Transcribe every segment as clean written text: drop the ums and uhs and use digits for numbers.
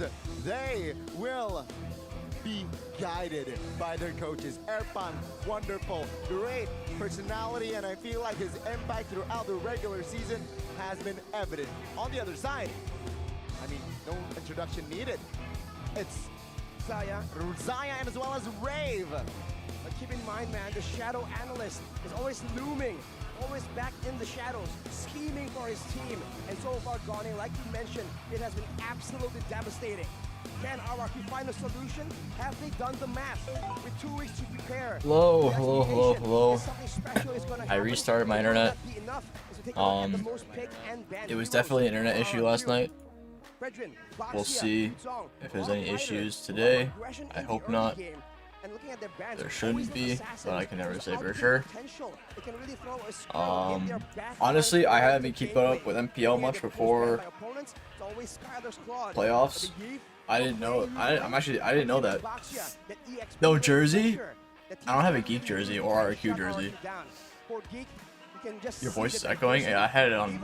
means they will be guided by their coaches. Erpan, wonderful, great personality, and I feel like his impact throughout the regular season has been evident. On the other side, I mean, no introduction needed. It's Zaya, and as well as Rave. But keep in mind, man, the shadow analyst is always looming, always back in the shadows, scheming for his team. And so far, Goni, like you mentioned, it has been absolutely devastating. Can RRQ find a solution? Have they done the math? With 2 weeks to prepare. Hello. I restarted my internet. It was definitely an internet issue last night. We'll see if there's any issues today. I hope not. There shouldn't be, but I can never say for sure. Honestly, I haven't been keeping up with MPL much before playoffs. I didn't know. I didn't know that. No jersey? I don't have a Geek jersey or RRQ jersey. Your voice is echoing. Yeah, I had it on.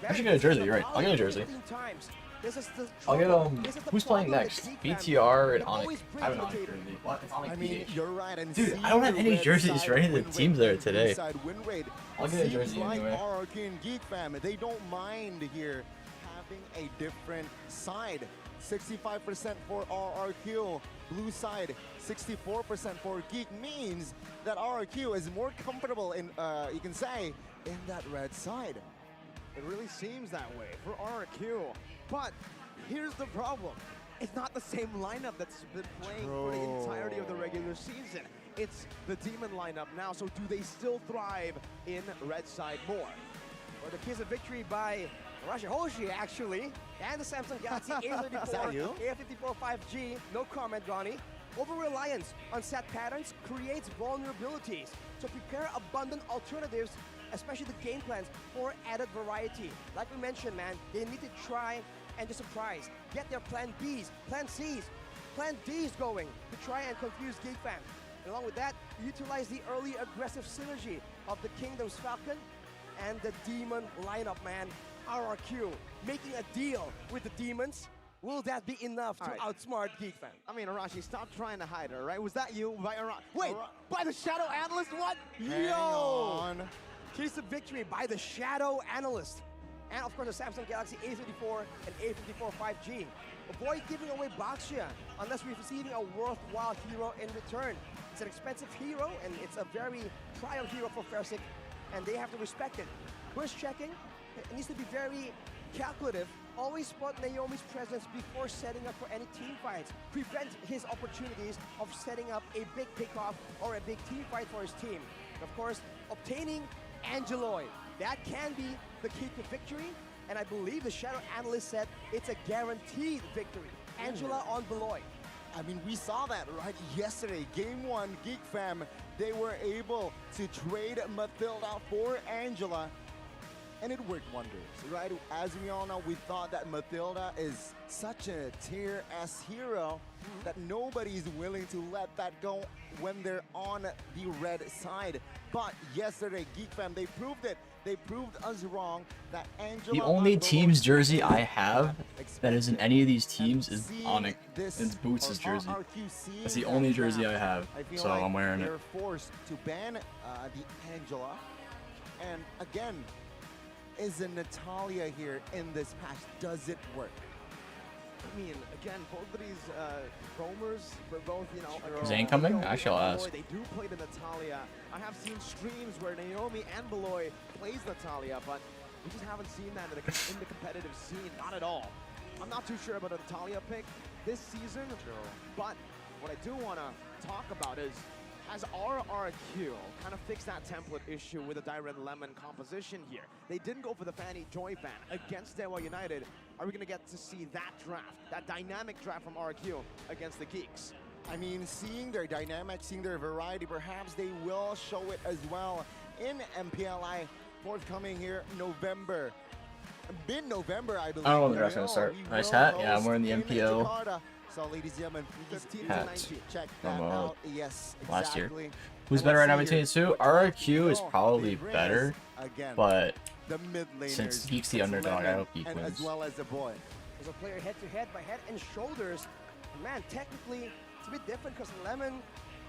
I should get a jersey. You're right. I'll get a jersey. I'll get who's playing next? BTR and Onyx. I have an Onyx jersey. What? It's Onyx PH. Dude, I don't have any jerseys for any of the teams there today. I'll get a jersey anyway. RRQ and Geek fam, they don't mind here having a different side. 65% for RRQ, blue side 64% for Geek means that RRQ is more comfortable in, you can say, in that red side. It really seems that way for RRQ, but here's the problem. It's not the same lineup that's been playing for the entirety of the regular season. It's the Demon lineup now, so do they still thrive in red side more? Well, the kiss of victory by Russia Hoshi, actually, and the Samsung Galaxy A34, A54 5G, no comment, Ronnie. Over-reliance on set patterns creates vulnerabilities, so prepare abundant alternatives, especially the game plans, for added variety. Like we mentioned, man, they need to try and just surprise. Get their plan Bs, plan Cs, plan Ds going to try and confuse Geek fans. And along with that, utilize the early aggressive synergy of the Kingdom's Falcon and the Demon lineup, man. RRQ making a deal with the Demons. Will that be enough to outsmart Geek fan? I mean, Arashi, stop trying to hide her, right? Was that you? By Wait, by the Shadow Analyst? What? Yo! Case of victory by the Shadow Analyst. And of course, the Samsung Galaxy A34 and A54 5G. Avoid giving away Baxia unless we're receiving a worthwhile hero in return. It's an expensive hero, and it's a very trial hero for Fersik, and they have to respect it. Push checking, it needs to be very calculative. Always spot Naomi's presence before setting up for any team fights. Prevent his opportunities of setting up a big pickoff or a big team fight for his team. And of course, obtaining Angeloid. That can be the key to victory, and I believe the Shadow Analyst said it's a guaranteed victory. Angela on Beloy. I mean, we saw that right yesterday. Game 1, Geek fam, they were able to trade Mathilda for Angela, and it worked wonders, right? As we all know, we thought that Mathilda is such a tier S hero that nobody's willing to let that go when they're on the red side. But yesterday, Geek fam, they proved it. They proved us wrong that Angela... The only team's jersey I have that isn't any of these teams is Onyx. It's Boots' jersey. That's the only jersey I have, so I'm wearing it. They're forced to ban the Angela. And again, is a Natalia here in this patch? Does it work? I mean, again, both of these roamers, but both, you know... Zane coming? Actually, I'll ask. They do play the Natalia. I have seen streams where Naomi and Beloy plays Natalia, but we just haven't seen that in the competitive scene, not at all. I'm not too sure about a Natalia pick this season, but what I do want to talk about is, has RRQ kind of fixed that template issue with the Direct Lemon composition here? They didn't go for the Fanny Joy fan against Dewa United. Are we going to get to see that draft, that dynamic draft from RRQ against the Geeks? I mean, seeing their dynamic, seeing their variety, perhaps they will show it as well in MPLI forthcoming here November. Mid-November, I believe. I don't know when the draft's going to start. Nice hat. Yeah, I'm wearing the MPL So, ladies and gentlemen, hat check that out. Yes, exactly. Last year. Who's better right now between the two? RRQ is probably better, but since Geek's the underdog, I hope Geek wins. As well as the boy. There's a player head-to-head by Head and Shoulders. Man, technically, it's a bit different because Lemon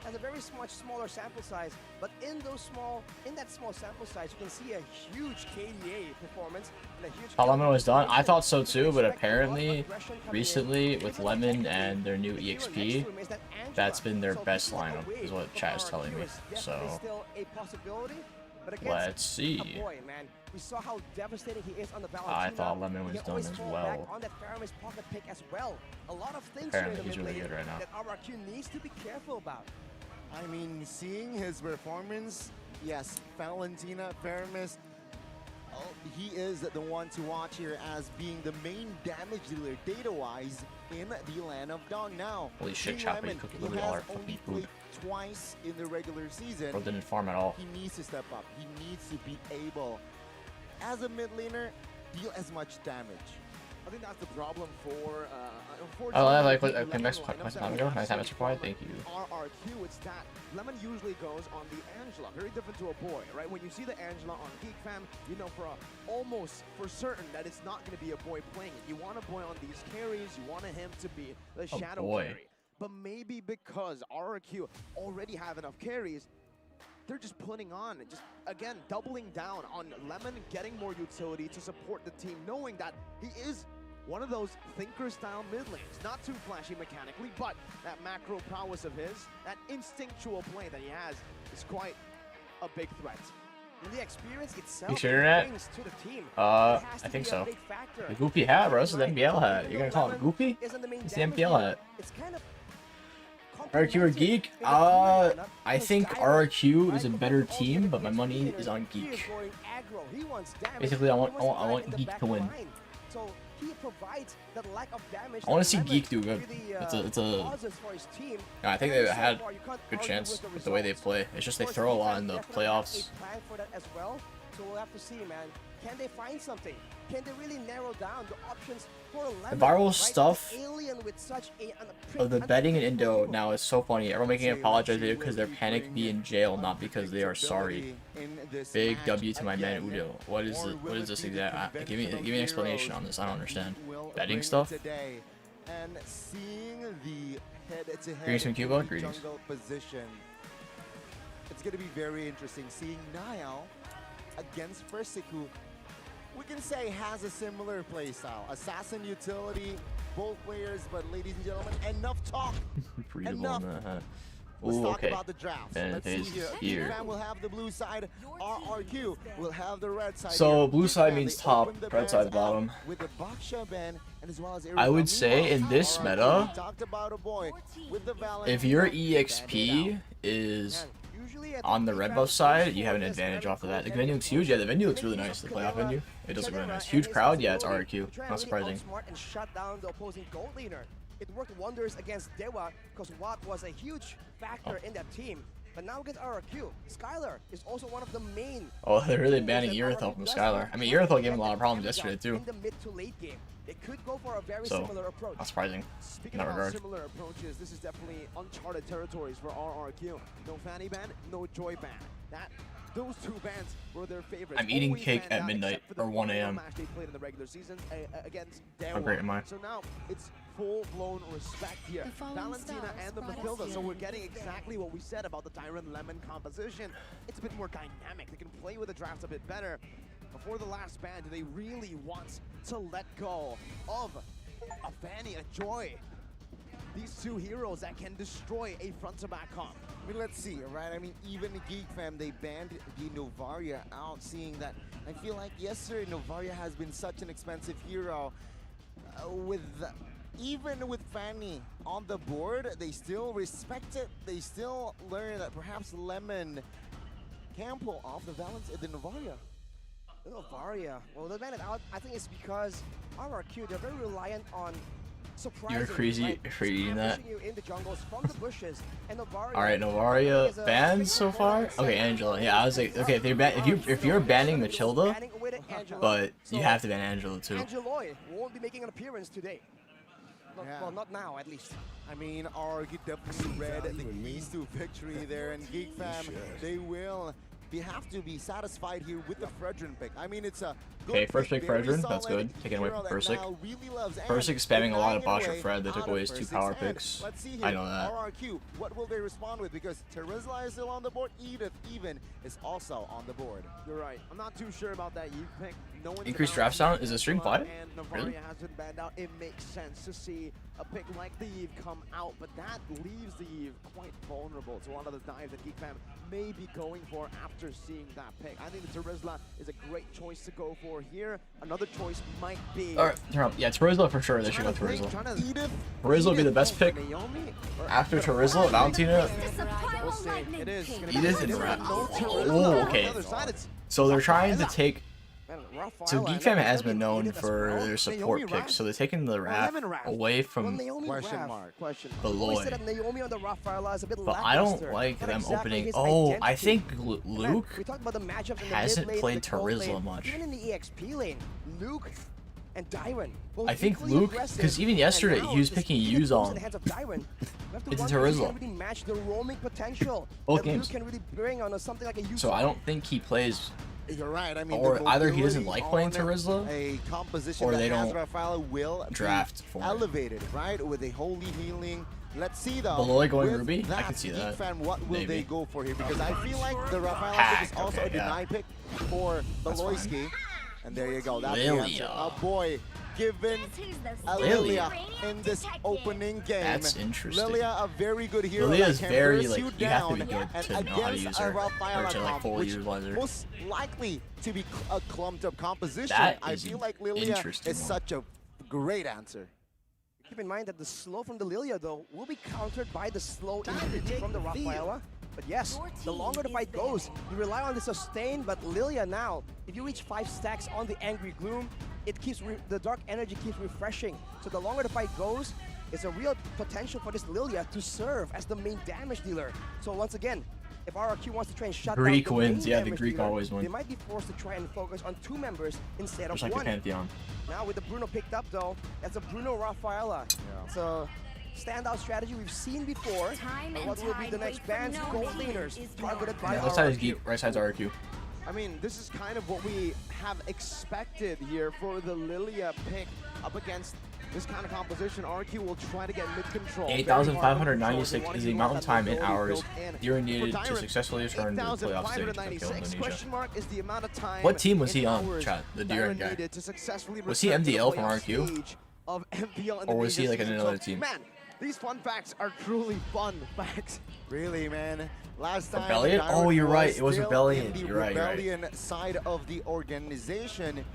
has a very much smaller sample size, but in that small sample size, you can see a huge KDA performance and a huge. How Lemon was done? I thought so too, but apparently, recently with Lemon and their new EXP, that's been their best lineup, is what chat is telling me. So, let's see. We saw how devastating he is on the I thought Lemon was done as well. On that Faramis pocket pick as well. A lot of things Apparently he's really good right now. that RRQ needs to be careful about. I mean, seeing his performance, yes, Valentina, Faramis, he is the one to watch here as being the main damage dealer data-wise in the land of Dawn. Now, Holy shit, Chopper, you cooked literally all our fucking food. Twice in the regular season. Bro didn't farm at all. He needs to step up. He needs to be able, as a mid laner, deal as much damage. I think that's the problem for. Oh, I like what next time ago. Nice time, Mr. Quiet. Thank you. RRQ, it's that Lemon usually goes on the Angela, very different to a boy, right? When you see the Angela on Geek Fam, you know almost for certain that it's not going to be a boy playing it. You want a boy on these carries. You want him to be the shadow carry. But maybe because RRQ already have enough carries, they're just putting on, just again, doubling down on Lemon, getting more utility to support the team, knowing that he is one of those thinker-style mid lanes. Not too flashy mechanically, but that macro prowess of his, that instinctual play that he has, is quite a big threat. And the experience itself brings to the team. I think so. The goopy hat, bro. This is the MPL hat. You're gonna call it goopy? It's the MPL hat. It's kind of RRQ or Geek? I think RRQ is a better team, but my money is on Geek. Basically, I want Geek to win. I want to see Geek do good. I think they had a good chance with the way they play. It's just they throw a lot in the playoffs. So we'll have to see, man. Can they find something? Can they really narrow down the options for Lemon? The viral stuff of the betting in Indo now is so funny. Everyone making an apologize because they're panicked be in jail, not because they are sorry. Big W to my man Udo. What is it? What is this exact? Give me an explanation on this. I don't understand. Betting stuff. And seeing the head-to-head Greetings from Cuba. Greetings. Position, it's going to be very interesting seeing Niall against Fursiku. We can say has a similar playstyle. Assassin utility, both players, but ladies and gentlemen, enough talk. Enough. Let's talk about the draft. Let's see here. Geek Fam will have the blue side. RRQ will have the red side. So blue side means top, red side bottom. With the Baksha ban, and as well as I would say in this meta, if your EXP is on the red buff side, you have an advantage off of that. The venue looks huge. Yeah, the venue looks really nice. The playoff venue, it does look really nice. Huge crowd. Yeah, it's RRQ. Not surprising. It worked wonders against Dewa because Watt was a huge factor in that team. But now against RRQ, Skylar is also one of the main. Oh, they're really banning Irithel from Skylar. I mean, Irithel gave him a lot of problems yesterday too. In the mid to late game, they could go for a very similar approach. Not surprising. Speaking about similar approaches, this is definitely uncharted territories for RRQ. No Fanny ban, no Joy ban. Those two bans were their favorites. I'm eating cake at midnight or 1 a.m. They played in the regular season against How great am I? So now it's full-blown respect here. Valentina and the Matilda. So we're getting exactly what we said about the Tyrant Lemon composition. It's a bit more dynamic. They can play with the drafts a bit better. Before the last ban, do they really want to let go of a Fanny, a Joy? These two heroes that can destroy a front-to-back comp. I mean, let's see, right? I mean, even Geek Fam, they banned the Novaria out, seeing that I feel like yesterday Novaria has been such an expensive hero. Even with Fanny on the board, they still respect it. They still learn that perhaps Lemon can pull off the Novaria. The Novaria, well, they banned it out. I think it's because RRQ, they're very reliant on You're crazy for eating that. Alright, Novaria banned so far? Okay, Angela. Yeah, I was like, okay, if you're banning Matilda, but you have to ban Angela too. Angeloy won't be making an appearance today. Well, not now, at least. I mean, RRQ definitely read the keys to victory there, and Geek Fam, they will have to be satisfied here with the Fredrin pick. I mean, it's a Okay, first pick Fredrin, that's good. Taking away from Persic. Persic spamming a lot of bots for Fred. They took away his 2 power picks. I know that. RRQ, what will they respond with? Because Terizla is still on the board. Edith even is also on the board. You're right. I'm not too sure about that Eve pick. No one's Increased draft sound? Is the stream quiet? Really? Hasn't banned out. It makes sense to see a pick like the Eve come out, but that leaves the Eve quite vulnerable to a lot of the dives that Geek Fam may be going for after seeing that pick. I think the Terizla is a great choice to go for here. Another choice might be... Alright, yeah, Terizla for sure. They should go Terizla. Terizla will be the best pick. After Terizla, Valentina, We'll see. It is. Edith, and Rat. Oh, okay. So they're trying to take... So Geek Fam has been known for their support picks, so they're taking the Raph away from Beloy. But I don't like them opening. Oh, I think Luke hasn't played Terizla much. Even in the EXP lane, Luke and Dyron. I think Luke, because even yesterday he was picking Yuzong into Terizla. Both games. So I don't think he plays. You're right. I mean, or either he doesn't like playing Terizla, a composition or they that don't Rafaela will draft for elevated, right? With a holy healing. Let's see though. Beloy going Ruby? I can see that. Fan, what will they go for here? Because I feel like the Rafaela pick is also a deny pick for Beloyski. And there you go. That's the answer. Oh boy, given Lilia in this opening game. That's interesting. Lilia, a very good hero. Lilia is very like you have to be good to know how to use her, or to like fully utilize her. Most likely to be a clumped up composition. I feel like Lilia is such a great answer. Keep in mind that the slow from the Lilia though will be countered by the slow immunity from the Rafaela. But yes, the longer the fight goes, you rely on the sustain, but Lilia now, if you reach 5 stacks on the Angry Gloom, it keeps the dark energy keeps refreshing. So the longer the fight goes, it's a real potential for this Lilia to serve as the main damage dealer. So once again, if RRQ wants to try and shut Greek down the wins, main yeah, the Greek dealer, always wins. They might be forced to try and focus on 2 members instead of like 1. the Pantheon. Now with the Bruno picked up though, that's a Bruno Rafaela. Yeah. So standout strategy we've seen before. And what will be the next ban's gold laners targeted by Left side is Geek, right side's RRQ. I mean, this is kind of what we have expected here for the Lilia pick up against this kind of composition. RRQ will try to get mid-control. 8,596 is the amount of time in hours you're needed to successfully return to the playoff stage to kill Indonesia. What team was he on, chat? The Duran guy. Was he MDL from RRQ? Or was he like in another team? Man, these fun facts are truly fun facts. Really, man. Last time, Rebellion? Oh, you're right. It was Rebellion. You're right. Rebellion side of the organization.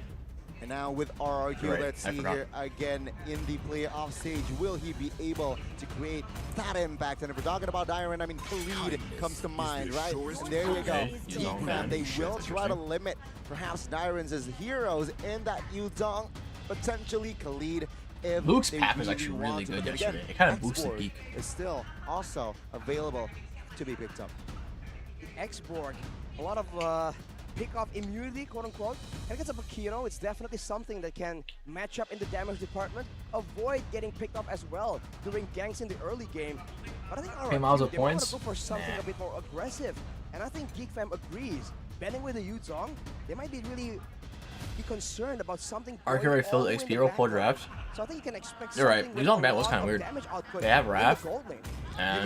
And now with RRQ, let's see here again in the playoff stage. Will he be able to create that impact? And if we're talking about Dyron, I mean, Khalid comes to mind, right? And there you go. Geek Fam, they will try to limit perhaps Dyron's as heroes in that Yuzong, potentially Khalid. Luke's path is actually really good yesterday. It kind of boosted Geek. Is still also available to be picked up. The X-Borg, a lot of pick-off immunity, quote-unquote. And against a Bakino, it's definitely something that can match up in the damage department, avoid getting picked up as well during ganks in the early game. But I think RRQ, they want to go for something a bit more aggressive. And I think Geek Fam agrees. Betting with the Yuzong, they might be really concerned about something. RRQ already filled XP roll for draft. So I think you can expect. You're right. Yuzong ban was kind of weird. They have Raph. You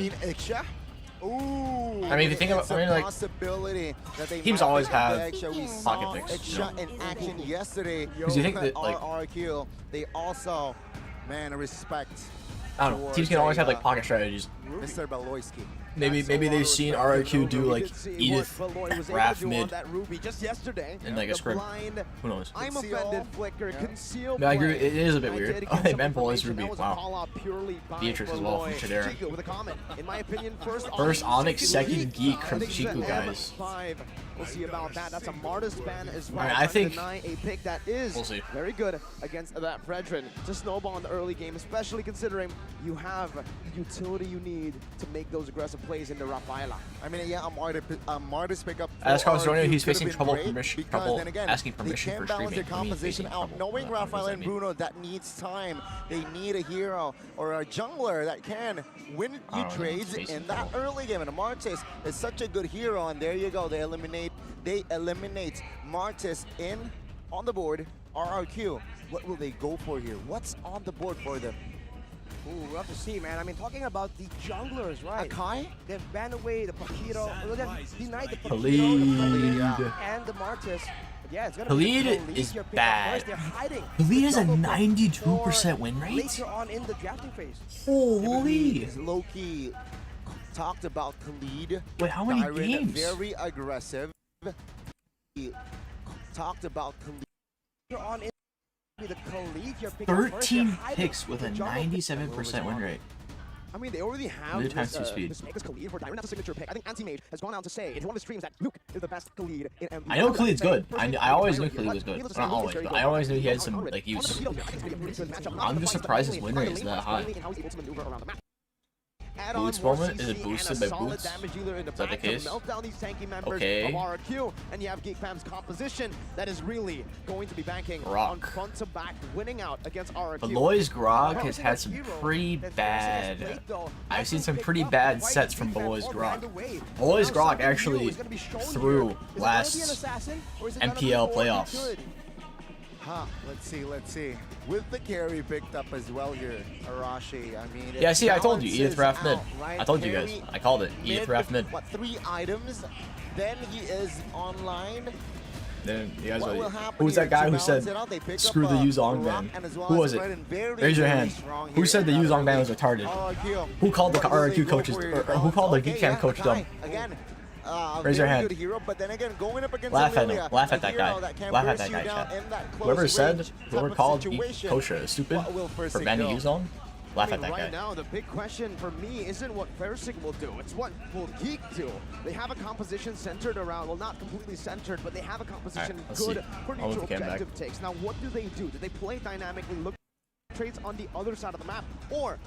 mean Iksha? Ooh, I mean, if you think about, I mean, like, teams always have pocket picks. Iksha in action yesterday. Because you think that, like, RRQ, they also, man, respect. I don't know. Teams can always have like pocket strategies. Mr. Beloyski. Maybe they've seen RRQ do like Edith, Raph mid, and like a script. Who knows? I'm offended, Flicker. Conceal. No, I agree. It is a bit weird. Oh, they meant Beloy's Ruby. Wow. Beatrix as well from Shadera. First Onyx, second Geek from Chiku, guys. We'll see about that. That's a Martis ban as well. Right, I think a pick that is very good against that Fredrin to snowball in the early game, especially considering you have the utility you need to make those aggressive plays into Rafaela. I mean, yeah, a Martis pickup. As Carlos he's facing trouble asking permission for streaming. They can balance their composition out, knowing Rafaela and Bruno that needs time. They need a hero or a jungler that can win you trades in that early game. And Martis is such a good hero, and there you go. They eliminate Martis in on the board, RRQ. What will they go for here? What's on the board for them? Ooh, we'll have to see, man. I mean, talking about the junglers, right? Akai? They've banned away the Pakito. They've denied the Pakito, Khalid. and the Martis. But yeah, it's gonna Khalid be the is here pick up bad. first. They're hiding. Khalid has a Double pick 92% for win rate? Later on in the drafting phase. Holy! Loki talked about Khalid. Wait, how many Byron, games? very aggressive. He talked about Khalid. Later on in the Khalid here pick up first. 13 picks with a 97% win rate. I mean, they already have Khalid times 2 speed. this Khalid for Dyron as a signature pick. I think Anti-Mage has gone out to say in one of his streams that Luke is the best Khalid in MPL. I know Khalid's good. I always knew Khalid was good. Not always, but I always knew he had some like use. I'm just surprised his win rate is that high. Boots moment? Is it boosted by boots? Is that the case? Okay. Of RRQ, and you have Geek Fam's composition that is really going to be banking on front to back, winning out against RRQ. Beloy's Grog has had some pretty bad. I've seen some pretty bad sets from Beloy's Grog. Beloy's Grog actually threw last MPL playoffs. Huh, let's see. With the carry picked up as well here, Arashi. I mean, Yeah, see, I told you, Edith Raff mid. Right? I told you guys. I called it. Edith Raff mid. What, 3 items? Then he is online. Then you guys What are, will happen who's that here guy to who balance said, it out? They pick screw up the a Yuzong rock ban? and as well Who as was it? Fred, and very, Raise your very hand. strong Who here said the in Yuzong ban was RRQ? retarded? Who called the RRQ coaches, or who called the Geek Fam coach dumb? Again, Raise your hand. good hero, but then again, going up against Laugh at Lilia, him. Laugh a at that hero guy. that can Laugh at burst that you guy, down chat. in that close Whoever said, range whoever type of called situation. Coach stupid What will for Fursick banning go? Yuzong, laugh I at mean, that right guy. now, the big question for me isn't what FwydChickn will do. It's what will Geek do. They have a composition centered around, well, not completely centered, but they have a composition Alright, let's good see. for I'll neutral look at objective takes. Now, what do? Do they play dynamically, look for traits on the other side of the map, or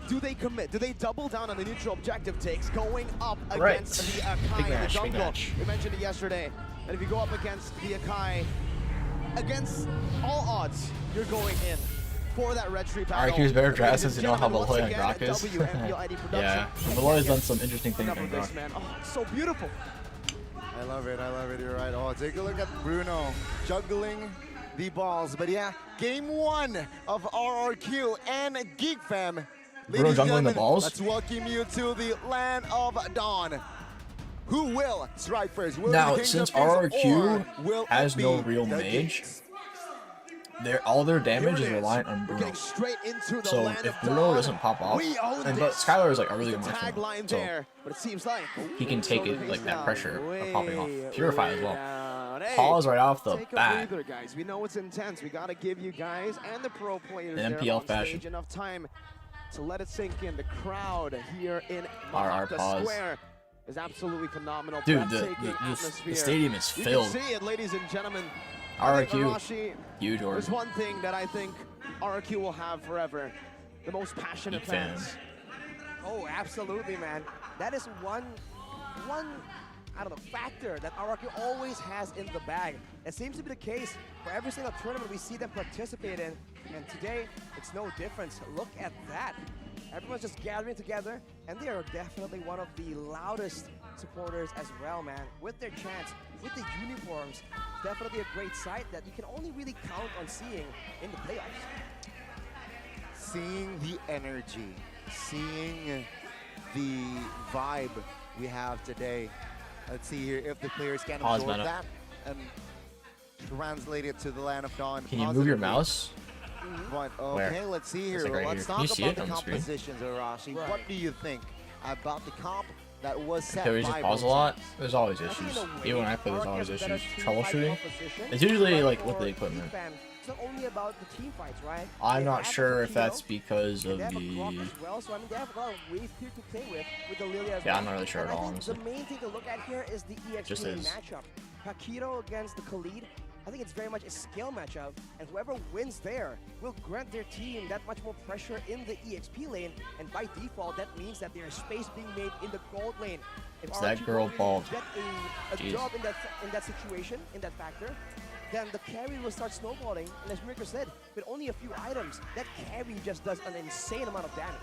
do they commit? Do they double down on the neutral objective takes, going up against the Akai in the jungle? We mentioned it yesterday, and if you go up against the Akai, against all odds, you're going in for that red tree battle. RRQ's better draft Ladies since and you know how gentlemen, Beloy once and Grok again, is. MPL ID production. Yeah, Beloy's done some interesting things Enough in of this, Grok. man. Oh, it's so beautiful. I love it, you're right. Oh, take a look at Bruno juggling the balls. But yeah, game 1 of RRQ and Geek Fam. Bruno juggling the balls? Let's welcome you to the land of Dawn. Who will strike first? Will Now, it be King since of Kings, RRQ or will has it no be real the mage, Geeks? all their damage Here is it reliant on We're Bruno. getting straight into the So land if of Bruno Dawn. doesn't pop off, We own but this. Skylar is like a really The good marksman, tagline so there, but it seems like he can take it Silver like Haze that down, pressure of popping off. way, Purify as way well. down. Hey, Pause right off the take a bat. breather, guys. We know it's intense. We got to give you guys and the pro players In there MPL on fashion. stage enough time to let it sink in. The crowd here in RR Mahaka pause. Square is absolutely phenomenal. Dude, Breathtaking the atmosphere. stadium is You filled. can see it, ladies and gentlemen. I think RRQ, Arashi, huge order. there's one thing that I think RRQ will have forever. The most passionate Geek fans. fans. Oh, absolutely, man. That is one I don't know, factor that RRQ always has in the bag. It seems to be the case for every single tournament we see them participate in, and today it's no difference. Look at that. Everyone's just gathering together, and they are definitely one of the loudest supporters as well, man. With their chants, with the uniforms, definitely a great sight that you can only really count on seeing in the playoffs. Seeing the energy, seeing the vibe we have today. Let's see here if the players can Pause, absorb Meta. that and translate it to the land of Dawn. Can you move your positively. mouse? But Where? okay, let's see here. It's like right Let's here. talk Can you see about it the on the screen? compositions, Arashi. Right. What do you think about the comp that was set Can we by just pause a both lot? sides? There's always I think issues. in a way, Even when I play, there's RRQ always has a better issues. team Troubleshooting? fight composition, It's usually but like with for the equipment. Geek Fam, it's not only about the team fights, right? I'm They not have sure if Pakito, that's because and of they have a Grok the... as well, so I mean they have a lot of ways here to play with the Lilia as Yeah, well. I'm not really sure And at all, I think honestly. the main thing to look at here is the EXP Just is. matchup. Pakito against the Khalid, I think it's very much a skill matchup, and whoever wins there will grant their team that much more pressure in the EXP lane, and by default, that means that there is space being made in the gold lane. If Is that RRQ girl don't bald? get a Jeez. job in that situation, in that factor, then the carry will start snowballing, and as Mirka said, with only a few items, that carry just does an insane amount of damage.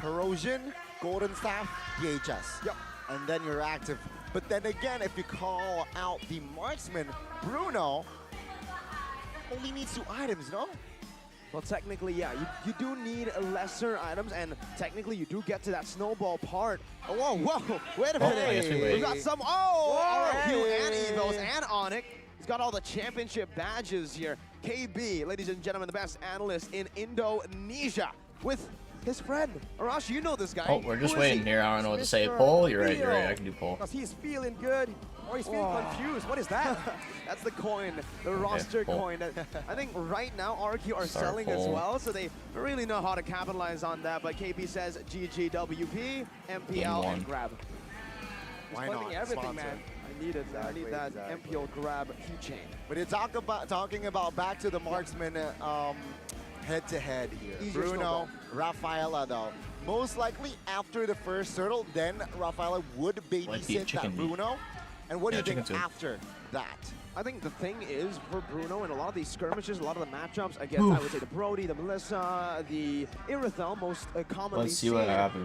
Corrosion, Golden Staff, DHS. Yep. And then you're active. But then again, if you call out the marksman, Bruno, only needs 2 items, no? Well, technically, yeah, you do need lesser items, and technically you do get to that snowball part. Oh, whoa, wait a minute. We got some, RRQ and Evos and Onyx. He's got all the championship badges here. KB, ladies and gentlemen, the best analyst in Indonesia with his friend, Arashi. You know this guy. Oh, we're just waiting here. I don't know what to say. Pull? You're right, I can do pull. Because he's feeling good, or he's feeling confused. What is that? That's the coin, the roster coin. I think right now RRQ are selling as well, so they really know how to capitalize on that. But KB says GGWP, MPL, and grab. Why not? Everything, Sponsor. man. I need that MPL grab keychain. But you're talking about back to the marksman head-to-head here. Easier Bruno, Rafaela though. Most likely after the first turtle, then Rafaela would babysit that Bruno. And what do you think after that? I think the thing is, for Bruno, in a lot of these skirmishes, a lot of the matchups against, I would say, the Brody, the Melissa, the Irithel, most commonly seen,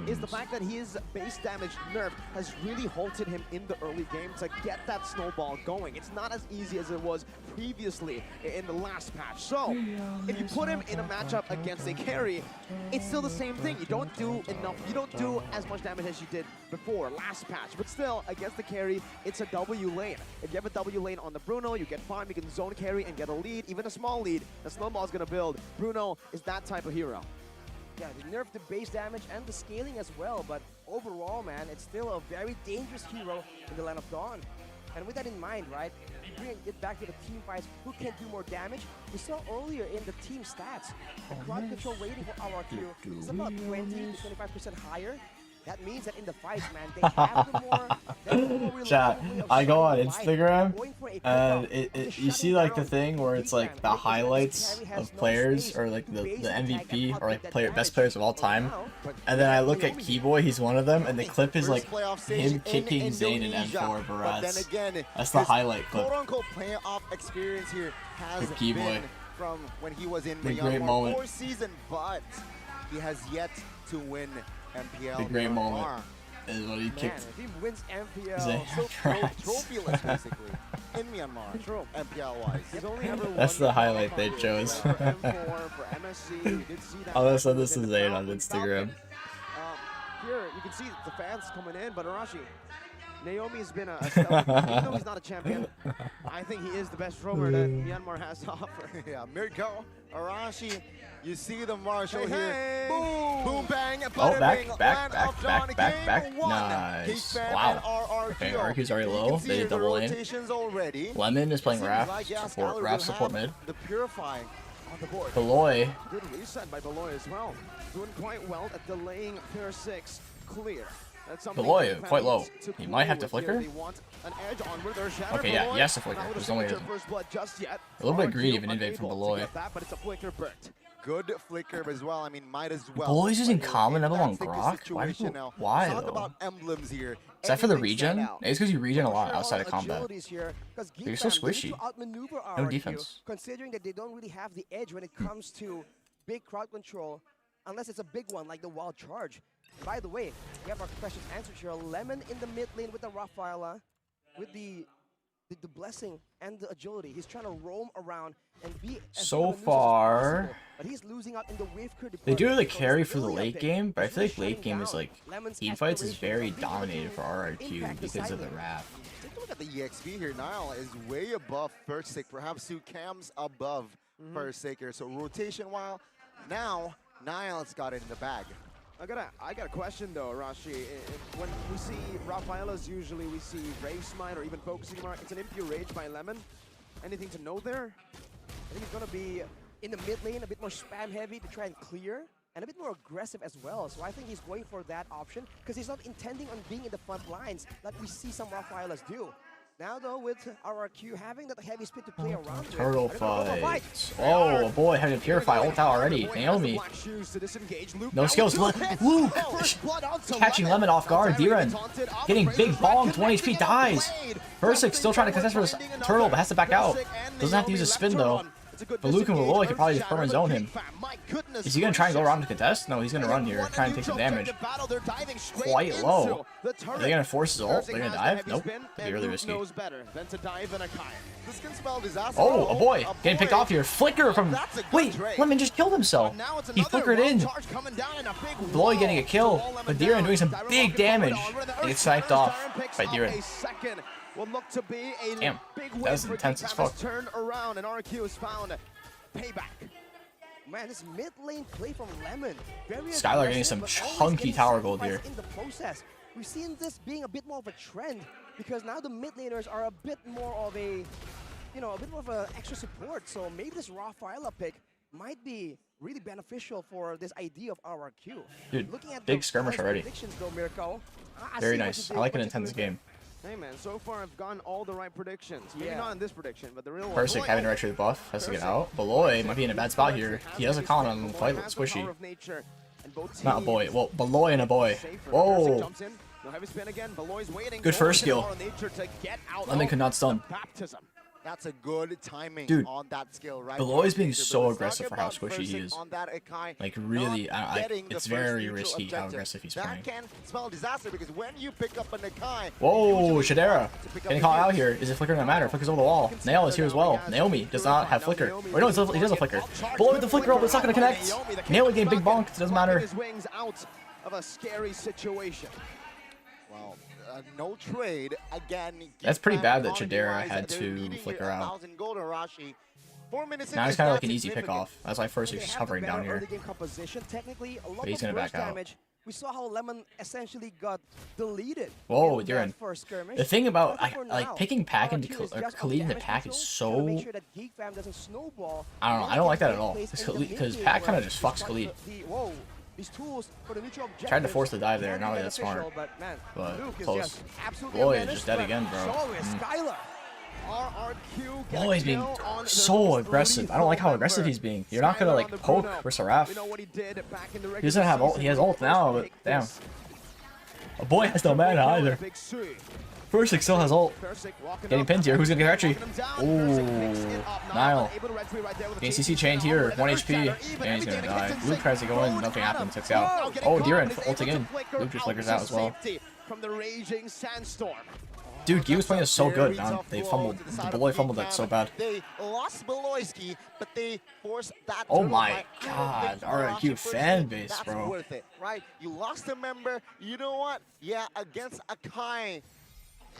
is the fact that his base damage nerf has really halted him in the early game to get that snowball going. It's not as easy as it was previously in the last patch. So, if you put him in a matchup against a carry, it's still the same thing. You don't do enough, you don't do as much damage as you did before, last patch. But still, against the carry, it's a W lane. If you have a W lane on the Bruno, you get farm, you can zone carry and get a lead, even a small lead. The snowball's gonna build. Bruno is that type of hero. Yeah, they nerfed the base damage and the scaling as well, but overall, man, it's still a very dangerous hero in the Land of Dawn. And with that in mind, right, bring it back to the team fights, who can do more damage? We saw earlier in the team stats, the crowd control rating for RRQ is about 20 to 25% higher. That means that in the fights, man, they have the more Chat, I go on Instagram, and you see like the thing where it's like the highlights of players, or like the MVP, or like best players of all time, and then I look at Keyboy, he's one of them, and the clip is like him kicking Zane and M4 Baraz. That's the highlight clip. Quote-unquote playoff experience here has Keyboy from when he was in the great moment. 4 season, but he has yet to win MPL. The great moment is when he kicked. If he wins MPL, so trophyless basically in Myanmar, MPL-wise. That's the highlight they chose. I'll send this to Zane on Instagram. Here you can see the fans coming in, but Arashi, Naomi's been even though he's not a champion, I think he is the best roamer that Myanmar has to offer. Yeah, Mirko, Arashi. You see the Marshall here. Boom! Boom, bang, back. Nice. Wow. Okay, RRQ's already low. They did double lane. Lemon is playing Raph support mid. The Purifying on the board. Beloy. Good reset by Beloy as well. Doing quite well at delaying Pair 6 clear. Beloy, quite low. He might have to flicker. Okay, yeah, he has to flicker. There's no way to. A little bit greedy of an invade from Beloy. Good flicker as well. I mean, might as well. Beloy's using common Emblem on Grok? Why Talk though? about emblems here. Is that for the regen? It's because you regen a lot outside of combat. You're so squishy. No defense. Considering that they don't really have the edge when it comes to big crowd control, unless it's a big one like the wild charge. By the way, we have our questions answered here. Lemon in the mid lane with the Rafaela, with the blessing and the agility. He's trying to roam around and be so far. But he's losing out in the wave crew. They do the carry for the late game, but I feel like late game is like team fights is very dominated for RRQ because of the Raph. Take a look at the EXP here. Nile is way above first stick, perhaps 2 cams above first sticker. So rotation while now Nile's got it in the bag. I got a question though, Arashi. When we see Rafaela's, usually we see Rage Smite or even Focusing Mark. It's an Impure Rage by Lemon. Anything to know there? I think it's gonna be in the mid lane, a bit more spam heavy to try and clear, and a bit more aggressive as well. So I think he's going for that option because he's not intending on being in the front lines like we see some Rafaelas do. Now though, with RRQ having that heavy split to play around Turtle fight. Oh boy, having to Purify ult out already. Naomi. No skills. Woo! Catching Lemon off guard. D-Ren getting big bombed. 1 HP dies. Versick still trying to contest for this turtle, but has to back out. Doesn't have to use a spin though. But Luke and Malloy could probably just perma zone him. Is he gonna try and go around to contest? No, he's gonna run here, try and take some damage. Quite low. Are they gonna force his ult? They're gonna dive? Nope. That'd be really risky. Oh, a boy getting picked off here. Flicker from. Wait, Lemon just killed himself. He flickered in. Malloy getting a kill, but Diren doing some big damage. And gets sniped off by Diren. Will look to be a damn, big that was intense as fuck. Turn around and RRQ has found payback. Man, this mid lane play from Lemon. Skylar getting some chunky tower gold here. In the process, we've seen this being a bit more of a trend because now the mid laners are a bit more of a, a bit more of an extra support. So maybe this raw Phyla pick might be really beneficial for this idea of RRQ. Dude, big skirmish already. Though, Mirko, very nice. I like an intense game. Hey man, so far I've gotten all the right predictions. Maybe not in this prediction, but the real one. Persic having to retry the buff, has to get out. Beloy might be in a bad spot here. He has a con on fight Squishy. Not a boy. Well, Beloy and a boy. Whoa. Good first skill. Lemon could not stun. That's a good timing on that skill, right? Beloy's being so aggressive for how squishy he is. Like really, it's very risky how aggressive he's playing. That can spell disaster because when you pick up an Akai. Whoa, Shadera getting caught out here. Is it flicker gonna matter? Flicker's over the wall. Nail is here as well. Naomi does not have flicker. Or no, he does a flicker. Beloy with the flicker ult, but it's not gonna connect. Naomi getting big bonk. It doesn't matter. His wings out of a scary situation. Wow. No trade again. That's pretty bad that Shadera had to flicker out. 4 minutes now he's kind of like an easy pick off. That's why first he's just hovering down here. But he's gonna back out. We saw how Lemon essentially got deleted. Whoa, Diren. The thing about like picking pack into Khalid into pack is so. I don't know. I don't like that at all. Because pack kind of just fucks Khalid. Tried to force the dive there, not really that smart. But close. Boy is just dead again, bro. Boy, he's being so aggressive. I don't like how aggressive he's being. You're not gonna like poke for Seraph. He doesn't have ult. He has ult now, but damn. A boy has no mana either. Persic still has ult. Getting pinned here. Who's gonna get archery? Ooh, Nile. Getting CC chained here. 1 HP. And he's gonna die. Luke tries to go in. Nothing happens. Takes out. Oh, Diren ulting in. Luke just flickers out as well. Dude, Gee was playing this so good. Now they fumbled. The Beloy fumbled that so bad. They lost Beloyski, but they forced that. Oh my god, RRQ fan base, bro. Worth it, right? You lost a member. You know what? Yeah, against Akai,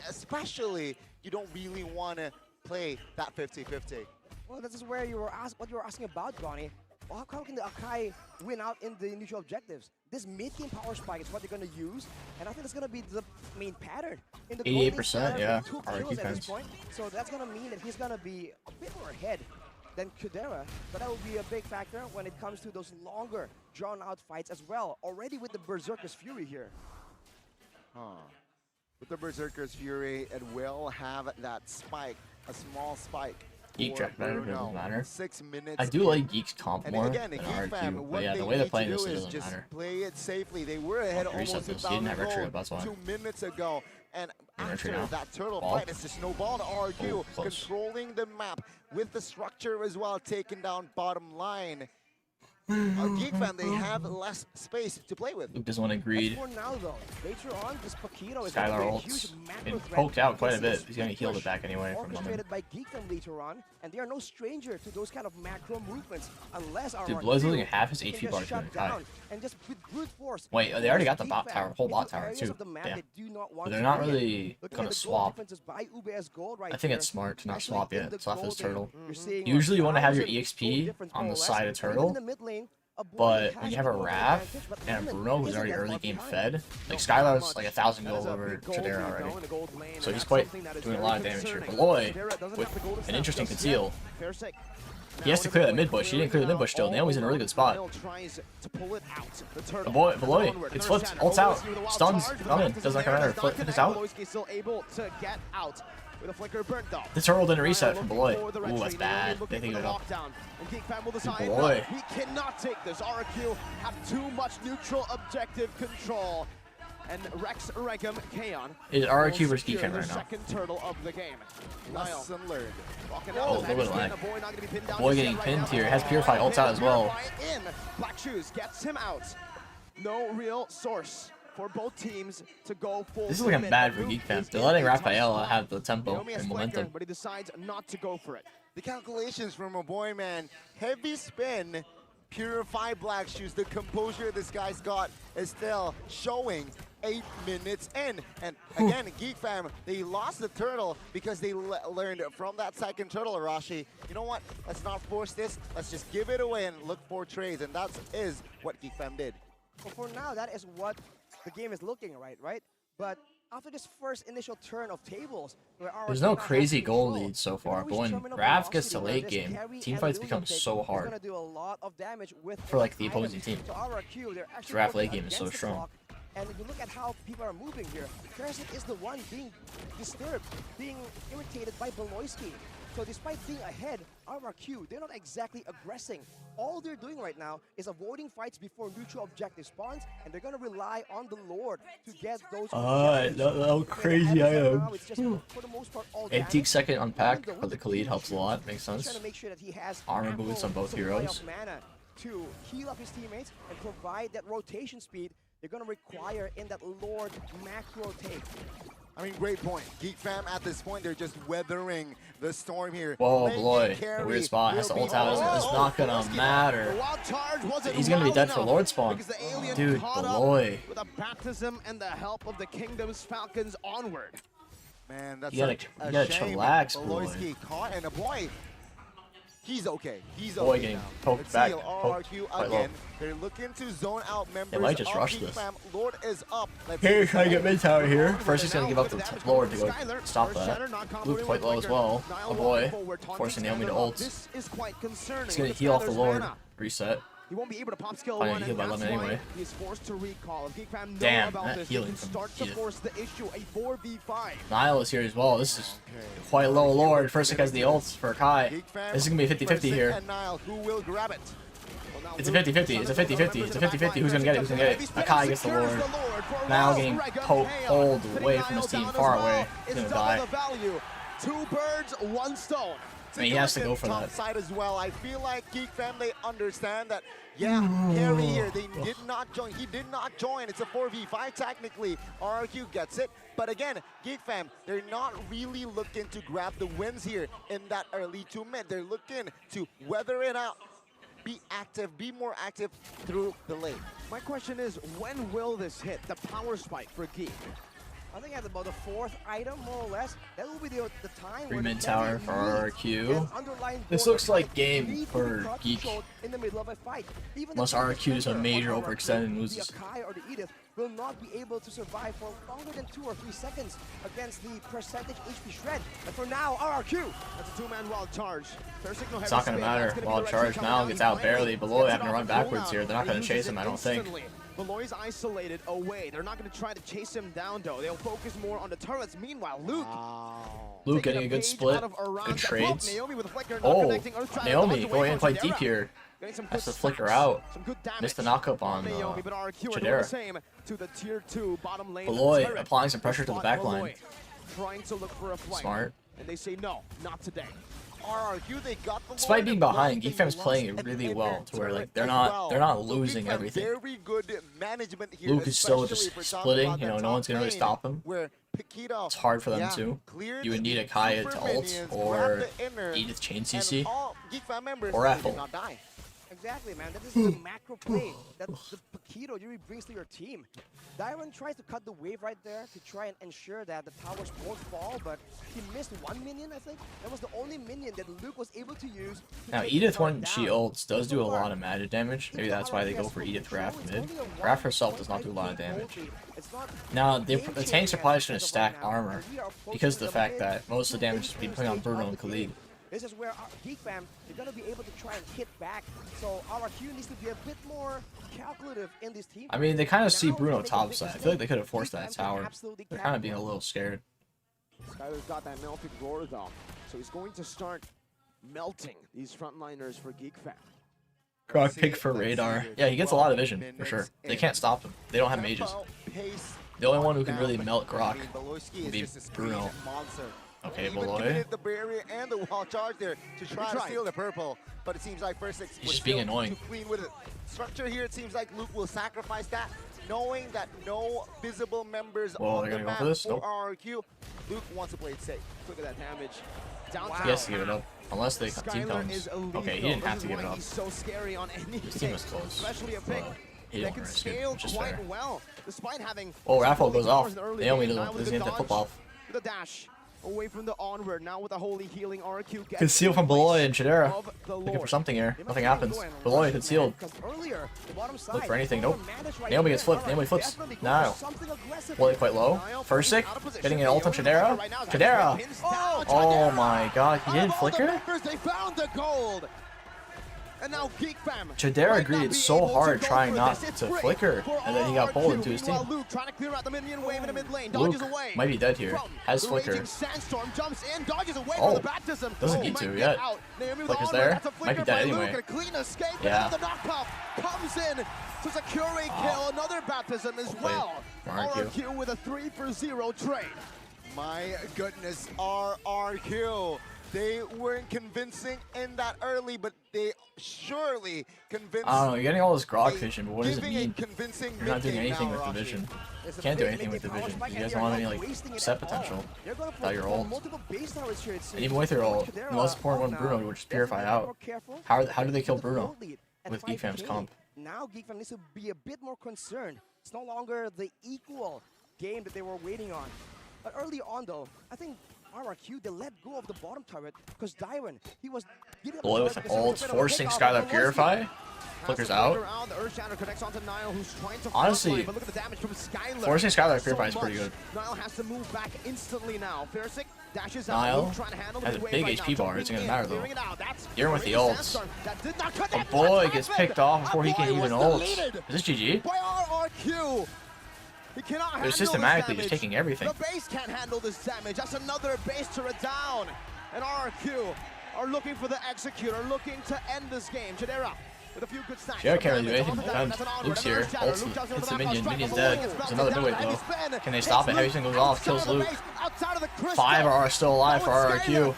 especially, you don't really want to play that 50-50. Well, this is where what you were asking about, Johnny. Well, how can the Akai win out in the neutral objectives? This mid-game power spike is what they're going to use, and I think it's going to be the main pattern. In the 88%, yeah. RRQ fans. So that's going to mean that he's going to be a bit more ahead than Kudera, but that will be a big factor when it comes to those longer, drawn-out fights as well. Already with the Berserker's Fury here. With the Berserker's Fury, it will have that spike, a small spike. Geek track better, doesn't matter. 6 minutes. I do like Geek's comp more again, than RRQ, but yeah, the way they're playing this, it doesn't just matter. Play it safely. They were ahead almost 1,000 gold 2 minutes ago, and after that turtle fight, it's a snowball to RRQ, controlling the map with the structure as well, taking down bottom line. Geek fan, they have less space to play with. Luke doesn't want to greed. For now, though, later on, this Paquito is Skylar ults been poked out quite a bit. He's going to heal it back anyway from Lemon. By Geek fan later on, and they are no stranger to those kind of macro movements, unless Dude, Blood's losing half his HP bar to Kai. Wait, they already got the bot tower, whole bot tower too. Yeah. But they're not really going to swap. I think it's smart to not swap yet. It's off his turtle. Usually you want to have your EXP on the side of turtle. But when you have a Raph and a Bruno who's already early game fed, like Skylar's like 1,000 gold over Chadera already. So he's quite doing a lot of damage here. Beloy with an interesting conceal. He has to clear that mid bush. He didn't clear the mid bush still. Naomi's in a really good spot. Beloy, it's flipped. Ult's out. Stuns. Coming. Does not matter. Flip is out. The turtle didn't reset from Beloy. Ooh, that's bad. They think it up. Beloy. He cannot take this. RRQ have too much neutral objective control. and Rex Regum Kaon. It's RRQ versus Geek right now. Second turtle of the game. Lesson learned. Oh, a little bit of lag. Boy getting pinned here. Has Purify ults out as well. Black Shoes gets him out. No real source for both teams to go full. This is looking bad for Geek fans. They're letting Rafaela have the tempo Naomi and momentum. But he decides not to go for it. The calculations from a boy, man. Heavy spin, Purify Black Shoes. The composure this guy's got is still showing 8 minutes in. And again, Geek fam, they lost the turtle because they learned from that second turtle, Arashi. You know what? Let's not force this. Let's just give it away and look for trades. And that is what Geek fam did. Well, for now, that is what the game is looking right? But after this first initial turn of tables, where there's no crazy goal lead so far, but when Rav gets to late game, team fights become so hard for like the opposing team. Rav late game is so strong. And if you look at how people are moving here, Karasik is the one being disturbed, being irritated by Beloyski. So despite being ahead, RRQ, they're not exactly aggressing. All they're doing right now is avoiding fights before neutral objective spawns, and they're gonna rely on the Lord to get those that crazy item. For the most part, all 18 second unpack for the Khalid helps a lot, makes sense. To make sure that he has Armor boots on both heroes. Mana to heal up his teammates and provide that rotation speed they're gonna require in that Lord macro take. I mean, great point. Geek fam, at this point, they're just weathering the storm here. Whoa, boy, the weird spot has to ult out. It's not gonna matter. He's gonna be dead for Lord spawn. Dude, boy. With a baptism and the help of the Kingdom's Falcons onward. Man, that's you gotta chillax, boy. Caught, and a boy. He's okay. He's boy okay getting now. poked back. RRQ again. They're looking to zone out members. They might just rush this. Lord is up. Here, trying to get mid tower here. First, he's gonna give up the Lord to go stop that. Luke quite low as well. Oh boy, forcing Naomi to ult. He's gonna heal off the Lord. Reset. He won't be able to pop skill one, and by that's anyway. why he's forced to recall. If Geek fam know Damn, about that this, healing they can from start to Edith. force the issue. A 4v5. Nile is here as well. This is quite low Lord. First has the ults for Kai. This is gonna be a 50-50 here. And Nile, who will grab it? It's a 50-50. It's a 50-50. It's a 50-50. Who's gonna get it? Who's gonna get it? Akai gets the Lord. Nile getting pulled away from his team, far away. He's gonna die. 2 birds, 1 stone. I mean, he has to go for top that. side as well. I feel like Geek fam, they understand that. Yeah, carry here. They did not join. He did not join. It's a 4v5 technically. RRQ gets it. But again, Geek fam, they're not really looking to grab the wins here in that early 2 mid. They're looking to weather it out, be active, be more active through the lane. My question is, when will this hit? The power spike for Geek. I think at about the 4th item, more or less, that will be the time. Free mid tower for RRQ. This looks like game for Geek. In the middle of a fight. Unless RRQ is a major overextend and loses. The Akai or the Edith will not be able to survive for longer than 2 or 3 seconds against the percentage HP shred. But for now, RRQ. That's a 2-man wild charge. It's not gonna matter. Wild charge now gets out barely. Below having to run backwards here. They're not gonna chase him, I don't think. Beloy's isolated away. They're not going to try to chase him down, though. They'll focus more on the turrets. Meanwhile, Luke getting a good split. Good trades. Oh, Naomi going in quite deep here. Has to flicker out. Missed the knockup on Chidera. Beloy applying some pressure to the back line. Smart. And they say no, not today. RRQ, they got the despite being behind, Geek fam's playing it really well to where like they're not losing everything. Very good management here, Luke is still just splitting, you know, no one's gonna really stop him. It's hard for them too. You would need a Kai to ult or Edith chain CC or Ethel. Exactly, man. That is the macro play that the Paquito really brings to your team. Dyron tries to cut the wave right there to try and ensure that the towers won't fall, but he missed 1 minion, I think. That was the only minion that Luke was able to use. Now, Edith, when she ults, does do a lot of magic damage. Maybe that's why they go for Edith Raph mid. Raph herself does not do a lot of damage. Now, the tanks are probably just going to stack armor because of the fact that most of the damage is being put on Bruno and Khalid. This is where Geek fam, they're going to be able to try and hit back. So RRQ needs to be a bit more calculative in this team. I mean, they kind of see Bruno topside. I feel like they could have forced that tower. They're kind of being a little scared. Skyler's got that melted roar though, so he's going to start melting these frontliners for Geek fam. Croc pick for radar. Yeah, he gets a lot of vision, for sure. They can't stop him. They don't have mages. The only one who can really melt Grok would be Bruno. Okay, Beloy. The barrier and the wall charge there to try to steal the purple, but it seems like first six he's just being annoying. Too clean with it. Structure here, it seems like Luke will sacrifice that, knowing that no visible members on the map for RRQ. Luke wants to play it safe. Look at that damage. Wow. He has to give it up, unless they team comes. Okay, he didn't have to give it up. He's so scary on anything. His team was close. Especially a pick that can scale quite well, despite having. Oh, Raffle goes off. Naomi doesn't get the flip off. The dash away from the onward. Now with the holy healing RRQ. Conceal from Beloy and Chidera. Looking for something here. Nothing happens. Beloy concealed. Look for anything. Nope. Naomi gets flipped. Naomi flips. Now. Beloy quite low. First sick. Getting an ult on Chidera. Chidera. Oh my god. He didn't flicker? They found the gold. And now Geek Fam. Chidera greeted so hard trying not to flicker, and then he got pulled into his team. Luke trying to clear out the minion wave in the mid lane. Luke might be dead here. Has flicker. Oh, doesn't need to yet. Flicker's there. Might be dead anyway. Yeah. Comes in to secure a kill. Another baptism as well. RRQ with a 3-for-0 trade. My goodness, RRQ. They weren't convincing in that early, but they surely convinced. I don't know, you're getting all this Grog vision, but what does it mean? You're not doing anything with the vision. You can't do anything with the vision. You guys don't have any like set potential without your ult. And even with your ult, the most important one, Bruno, would just purify out. How do they kill Bruno with Geek Fam's comp? Now Geek Fam needs to be a bit more concerned. It's no longer the equal game that they were waiting on. But early on though, I think RRQ, they let go of the bottom turret because Dyron, he was Beloy with an ult, forcing Skylar Purify. Flickers out. Honestly, forcing Skylar Purify is pretty good. Nile has to move back instantly now. Nile has a big HP bar. It's gonna matter though. You're with the ults. Oh boy, gets picked off before he can even ult. Is this GG? They're systematically just taking everything. The base can't handle this damage. That's another base turret down. And RRQ are looking for the executor, looking to end this game. Chidera with a few good stacks. Chidera can't really do anything defend. Luke's here. Ults hits the minion. Minion's dead. There's another mid-wave though. Can they stop it? Everything goes off. Kills Luke. 5 are still alive for RRQ.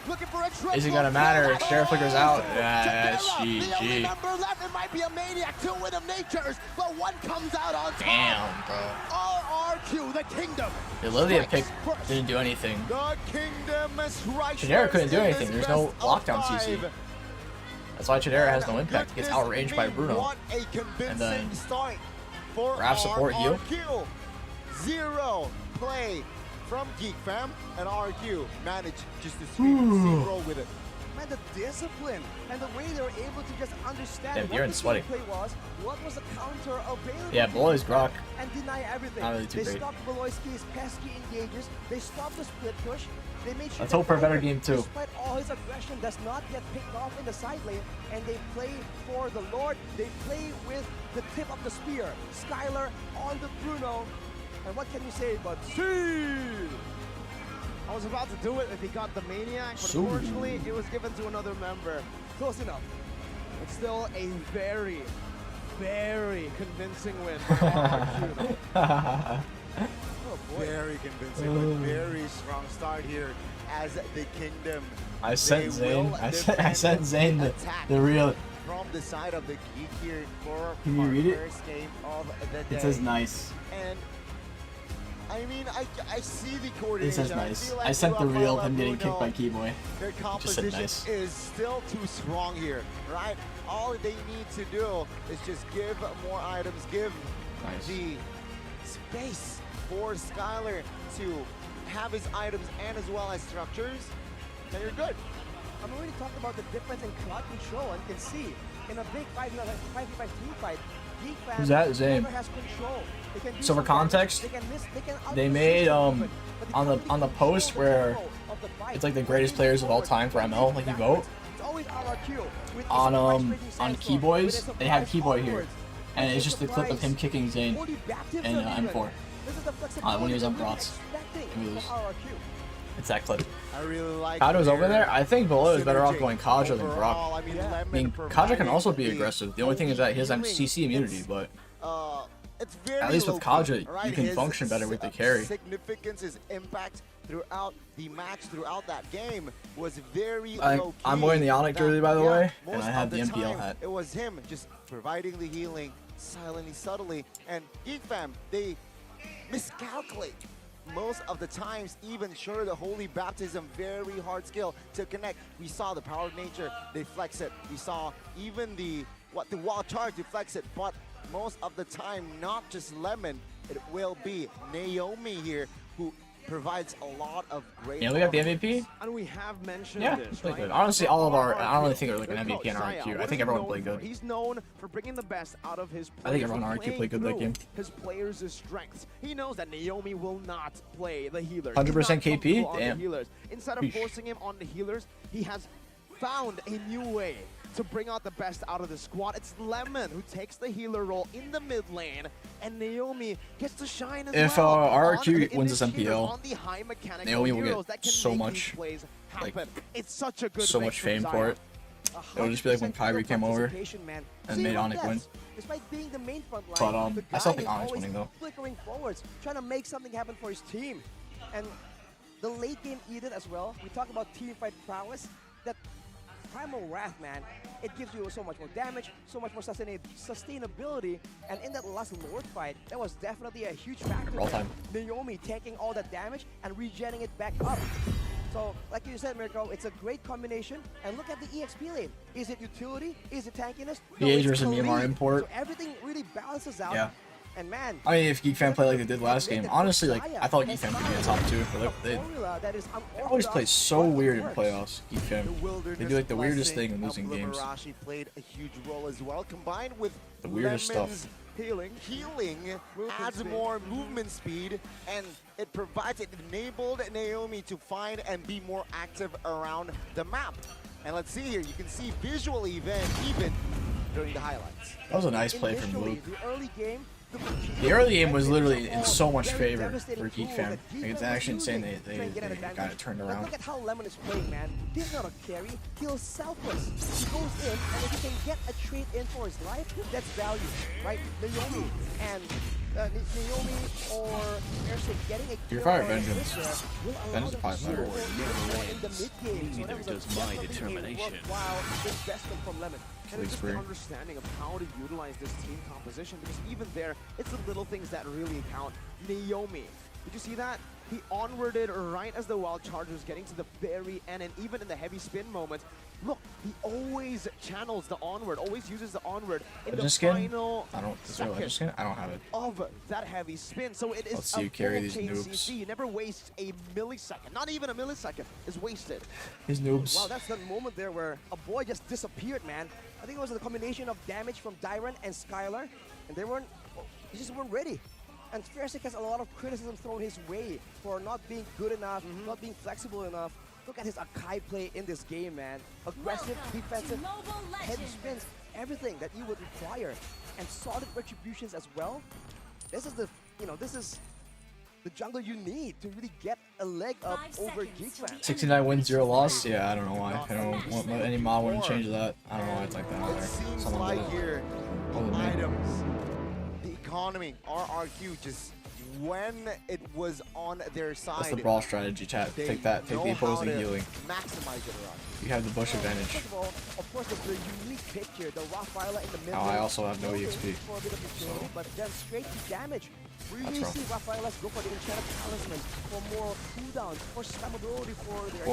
Is it gonna matter? Chidera flickers out. Yeah, it's GG. It might be a maniac, 2 win of natures, but one comes out on top. Damn, bro. RRQ, the kingdom. The Lilia pick didn't do anything. The kingdom is right. Chidera couldn't do anything. There's no lockdown CC. That's why Chidera has no impact. He gets outranged by Bruno. And then Raph support heal. 0 play from Geek Fam, and RRQ managed just to roll with it. Man, the discipline and the way they were able to just understand what the play was, what was the counter available. Yeah, Beloy's Grok. And deny everything. Not really too they great. stopped Beloyski's pesky engages. They stopped the split push. They made sure let's hope for a better game too. Despite all his aggression, does not get picked off in the side lane, and they play for the Lord. They play with the tip of the spear. Skylar on the Bruno. And what can you say but see? I was about to do it if he got the maniac, but unfortunately it was given to another member. Close enough. It's still a very, very convincing win for RRQ. Oh boy. Very convincing, but very strong start here as the kingdom. I sent Zane. I sent Zane the real. From the side of the Geek here for can you read it? First game of the day. It says nice. And I mean, I see the coordination. It says nice. Like I sent the reel of him getting kicked by Keyboy. Their composition is still too strong here, right? All they need to do is just give more items, give the space for Skylar to have his items and as well as structures, and you're good. I'm already talking about the difference in crowd control, and you can see in a big 5v5 team fight, who's that? Zane. So for context, they made on the post where it's like the greatest players of all time for ML, like you vote on Keyboys. They have Keyboy here, and it's just the clip of him kicking Zane in M4 when he was on Brats. It's that clip. I really like Kado's over there. I think Beloy is better off going Kaja than Brock. I mean, Kaja can also be aggressive. The only thing is that he has CC immunity, but it's very at least with Kaja, right? you can function better with the carry. Significance, his impact throughout the match, throughout that game was very low-key. I'm wearing the Onyx jersey, by the way, and I have the MPL time, hat. It was him just providing the healing silently, subtly, and Geek Fam, they miscalculate most of the times. Even sure, the Holy Baptism, very hard skill to connect. We saw the power of nature, they flex it. We saw even the wild charge, they flex it, but most of the time, not just Lemon, it will be Naomi here who provides a lot of great. Yeah, we got the MVP. And we have mentioned this, played right? good. Honestly, all of our, I don't really think they're like an MVP and RRQ. I think everyone played good. He's known for bringing the best out of his players. I think everyone RRQ played good that game. His players' strengths. He knows that Naomi will not play the healers. 100% KP? Damn. The healers. Instead of forcing him on the healers, he has found a new way to bring out the best out of the squad. It's Lemon who takes the healer role in the mid lane, and Naomi gets to shine as if well. RRQ wins this MPL, on the high Naomi will get so much, like, it's such a good so much fame for it. It'll just be like when Kyrie came over and made Onyx win. Despite being the main front line, But I still think Onyx winning though. Flickering forwards, trying to make something happen for his team, and the late game Eden as well. We talk about team fight prowess. That Primal Wrath, man, it gives you so much more damage, so much more sustainability, and in that last Lord fight, that was definitely a huge factor. Roll time. Naomi taking all that damage and regenning it back up. So, like you said, Mirko, it's a great combination. And look at the EXP lane. Is it utility? Is it tankiness? The Age versus Myanmar import. So everything really balances out. Yeah. And man, I mean, if Geek Fam played like they did last game, honestly, like I thought Geek Fam could be in top 2, but they always play so weird in playoffs. Geek Fam, they do like the weirdest thing in losing games. Played a huge role as well, combined with The weirdest Lemon's stuff. Healing adds more movement speed, and it provides, it enabled Naomi to find and be more active around the map. And let's see here, you can see visually even during the highlights. That was a nice play from Luke. The early game was literally in so much favor for Geek Fam. Like, it's actually insane they got it turned around. Look at how Lemon is playing, man. He's not a carry. He's selfless. He goes in, and if he can get a trade in for his life, that's value, right? Naomi and Naomi or Ersa getting a You're fired, Vengeance. Vengeance is probably better. Neither does my determination. Investment from Lemon. And it's just the understanding of how to utilize this team composition, because even there, it's the little things that really count. Naomi, did you see that? He onwarded right as the wild charge was getting to the very end, and even in the heavy spin moment, look, he always channels the onward, always uses the onward in the final skin? I don't have it. Of that heavy spin. So it is Let's see you carry these noobs. CC. You never waste a millisecond. Not even a millisecond is wasted. These noobs. Wow, that's that moment there where a boy just disappeared, man. I think it was the combination of damage from Dyron and Skylar, and they just weren't ready. And FwydChickn has a lot of criticism thrown his way for not being good enough, not being flexible enough. Look at his Akai play in this game, man. Aggressive, defensive, head spins, everything that you would require. And solid retributions as well. This is the jungle you need to really get a leg up over Geek Fam. 69 wins, 0 loss? Yeah, I don't know why. I don't want any mod wouldn't change that. I don't know why it's like that. It seems like here, items, the economy, RRQ, just when it was on their side. That's the brawl strategy, chat. Take that. Take the opposing healing. Maximize it around. You have the bush advantage. First of all, of course, there's the unique pick here, the Rottweiler in the middle. Oh, I also have no EXP. For a bit of utility, but then straight to damage. We usually see Rottweilers go for the enchanted talisman for more cooldowns, for spammability for their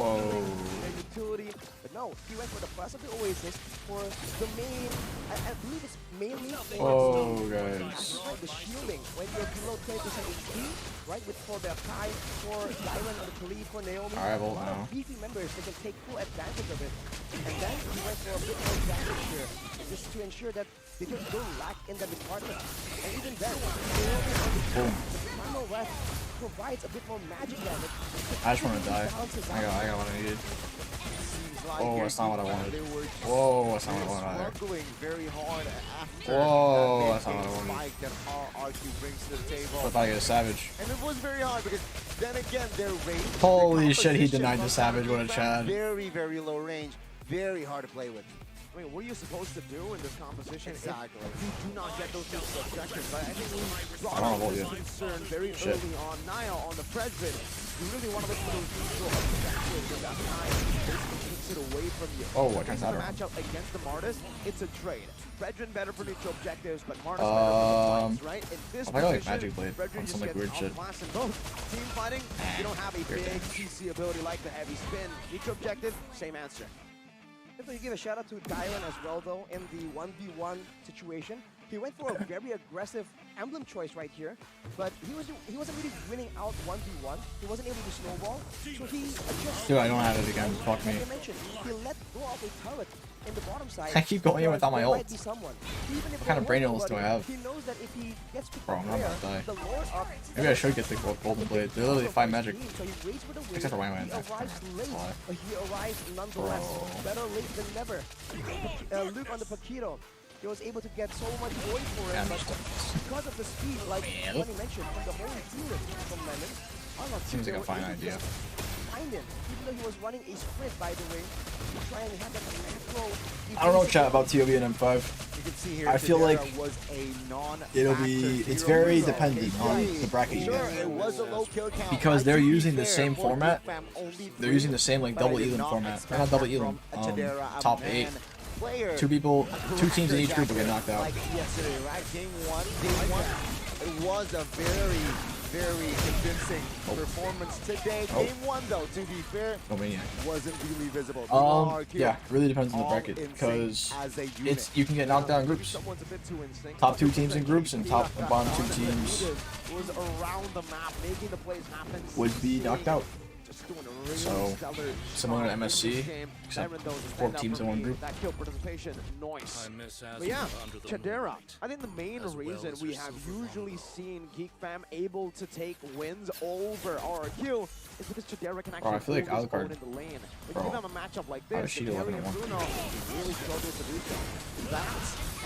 utility. But no, he went for the plus of the Oasis for the main, I believe it's mainly guys. the shielding when you're below 10% HP, right? For the Kai, for Dyron, or the Khalid, for Naomi. Alright, well, now. Beefy members, they can take full advantage of it. And then he went for a bit more damage here, just to ensure that they just don't lack in that department. And even then, the Primal Wrath provides a bit more magic damage. I just want to die. I got what I needed. Oh, that's not what I wanted. Whoa, that's not what I wanted Struggling very hard after Whoa, that's not what I wanted. spike that RRQ brings to the table. I thought I got a savage. And it was very hard because then again their range. Holy shit, he denied the savage. What a Chad. Very, very low range. Very hard to play with. I mean, what are you supposed to do in this composition Exactly. if you do not get those neutral objectives? I think we brought I don't know up this what concern very Shit. early on. Naya on the Fredrin, you really want to look for those neutral objectives, and that Naya basically takes it away from you. Oh, I This can't is a matter. matchup against the Martis. It's a trade. Fredrin better for neutral objectives, but Martis better for the fights, right? In this I got like position, Magic Blade Fredrin on just some like gets weird shit. outclassed in both. Team fighting, you don't have a You're big dead. PC ability like the heavy spin. Neutral objective, same answer. Definitely give a shout out to Dylan as well, though, in the 1v1 situation. He went for a very aggressive emblem choice right here, but he wasn't really winning out 1v1. He wasn't able to snowball, so he just... Dude, I don't have it again. Fuck me. Like I mentioned, he let go of a turret in the bottom side. I keep going in without my There ult. might be someone. Even if What kind of brain there illness wasn't do I have? He knows that if he gets to Bro, I'm not about to die. the Lord up, Maybe I should get the golden blade. They're literally 5 magic. So he waits for the win. Except for when I went He next. arrives late, Why? but he arrives nonetheless. Bro. Better late than never. Luke on the Paquito. He was able to get so much going for Yeah, it, I'm but just- because of the speed, like Man. Tony mentioned, from the whole unit from Lemon, Arnold Seems like a were fine able to idea. just find him, even though he was running a sprint, by the way, to try and have that macro. I don't know chat about TOB and M5. You can see here, I feel Chidera like was a It'll be, it's very dependent on the bracket you Sure, get. it was a low kill count. Because they're To be using the fair, same for format. Geek Fam, only They're three, using the same like but I double did Elam not format. expect Not double that Elam. from a Chidera, a Top man 8. player. 2 people, 2 teams in each group will get knocked out. Like yesterday, right? Game one, it was a very, very convincing performance today. Oh. Game one, though, to be fair, Oh, Maniac. wasn't really visible. Yeah, it really depends on the all bracket in because sync as a unit. it's you can get knocked down in groups. Someone's a bit too in sync. Top 2 teams in groups and top and bottom 2 teams was around the map, making the plays happen. would be knocked out. Just doing a really So, stellar similar to job in MSC, this game. except Byron, though, is a 4 standout teams for in 1 me. group. That kill participation, noise. But yeah, Chidera. I think the main reason we have usually seen Geek Fam able to take wins over RRQ is because Chidera can actually I feel like hold his Alucard- own in the lane. When Bro, you give him a matchup like I this, should Gary have and won. Bruno really struggle to do so. That,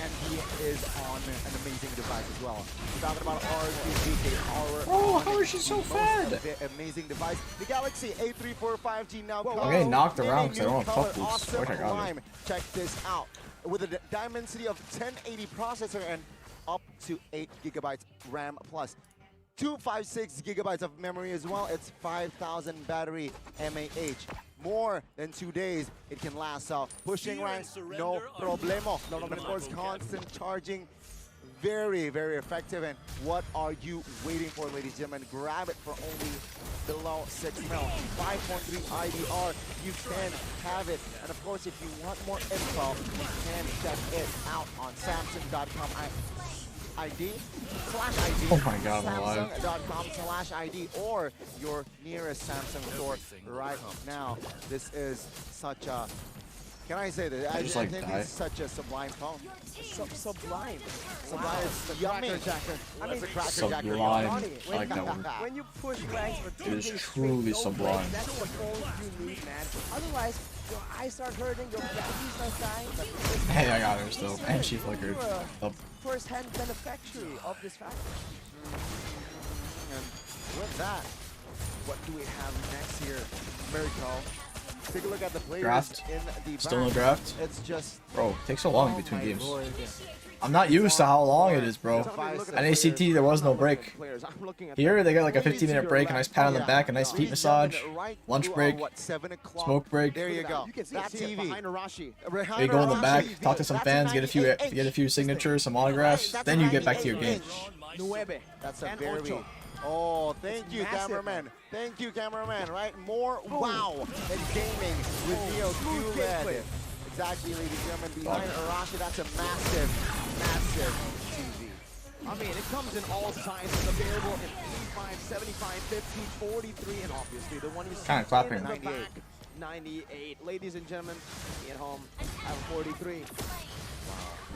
and he is on an amazing device as well. We're talking about RRQ power. Oh, how is she so fed? Amazing device. The Galaxy A345G now. I'm getting knocked in a around 'cause I new don't have color, tough boots. awesome Wish I got it. lime. Check this out. With a Dimensity of 1080 processor and up to 8 gigabytes RAM plus. 256 gigabytes of memory as well. It's 5,000 battery mAh. More than 2 days it can last out. Pushing ranks, no problemo. And of course, constant charging. Very, very effective. And what are you waiting for, ladies and gentlemen? Grab it for only below 6 mil. 5.3 IDR, you can have it. And of course, if you want more info, you can check it out on Samsung.com. ID/ID. Oh my God, I'm alive. Samsung.com/ID or your nearest Samsung store right now. This is such a, can I say this? I just, I like, think die. it's such a sublime phone. Sublime. Sublime is yummy. I mean, It's a cracker jacker. Sublime. I like that word. when you push ranks for 2 It is days truly straight, no sublime. breaks, that's the phone you need, man. Otherwise, your eyes start hurting, your battery starts dying. But Hey, I got her still. And she flickered. You're a Up. first-hand beneficiary of this fact. And with that, what do we have next here? Miracle. Take a look at the players Draft. in the Still no back. draft? It's just Bro, it takes so long oh between my games. Lord. I'm not used to how long it is, bro. And ACT, there was no break. Here, they got like a 15-minute break, a nice pat on the back, a nice feet massage, lunch break, smoke break. There you go. You can see That it TV. behind Arashi. You go in the back, talk to some fans, get a few signatures, some autographs, then you get back to your game. Nueve. That's a and very. ocho. Oh, thank It's you, massive. cameraman. Thank you, cameraman. Right, more wow in gaming with Neo QLED. Exactly, ladies and gentlemen. Behind Arashi, that's a massive, massive TV. I mean, it comes in all sizes, available in 85, 75, 50, 43, and obviously the one you see Kinda clapping. in the 98. back, 98. Ladies and gentlemen, me at home, I have a 43.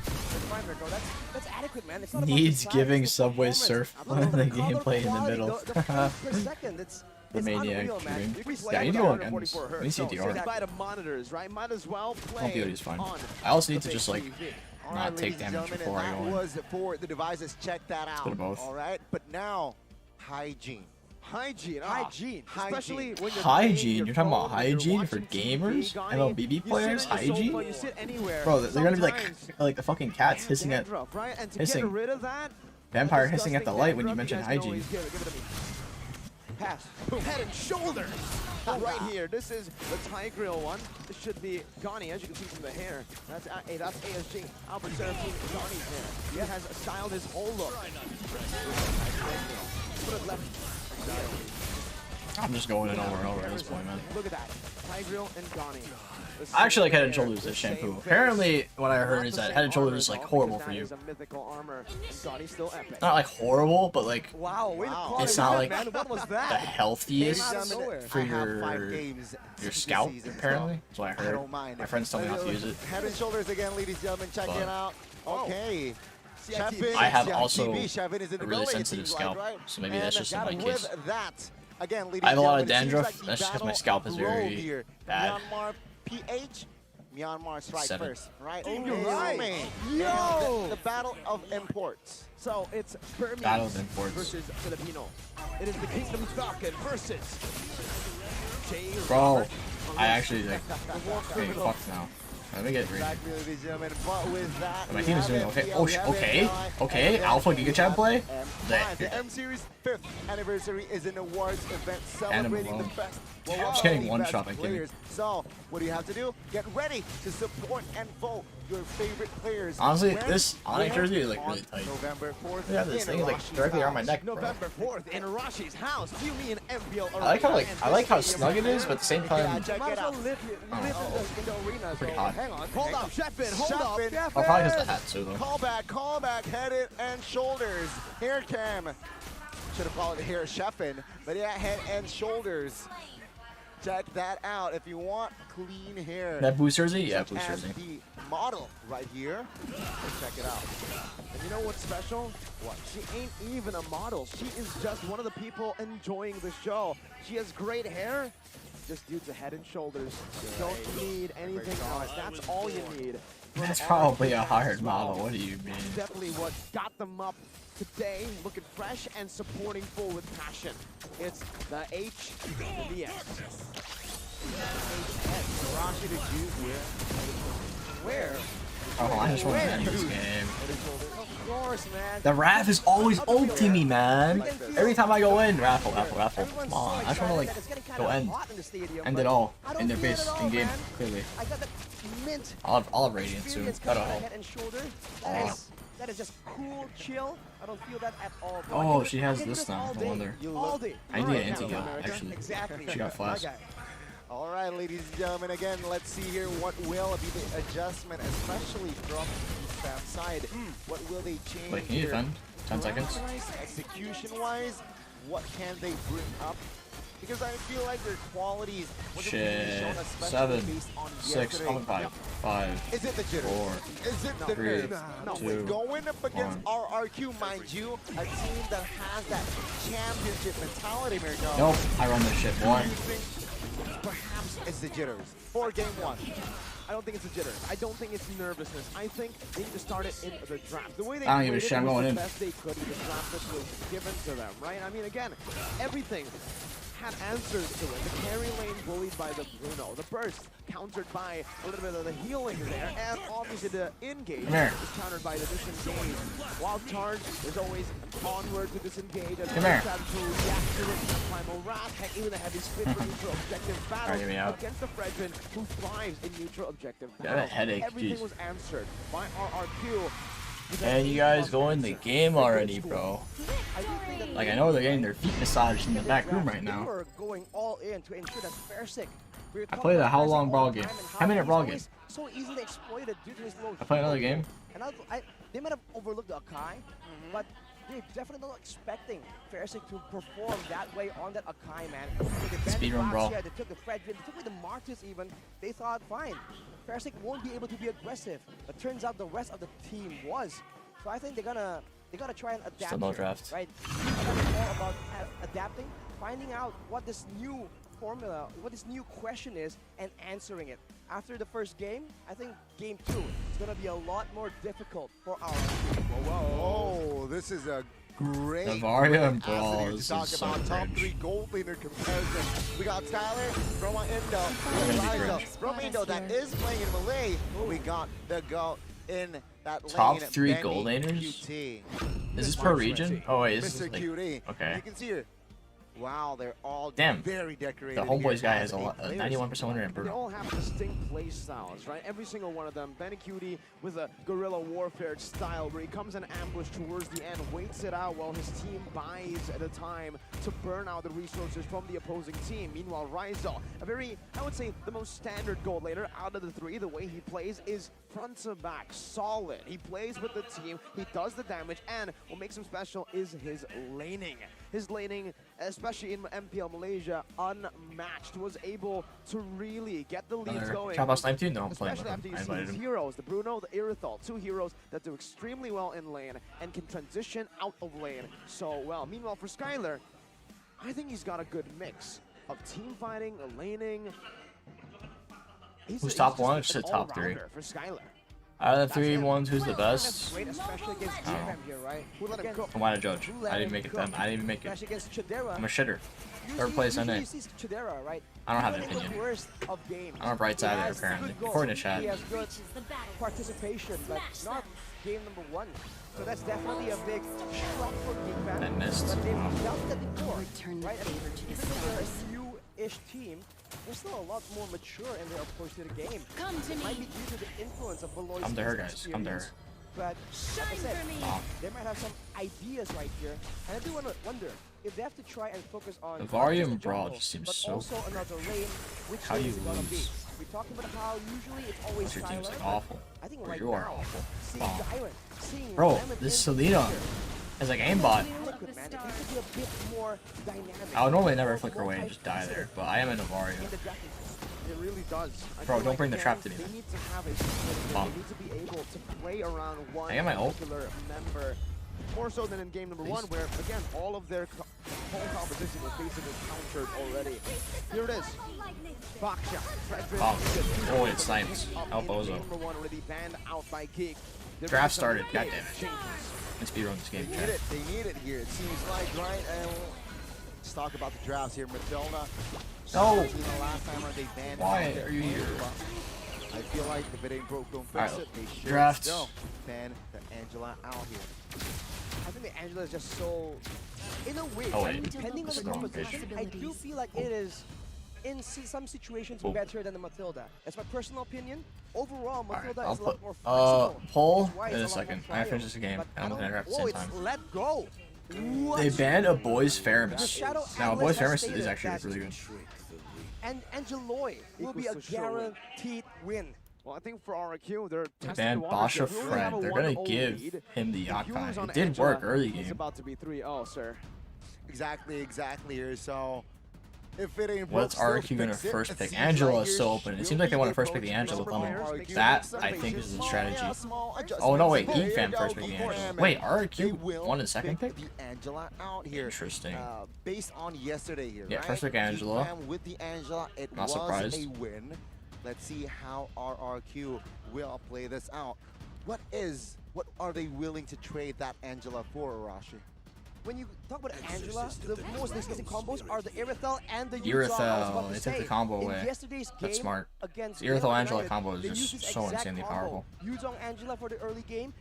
That's fine, Mirko. That's adequate, man. It's not about Needs the size, giving it's the Subway performance. Surf Look at the color gameplay in the quality, middle. The frames per second, it's Maniac unreal, man. streaming. You can Yeah, I need to go on ends. 144 I hertz. need to see So, DR. by the monitors, right? Might as well play POD is fine. on I also need the to just big like TV. All not right, take ladies and damage gentlemen, before I and go that in. was for the devices. Check that out. bit of both. All right, but now hygiene. Hygiene. Hygiene. Especially when you're Hygiene? You're talking about hygiene for gamers? MLBB players? Hygiene? Bro, they're gonna be like the fucking cats hissing at vampire hissing at the light when you mention hygiene. Pass. Boom. Head and shoulders. Right here. This is the Thai grill one. This should be Gani, as you can see from the hair. That's ASG. Albert Serafine Gani's hair. He has styled his whole look. Put it left. I'm just going in over and over at this point, man. Look at that. Thai grill and Gani. I actually like Head and Shoulders as shampoo. Apparently, what I heard is that Head and Shoulders is like horrible for you. Not like horrible, but like it's not like the healthiest for your scalp. Apparently, that's what I heard. My friends told me not to use it. Head and Shoulders again, ladies and gentlemen. Check it out. Okay. I have also a really sensitive scalp, so maybe that's just in my case. Again, I have a lot of dandruff. That's just because my scalp is very bad. Myanmar PH. Myanmar strike 7. first, right? You're right. Yo! The battle of imports. So it's Battle of imports versus Filipino. It is the Kingdom Falcon versus Bro, I actually like okay, fuck now. Let me get ready. My team is doing okay. Oh, okay. Alpha Giga Chat play? The M Series 5th anniversary is an awards event celebrating the best. I'm just getting one shot, I'm kidding. So, what do you have to do? Get ready to support and vote your favorite players. Honestly, this Onyx jersey is like really tight. November 4th. Yeah, this thing is like directly on my neck, bro. November 4th in Rashi's house. Do you mean MPL? I like how snug it is, but at the same time, Check it out. pretty hot. Hang on. Hold up, Shepin. Hold up. I'll probably just the hat too, though. Call back, head and shoulders. Hair cam. Should have called it hair Shepin, but yeah, head and shoulders. Check that out if you want clean hair. That Boost jersey? Yeah, Boost jersey. The model right here. Check it out. And you know what's special? What? She ain't even a model. She is just one of the people enjoying the show. She has great hair, just due to Head and Shoulders. You don't need anything else. That's all you need. That's probably a hired model. What do you mean? Definitely what got them up today, looking fresh and supporting full with passion. It's the H and the S. Rashi the Juice Where? Oh, I just want to end this game. Of course, man. The Raph is always ulting me, man. Every time I go in, raffle. Come on, I just want to like go end it all in their base in game. Clearly, I'll have Radiant soon. That'll help. That is just cool, chill. I don't feel that at all. Bro. Oh, she has this now. No wonder. I need an anti-heal, actually. Exactly. She got flash. All right, ladies and gentlemen, again, let's see here what will be the adjustment, especially from the Fam side. What will they change? Wait, can you defend? 10 seconds. Execution-wise, what can they bring up? Because I feel like their qualities wasn't Shit. shown, especially 7, based on 6, yesterday. 5, Is it the jitters? 4, Is it the 3, nerves? No, 2, going up against RRQ, mind you, a team that has that championship mentality, Mirko. Nope, I run this shit, boy. Perhaps it's the jitters for game 1. I don't think it's a jitter. I don't think it's nervousness. I think they need to start it in the draft. The way they I don't give a shit, I'm going in. the best they could in the draft that was given to them, right? I mean, again, everything had answers to it. The carry lane bullied by the Bruno. The burst countered by a little bit of the healing there. And obviously the engage is countered by the disengage. Wild charge, there's always an onward to disengage. And Come here. to react to it. Primal Wrath, and even a heavy spin for neutral objective battle against the Fredman, who thrives in neutral objective battle. Got a headache, Everything geez. was answered by RRQ. And you guys go in the game already, bro. Like, I know they're getting their feet massaged in the back room right now. We're going all in to ensure that Fairsick. I played a how long brawl game? How minute brawl game? So easily exploited due to his low. I play another game. And they might have overlooked the Akai, but they're definitely not expecting Fairsick to perform that way on that Akai, man. Speedrun brawl. They took the Fredrin, they took away the Martyrs even. They thought, fine, Fairsick won't be able to be aggressive. But turns out the rest of the team was. So I think they're gonna try and adapt. Still no draft. Right? It's all about adapting, finding out what this new formula, what this new question is, and answering it. After the first game, I think game 2 is gonna be a lot more difficult for our team. Whoa, this is a great. Navaria and Brawl is talk so about top cringe. 3 gold leader comparison. We got Skyler, Roma Indo, Roma Indo that is playing in Malay. We got the go in that Top lane. 3 Benny gold laners? QT. Is this per region? Oh wait, this Mr. is like, QT. okay. You can see here. Wow, they're all Damn. very decorated. The homeboys here guy as has a players. 91% win rate. They all have distinct play styles, right? Every single one of them. Benny Cutie with a guerrilla warfare style where he comes in ambush towards the end, waits it out while his team buys the time to burn out the resources from the opposing team. Meanwhile, Rizal, a very, I would say, the most standard gold laner out of the 3. The way he plays is front to back, solid. He plays with the team, he does the damage, and what makes him special is his laning. His laning, especially in MPL Malaysia, unmatched. Was able to really get the leads going. Shoutouts 19? No, I'm playing with Especially after him. you I see invited his him. heroes, the Bruno, the Irithal, 2 heroes that do extremely well in lane and can transition out of lane so well. Meanwhile, for Skyler, I think he's got a good mix of team fighting, laning. Who's top 1 or just top 3? For Skyler. Out of the 3 ones, who's the best? Great, especially against GFM here, right? Who let him cook? I'm not a judge. I didn't make it. I didn't even make it. Especially against Chidera. I'm a shitter. 3rd place NA. You see Chidera, right? I don't have an Even in opinion. the worst of games, I'm a bright he sider, has apparently. good goals. According to chat. He has good participation, but not game number 1. So that's definitely a big shock for Geek Fan. I missed. But they've Wow. done that before, Return the right? favor to the Even though they're stars. a new-ish team, they're still a lot more mature in their approach to the game. Come to It might be me. due to the influence of Beloy's Come to her, guys. Come to her. experience. But like I said, for me. they might have some ideas right here, and I do wonder if they have to try and focus on The not Varia just and the Brawl jungle, just seems but so also another lane, which How lane you is gonna be. lose? We talked about how usually it's always Your team's like Skylar. awful. I think Or right you are now, awful. seeing Oh. Diamond, seeing Bro, Lemon this in Selena here, is like aimbot. Liquid, man, it needs to be a bit more dynamic. I would normally never more flicker away and just die there, multifaceted but I am a Navaria. in the drafting system. It really does. I Bro, feel don't like bring the they- trap to me, They man. need to have a system. Bomb. They need to be able to play around one I got my ult. particular member. More so than in game number 1, where, again, all of their whole competition was basically countered already. Here it is. Baksha. Frederick. Oh, oh, it's sniped. El Game Bozo. number 1 already banned out by Geek. There Draft will be some started. big Goddamn it. changes. Let's speedrun this game, They need chat. it. They need it here. It seems like, right? And let's talk about the drafts here. Matilda. No. You know, last time they banned. Why out are you here? I feel like if it ain't broke, don't fix Alright, it. They should drafts. still ban the Angela out here. I think the Angela is just so, in a way, Oh, right, wait. depending on the Strong composition, I do feel like it is, in some situations, Oh. better than the Matilda. That's my personal opinion. Overall, Alright, Matilda I'll is a lot put more flexible. poll That's why in a it's lot more second. I gotta finish pliable. this game. But and I'm I gonna don't- draft at the whoa, same it's time. let go. What? They banned a boys The Faramis. Shadow Now, a Analyst boys has Faramis stated is actually that really good. And Angeloy will be a Equals to sure win. guaranteed win. Well, I think for RRQ, they're They testing banned the waters Basha here. We only have Fred. a They're gonna 1-0 give lead. him the If you lose Yakai. on It did Angela, work early It's game. about to be 3-0, sir. Exactly here. So if it ain't broke, What's still RRQ gonna fix it. first It pick? seems Angela like is still here open. It she'll seems like they be want to first pick the approaching Angela some coming. players. That, Some I think, is the small, strategy. yeah, small Oh no, wait, adjustments. Geek There Fam you first go, picking Geek Angela. Fam. Wait, They RRQ will won the second pick? The Angela out here. Interesting. Based on yesterday here, Yeah, right? first pick Geek Angela. Fam with the Angela, it Not was surprised. a win. Let's see how RRQ will play this out. What are they willing to trade that Angela for, Arashi? When you talk about Angela, the most disgusting combos are the Irithel and the Yuzong. I was about Irithel, to they took the say. combo In away. yesterday's game That's smart. against The Irithel Real Angela United, combo is they just used this so exact insanely combo. powerful. Yuzong Angela for the early game,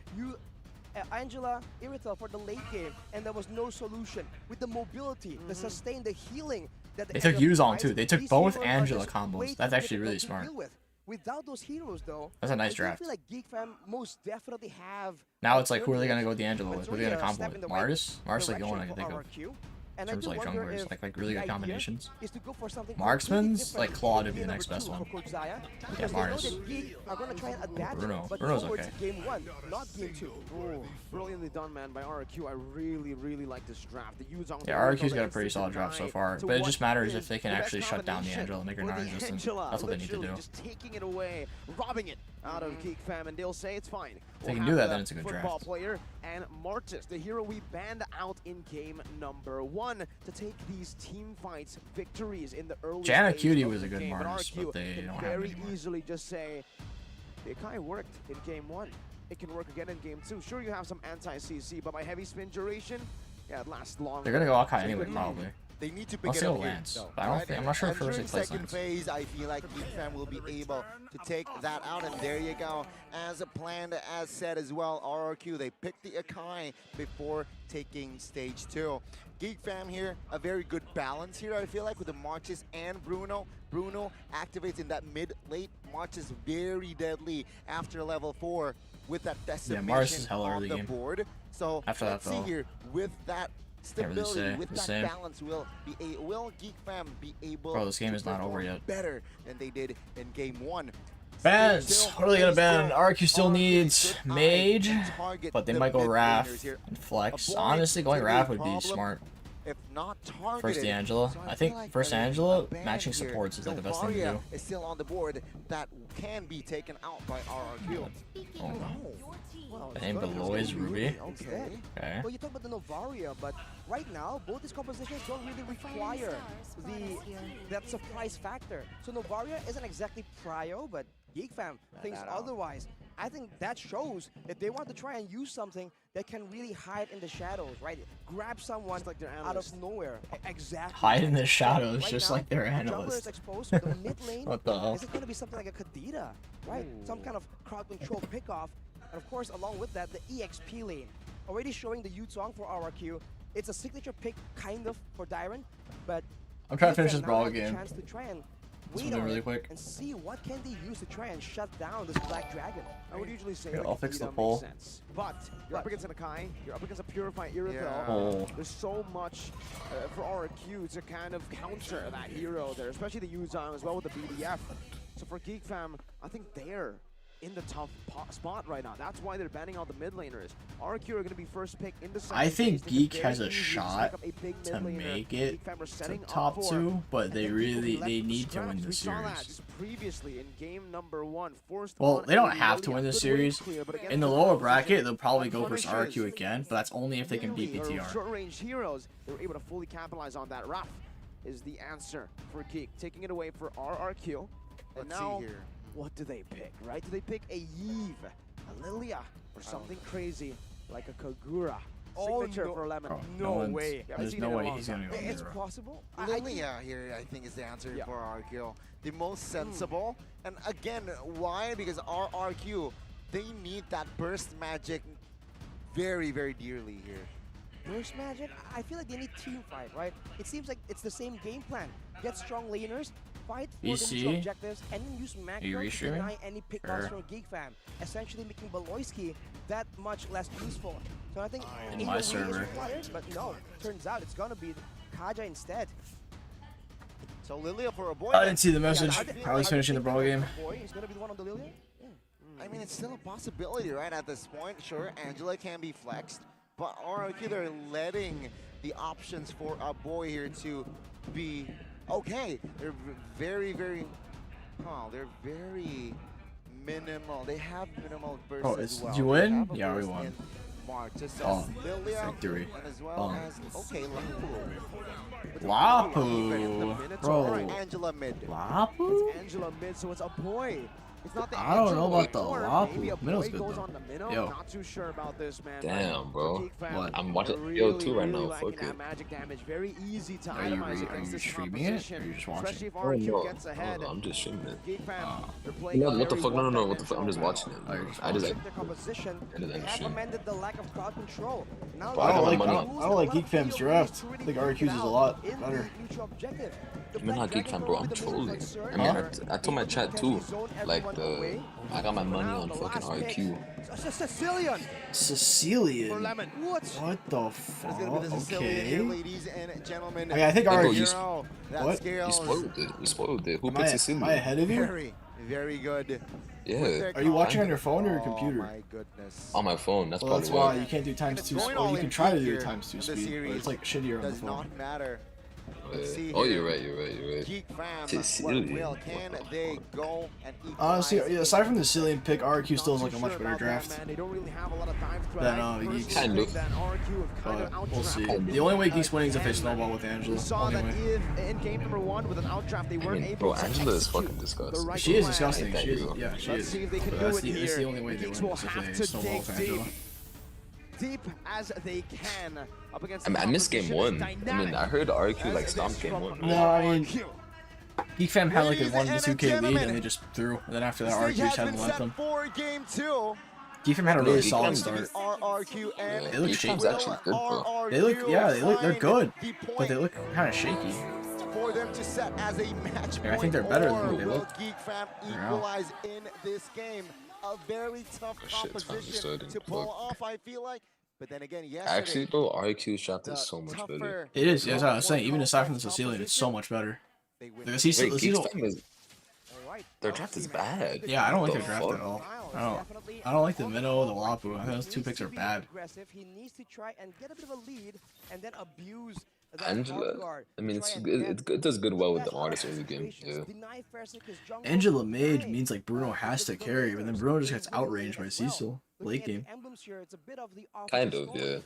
Angela Irithel for the late game, and there was no solution. With the mobility, the sustain, the healing that the They took Angela Yuzong provides, too. They took these both heroes are Angela just combos. way That's too actually really difficult to smart. deal with. Without those heroes, though, That's a nice I do draft. feel like Geek Fam most definitely have. Now it's like, who are they advantage. gonna go with the Angela with? Who are they gonna It's combo really a with? step in the right Mars? Mars like the one I direction can for think of. RRQ. And In I terms do of like wonder junglers, if like really the good idea combinations. is to go for something Marksman's, completely like, different Claw in to be the game next number best 2 one. for Coach Zaya, Yeah, because they know Mars. that Geek are going to try and adapt, Bruno. but Bruno's towards okay. game 1, not game 2. Oh, brilliantly done, man, by RRQ. I really like this draft. The Yuzong. Yeah, RRQ's got a pretty solid draft so far, but it just matters if they can actually shut down the Angela and make her non-existent. That's what they need to do. Just taking it away, robbing it out of Geek Fam, and they'll say it's fine. If they We'll can do have that, the then it's a good football draft. player and Martis, the hero we banned out in game number 1 to take these team fights victories in the early Jana stage Cutie of was the a good game, Mars, RRQ but they can don't have very anymore. easily just say it kind of worked in game 1. It can work again in game 2. Sure, you have some anti-CC, but by heavy spin duration, Yeah, it lasts longer. They're gonna go Akai anyway, probably. They need to I'll pick see it what up here, lands, though, but I don't right? think, I'm not sure if first they Entering play second lands. phase, I feel like GeekFam will be able to take that out, and there you go. As planned, as said as well, RRQ, they picked the Akai before taking stage 2. GeekFam here, a very good balance here, I feel like, with the Marches and Bruno. Bruno activates in that mid-late. March is very deadly after level 4 with that decimation Mars is hella on early the game. board. So After that, let's see though, here, with that stability, say, with the that same. balance, will GeekFam be able Bro, this game to is not over perform yet. better than they did in game 1. Bans! What are they gonna ban? RRQ still needs Mage, but they might go Raph and Flex. Honestly, going Raph would be smart. If not targeted, First the Angela. so I think feel like first a Angela, ban matching here. supports is like the best thing to Novaria do. is still on the board. That can be taken out by RRQ. Oh. Well, The name it's gonna below be is Ruby. instead. Okay. Well, you talk about the Novaria, but right now, both these compositions don't really require that surprise factor. So Novaria isn't exactly prio, but GeekFam thinks otherwise. I think that shows that they want to try and use something that can really hide in the shadows, right? Grab someone Just like their out of analyst. nowhere. Exactly. Hide in the shadows, Right just now, like their the jungler is analyst. exposed to the mid lane. What the hell? Is it going to be something like a Kadita, right? Some kind of crowd control pickoff. And of course, along with that, the EXP lane. Already showing the Yutong for RRQ. It's a signature pick, kind of, for Dyron, but I'm trying to finish GeekFam this now brawl have the game. chance to try and This wait one on really it quick. and see what can they use to try and shut down this Black Dragon. I would usually say Here, like I'll fix the Kadita poll. makes sense. But you're up against an Akai, you're up against a Purify Irithel. Yeah. Oh. There's so much for RRQ to kind of counter that hero there, especially the Yuzong as well with the BDF. So for GeekFam, I think they're in the tough spot right now. That's why they're banning out the mid laners. RRQ are going to be first pick in the second I think phase. It's Geek very has a easy to shot pick up a big to mid laner. make it GeekFam are to setting up top for, 2, but they and then people really left they with need to scraps. win We this saw that series. just previously in game number 1. Forced Well, on they don't a have to Lilia. win this Good wave series. clear, but against In the the lower Rams, bracket, they'll probably go on versus punishes, RRQ again, but that's only if they can beat BTR. Short-range heroes, they were able to fully capitalize on that. Raph is the answer for Geek, taking it away for RRQ. And Let's now, see here. what do they pick, right? Do they pick a Yve, a Lilia, or something crazy like a Kagura? Signature for Lemon. Bro, No one's- way. Haven't There's seen no it in a way long he's time. gonna go It's Hero. possible. Lilia here, I think, is the answer Yeah. for RRQ. The most sensible. And again, why? Because RRQ, they need that burst magic very, very dearly here. Burst Magic, I feel like they need team fight, right? It seems like it's the same game plan. Get strong laners, fight for the BC? neutral objectives, and then use macro to restreaming? deny any pickoffs Sure. from GeekFam, essentially making Beloyski that much less useful. So I think In AoE my is server. required, but no, turns out it's gonna be Kaja instead. So Lilia for a boy. I didn't see the Yeah, message. I think- I was I finishing the think brawl that game. Boy is gonna be the one on the Lilia. Yeah. I mean, it's still a possibility, right? At this point, sure, Angela can be flexed, but RRQ, they're letting the options for a boy here to be okay. They're very, very, they're very minimal. They have minimal bursts Oh, as did well. you They win? have a Yeah, we burst won. in March. Just Oh, Lilia, victory. and as well Oh. as, okay, Lapu. Lapu, bro. Angela mid. Lapu? It's Angela mid, so it's a boy. It's not the I don't know Angela about the or Lapu. maybe a Middle's boy good, goes though. on the minnow. Yo. Not too sure about this, man. Damn, bro. Geek fam, What? I'm watching really, BO2 right really now. liking Fuck that it. magic damage. Very easy to Are you itemize are against you this streaming it? Or composition. are you just Especially watching? if Oh, RRQ no. gets ahead. I'm just streaming it. Geek fam, Oh. they're playing No, a what the very fuck? No, what the fuck? I'm just one-dimensional watching it. Oh, you're just I just Check their composition. I didn't They have stream. amended the lack of crowd control. Now But I don't like- they I use don't a like lot of GeekFam's POVs draft. to really I think get RRQ's is a out lot in the better. neutral objective. The I'm not Black Geek Dragon fan, will bro. be I'm the main trolling. concern I mean, here. I told my chat too. Like I got my money on fucking RQ. Sicilian for Sicilian. Lemon. What? What the It's gonna be the fuck? Sicilian here, Okay. ladies and gentlemen. Okay, I think Hey, bro, RRQ. Zero, that What? scales We spoiled it. We spoiled it. Who Am picked I Sicilian? ahead of you? very, very good. Yeah, Are you watching on your phone or your Oh computer? my goodness. on my phone. That's Well, that's probably why why. you can't do times two. Going Or all you in can try to peak do here times 2 in the speed, but series it's like shittier on the does phone. not matter. Let's see Oh, here. you're right. You're right. You're right. Geek fam, Sicilian. what will can they go and Honestly, equalize? aside from the Sicilian pick, RRQ still is Not like a too much sure better about that, draft. man. They don't really have a lot of time to Then, I Geeks. personally Kind think of. that RRQ have kind of But we'll see. outdrafted The only way Geeks winning is if they and snowball with we Angela. saw that Anyway. if in game number 1 with an outdraft, they weren't mean, able bro, to Angela is execute fucking disgusting. the right She is plan. disgusting. Thank She is. you. Yeah, she Let's is. see if they can But do that's it the here. only way they Geeks win will is if have they to snowball dig with deep. Angela. deep as they can up against. I missed game 1. I mean, I heard RRQ like stomped game 1. No, I mean, Geek Fam had like a 1-2K lead and they just threw. And then after that, RRQ just hadn't left them. Geek Fam had a really solid start. They look shaky. Actually good, bro. They look, yeah, they're good, but they look kind of shaky. For them to set as a match Yeah, I think they're better than or they will look. Geek Fam equalize in this game? A very tough composition to pull off, I feel like. But then again, yesterday, Actually, bro, RRQ's shot is so much better. It is, as I was saying, even aside from the Sicilian, it's so much better. Wait, Geek Fam is... Their draft is bad. Yeah, I don't like their draft at all. I don't like the Minnow, the Wapu. I think those 2 picks are bad. He needs to try and get a bit of a lead and then abuse Angela, I mean, it does good well with the artist early game. Yeah. Angela mid means like Bruno has to carry, but then Bruno just gets outranged by Cecil late game. Kind of, yeah.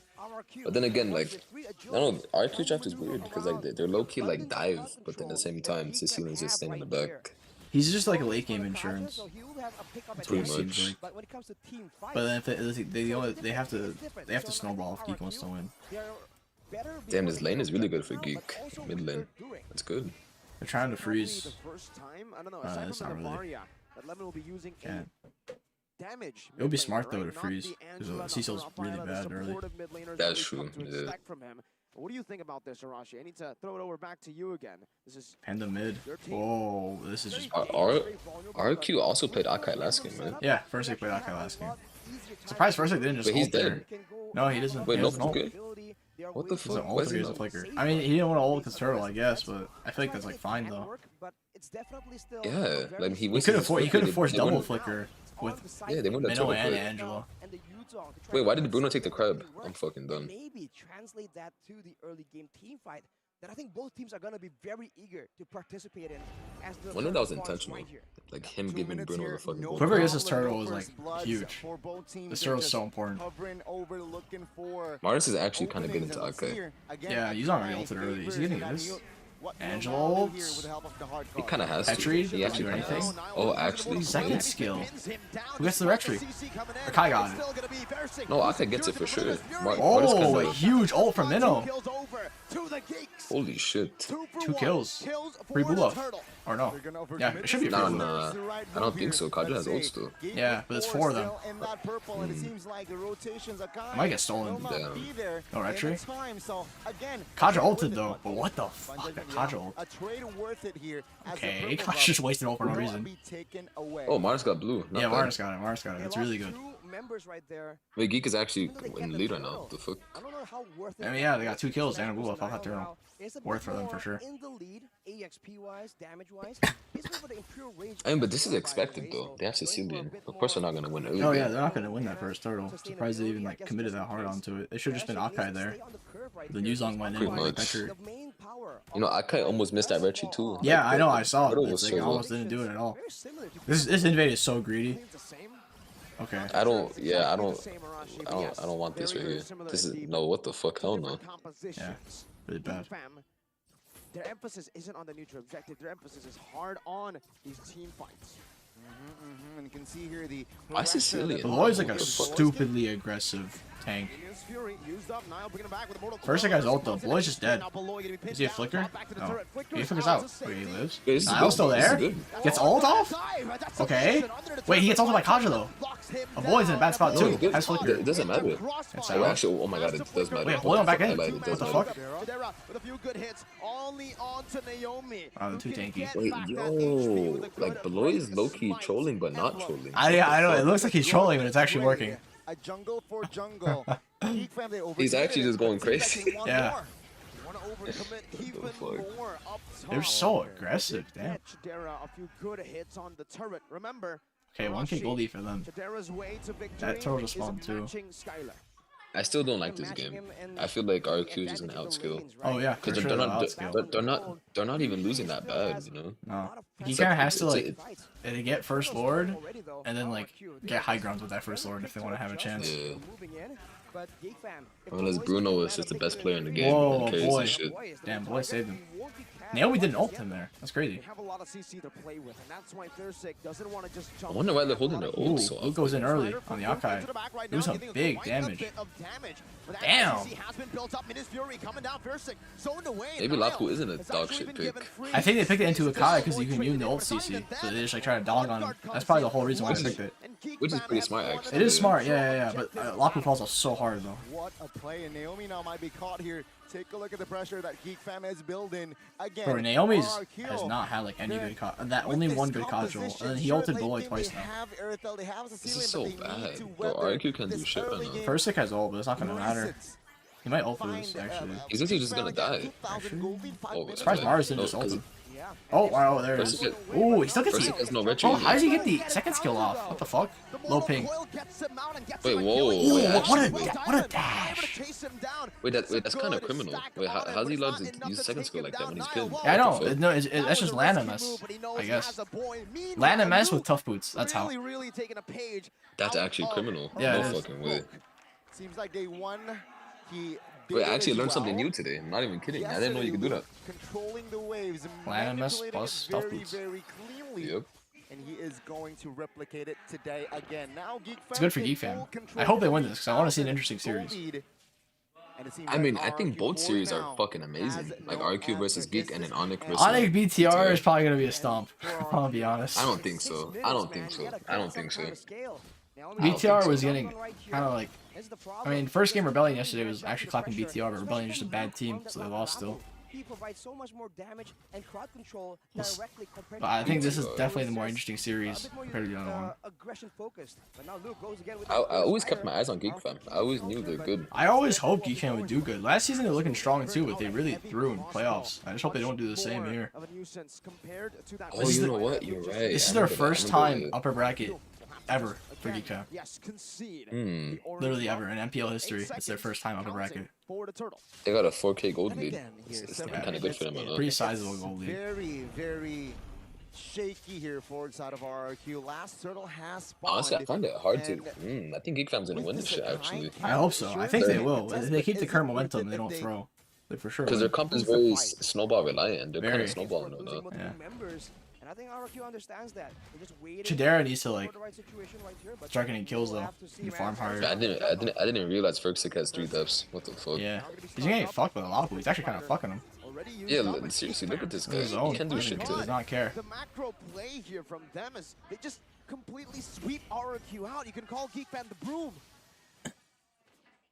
But then again, like, I don't know, RRQ draft is weird because like they're low key like dive, but then at the same time, Cecilian's just staying in the back. He's just like a late game insurance. Pretty much. But then if they have to snowball if Geek wants to win. Damn, this lane is really good for Geek. Mid lane. That's good. They're trying to freeze. That's not really. Yeah. It would be smart though to freeze, because Cecil's really bad early. That's true, yeah. What do you think about this, Arashi? I need to throw it over back to you again. This is Panda mid. Whoa, this is just... RRQ also played Akai last game, man. Yeah, first he played Akai last game. Surprised first didn't just he's ult there. dead. No, he doesn't. Wait, he no, doesn't okay. What the He's an fuck? ult or he's a flicker. I mean, he didn't want to ult because turtle, I guess, but I feel like that's like fine though. Yeah, like he could have forced double flicker with they won that Minnow triple and flick. Angela. Wait, why did Bruno take the crab? I'm fucking done. Maybe translate that to the early game team fight that I think both teams are going to be very eager to participate in. As the Wonder that was intentional. Like him giving Bruno the fucking ball. Whoever gets this turtle is like huge. This turtle's so important. Martis is actually kind of getting into Akai. Yeah, he's not really ulted early. Is he getting this? Angela ults? He kind of has to. Petri? He actually do anything? Oh, actually? Second skill. Who gets the Retri? Or Kai got it. No, Akai gets it for sure. Oh, a huge ult from Minnow. Holy shit. 2 kills. Free buildup. Or no. Yeah, it should be free buildup. Nah. I don't think so. Kaja has ults though. Yeah, but it's 4 of them. Might get stolen. Damn. No Retri? Kaja ulted though, but what the fuck? Kaja ult. Okay, Kaja just wasted ult for no reason. Oh, Mars got blue. Not Yeah, bad. Mars got it. Mars got it. That's really good. Wait, Geek is actually in the lead right now. The fuck? I mean, yeah, they got 2 kills and a buildup off that turtle. Worth for them for sure. I mean, but this is expected though. They have Sicilian. Of course, they're not gonna win early. Oh yeah, they're not gonna win that first turtle. Surprised they even like committed that hard onto it. They should have just been Akai there. The Yuzong went in Pretty like much. better. You know, Akai almost missed that Retri too. Yeah, I know, I saw it. Turtle It's was like so almost didn't do it at all. This invade is so greedy. Okay. I don't want this right here. This is no, what the fuck, hell no. Yeah, really bad. Their emphasis isn't on the neutral objective. Their emphasis is hard on these team fights. And you can see here the Why Sicilian? Beloy's like a stupidly aggressive tank. First that guy's ult though. Beloy's just dead. Is he a flicker? No. He flickers out. Wait, he lives? Niall's still there? Gets ult off? Okay. Wait, he gets ulted by Kaja though. A Beloy's in a bad spot too. Has flicker. It doesn't matter. It's Oh, actually, oh my god, it does matter. Wait, Beloy back in? It does What the matter. fuck? The 2 tanky. Wait, yo, like Beloy is low-key trolling, but not trolling. I know, it looks like he's trolling, but it's actually working. A jungle for jungle. He's actually just going crazy. Yeah. They're so aggressive, damn. Okay, 1k goldie for them. That turtle just spawned too. I still don't like this game. I feel like RRQ is just gonna outskill. Oh yeah, Because for sure they're not even losing that bad, you know. No, he kind of has to like they get first lord and then like get high grounds with that first lord if they want to have a chance. Yeah. Unless Bruno is just the best player in the game. Whoa, and carries boy! this shit. Damn, boy saved him. Naomi didn't ult him there. That's crazy. They have a lot of CC to play with, and that's why FwydChickn doesn't want to just jump. I wonder why they're holding their ult Ooh, so Luke up. goes in early on the Akai. Do some big damage. Damn. Maybe Lapu isn't a dog shit pick. I think they picked it into Akai because you can use the ult CC, so they just like try to dog on him. That's probably the whole reason why they picked it. Which is pretty smart, actually. It is smart, yeah. But Lapu falls off so hard though. What a play, and Naomi now might be caught here. Take a look at the pressure that Geek Fam is building. Again, Bro, Naomi's RRQ. has not had like any good that With only this one good control, composition, and then he sure, ulted they Bully think twice they now. have Airtel, they have This is so Cecilia, but they need bad. to Bro, weather RRQ can't do this shit right early now. game. First has ult, but it's not gonna matter. Reset. He might ult for this actually. He's literally just gonna die. I'm surprised Mars didn't just ult him. Yeah. Oh wow, there it is. Ooh, he still gets First the. has no retro. Oh, how does he get the second skill off? What the fuck? Low ping. Wait, whoa. Ooh, Wait, what actually, a dash! wait, that's kind of criminal. Wait, how's he allowed to use second skill like that when he's pinned? Yeah, I know. What the fuck? No, that's just land MS, I guess. Land MS with tough boots. That's how. That's actually criminal. Yeah, No it is. fucking way. Seems like they won. He Wait, I did actually as learned something well. new today. I'm not even kidding. I didn't know you could do that. Controlling the waves, Land MS manipulating plus it stealth very, boots. very cleanly. Yep. And he is going to replicate it today again. Now Geek It's good for Geek Fam. I hope they win this because I want to see an interesting series. I mean, I think both series are fucking amazing. Like RQ versus Geek and then Onyx versus. Onyx BTR is probably gonna be a stomp. I'll be honest. I don't think so. I don't think so. I don't think so. BTR was getting kind of like. I mean, first game Rebellion yesterday was actually clapping BTR, but Rebellion is just a bad team, so they lost still. He provides so much more damage and crowd control directly compared But I think this is definitely the more interesting series compared to the other one. aggression focused. But now Luke goes again with I always kept my eyes on Geek Fam. I always knew they're good. I always hoped Geek Fam would do good. Last season they're looking strong too, but they really threw in playoffs. I just hope they don't do the same here. Oh, you know what? You're right. This is I their remember that. first I remember time that. upper bracket ever for Geek Fam. Yes, concede. Literally ever in MPL history. It's their first time upper bracket. They got a 4K gold And lead. again, here, It's 7 kind of good for them, I know. Pretty sizable goal lead. Very, very shaky here forward side of RRQ. Last turtle has spawned. Honestly, I find it hard to. and I think Geek Fam's gonna win this shit actually. I hope so. I think they will. If they keep the current momentum, they don't throw. They for sure Because their will. comp is very snowball reliant. They're kind Very. of snowballing right now. Yeah. And I think RRQ understands that. They're just waiting Chidera needs to like for the right situation right here, but start getting kills we'll though. have to see, You man. farm hard. I didn't realize FwydChickn has 3 depths. What the fuck? Yeah. He's getting fucked with a lot. He's actually kind of fucking him. Yeah, seriously, look at this guy. His He own. can't do shit He to does it. not care. The macro play here from them is they just completely sweep RRQ out. You can call Geek Fam the broom.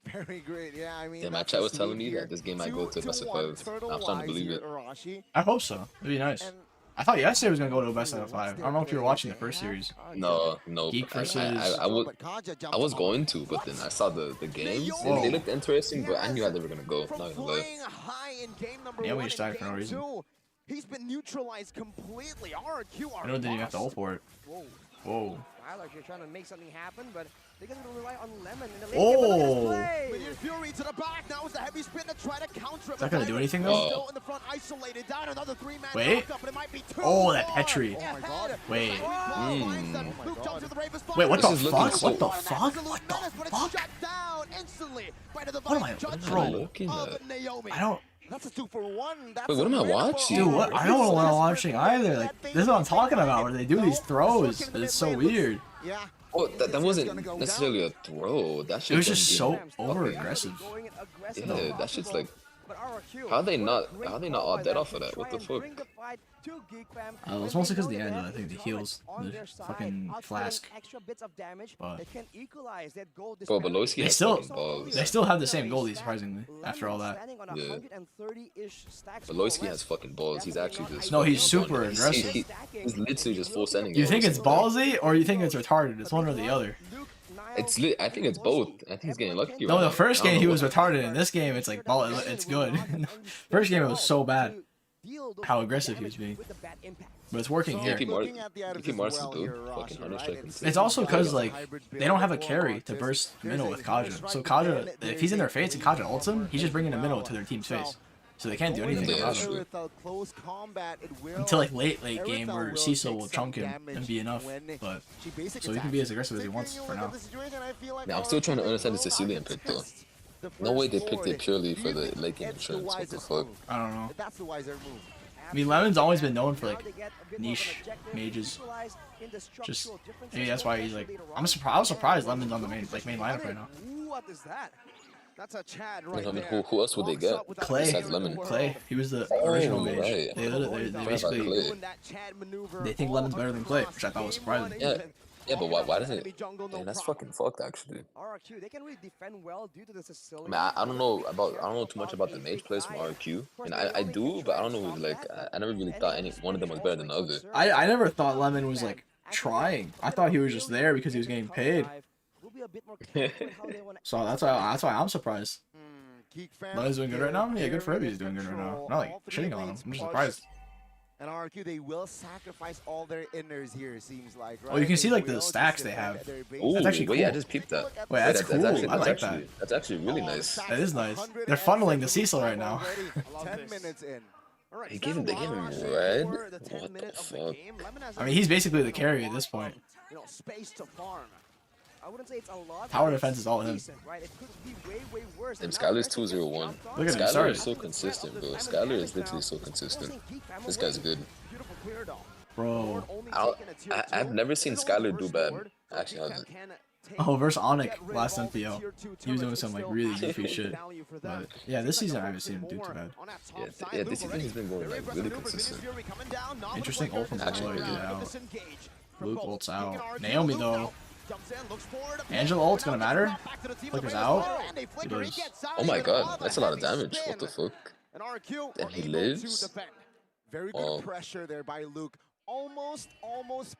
very great. Yeah, I mean. Yeah, my that's chat a was telling sweep me here. that this game might go to best of 2-1 5. I was starting to believe it. Arashi. I hope so. It'd be nice. I thought yesterday was gonna go to a best out of 5. I don't know if you were watching the first series. No. Geek I versus- I was going to, but then I saw the games. Whoa. They looked interesting, but I knew how they were gonna go. Not gonna lie. Flying high in game number Yeah, we 1 just and died for no game reason. 2. He's been neutralized completely. RRQ are I know they didn't even have to ult for it. Whoa. Whoa. Tyler here trying to make something happen, but they're going to rely on Lemon in the late Oh. game. But look at this Minion play. Fury to the back. Now is the heavy spin to try to counter it. Is that gonna do anything, though? Still in the front, isolated down. Another 3-man Wait. knockup, but it might be 2 Oh, that more. Petri. Oh my God. Wait. Finds them. Luke jumps to the Ravens spot. Wait, what This the is looking fuck? so- What the fuck? Absolute What the menace, but it's fuck? shut down instantly by the What am I- divine bro. judgment of Naomi. I don't. That's a 2-for-1. That's Wait, what am I a win for watching? Dude, what? I don't know what I'm RRQ. watching either. Like, this is what I'm talking about. Where they do these throws. It's so weird. Yeah. Oh, that wasn't necessarily a throw. That shit It was just so fucking- over aggressive. Going aggressive. Yeah, that shit's like. But RRQ, How they not great all call dead by off of them that? to What the try and fuck? bring the fight to Geek Fam. It's When mostly they because know the end, that I think, the it's heals, on the their side, fucking outputting flask. extra bits of damage, But- they can equalize that goal Bro, disparity. Beloski They has still- fucking balls. They still have the same goalie, surprisingly, after all that. Standing on Yeah. 130-ish stacks Beloski more or has less. fucking balls. He's actually just. No, he's fucking super done it. aggressive. He's literally just full sending. You it. think it's ballsy or you think it's retarded? It's one or the other. Luke, Niles, It's lit. I think it's both. I think he's getting lucky. No, right the now. first I don't game he know was what- retarded. In this game, it's like ball. It's good. First game it was so bad, how aggressive he was being. with the bad impact. but it's working here. Looking at the items Keep as Marcy, well dude. here, Fucking Arashi, 100 right? seconds. It's also because like Hybrid they don't have a build carry for to Marcus. burst There's middle a with Kaja. strike So and Kaja, then if he's in their there's face and Kaja ults him, he's just bringing the middle to their team's face. So they can't do anything Yeah, about that's it. true. With a close combat, it will Until like late game Erythel where will Cecil take will some chunk him and damage be enough. when But she basic so he can attacks. be as aggressive as he wants Taking for a look now. at the situation, I feel like Yeah, I'm still trying to RRQ understand the will Sicilian have pick, to though. test the No way first they picked it forward. purely Do for you the think late game it's the insurance. What the wisest fuck? move? I don't know. That's the wiser move. I mean, Lemon's always been known for like niche mages. Just maybe that's why he's like. I was surprised Lemon's on the main lineup right now. What is that? That's a Chad I right mean, there. who else would they get? Clay. Besides Lemon. Clay. He was the original mage. Right. They basically Clay. they think Lemon's better than Clay, which I thought was surprising. Yeah, but why doesn't it? Man, that's fucking fucked actually. RRQ, they can really defend well due to the Sicilian. I mean, I don't know too much about the mage players from RRQ, and I do, but I don't know. Like, I never really thought any one of them was better than the other. I never thought Lemon was like trying. I thought he was just there because he was getting paid. So that's why I'm surprised. Lemon's doing good right now. Yeah, good for him. He's doing good right now. Not like shitting on him. I'm just surprised. And RRQ, they will sacrifice all their inners here, it seems like, right? Oh, you can see like the stacks they have. Ooh, That's actually cool. wait, I just peeped that. Wait, that's cool. I like actually, that. That's actually really nice. That is nice. They're funneling the Cecil right now. 10 minutes in. They gave him red? What the fuck? I mean, he's basically the carry at this point. You know, space to farm. I wouldn't say it's a lot. Tower defense is all him. Right? It could be way worse. Damn, Skylar's 201. Look at him Skylar start. is so consistent, bro. Skylar is literally so consistent. This guy's good. Bro. I've never seen Skylar do bad. I actually haven't. Oh, versus Onyx last MPL. He was doing some like really goofy shit. But yeah, this season I haven't seen him do too bad. Yeah, this season he's been going like really consistent. Interesting ult from Actually, Beloy. really. Get out. Luke ults out. Naomi though. Angela ult's gonna matter. Flickers out. He does. Oh my god, that's a lot of damage. What the fuck? And he lives? Very good pressure there by Luke. Almost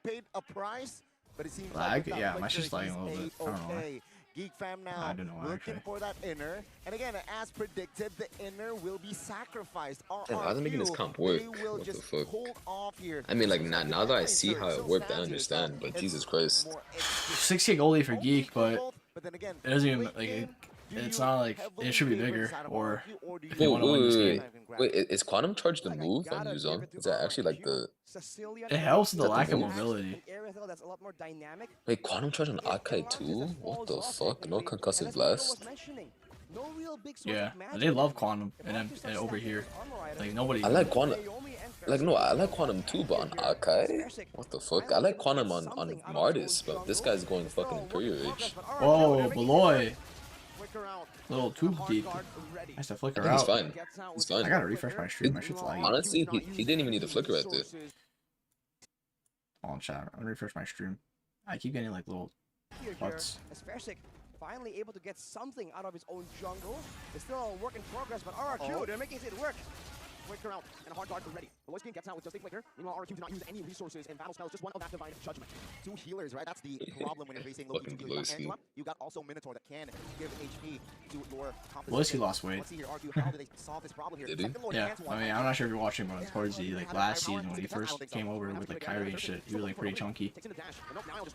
paid a price, but it seems Lag? like Yeah, my shit's lagging a little bit. I don't know why. Geek fam now I don't know why, looking actually. for that inner, and again, as predicted, the inner will be sacrificed. Damn, how are they making this comp work? What the fuck? Hold off here. I mean, like, now that I see how it worked, I understand, but Jesus Christ. 6k goalie for Geek, but then again, it doesn't even like it's not like it should be bigger or if they Wait, want to win this game. wait, is Quantum Charge the move on Yuzong? Is that actually like the... It helps with the Is that lack the of move? mobility. Wait, Quantum Charge on Akai too? What the fuck? No concussive blast? Yeah, they love Quantum and over here. Like nobody. I like Quantum. Like, no, I like Quantum too, but on Akai? What the fuck? I like Quantum on Martis, but this guy's going fucking Imperial Age. Whoa, Beloy. Little tube deep. Nice to I flicker think he's out. fine. He's fine. I gotta refresh my stream. My shit's lagging. Honestly, he didn't even need a flicker right there. Hold on, chat. I'm gonna refresh my stream. I keep getting like little butts. Especially finally able to get something out of his own jungle. It's still a work in progress, but RRQ, they're making it work. Flicker out, and a hard guard ready. FwydChickn gets out with just a flicker. Meanwhile, RRQ did not use any resources in battle spells, just one of that divine judgment. Two healers, right? That's the problem when you're facing low Fucking HP. You got Beloyski. Angela, you got also Minotaur that can give HP to your Beloyski competition. lost weight. Let's see here, RRQ, how do they solve this problem here? Did he? Second Lord Yeah, hands I one. mean, I'm not sure if you're watching, but towards the like last season when he first came over with like Kyrie and shit, he was like pretty chunky.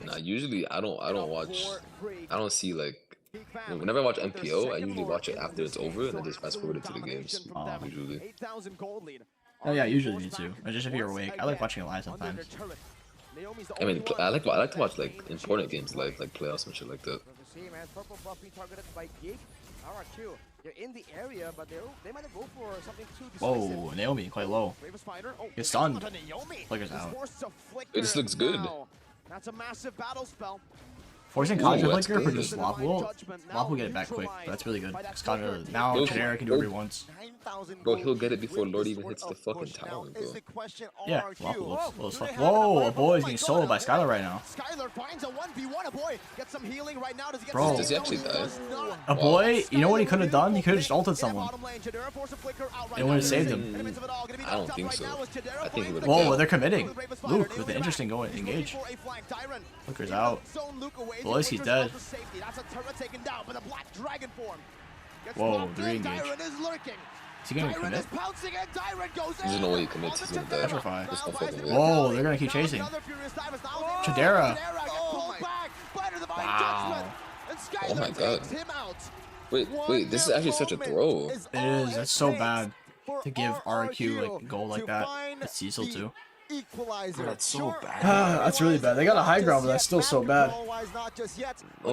Nah, usually I don't watch. I don't see like. Whenever I watch MPO, I usually watch it after it's over and then just fast forward into the games. Usually. 8,000 gold lead. Oh yeah, usually me too. Or just if you're awake. I like watching it live sometimes. I mean, I like to watch like important games like playoffs and shit like that. Purple buff being targeted by Geek. RRQ, they're in the area, but they might go for something too decisive. Whoa, Naomi quite low. Get stunned. Flickers out. This looks good. That's a massive battle spell. Forcing Ooh, Contra that's Flicker for good. just Lop will get it back quick, but that's really good. Because Contra now Chidera can do whatever he wants. 9,000 Bro, gold he'll get it before should Lord be even sort hits the of fucking pushed. Now tower, is bro. the question, Yeah, RRQ. Lop will fuck. Whoa, a boy is getting soloed by Skylar right now. Skylar finds a 1v1. A boy gets some healing right now. Does he get Bro. Does he actually die? A boy, you know what he could have done? He could have just ulted someone. It would have saved him. I don't think so. I think he would have Whoa, killed. they're committing. Luke with an interesting going engage. Flicker's out. Beloyski's dead. Whoa, the re-engage. Is he gonna commit? There's no way he commits. He's gonna die. Petrify. There's no fucking way. Whoa, they're gonna keep chasing. Chidera. Wow. Oh my god. Wait, this is actually such a throw. It is. That's so bad to give RQ like a goal like that. It's Cecil too. Equalizer. That's so bad. That's really bad. They got a high ground, but that's still so bad. Oh,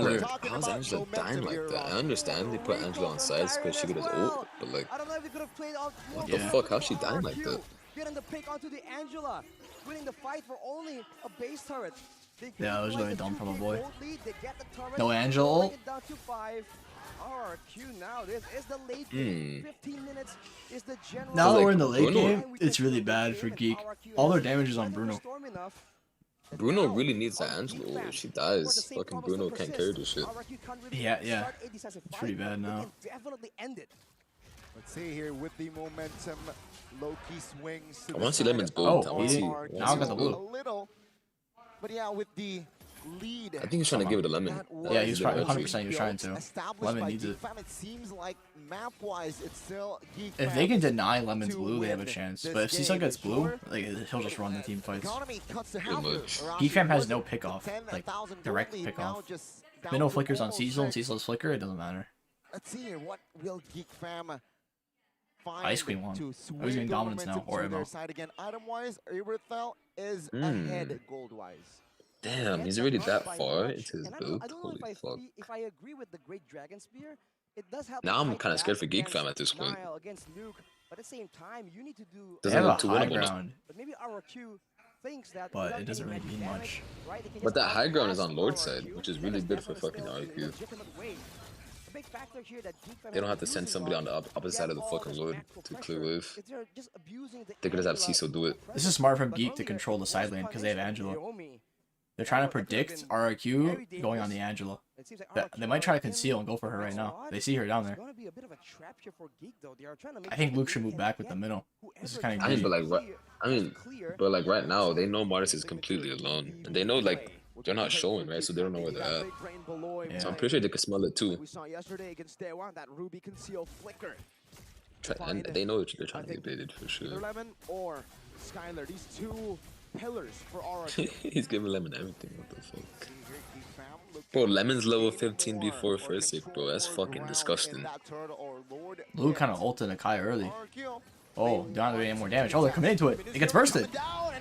like, how's Angela dying like that? I understand they put Angela on sides because she could have ult, but like, I don't know if they could have played out. what the fuck? How's she dying like that? getting the pick onto the Angela, winning the fight for only a base turret. Yeah, that was really dumb from a boy. Lead, they get the turret, No Angela. it down to 5. RRQ now. This is the late game. 15 minutes is the general. Now that like we're in the late Bruno. game, it's really bad for Geek. All their damage is on Bruno. Bruno really needs that Angelo. If she dies, fucking Bruno can't carry this shit. Yeah. It's pretty bad now. Definitely end it. Let's see here with the momentum. Low-key swings. I want to see Lemon's Oh, gold. I want to he- see. now I got the blue. A little, but yeah, with the lead. I think he's trying to give it to Lemon. Yeah, he was trying. Yeah, 100% he was trying to. Lemon needs it. It seems like map-wise, it's still Geek If Fam they can deny Lemon's to blue, they have a win chance. this But if Cecil game. gets blue, like he'll just run the team fights. Economy cuts to Pretty half much. around Geek Fam has no 10,000 pickoff, like direct gold lead, pickoff. now just down Minnow to flickers on almost Cecil and 6. Cecil's flicker, it doesn't matter. Let's see here, what will Geek Fam find Ice Queen won. to I was swing getting the dominance now, momentum or to their MO. side again? Item-wise, Eberthel is ahead gold-wise. Damn, he's already that far into his And build. I don't know Holy fuck. if I agree with the Great Dragon Spear. It does help. Now I'm fight kinda scared back for Geek against Fam at this point. Niall, against Luke, but at the same time, you need to do. They Doesn't have a look too high winnable. ground, But maybe RRQ thinks that. but without it doesn't any really magic mean damage, much. right, they can But just that high ground is outlast on Lord's RRQ, side, which is and really that's good for definitely fucking still a RRQ. legitimate way. A big factor here that Geek Fam They don't has have to been send using somebody on the on opposite side of the get fucking all Lord natural to pressure clear wave. is they're just abusing the They could just have Angela Cecil do it. This is smart from but Geek to earlier control the was side lane because they have punished by Angela. Naomi. They're trying to That would've predict been RRQ very going on the dangerous. Angela. It seems like They RRQ might try to are in conceal and go for her right now. squad. They see her down there. It's gonna be a bit of a trap here for Geek, though. They are trying to make I think sure Luke that should they move can back with get the middle. This is whoever kinda can greedy. But like, clear- I mean, clear but like right now, they Angela. know Martis is completely alone, and they know like they're not showing, right? So they don't know where they're at. Yeah. So I'm pretty sure they can smell it too. We saw yesterday against Dewa, that Ruby conceal flicker. And they know they're trying to get baited for Either sure. Lemon or Skylar, these two pillars for RRQ. He's giving Lemon everything. What the fuck? Bro, Lemon's level 15 before first hit, bro. That's fucking disgusting. Luke kind of ulted Akai early. Oh, they're not doing any more damage. Oh, they're committing to it. It gets bursted.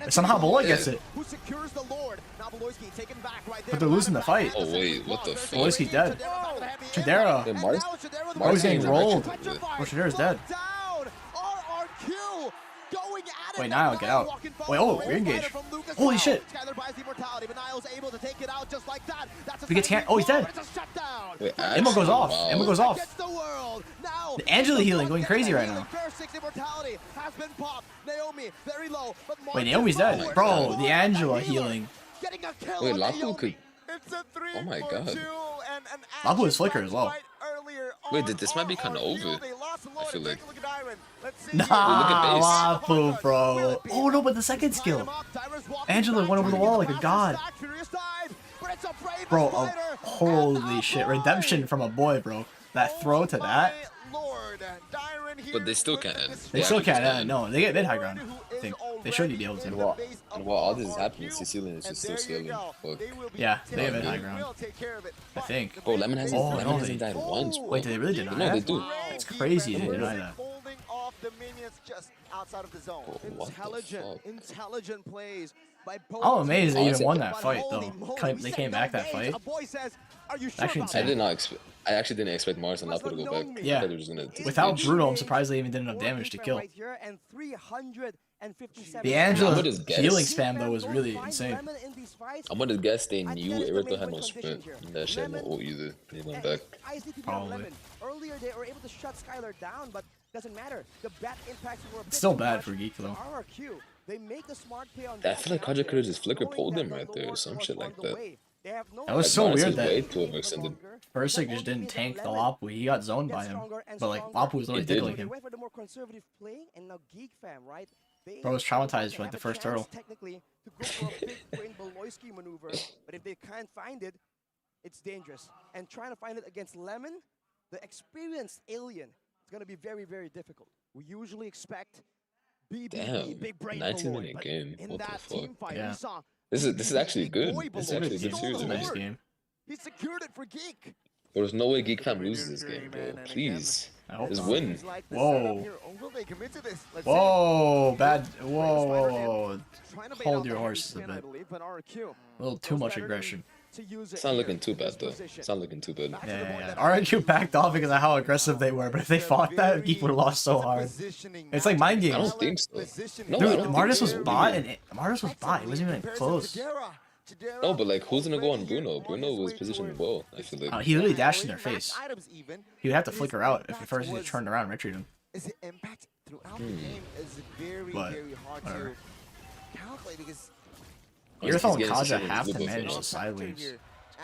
Somehow Beloy gets it. Who secures the Lord? Now Beloyski taken back right there. But they're losing the fight. Oh wait, what the fuck? Beloyski's dead. Chidera. Hey, Mars? Oh, he's getting Martin's rolled. actually- Oh, Chidera's dead. Down. RRQ going at it. Wait, Niall, get out. Wait, oh, we're engaged. Holy shit. Skylar buys the immortality, but Niall's able to take it out just like that. That's a We get oh, he's dead. It's a shutdown. Wait, Emma goes off. wow. Emma goes off. Against the world. Now, The Angela healing going crazy right now. Fair 6 immortality has been popped. Naomi very low, but Wait, Naomi's dead. forward. Bro, the Angela healing. Getting a kill Wait, on Lapu Naomi. could. It's a 3 Oh my for God. 2, and an Lapu is action flicker as well. fight earlier Wait, on this might be kinda RRQ. over. They lost the I Lord. feel Take like- a look at Iron. Let's see Nah, here. Lapu, bro. Oh no, but the second skill. Angela went over the wall like a god. Bro, oh, holy shit. Redemption from a boy, bro. That throw to that. But they still can't end. They still actually can't. stand. No, they get mid high ground. I think they should be able And to. while all this is happening, Sicilian is just still scaling. Fuck. Yeah, they have mid high ground. I think. Bro, Lemon hasn't, Oh, Lemon no, hasn't they- died once, bro. Wait, did they really deny No, that? they do. It's crazy they deny that. Holding off the minions just outside of the zone. Bro, what the fuck? Intelligent plays by both. I'm amazed they even Honestly, won but that fight, Holy though. moly, we They said came no back that names. fight. A boy says, "Are you sure Actually about I insane. did not expect. I actually didn't expect Mars and Lapu to go back. Yeah. I thought they were just gonna. Without ditch. Bruno, I'm surprised they even did enough damage to kill. Right here, and 357 The I'm Angela gonna just guess. healing spam, though, was really insane. I'm gonna guess they knew Eberthel had no sprint. And that shit had no ult either. They went back. Probably. Earlier they were able to shut Skylar down, but doesn't matter. The bat impacts were a bit It's still too bad much for Geek, though. RRQ, they make the smart play on I feel like Kaja could've just flicker pulled him right there or some shit like that. That was so Martis weird is that way too overextended. Versick just didn't tank the Lapu. He got zoned by him. But, like, Lapu was literally He did. tickling They him. went for the more conservative play, and now Geek Fam, right? They Bro was traumatized for, like, have the a first chance, turtle. Technically, to go for a big brain Beloyski maneuver, but if they can't find it, it's dangerous. And trying to find it against Lemon, the experienced alien, it's gonna be very, very difficult. We usually expect BBB, Damn, big brain 19-minute Beloy, but game. in What the that fuck? team fight, Yeah. we saw This is actually good. Boy This is Beloy actually a good stole series. It's a the nice Man. Lord. game. He secured it for Geek. There's no way Geek Fam loses this game, bro. Please. I hope Just not. win. Whoa. Will they commit to this? Let's Whoa, bad. Whoa, whoa, whoa. Trying to bait Hold out your the horses a spin, I bit. believe, but RRQ. A little too much aggression. to use it. It's not here looking too in this bad though. position. It's not looking too bad. Yeah. RRQ backed off because of how aggressive they were, but if they fought that, Geek would have lost so hard. It's like mind I games. don't think so. No, I Dude, don't Martis think was so. bot, and Martis was bot. He wasn't even close. No, but like, who's gonna go on Bruno? Bruno was positioned well, I feel like. He literally dashed in their face. He would have to flicker out if at first he just turned around and retreated him. His impact throughout the game is very, But, very hard whatever. to calculate because You're throwing getting Kaja sustained have with to both manage of the them. side waves.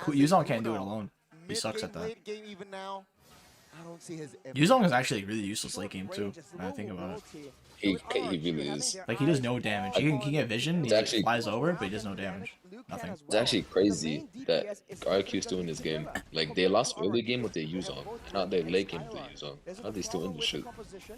Yuzong can't do it alone. He sucks at that. late game even now, I don't see his impact. Yuzong is actually really useless late game too, when I think about it. He really is. Like, he does no damage. He can get vision, he It's actually- flies over, but he does no damage. Nothing. It's actually crazy that RQ's still in this game. Like, they lost early game with their Yuzong, not their late game with their Yuzong. How are they still in this shit? And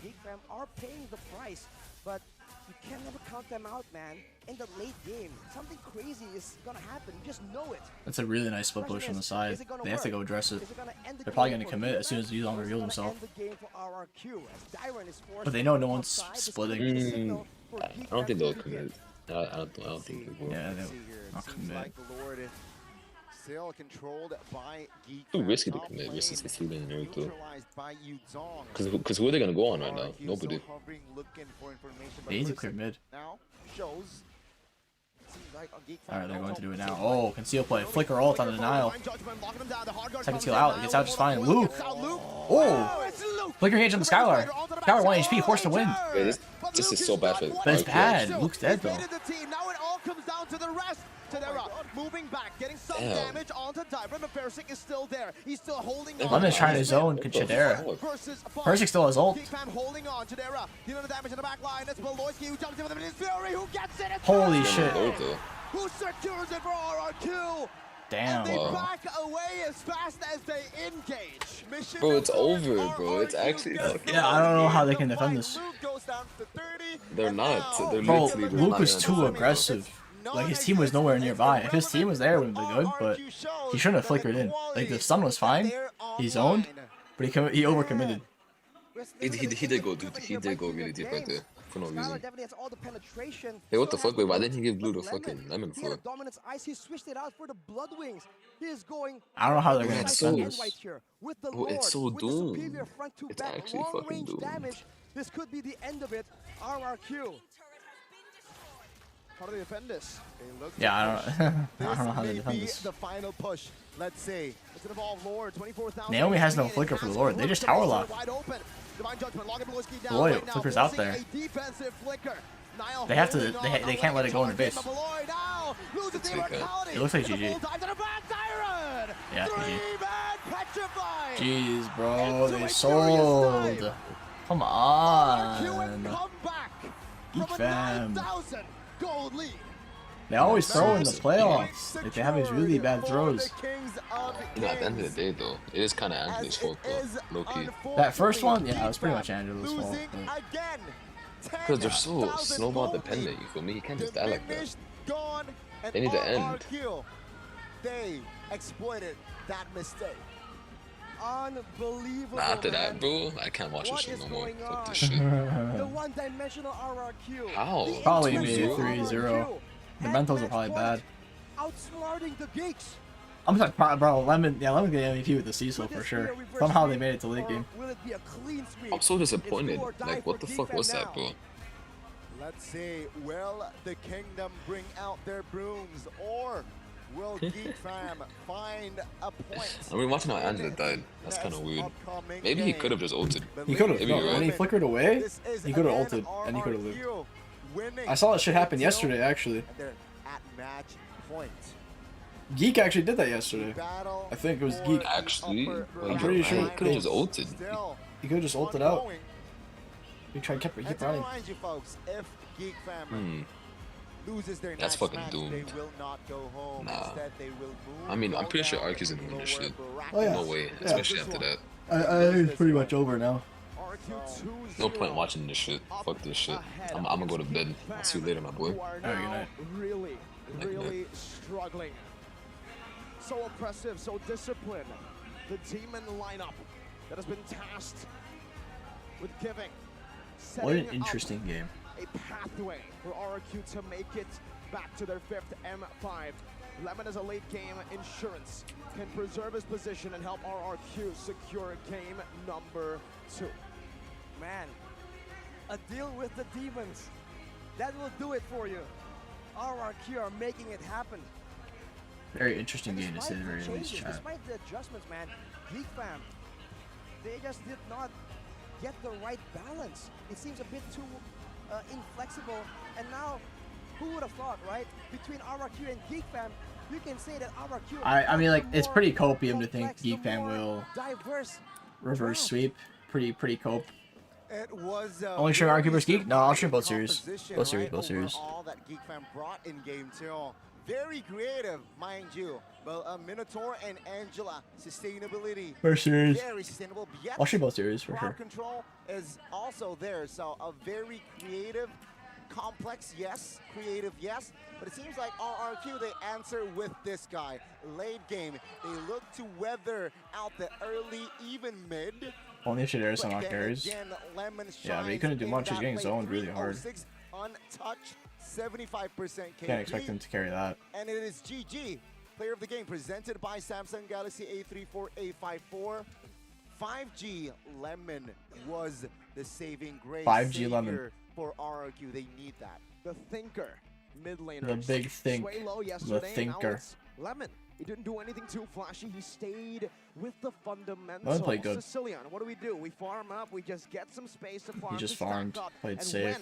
Geek Fam are paying the price, but you can never count them out, man. In the late game, something crazy is gonna happen. You just know it. That's a really nice split push on the side. They have to go address it. They're probably going to commit as soon as Yuzong reveals himself. But they know no one's splitting. I don't think they'll commit. I don't think they will. Yeah, they'll not commit. Still controlled by Geek Too Fam. risky to Top commit, lane risky to steal in there too. neutralized by Yuzong. Because who are they gonna go on right now? RRQ Nobody. still hovering, looking for information, but They need to listen, clear mid. now shows. Seems like on Geek Fam Alright, they're going to do it now. also- Oh, conceal play. Flicker ult on the denial. Second skill out. It gets out just fine. Luke. Oh! Flicker engage on the Skylar. Skylar 1 HP, forced to win. Wait, this is so bad for But it's RQ. bad. Luke's dead though. Now it all comes down to the rest. Tadera moving back, getting some Damn. damage onto Diver, but FwydChickn is still there. He's still holding on. Lemon's trying to zone Chidera. Versus FwydChickn still has ult. Geek Fam holding on. Chidera dealing the damage in the back line. That's Beloyski who jumps in with his Fury, who gets it. It's Holy Fury shit. Who secures it for RRQ. Damn. And they Wow. back away as fast as they engage. Mission Bro, it's avoided. over, bro. It's actually RRQ fucking Yeah, I don't know how they can defend this. Luke goes down to 30, They're and not. now- They're Bro, literally Luke was not. too aggressive. Like, his team was nowhere nearby. If his team was there, it would have been good, but he shouldn't have flickered in. Like, the stun was fine. He zoned, but he overcommitted. He did go, dude. He did go really deep right there for no reason. Definitely has all the penetration. Hey, what the Still fuck? Wait, why has didn't he give Blue the Lemon. fucking lemon He had a for? dominance ice. He switched it out for the Blood Wings. He is going. I don't know how they're gonna It's defend so- this. Right here with the Bro, it's Lord, so with the doomed. superior front to It's back, actually long fucking range doomed. damage. This could be the end of it. RRQ. How do they defend this? They look Yeah, I don't know how they This may defend be this. the final push. Let's see. It's an evolved Lord, 24,000. Naomi has no flicker for the Lord. They just tower lock. Wide open. Divine Judgment, logging Beloyski down Boy, right now, Flicker's out forcing there. a defensive flicker. Niall They have to- holding on, they can't let it go in the base. Beloy now loses the It's okay. immortality. It looks like It's a GG. full dive to the back, Siren! Yeah, GG. Three-man petrified. Jeez, bro, Into a they furious sold. dive. Come RRQ and on. come back Geek from a Fam. 9,000 gold lead. They always throw in the playoffs. Like, they have these really bad throws. You know, at the end of the day, though, it is kind of Angela's fault, though. Low key. That first one, yeah, it was pretty much Angela's fault. Because they're so snowball dependent, you feel me? You can't just die like that. They need to end. They exploited that mistake. Unbelievable. Nah, after that, man. bro, I can't watch this What shit is no more. going Fuck on? this shit. The one-dimensional RRQ. How? The Probably intuition maybe of 3-0. RRQ. The At mentals are match probably point, bad. Outsmarting the Geeks. I'm sorry, bro, Lemon getting MVP with the Cecil With for this sure. clear reverse Somehow they sweep, made it to late or game. Will it be a clean sweep? I'm so disappointed. It's do or die Like, what for the Geek fuck Fam was that, now. bro? Let's see, will the Kingdom bring out their brooms, or will Geek Fam find a point? I mean, watching how Angela died, that's kind of weird. Maybe he could have just ulted. He could have. Maybe you're When he right. flickered away, he could have ulted, and he could have lived. I saw that shit happen yesterday, actually. And they're at match point. Geek actually did that yesterday. Battle I think it was for Geek. Actually, upper well, I'm pretty you're sure right. He could have just ulted. Still He could have just ulted out. ongoing. He tried keep And to running. remind you folks, if Geek Fam loses their That's next fucking match, doomed. they will not go home. Nah. Instead, they will move I mean, I'm pretty sure down RQ's gonna win this lower shit. bracket. Oh, yeah. No way, especially after that. I think it's pretty much over now. RRQ 2-0. No point watching this shit. Fuck this shit. I'm gonna go to bed. I'll see you later, my boy. Who are Alright, good now night. really, Good night. really struggling. So oppressive, so disciplined. The demon lineup that has been tasked with giving. What an setting up interesting game. a pathway for RRQ to make it back to their 5th M5 Lemon as a late game insurance can preserve his position and help RRQ secure game number 2. Man, a deal with the demons. That will do it for you. RRQ are making it happen. Very interesting game to say the very least, chat. Despite the adjustments, man, Geek fam, they just did not get the right balance. It seems a bit too inflexible. And now, who would have thought, right? Between RRQ and Geek fam, you can say that RRQ. I mean, like, it's pretty copium to think Geek fam will reverse sweep. Pretty cope. It was only stream RRQ versus Geek? No, I'll stream both series. Both series. All that Geek fam brought in game 2. Very creative, mind you. But Minotaur and Angela, sustainability. First series. Very sustainable. Yet, I'll stream both series for sure. Control is also there, so a very creative, complex, yes. Creative, yes. But it seems like RRQ, they answer with this guy. Late game, they look to weather out the early, even mid. Only if Shadera somehow carries. Again, Yeah, but he couldn't do much. He's getting zoned really hard. Untouched, 75% KP. Can't expect him to carry that. And it is GG, player of the game, presented by Samsung Galaxy A34, A54. 5G Lemon was the saving grace. 5G Lemon for RRQ. They need that. The thinker, mid laner. The big think. The thinker. Lemon. He didn't do anything too flashy. He stayed with the fundamentals. Lemon played good. Sicilian, what do? We farm up. We just get some space to farm. He just farmed, played safe.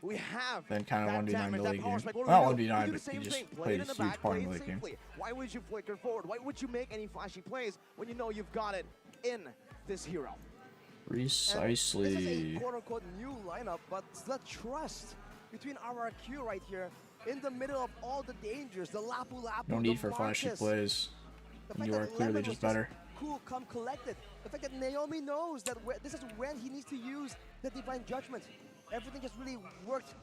We have then kind of 1v9 the late game. Not 1v9, but he just played a huge part in the late game. Why would you flicker forward? Why would you make any flashy plays when you know you've got it in this hero? Precisely. This is a quote-unquote new lineup, but the trust between RRQ right here in the middle of all the dangers, the Lapu Lapu, no need for flashy plays. You are clearly just better. Cool, calm, collected. The fact that Naomi knows that this is when he needs to use the Divine Judgment. Everything just really worked.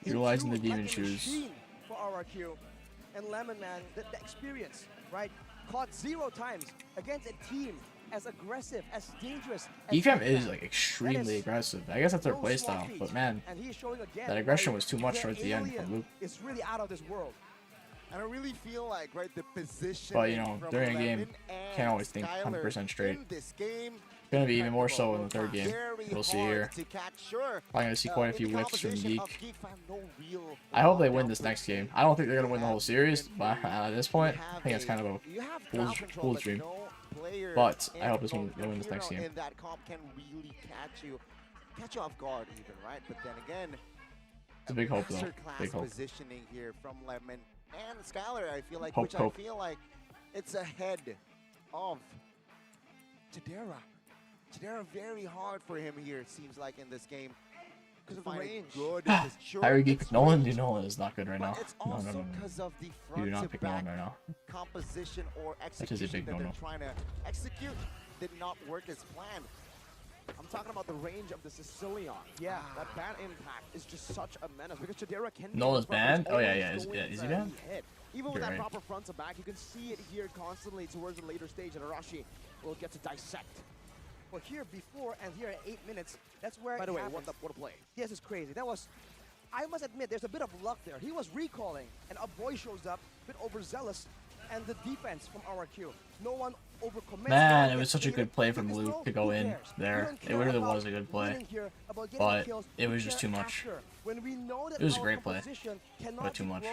Utilizing the demon shoes. For RRQ. And Lemon, man, the experience, right? Caught 0 times against a team as aggressive, as dangerous. EFAM is like extremely aggressive. I guess that's their playstyle, but man, that aggression was too much towards the end from Luke. It's really out of this world. And I really feel like, right, the position. But you know, during a game, can't always think 100% straight. It's gonna be even more so in the third game. We'll see here. I'm gonna see quite a few whips from Geek. I hope they win this next game. I don't think they're gonna win the whole series, but at this point, I think it's kind of a fool's dream. But I hope they win this next game. In that comp can really catch you off guard, even, right? But then again, it's a big hope though. Big hope. Positioning here from Lemon and Skylar, I feel like, I feel like it's ahead of Chidera. Chidera very hard for him here, it seems like, in this game. Because of the range. Harry Geek Nolan? Dude, Nolan is not good right now. It's also because of the front do not pick Nolan right now. Composition or execution that they're trying to execute did not work as planned. I'm talking about the range of the Sicilian. Yeah, that bad impact is just such a menace because Chidera can. Nolan's banned? Oh yeah. Is he banned? Even with that proper front to back, you can see it here constantly towards the later stage, and Arashi will get to dissect. Well, here before and here at 8 minutes, that's where. By the way, what a play! This is crazy. That was. I must admit, there's a bit of luck there. He was recalling, and a boy shows up, a bit overzealous, and the defense from RRQ. No one overcommits. Man, it was such a good play from Luke to go in there. It really was a good play, but it was just too much. It was a great play, but too much.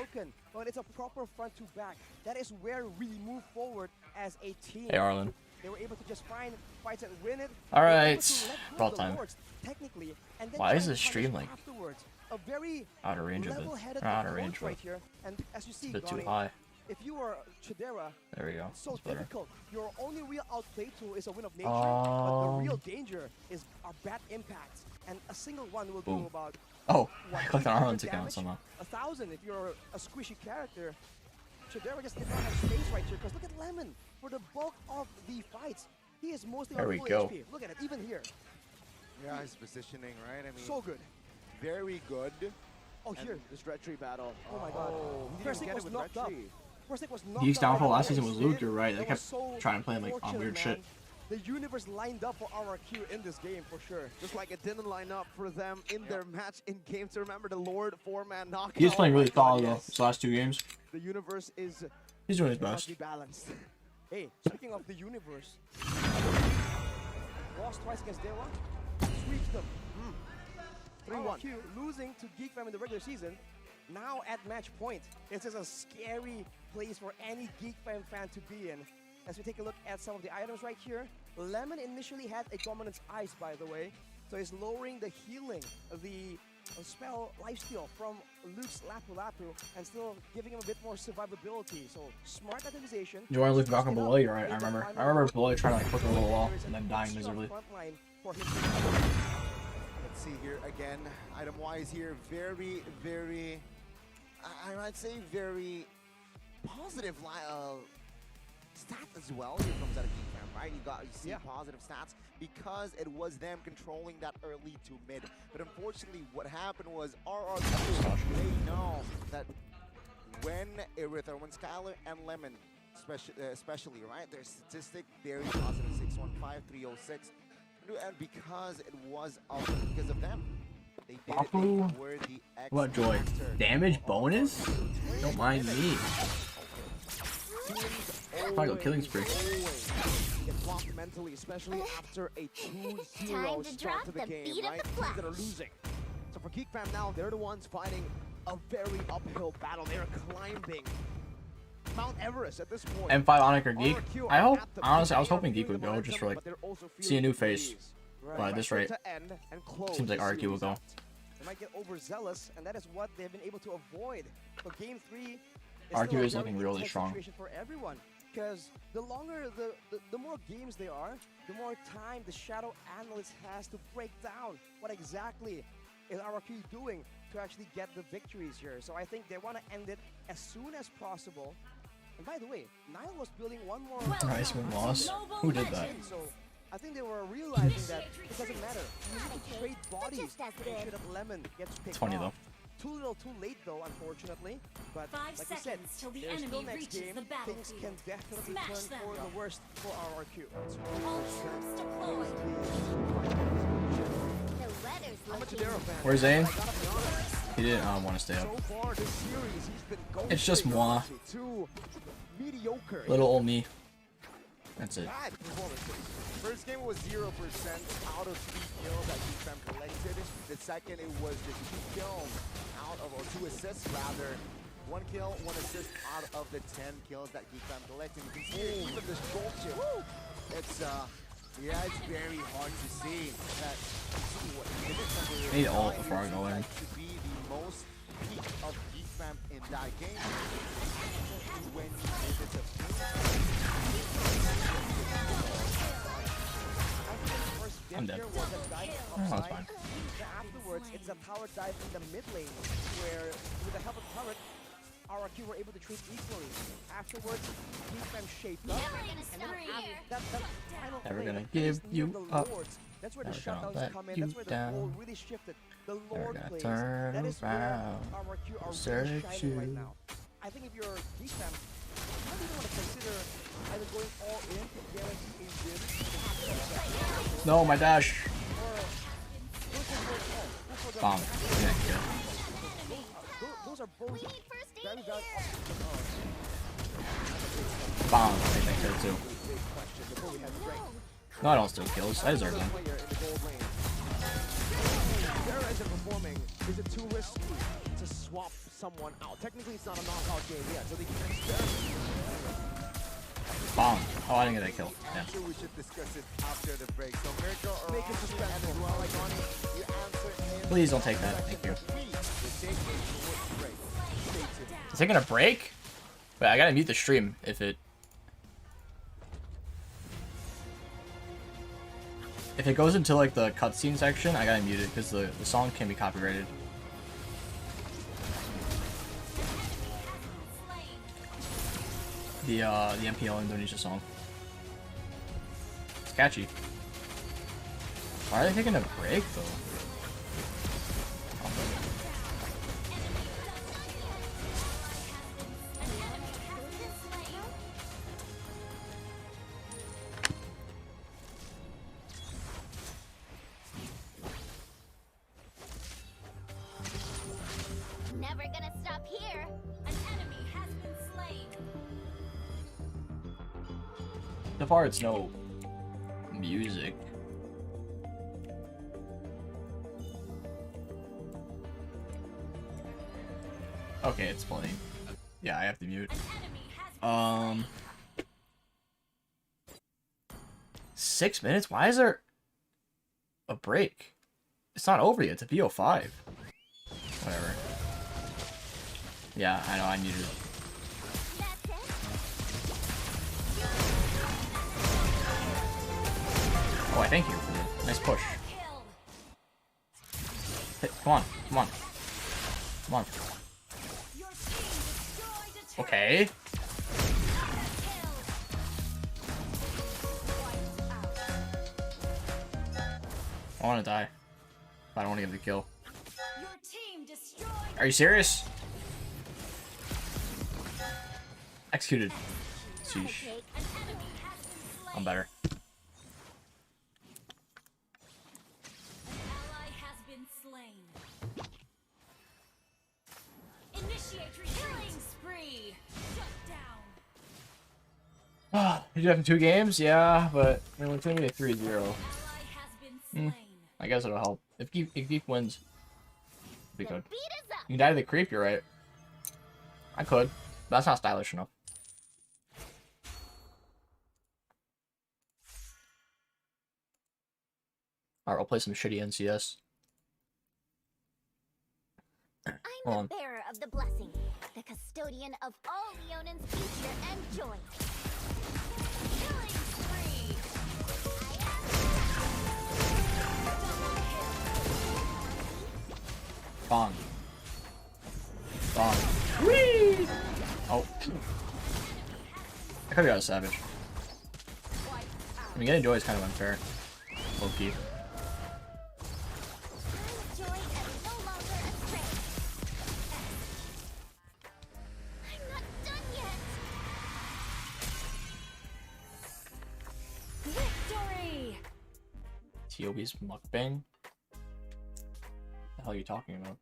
But it's a proper front to back. That is where we move forward as a team. Hey, Arlen. They were able to just find fights and win it. All right, about time. Technically, and then why is this stream like a very out of range of it? Out of range, right here. And as you see, it's a bit too high. If you are Chidera, there we go. So difficult. Your only real outplay tool is a win of nature, but the real danger is our bad impacts, and a single one will do about. Oh, I clicked on Arlen's account somehow. 1,000 if you're a squishy character. Chidera just did not have space right here, because look at Lemon. For the bulk of the fights, he is mostly on full HP. Look at it, even here. Yeah, his positioning, right? I mean, so good. Very good. Oh, here. This red tree battle. Oh my god. First thing was knocked up. Geek's downfall last season was Luke, you're right. They kept trying to play him like on weird shit. the universe lined up for RRQ in this game for sure. Just like it didn't line up for them in their match in game. To remember the Lord 4-man knockout. He's playing really solid though. Yes. His last 2 games. The universe is He's doing his best. Balanced. Hey, speaking of the universe, lost twice against Dewa, sweeps them. 3-1. RRQ losing to Geek Fam in the regular season. Now at match point, this is a scary place for any Geek Fam fan to be in. As we take a look at some of the items right here, Lemon initially had a dominance ice, by the way, so he's lowering the healing, the spell lifesteal from Luke's Lapu Lapu, and still giving him a bit more survivability. So smart optimization. You want to look back on Below? You're right. I remember Below trying to like click a little wall and then dying miserably. Let's see here again. Item-wise here, very, very, I might say very positive stat as well here from Geek Fam, right? You see positive stats because it was them controlling that early to mid. But unfortunately, what happened was RRQ, they know that when Erythr, when Skylar and Lemon, especially, right, their statistic very positive, 615, 306, and because it was because of them. They did it, they were the X what joy? factor. Damage bonus? Don't mind me. Probably go killing spree. Get blocked mentally, especially after a 2-0 start to the game, right? Teams that are losing. So for Geek Fam now, they're the ones fighting a very uphill battle. They're climbing Mount Everest at this point. M5 Onyx or Geek? I hope, honestly, I was hoping Geek would go just for like, see a new face. But at this rate, seems like RRQ will go. They might get overzealous, and that is what they've been able to avoid. So game 3 RRQ is looking really strong. For everyone, because the longer, the more games they are, the more time the Shadow Analyst has to break down what exactly is RRQ doing to actually get the victories here. So I think they want to end it as soon as possible. And by the way, Nile was building one more. Nice win loss. Who did that? So I think they were realizing that it doesn't matter. You need to trade bodies to make sure that Lemon gets picked It's funny off. though. Too little, too late though, unfortunately. But 5 like you said, seconds till the there's still enemy next reaches game. the Things can battlefield. definitely Smash turn them. for the worst for RRQ. All troops deployed. The weather's I'm a looking Tadero fan. Where's Zane? I gotta be honest. He didn't want to stay up. So far this series, he's been going It's just moi. to mediocre. Little old me. That's it. Bad performances. First game was 0% out of 3 kills that Geek Fam collected. The second, it was the 2 kills out of, or 2 assists rather. 1 kill, 1 assist out of the 10 kills that Geek Fam collected. You can see even this goal chip. It's yeah, it's very hard to see that. I need ult before I go in. To be the most peak of Geek Fam in that game. When you visit the I'm dead. Was a dive Oh, that's upside. fine. Afterwards, it's a tower dive in the mid lane, where with the help of the turret, RRQ were able to treat equally. Afterwards, Geek Fam shaped up, and then that final Never play, gonna that give is near you the up. Lords. That's where the Never gonna shutdowns let come in. you That's where the down. role really shifted. The Never Lord gonna plays. turn That is where around. RRQ are Search really shining right you. now. I think if you're Geek Fam, you might even want to consider either going all in to guarantee a win. No, my dash. Bomb. Bomb. Yeah, good. Those are both very valid Bomb. I think so too. No, I don't steal kills. I deserve them. Dara isn't performing. Is it too risky to swap someone out? Technically, it's not a knockout game yet, so they can experiment. Bomb. Oh, I didn't get that kill. Yeah. I'm sure we should discuss it after the break. So Mirko or Make it suspenseful. as well, like Ronnie, you answer in Please don't take that. Thank you. 3. The take a short break. Stay tuned. Is it gonna break? Wait, I gotta mute the stream if it goes into like the cutscene section. I gotta mute it because the song can be copyrighted. The MPL Indonesia song. It's catchy. Why are they taking a break though? never gonna stop here. An enemy has been slain. So far, it's no music. Okay, it's playing. Yeah, I have to mute. 6 minutes? Why is there a break? It's not over yet. It's a VO5. Whatever. Yeah, I know. I muted it. Oh, I thank you for the nice push. Hit, come on, come on, come on. Okay. I want to die. But I don't want to get the kill. Are you serious? Executed. Sheesh. I'm better. Did you have 2 games? Yeah, but I mean, it's gonna be a 3-0. I guess it'll help. If Geek wins, we could. You can die to the creep, you're right. I could. But that's not stylish enough. Alright, we'll play some shitty NCS. I'm the bearer of the blessing, the custodian of all Leonan's future and joy. Killing spree. Bong. Bong. Whee! Oh. I could've got a savage. I mean, getting joy is kind of unfair. Low key. TOB's mukbang? What the hell are you talking about?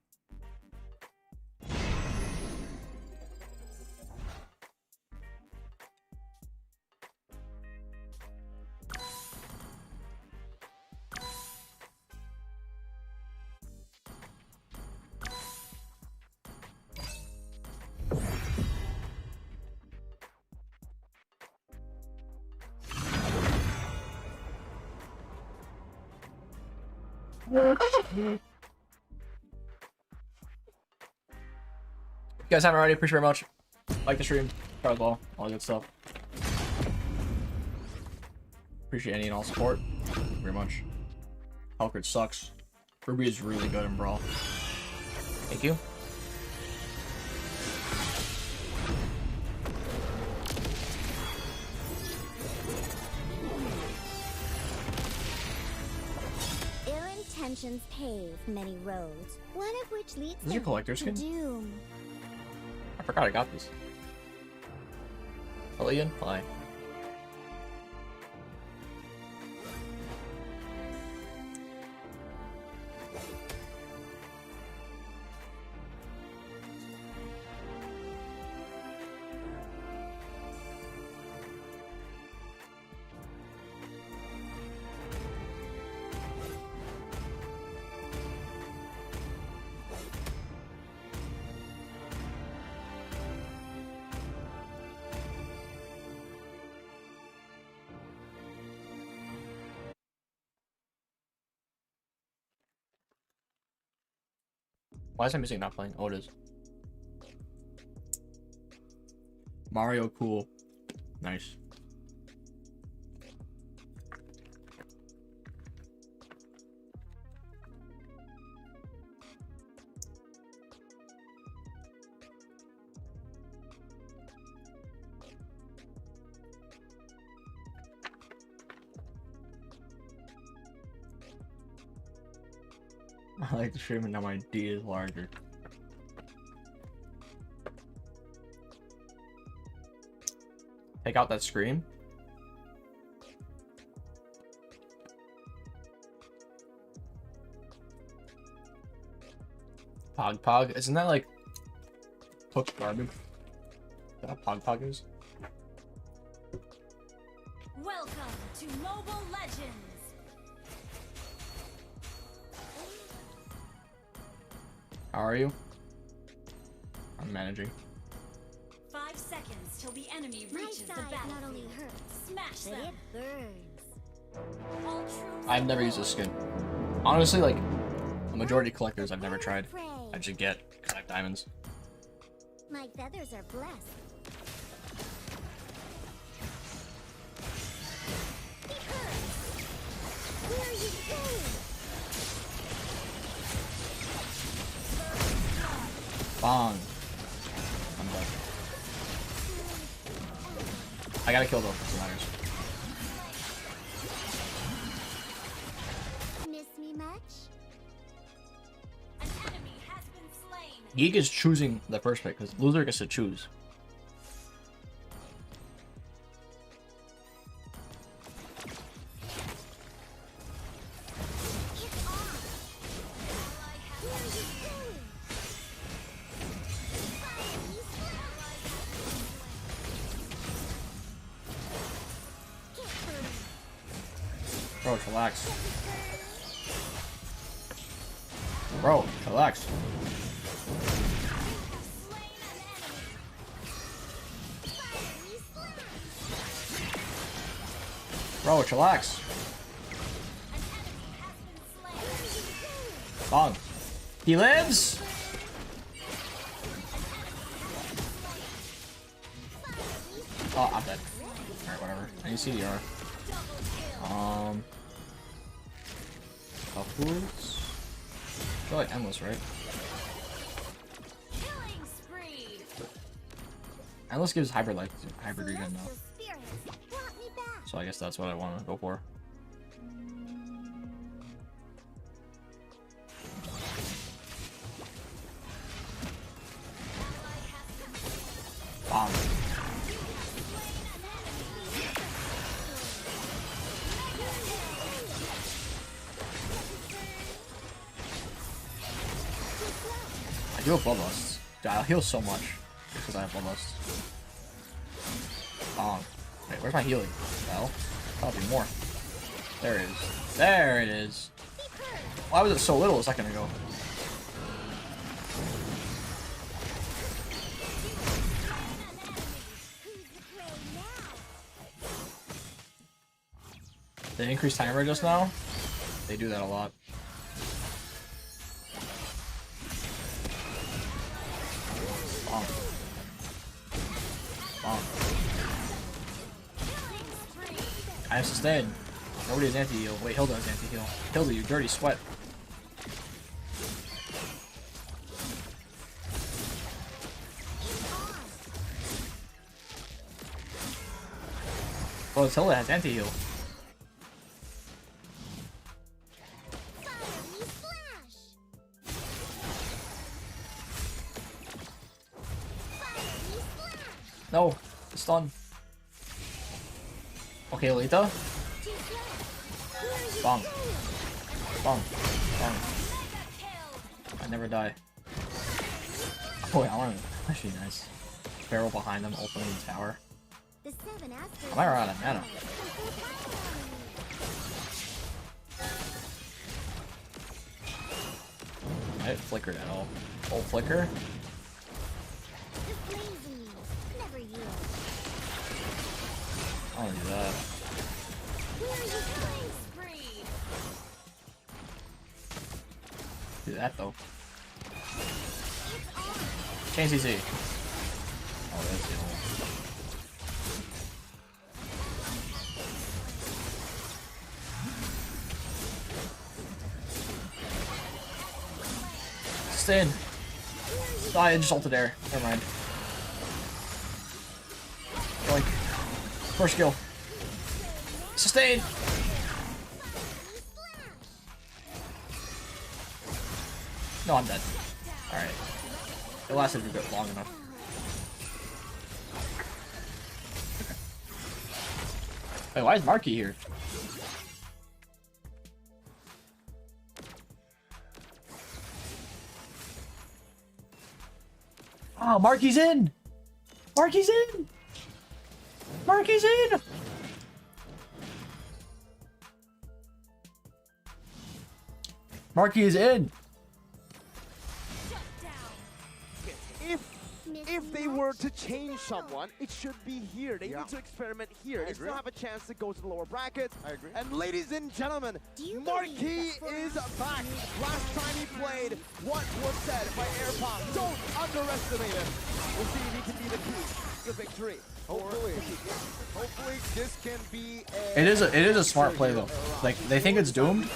If you guys haven't already, appreciate very much. Like the stream, try the ball, all that good stuff. Appreciate any and all support. Thank you very much. Helcrit sucks. Ruby is really good in Brawl. Thank you. Intentions pave many roads, one of which leads Is this your collector skin? doom. I forgot I got this. Hello, Ian. Bye. Why is my music not playing? Oh, it is. Mario cool. Nice. I like the stream and now my D is larger. Take out that scream. Pog Pog. Isn't that like Hook garbage. Pog is. Welcome to Mobile Legends. How are you? I'm managing. 5 seconds till the enemy reaches the battle. Not only hurts, smash them. It burns. All true. I've never used this skin. Honestly, like a majority of collectors, I've never tried. I just get because I have diamonds. My feathers are blessed. Where are you going? Bong. I'm dead. I gotta kill though, if it matters. Miss me much? An enemy has been slain. Geek is choosing the first pick because loser gets to choose. Bro, relax. Bro, relax. Bro, relax. Bong. He lives? Oh, I'm dead. Alright, whatever. I need CDR. Upwards? I feel like endless, right? Killing spree. Endless gives hybrid life, hybrid regen now. Spirits brought me back. So I guess that's what I want to go for. Bomb. I do have bloodlust. Dude, I'll heal so much because I have bloodlust. Wait, where's my healing? Well, probably more. There it is. There it is. Why was it so little a second ago? They increased timer just now? They do that a lot. Bomb. Bomb. I have sustained. Nobody has anti-heal. Wait, Hilda has anti-heal. Hilda, you dirty sweat. Well, Hilda has anti-heal. No, stun. Okay, Alita. Bong. Bong. Bong. I never die. Oh, I want to. Actually, nice. Barrel behind them, opening the tower. I might run out of mana. I didn't flicker at all. Full flicker? I don't do that. Do that though. Chain CC. Oh, that's the only. Sustain. Oh, I just ulted air. Never mind. Like, first skill. Sustain. No, I'm dead. Alright. It lasted a bit long enough. Wait, why is Marky here? Oh, Marky's in! Marky's in! Marky's in! Marky is in! If they were to change someone, it should be here. They need to experiment here. They still have a chance to go to the lower bracket. I agree. And ladies and gentlemen, Marky is back. Last time he played, what was said by Airpop? Don't underestimate him. We'll see if he can be the key to victory. Hopefully this can be It is a smart play though. Like, they think it's doomed,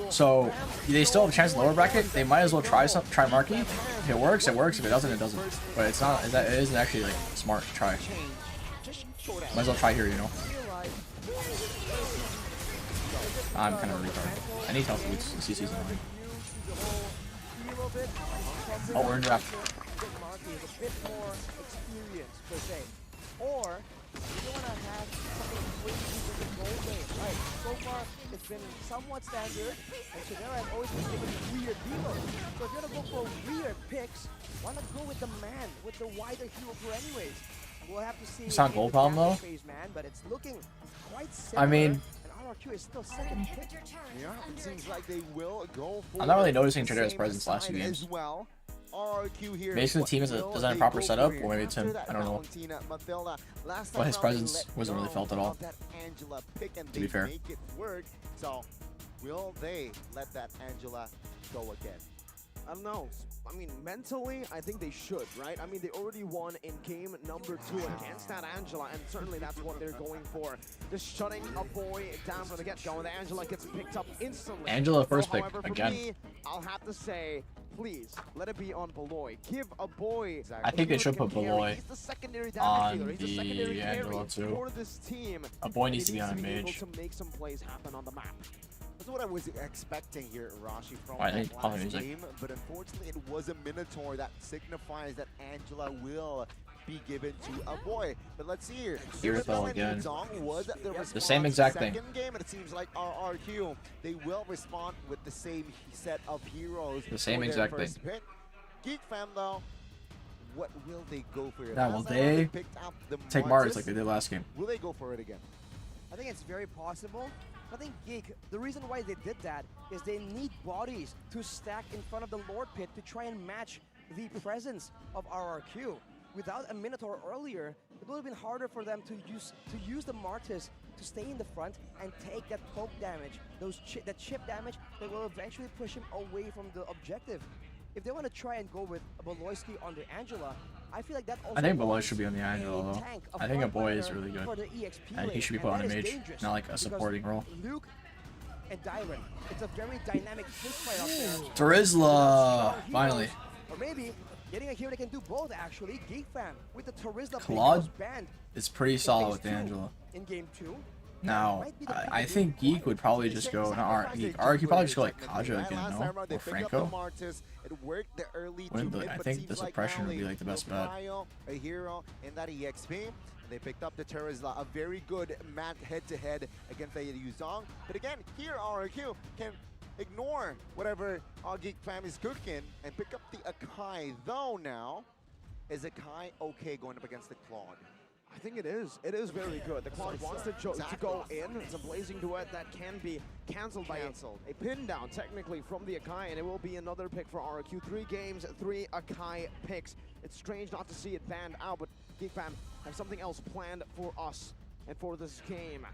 so they still have a chance in the lower bracket. They might as well try Marky. If it works, it works. If it doesn't, it doesn't. But it's not. It isn't actually like smart to try. Might as well try here, you know. I'm kind of retarded. I need health boots. The CC's annoying. Oh, we're in draft. Or you want to have something crazy with the gold lane, right? So far, it's been somewhat standard, and Chidera has always been given weird heroes. So if you're going to go for weird picks, why not go with the man, with the wider hero for anyways? We'll have to see. It's not gold problem though. Phase, man, but it's looking quite similar. I mean, and RRQ is still second pick. Yeah, it seems like they will go for I'm not really noticing Chidera's presence last few games. as well. RRQ here. Maybe the team doesn't have a proper setup, or maybe it's him. I don't know. But his presence wasn't really felt at all, to be fair. So, will they let that Angela go again? I don't know. I mean, mentally, I think they should, right? I mean, they already won in game number 2 against that Angela, and certainly that's what they're going for. Just shutting a boy down from the get-go, and the Angela gets picked up instantly. Angela first pick, However, for again. me, I'll have to say, please, let it be on Beloy. Give a boy... I think they should put Beloy on the Angela too. For this team. A boy needs to be on a mage. To make some plays happen on the map. That's what I was expecting here, Rashi, from Alright, that last game, but unfortunately it was a Minotaur that signifies that Angela will be given to a boy. But let's see here. Irithel again. Was the same exact thing. Game, and it seems like RRQ, they will respond with the same set of heroes. The same exact thing. Geek fam though, what will they go for? Now, will they take Mars like they did last game? Will they go for it again? I think it's very possible. I think Geek, the reason why they did that is they need bodies to stack in front of the Lord Pit to try and match the presence of RRQ. Without a Minotaur earlier, it would have been harder for them to use the Martis to stay in the front and take that poke damage, that chip damage that will eventually push him away from the objective. If they want to try and go with Beloyski on the Angela, I feel like that also... I think Beloy should be on the Angela though. I think a boy is really good. And he should be put on a mage, not like a supporting role. Luke and Dyron, it's a very dynamic fight up there. Terizla! Finally. Or maybe getting a hero that can do both actually. Geek fam with the Terizla Claude band. It's pretty solid with the Angela. In game 2. Now, I think Geek would probably just go, not Geek, RRQ probably just go like Kaja again, no? Or Franco? I think the suppression would be like the best bet. A hero in that EXP. They picked up the Terizla, a very good mat head-to-head against the Yuzong. But again, here RRQ can ignore whatever our Geek fam is cooking and pick up the Akai. Though now, is Akai okay going up against the Claude? I think it is. It is very good. The Claude wants to go in. It's a blazing duet that can be cancelled by a pin down, technically, from the Akai, and it will be another pick for RRQ. 3 games, 3 Akai picks. It's strange not to see it banned out, but Geek fam have something else planned for us and for this game.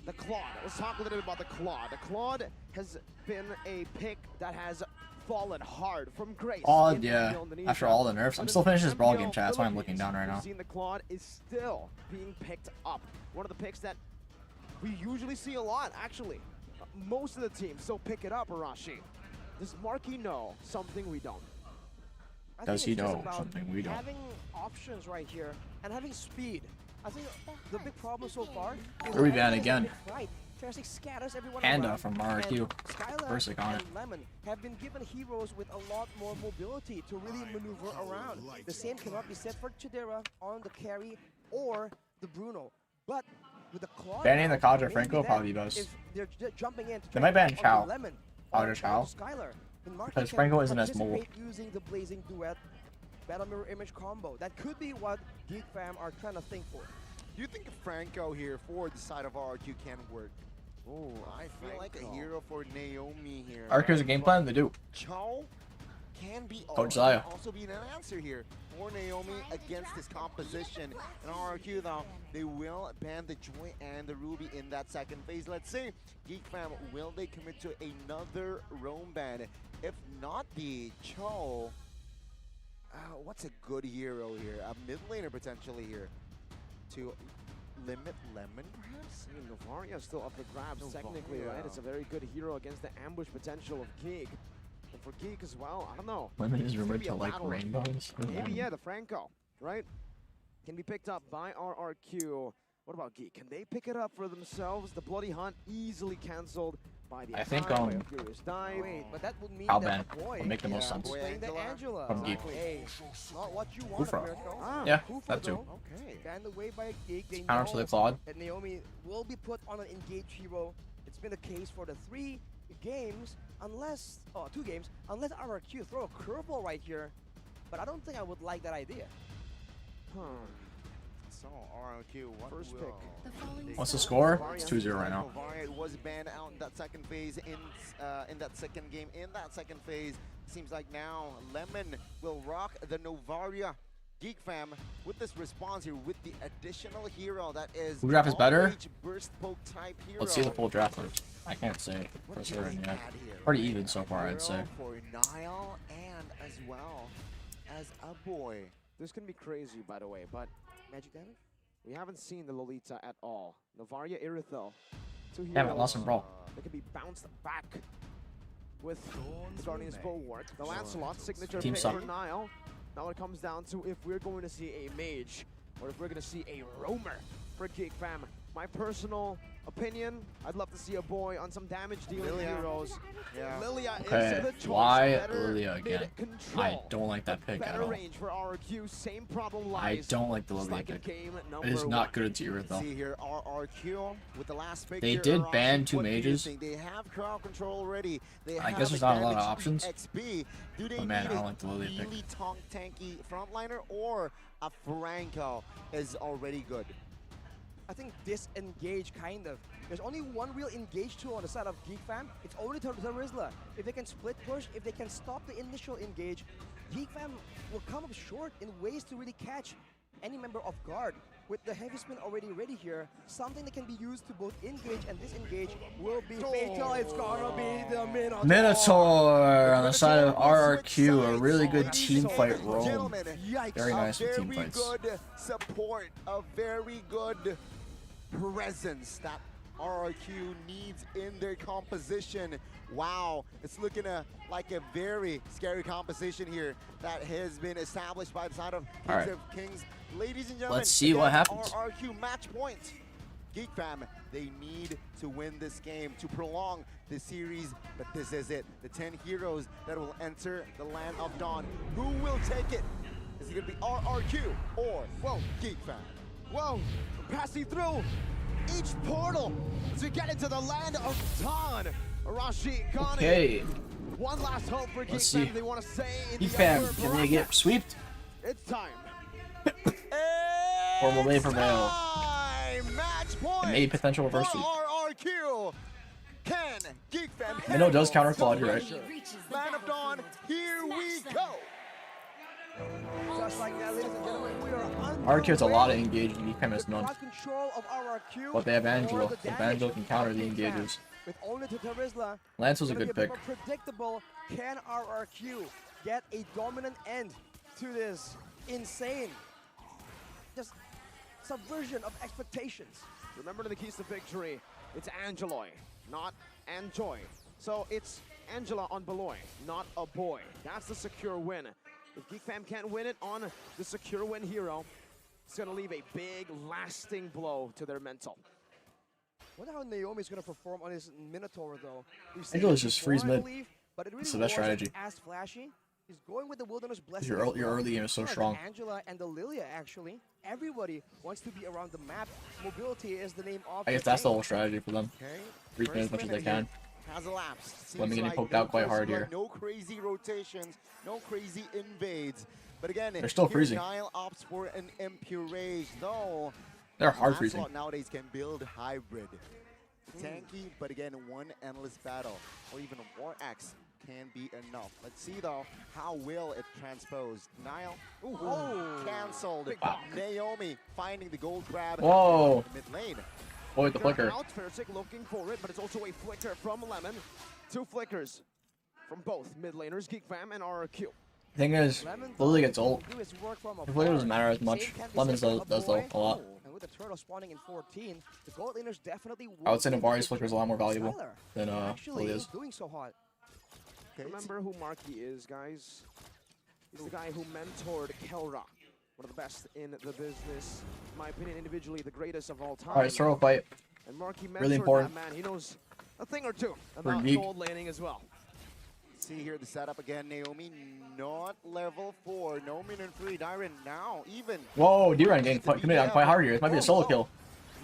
The Claude. Let's talk a little bit about the Claude. The Claude has been a pick that has fallen hard from grace. Claude, yeah. After all the nerfs, I'm still finishing this brawl game, chat. That's why I'm looking down right now. The Claude is still being picked up. One of the picks that we usually see a lot, actually. Most of the teams still pick it up, Arashi. Does Marky know something we don't? Does he know something we don't? Having options right here and having speed. I think the big problem so far is Ruby again. Panda from RRQ. Skylar and Lemon have been given heroes with a lot more mobility to really maneuver around. The same cannot be said for Chidera on the carry or the Bruno. But with the Claude, banning the Kaja Franco probably best. They're jumping in to they might ban Chow. Kaja Chow. Because Franco isn't as mobile. Using the blazing duet battle mirror image combo. That could be what Geek Fam are trying to think for. Do you think Franco here for the side of RRQ can work? Oh, I feel like a hero for Naomi here. RRQ's a game plan, they do. Cho can be also be an answer here for Naomi against this composition. And RRQ though, they will ban the Joy and the Ruby in that second phase. Let's see, Geek Fam, will they commit to another roam ban? If not the Cho, what's a good hero here? A mid laner potentially here to limit Lemon perhaps? I mean, Novaria is still up for grabs technically, right? It's a very good hero against the ambush potential of Geek. And for Geek as well, I don't know. Lemon is rumored to like rainbows. Maybe, yeah, the Franco, right? Can be picked up by RRQ. What about Geek? Can they pick it up for themselves? The Bloody Hunt easily cancelled by the Furious Dive. Wait, but that would mean I'll that ban. boy Would make the most sense. playing the Angela. From Geek. Hey, not what you want, Kufra. America. Yeah, Kufra, that too. though. Okay. Banned away by Geek. They Counter to the know Claude. that Naomi will be put on an engaged hero. It's been the case for the 3 games, unless 2 games, unless RRQ throw a curveball right here. But I don't think I would like that idea. So RRQ, what First will pick. What's the score? It's 2-0 right now. Novaria was banned out in that second phase in that second game. In that second phase, seems like now Lemon will rock the Novaria. Geek Fam with this response here with the additional hero that is Who draft is better? burst poke type hero. Let's see the full draft first. I can't say for certain yet. Pretty even so far, I'd say. For Nile and as well as a boy. This can be crazy, by the way, but Magic damage? we haven't seen the Lolita at all. Novaria Irithel. 2 heroes. Damn it, lost some brawl. They can be bounced back with the Guardian's Bulwark. The Lancelot signature Team pick suck. for Nile. Now it comes down to if we're going to see a mage or if we're going to see a roamer for Geek Fam. My personal opinion, I'd love to see a boy on some damage dealing heroes. Yeah. Lilia Okay, is the choice. why Better Lilia again? mid-control. I don't like that pick at Better all. range for RRQ, same problem I lies. don't like the Just Lilia like in pick. game It is number not 1. good at tier though. See here, RRQ with the last pick. They here, did Arashi, ban 2 what do you mages. think? They have crowd control already. They I have guess there's not a lot of damage options. XP. Do they But man, need I don't a like the Lilia pick. really tanky frontliner or a Franco is already good? I think disengage, kind of. There's only one real engage tool on the side of Geek Fam. It's only Rizla. If they can split push, if they can stop the initial engage, Geek Fam will come up short in ways to really catch any member off guard. With the heavy spin already ready here, something that can be used to both engage and disengage will be fatal. It's gonna be the Minotaur. Minotaur on the side of RRQ, a really good team fight roam. Gentlemen, Very nice with team very fights. good support, a very good presence that RRQ needs in their composition. Wow, it's looking like a very scary composition here that has been established by the side of Kings of Kings. Ladies and gentlemen, let's see what happens. RRQ match point. Geek Fam, they need to win this game to prolong the series, but this is it. The 10 heroes that will enter the Land of Dawn. Who will take it? Is it gonna be RRQ or, well, Geek Fam? Whoa, passing through each portal to get into the Land of Dawn. Arashi got Okay. it. One last hope for Geek see. Fam. They want to say in Geek the Fam, upper can they get bracket. sweeped? It's time. Or will they prevail? Match point. And maybe potential reverse sweep. RRQ. Can Geek Fam Minnow does counter handle Claude, you're right. the Land of Dawn, here we go. Just like that, ladies and gentlemen, we are on RRQ has a lot of engage, and Geek Fam has none. control of RRQ. But they have Angelo. or the So damage Angelo can counter the of Geek Fam. engages. With only Rizla, Lance was a gonna good be pick. bit more predictable. Can RRQ get a dominant end to this insane just subversion of expectations? Remember the keys to victory. It's Angeloy, not Anjoy. So it's Angela on Beloy, not a boy. That's the secure win. If Geek Fam can't win it on the secure win hero, it's gonna leave a big, lasting blow to their mental. Wonder how Naomi's gonna perform on his Minotaur though. Angela's just freeze mid. But it really It's the best wasn't strategy. as flashy. He's going with the Wilderness Blessing. Your early game is so strong. Angela and the Lilia actually. Everybody wants to be around the map. Mobility is the name of I guess the that's the game. whole strategy for them. Okay. Reap as much as they can. has elapsed. Let me Seems get like poked no out quite hard first here. blood, no crazy rotations, no crazy invades. But again, They're still here freezing. Nile opts for an MP Rage, though. They're hard Lancelot freezing. nowadays can build hybrid. Tanky, but again, one endless battle, or even a War Axe can be enough. Let's see though, how will it transpose? Nile, cancelled. Wow. Naomi finding the gold grab. Whoa. In the mid lane. Boy, the flicker. Out, FwydChickn looking for it, but it's also a flicker from Lemon. 2 flickers from both mid laners, Geek Fam and RRQ. Thing is, Lily gets ult. Do his work from The flicker doesn't matter as much. Same can be Lemons said for does though a lot. And with the turtle spawning in 14, the gold laners definitely I would say won't Navari's get flicker is a lot more valuable Skylar. than Actually, Lily's. doing so hot. Remember who Marky is, guys? He's the guy who mentored Kelra, one of the best in the business. In my opinion, individually, the greatest of all time. Alright, turtle fight. And Marky mentored Really important. that man. He knows a thing or two about Geek. gold laning as well. See here the setup again. Naomi not level 4. No minute 3. Dyron now even. Whoa, D-Run getting committed on quite hard here. This might be a solo kill.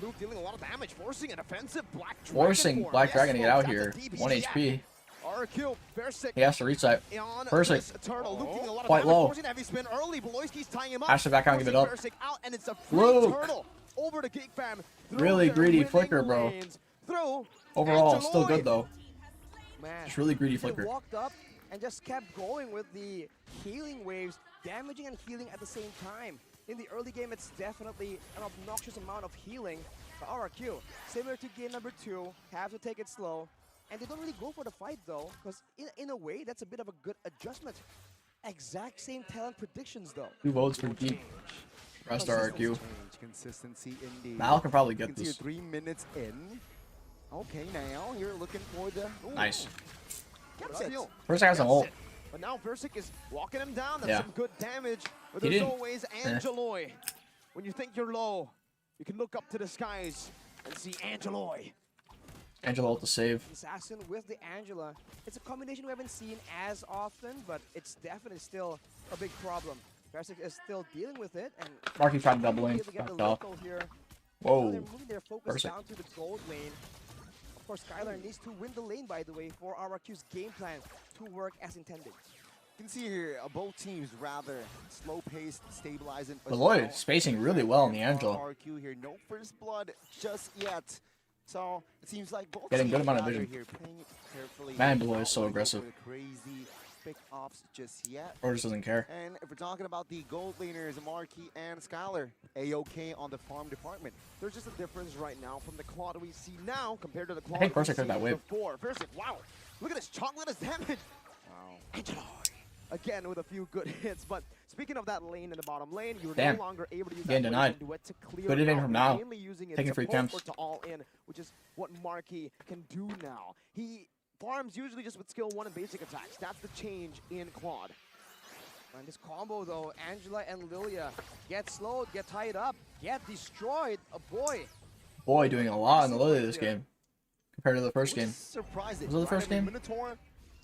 Luke dealing a lot of damage, forcing an offensive Black Dragon. Forcing form. Black Yes, Dragon to get out folks, here. that's a 1 DPS. HP. RRQ, FwydChickn He has to reset. on FwydChickn. this turtle, Luke dealing a lot of Quite damage, low. forcing a heavy spin early. Beloyski's tying him up. Has to back out and give it up. FwydChickn out, and it's a free Luke. turtle over to Geek Fam. through Really their greedy winning flicker, bro. lanes, through Overall, Angelo still good Lloyd. though. Man, It's really greedy they flicker. walked up and just kept going with the healing waves, damaging and healing at the same time. In the early game, it's definitely an obnoxious amount of healing. But RRQ, similar to game number 2, have to take it slow. And they don't really go for the fight though, because in a way, that's a bit of a good adjustment. Exact same talent predictions though. 2 votes for Geek. Rest RRQ. Consistency indeed. Mal can probably You get can see this. 3 minutes in. Okay, now you're looking for the. Ooh, Nice. gets it. First I got some ult. But now FwydChickn is walking him down. That's Yeah. some good damage. But He there's didn't- always Angeloy. When you think you're low, you can look up to the skies and see Angeloy. Angela ult to save. Assassin with the Angela. It's a combination we haven't seen as often, but it's definitely still a big problem. FwydChickn is still dealing with it, and Marky tried doubling. able to get the Backed off. local here. Whoa. They're moving their focus FwydChickn. down to the gold lane. Of course, Skylar needs to win the lane, by the way, for RRQ's game plan to work as intended. You can see here both teams rather slow-paced, stabilizing. as Beloy well. spacing really well in the Angela. RRQ here, no first blood just yet. So it seems like both Getting teams good amount of rather vision. here, playing it carefully. Man, Beloy is Not so looking aggressive. for the crazy pick offs just yet. Or just doesn't care. And if we're talking about the gold laners, Marky and Skylar, A-OK on the farm department. There's just a difference right now from the Claude we see now compared to the Claude think we FwydChickn took that see whip. before. FwydChickn, wow. Look at this chocolate as damage. Wow. Angeloy. Again with a few good hits, but speaking of that lane in the bottom lane, you're Damn. no longer able to use Getting that denied. poison duet to clear Good event out, from now. mainly using it Taking to free poke camps. or to all in, which is what Marky can do now. He farms usually just with skill 1 and basic attacks. That's the change in Claude. And this combo, though, Angela and Lilia get slowed, get tied up, get destroyed. A boy. Boy doing a lot in the Lily this game. Compared to the first game. Surprising. Was it the first game? Minotaur,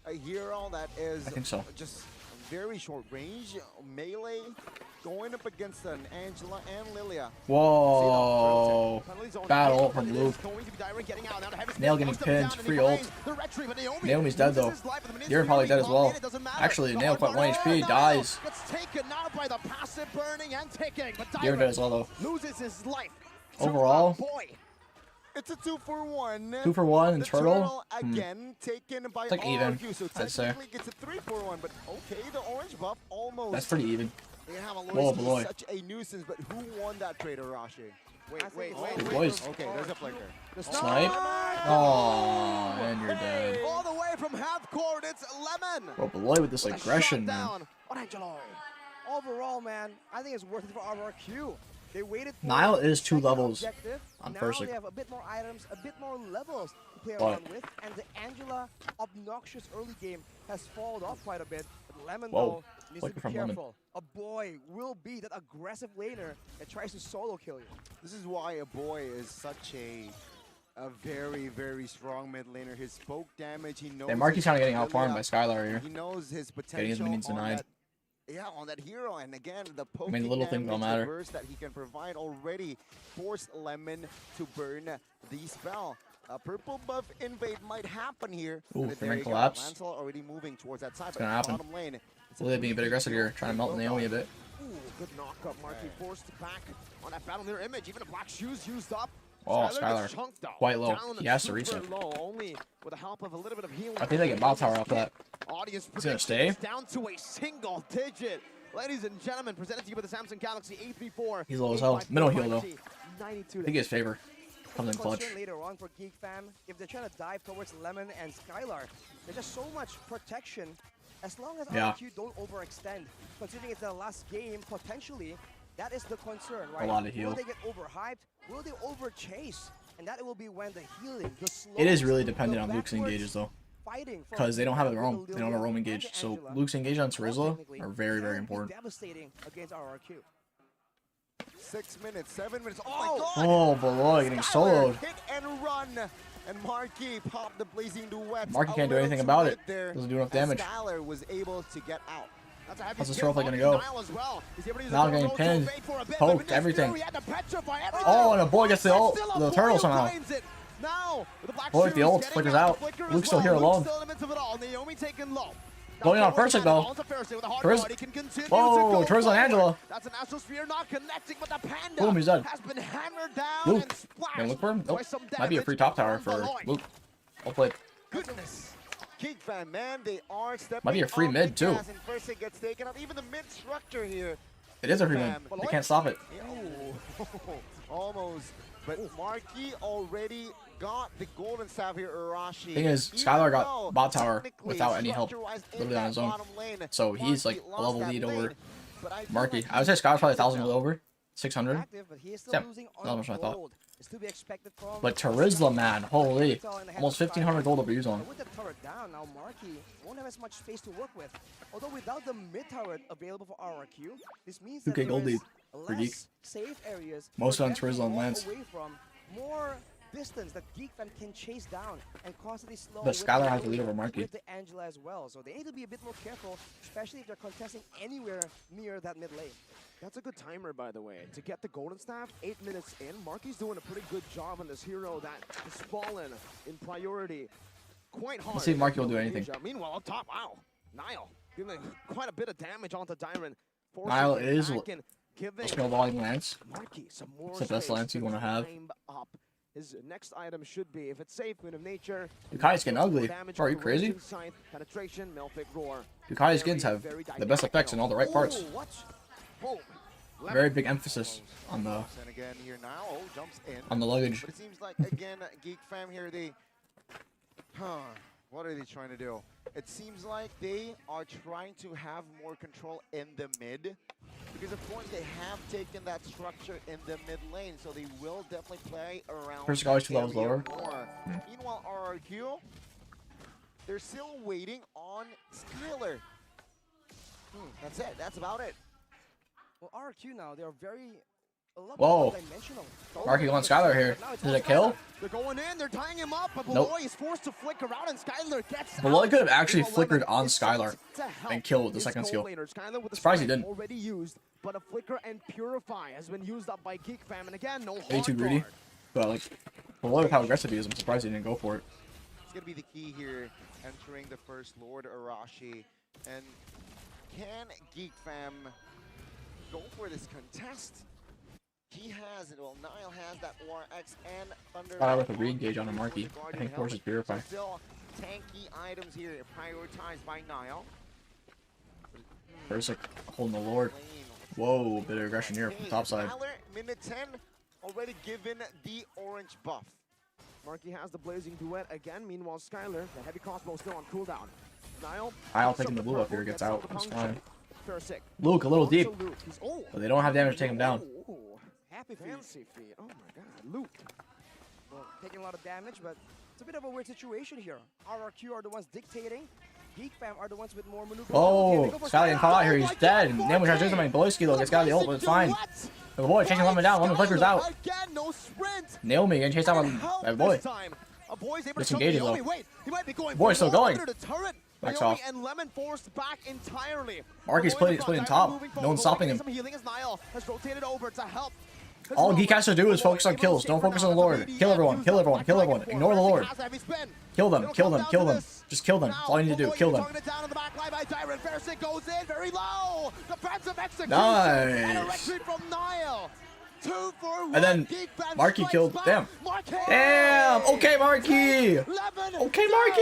a hero that is I think so. just very short range, melee, going up against an Angela and Lilia. Whoa. Penalty zone Bad hit, ult but from it is Luke. going to be Dyron getting out. Now the heavy spin Nail getting comes pinned, down free into ult. lanes. The retreat, but Naomi's dead though. loses his life, but the You're probably dead as well. it doesn't matter. Actually, The Nail hard quite 1 part- HP, no! dies. Gets taken out by the passive burning and ticking, but You're dead as Dyron well though. loses his life. to Overall, a boy. It's a 2-for-1. 2-for-1 and The turtle. again taken by It's like even, RRQ, so I'd say. technically gets a 3-for-1, but okay, the orange buff almost. That's pretty even. They have a Whoa, Beloy. such a nuisance, but who won that trade, Arashi? Wait. Good boys. Okay, there's a flicker. The Snipe. Oh, and you're dead. All the way from half court, it's Lemon. Bro, Beloy with this A aggression, shot man. down on Angeloy. Overall, man, I think it's worth it for RRQ. They waited for Nile the is 2 second levels objective. on Now FwydChickn. they have a bit more items, a bit more levels to play What? around with, and the Angela obnoxious early game has fallen off quite a bit. But Lemon, Whoa. though, needs to Flicker be from Lemon. careful. A boy will be that aggressive laner that tries to solo kill you. This is why a boy is such a very, very strong mid laner. His poke damage, he knows. And Marky's kind of getting his outfarmed by ability. Skylar here. He knows his potential. Getting his minions on denied. that- yeah, on that hero, and again, the poke the little things don't matter. burst that he can provide already forced Lemon to burn the spell. A purple buff invade might happen here. Ooh, And there you go. collapse. Lancel already moving towards that side. It's gonna happen. Bottom lane. Lily being a bit aggressive here, trying to melt Naomi a bit. Ooh, good knock-up. Marky forced back on that battle mirror image. Even a black shoes used up. Oh, Skylar Skylar, chunked out. quite low. Down He has to reach super it. low, only with the help of a little bit of healing. I think they get bot tower off that. Audience He's gonna stay. down to a single digit. Ladies and gentlemen, presented to you by the Samsung Galaxy A34. He's low as hell. Middle heal though. 92 I think his favor comes in clutch. Later on for Geek Fam, if they're trying to dive towards Lemon and Skylar, there's just so much protection. As long as RRQ don't overextend, considering it's the last game, potentially, that is the concern, right? A lot of heal. Will they get overhyped? Will they overchase? And that will be when the healing, the slow. It is really dependent on Luke's engages though, fighting because they don't have a roam. They don't have a roam engage. So Luke's engage on Terizla are very, very important. Devastating against RRQ. 6 minutes, 7 minutes. Oh my god! Oh, Beloy getting soloed. Hit and run. And Marky popped the blazing duet. Marky can't do anything about it. Doesn't do enough damage. Skylar was able to get out. How's this Snowflake gonna go? Now getting pinned, poked, everything. Oh, and a boy gets the ult, the turtle somehow. Boy with the ult, flickers out. Luke's still here alone. Going on Persic though. Whoa, Terizla and Angela. Boom, he's dead. Luke. Can look for him? Nope. Might be a free top tower for Luke. Well played. Goodness. Geek Fan, man, they are stepping. Might be a free mid too. First it gets taken out. Even the mid structure here. It is a free mid. They can't stop it. Oh, almost. But Marky already got the golden staff here, Arashi. Thing is, Skylar got bot tower without any help, literally on his own. So he's like a level lead over Marky. I would say Skylar's probably 1,000 over, 600. Yeah, not much I thought. But Terizla, man, holy, almost 1,500 gold over Yuzon. With the turret down, now Marky won't have as much space to work with. Although without the mid turret available for RRQ, this means that 2K gold lead for Geek. Safe areas Most on Terizla and Lance. away from more distance that Geek Fan can chase down and constantly slow. But Skylar has the lead over Marky. With the Angela as well, so they need to be a bit more careful, especially if they're contesting anywhere near that mid lane. That's a good timer, by the way. To get the golden staff, 8 minutes in. Marky's doing a pretty good job on this hero that has fallen in priority quite hard. Let's see if Marky will do anything. Meanwhile, up top, wow, Niall giving quite a bit of damage onto Dyron. Niall is skill volume Lance. Marky some more it's the best Lance you want to have. Up. His next item should be, if it's safe, Queen of Nature. Dukai's getting ugly. Are you crazy? Penetration, Melfic Roar. Dukai's skins have the best effects in all the right parts. Very big emphasis on the luggage. But it seems like again, Geek Fam here, they what are they trying to do? It seems like they are trying to have more control in the mid. Because of course they have taken that structure in the mid lane, so they will definitely play around. First always 2 levels lower. Meanwhile, RRQ, they're still waiting on Skylar. That's it. That's about it. Well, RRQ now, they're very whoa. Marky on Skylar here. Is it a kill? They're going in, they're tying him up, but nope. Beloy is forced to flicker out, and Skylar gets Beloy could have actually flickered on Skylar and killed with the second skill. Surprised he didn't. Already used, but a flicker and purify has been used up by Geek Fam, and again, no way too greedy. But like, Beloy with how aggressive he is, I'm surprised he didn't go for it. It's gonna be the key here, entering the first Lord Arashi, and can Geek Fam go for this contest? He has it. Well, Niall has that RX and Thunder. With a re-engage on a Marky. I think forces Purify. Still tanky items here prioritized by Niall. First, like, holding the Lord. Whoa, bit of aggression here from the top side. Minute 10, already given the orange buff. Marky has the blazing duet again. Meanwhile, Skylar, the heavy crossbow still on cooldown. Niall taking the blue up here, gets out. That's fine. Luke, a little deep. But they don't have damage to take him down. Fancy feet. Oh my god, Luke. Well, taking a lot of damage, but it's a bit of a weird situation here. RRQ are the ones dictating. Geek Fam are the ones with more maneuver. Oh, Skylar getting caught out here. He's dead. Naomi tries to do something. Beloy skill gets got the ult, but it's fine. The boy chasing Lemon down. Lemon flickers out. Naomi getting chased out by Boy. Disengaging though. Boy's still going. Backs off. And Lemon forced back entirely. Marky's splitting top. No one's stopping him. Some healing as Niall has rotated over to help All Geek has to do is focus on kills. Don't focus on the Lord. Kill everyone. Kill everyone. Kill everyone. Ignore the Lord. Kill them. Kill them. Kill them. Just kill them. That's all you need to do. Kill them. Nice. And then Marky killed. Damn. Damn. Okay, Marky. Okay, Marky.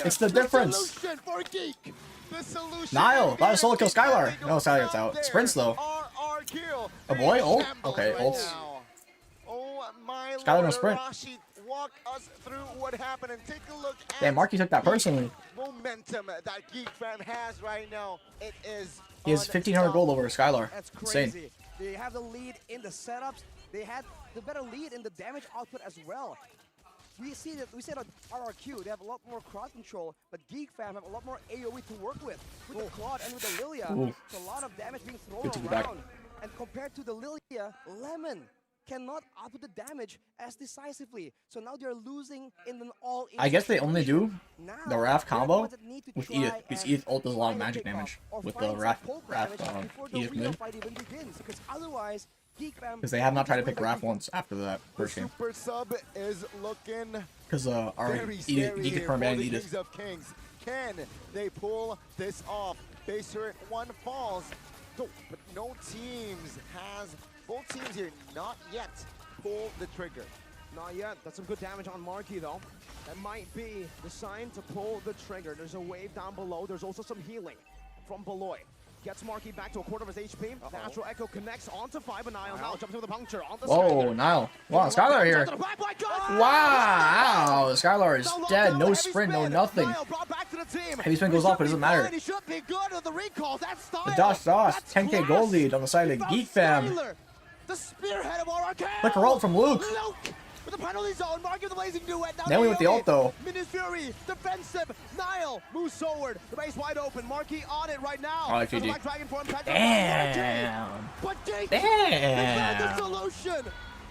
It's the difference. Niall. That was solo kill Skylar. No, Skylar's out. Sprints though. A boy? Ult? Okay, ults. Skylar no sprint. Walk us through what happened and take a look at Damn, Marky took that personally. momentum that Geek Fam has right now. It is He has 1,500 gold over Skylar. That's crazy. Insane. They have the lead in the setups. They had the better lead in the damage output as well. We said on RRQ, they have a lot more crowd control, but Geek Fam have a lot more AoE to work with the Claude and with the Lilia. It's a lot of damage being thrown around. And compared to the Lilia, Lemon cannot output the damage as decisively. So now they're losing in an all-in. I guess they only do the Wrath combo with with Edith, because Edith ult does a lot of magic damage with the Wrath Edith mid. Because they have not tried to pick Wrath once after that first game. Super sub is looking Because Edith confirmed banning Edith. of Kings. Can they pull this off? Base turret 1 falls. But no teams has, both teams here not yet pulled the trigger. Not yet. That's some good damage on Marky though. That might be the sign to pull the trigger. There's a wave down below. There's also some healing from Beloy. Gets Marky back to a quarter of his HP. Natural Echo connects onto 5, and Niall now jumps into the puncture. Onto Whoa, Niall. Wow, Skylar here. Wow, Skylar is dead. No sprint, no nothing. Heavy sprint goes off, but it doesn't matter. The Dosh, 10k gold lead on the side of Geek Fam. The spearhead of RRQ. Look a roll from Luke. With the penalty zone, Marky with the blazing duet. Then we with the ult though. Minion Fury, defensive. Niall moves forward. The base wide open. Marky on it right now. Oh, GG. Damn. But Geek, Damn. they found the solution.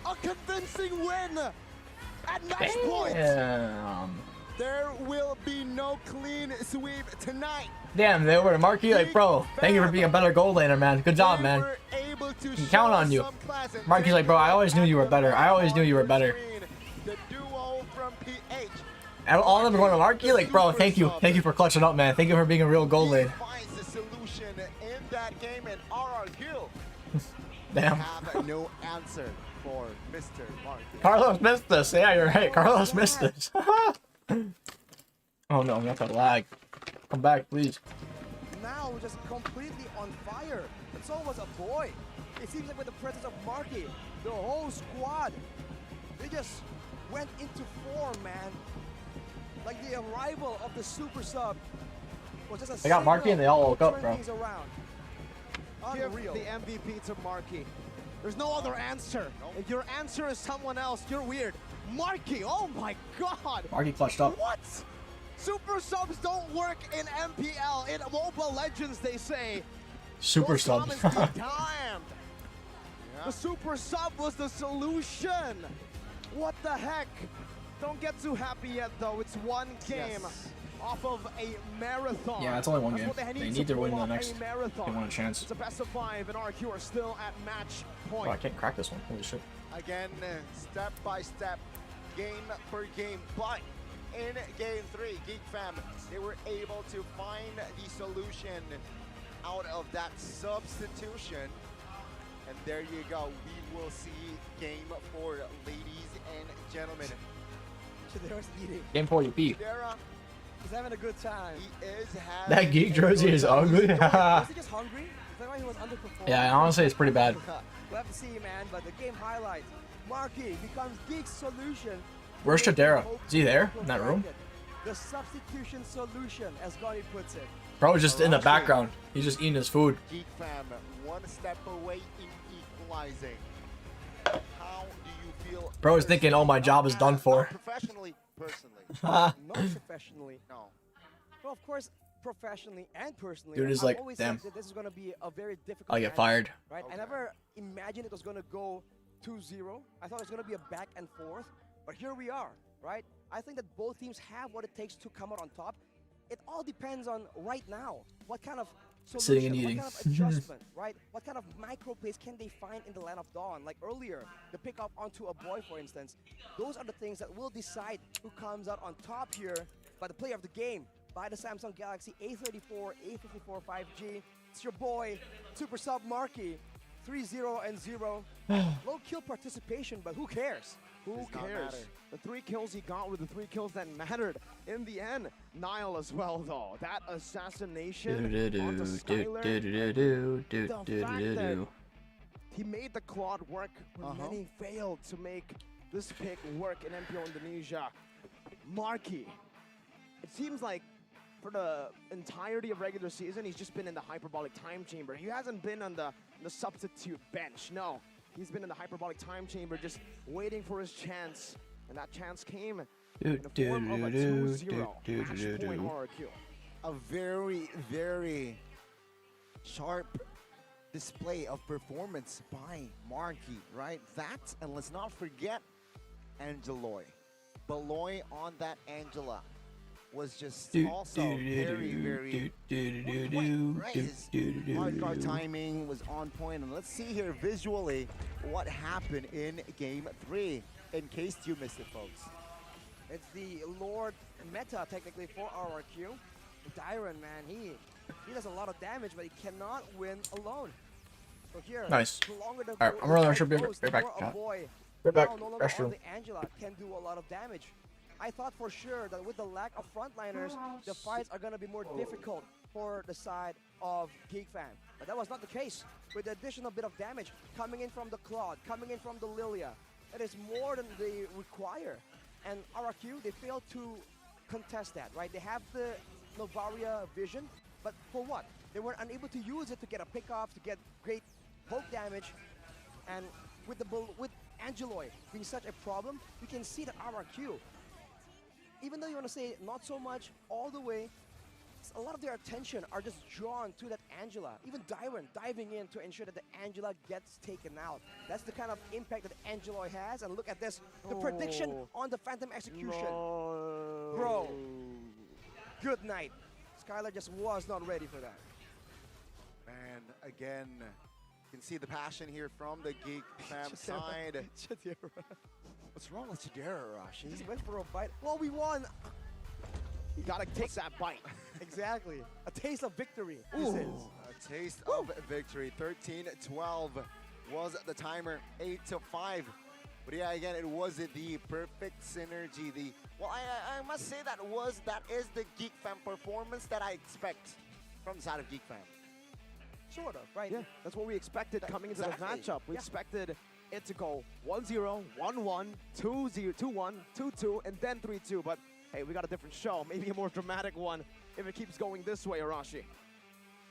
A convincing win at match point. There will be no clean sweep tonight. Damn, they were Marky like, bro, thank you for being a better gold laner, man. Good job, man. You can count on you. Marky's like, bro, I always knew you were better. I always knew you were better. The duo from PH. And all of them are going to Marky like, bro, thank you. Thank you for clutching up, man. Thank you for being a real gold lane. Finds the solution in that game, and RRQ Damn. have no answer for Mr. Marky. Carlos missed this. Yeah, you're right. Carlos missed this. Oh no, I'm gonna lag. Come back, please. Now we're just completely on fire. And so was a boy. It seems like with the presence of Marky, the whole squad, they just went into form, man. Like the arrival of the super sub was just a They got Marky and they all woke up, bro. Give the MVP to Marky. There's no other answer. If your answer is someone else, you're weird. Marky, oh my god! Marky clutched up. What? Super subs don't work in MPL. In Mobile Legends, they say. Super sub. The super sub was the solution. What the heck? Don't get too happy yet, though. It's one game off of a marathon. Yeah, it's only one game. They They need to win the next. They marathon. want a chance. It's a best of 5, and RRQ are still at match point. Oh, I can't crack this one. Holy shit. Again, step by step, game per game, but in game 3, Geek Fam, they were able to find the solution out of that substitution. And there you go. We will see game 4, ladies and gentlemen. Shadero's eating. Game 4, you beat. He's having a good time. He is having That Geek jersey is ugly. Was he just hungry? Is that why he was underperforming? Yeah, honestly, it's pretty bad. We'll have to see, man. But the game highlights. Marky becomes Geek's solution. Where's Shadera? Is he there in that room? The substitution solution, as Gotti puts it. Bro is just in the background. He's just eating his food. Geek Fam, one step away in equalizing. How do you feel? Bro is thinking, oh, my job is done for. Professionally, personally. Not professionally. No. Well, of course, professionally and personally. Dude is I've like, always damn. said that this is going to be a very difficult I'll get match, fired. Right? I never imagined it was going to go 2-0. I thought it was going to be a back and forth. But here we are, right? I think that both teams have what it takes to come out on top. It all depends on right now what kind of Sitting and solution? eating. What kind of adjustment, right? What kind of micro plays can they find in the Land of Dawn? Like earlier, the pick up onto a boy, for instance. Those are the things that will decide who comes out on top here by the player of the game, by the Samsung Galaxy A34, A54 5G. It's your boy, Super Sub Marky, 3-0-0. Low kill participation, but who cares? Who cares? The 3 kills he got were the 3 kills that mattered in the end. Nile as well, though. That assassination onto Skylar. The fact that he made the Claude work when many failed to make this pick work in MPL Indonesia. Marky. It seems like for the entirety of regular season, he's just been in the hyperbolic time chamber. He hasn't been on the substitute bench. No. He's been in the hyperbolic time chamber just waiting for his chance. And that chance came in the form of a 2-0 match point RRQ. A very, very sharp display of performance by Marky, right? That, and let's not forget Angeloy. Beloy on that Angela was just also very, very right? His hard guard timing was on point. And let's see here visually what happened in Game 3, in case you missed it, folks. It's the Lord meta, technically, for RRQ. Dyron, man, he does a lot of damage, but he cannot win alone. So here, Nice. the longer the Alright, I'm running. I should be goes, right back. the more a boy Right back. now no longer on Restroom. the Angela can do a lot of damage. I thought for sure that with the lack of frontliners, the fights are going to be more difficult for the side of Geek Fam. But that was not the case. With the additional bit of damage coming in from the Claude, coming in from the Lilia, that is more than they require. And RRQ, they failed to contest that, right? They have the Novaria vision, but for what? They were unable to use it to get a pick-off, to get great poke damage. And with Angeloy being such a problem, we can see that RRQ, even though you want to say not so much all the way, a lot of their attention are just drawn to that Angela. Even Dyron diving in to ensure that the Angela gets taken out. That's the kind of impact that Angeloy has. And look at this, the prediction on the Phantom Execution. No. Bro, good night. Skylar just was not ready for that. Man, again, you can see the passion here from the Geek Fam side. What's wrong with Chidera, Rashi? He just went for a bite. Well, we won. You gotta take that bite. Exactly. A taste of victory. Ooh. This is. A taste of victory. 13-12 was the timer. 8-5. But yeah, again, it was the perfect synergy. Well, I must say that is the Geek Fam performance that I expect from the side of Geek Fam. Sort of, right? Yeah, that's what we expected coming into the matchup. We expected it to go 1-0, 1-1, 2-0, 2-1, 2-2, and then 3-2. But hey, we got a different show. Maybe a more dramatic one if it keeps going this way, Arashi.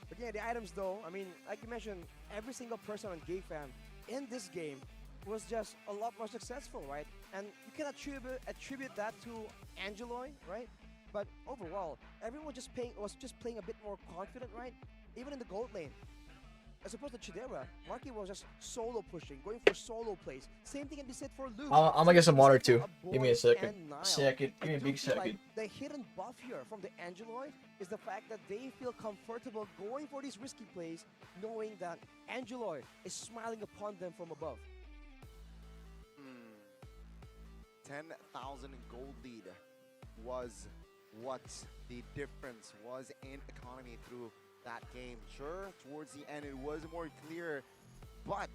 But yeah, the items though, I mean, like you mentioned, every single person on Geek Fam in this game was just a lot more successful, right? And you can attribute that to Angeloy, right? But overall, everyone was just playing a bit more confident, right? Even in the gold lane. As opposed to Chidera, Marky was just solo pushing, going for solo plays. Same thing can be said for Luke. I'm gonna get some water too. Give me a second. Give me a big second. Like the hidden buff here from the Angeloy is the fact that they feel comfortable going for these risky plays, knowing that Angeloy is smiling upon them from above. 10,000 gold lead was what the difference was in economy through that game. Sure, towards the end it was more clear, but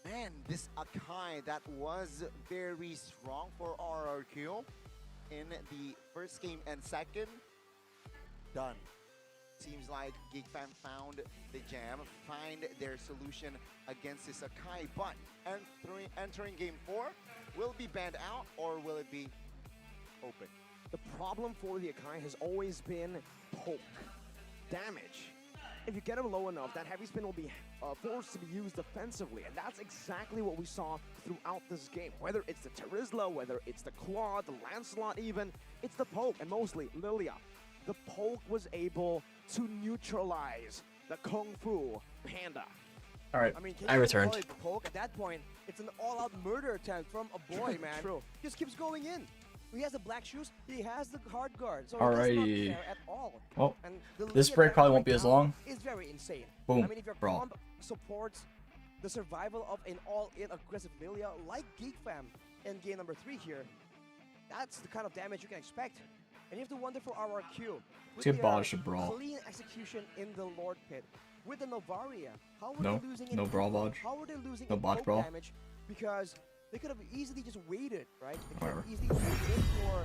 man, this Akai that was very strong for RRQ in the first game and second, done. Seems like Geek Fam found the jam, find their solution against this Akai, but entering game 4, will it be banned out or will it be open? The problem for the Akai has always been poke damage. If you get him low enough, that heavy spin will be forced to be used defensively, and that's exactly what we saw throughout this game. Whether it's the Terizla, whether it's the Claw, the Lancelot even, it's the poke, and mostly Lilia. The poke was able to neutralize the Kung Fu Panda. Alright, I mean, I returned. Poke at that point, it's an all-out murder attempt from a boy, man. True. Just keeps going in. He has the black shoes, he has the hard guard. So Alrighty. that's not fair at all. Well, And the this lead break that probably right won't be as now long. is very insane. Boom. I mean, if your Brawl. comp supports the survival of an all-in aggressive Lilia like Geek Fam in game number 3 here, that's the kind of damage you can expect. And you have to wonder for RRQ. Let's get Bodge to Brawl. Clean execution in the Lord Pit. With the Novaria, how were No, they losing no in Brawl poke? Bodge. How were they losing No in Bodge poke Brawl. damage? Because they could have easily just waited, right? They could Whatever. have easily waited for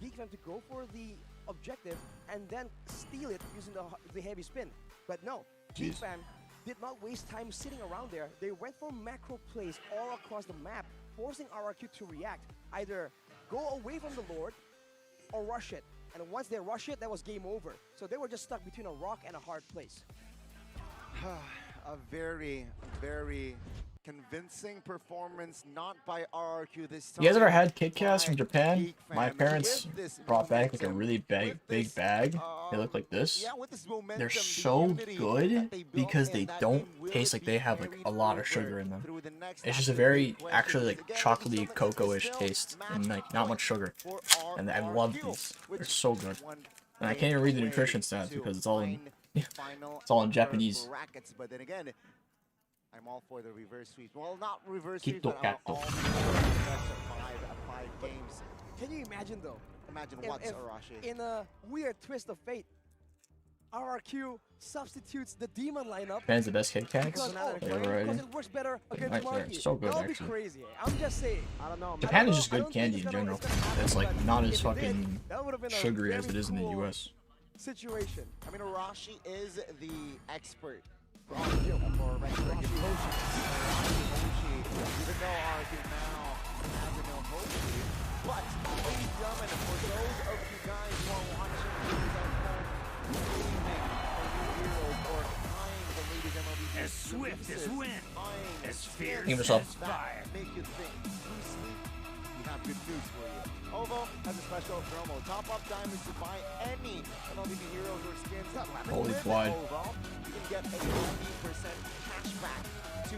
Geek Fam to go for the objective and then steal it using the heavy spin. But no, Geek Jeez. Fam did not waste time sitting around there. They went for macro plays all across the map, forcing RRQ to react. Either go away from the Lord or rush it. And once they rush it, that was game over. So they were just stuck between a rock and a hard place. A very, very convincing performance, not by RRQ this time. You guys ever had KitKats from by Japan? Geek My Fam. parents With this brought back like a momentum, really with big this, bag. They look like this. yeah, with this momentum, They're the so unity good that they built because in they that don't game will taste like be they have like carried a lot of over sugar in them. through the next It's just a half. very Big actually like questions. Again, chocolatey, this is cocoa-ish still taste match and like not much sugar. for And I RRQ, love these. They're which so good. one And I can't even read the way nutrition stats to because it's all in final it's all in upper Japanese. brackets. But then again, I'm all for the reverse sweeps. Well, not reverse Quito sweeps, but I'm Cacto. all for the best of five games. Can you imagine though? Imagine If- what's if Arashi. in a weird twist of fate, RRQ substitutes the demon lineup Japan's the best KitKats. because, Yeah, because right. it works better against Right, Marky. yeah, so good, That would be actually. crazy. I'm just saying. I don't know, man. Japan is I just don't good think candy it's in gonna- general. it's gonna happen, It's like but not if as it fucking did, that would have been a sugary as very it is in the cool US. situation. I mean, Arashi is the expert for Arashi. Regulated Potions. Even though RRQ now has no Hoshi. But, ladies and gentlemen, for those of you guys who are watching videos at home, aiming for new heroes or eyeing the latest MLB As swift as wind, as fierce Give us up. as fire. Make you think loosely. We have good news for you. Ovo has a special promo. Top up diamonds to buy any MLB heroes or skins. Holy With Fwyd. Ovo, you can get a 90% cashback to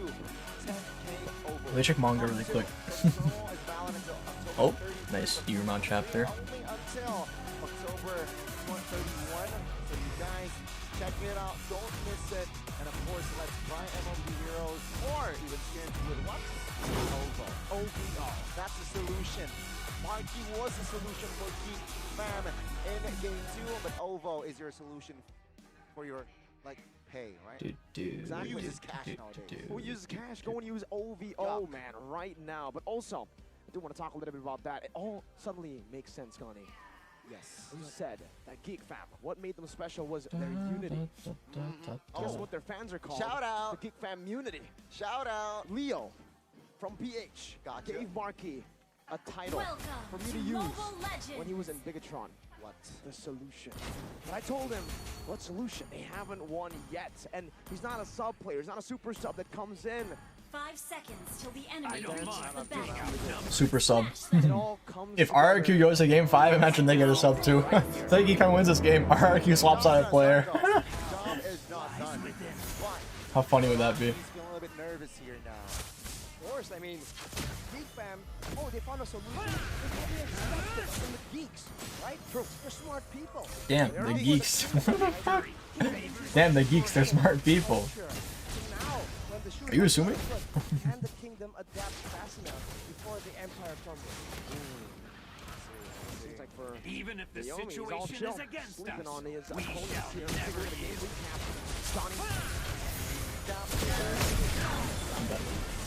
10K Ovo. They check manga really quick. Promo is valid until October Oh, 31st. nice Irumon chapter. Only until October 31. So you guys check it out. Don't miss it. And of course, let's buy MLB heroes or even skins with what? OVO. OVO. That's the solution. Marky was the solution for Geek Fam in game 2, but OVO is your solution for your like pay, right? Exactly. Who uses cash nowadays? Who uses cash? Go and use OVO, man, right now. But also, I do want to talk a little bit about that. It all suddenly makes sense, Connie. Yes. You said that Geek Fam, what made them special was their unity. Just what their fans are called. Shout out. The Geek Fam unity. Shout out. Leo from PH Gotcha. gave Marky a title Welcome for me to to use Mobile Legends. when he was in Bigatron. What? The solution. But I told him, what solution? They haven't won yet. And he's not a sub player. He's not a super sub that comes in. 5 seconds till the enemy I don't reaches mind the being battle. outnumbered. Super sub. It all comes If together. RRQ goes to game 5, imagine they get a sub too. It's like he kind of wins this game. RRQ swaps out a player. Job is not done. But How funny would that be? he's feeling a little bit nervous here now. Of course, I mean, Geek Fam, oh, they found a solution. It's what we expected from the geeks, right? They're smart people. Damn, They're the not geeks. gonna- Damn, the geeks, they're smart people. So now, when the shoe Are you assuming? Can the kingdom adapt fast enough before the empire crumbles? Seems like for Even if the Naomi, he's all situation chill, is against sleeping us, on his we opponents shall here. never Figuring the game yield. recap. Johnny.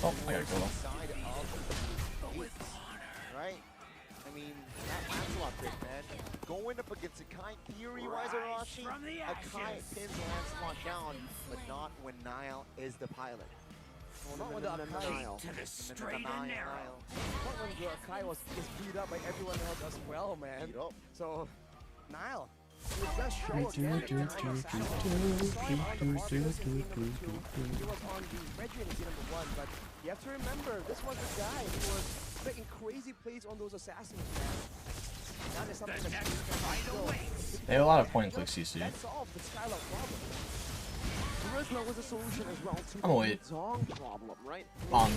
Oh, I gotta go though. Side of the Geeks, right? I mean, that's a lot big, man. Going up against Akai, theory-wise, Arashi, from the Akai ashes. pins Lancelot down, but not when Nile is the pilot. Well, not when the Akai, To the straight and narrow. not when the Akai was beat up by everyone else as well, man. Beat up. So, Nile, it does show again that Nile is satisfied. We saw him on the Barbaros in game number 2. He was on the Reggie in game number 1, but you have to remember, this was the guy who was making crazy plays on those assassins, man. That is something The that next you can fight still- awaits. They have a lot of point and click CC. That solves the Skylar problem. Terizla was a solution as well to I'm wait. the Zong problem, right? Bong.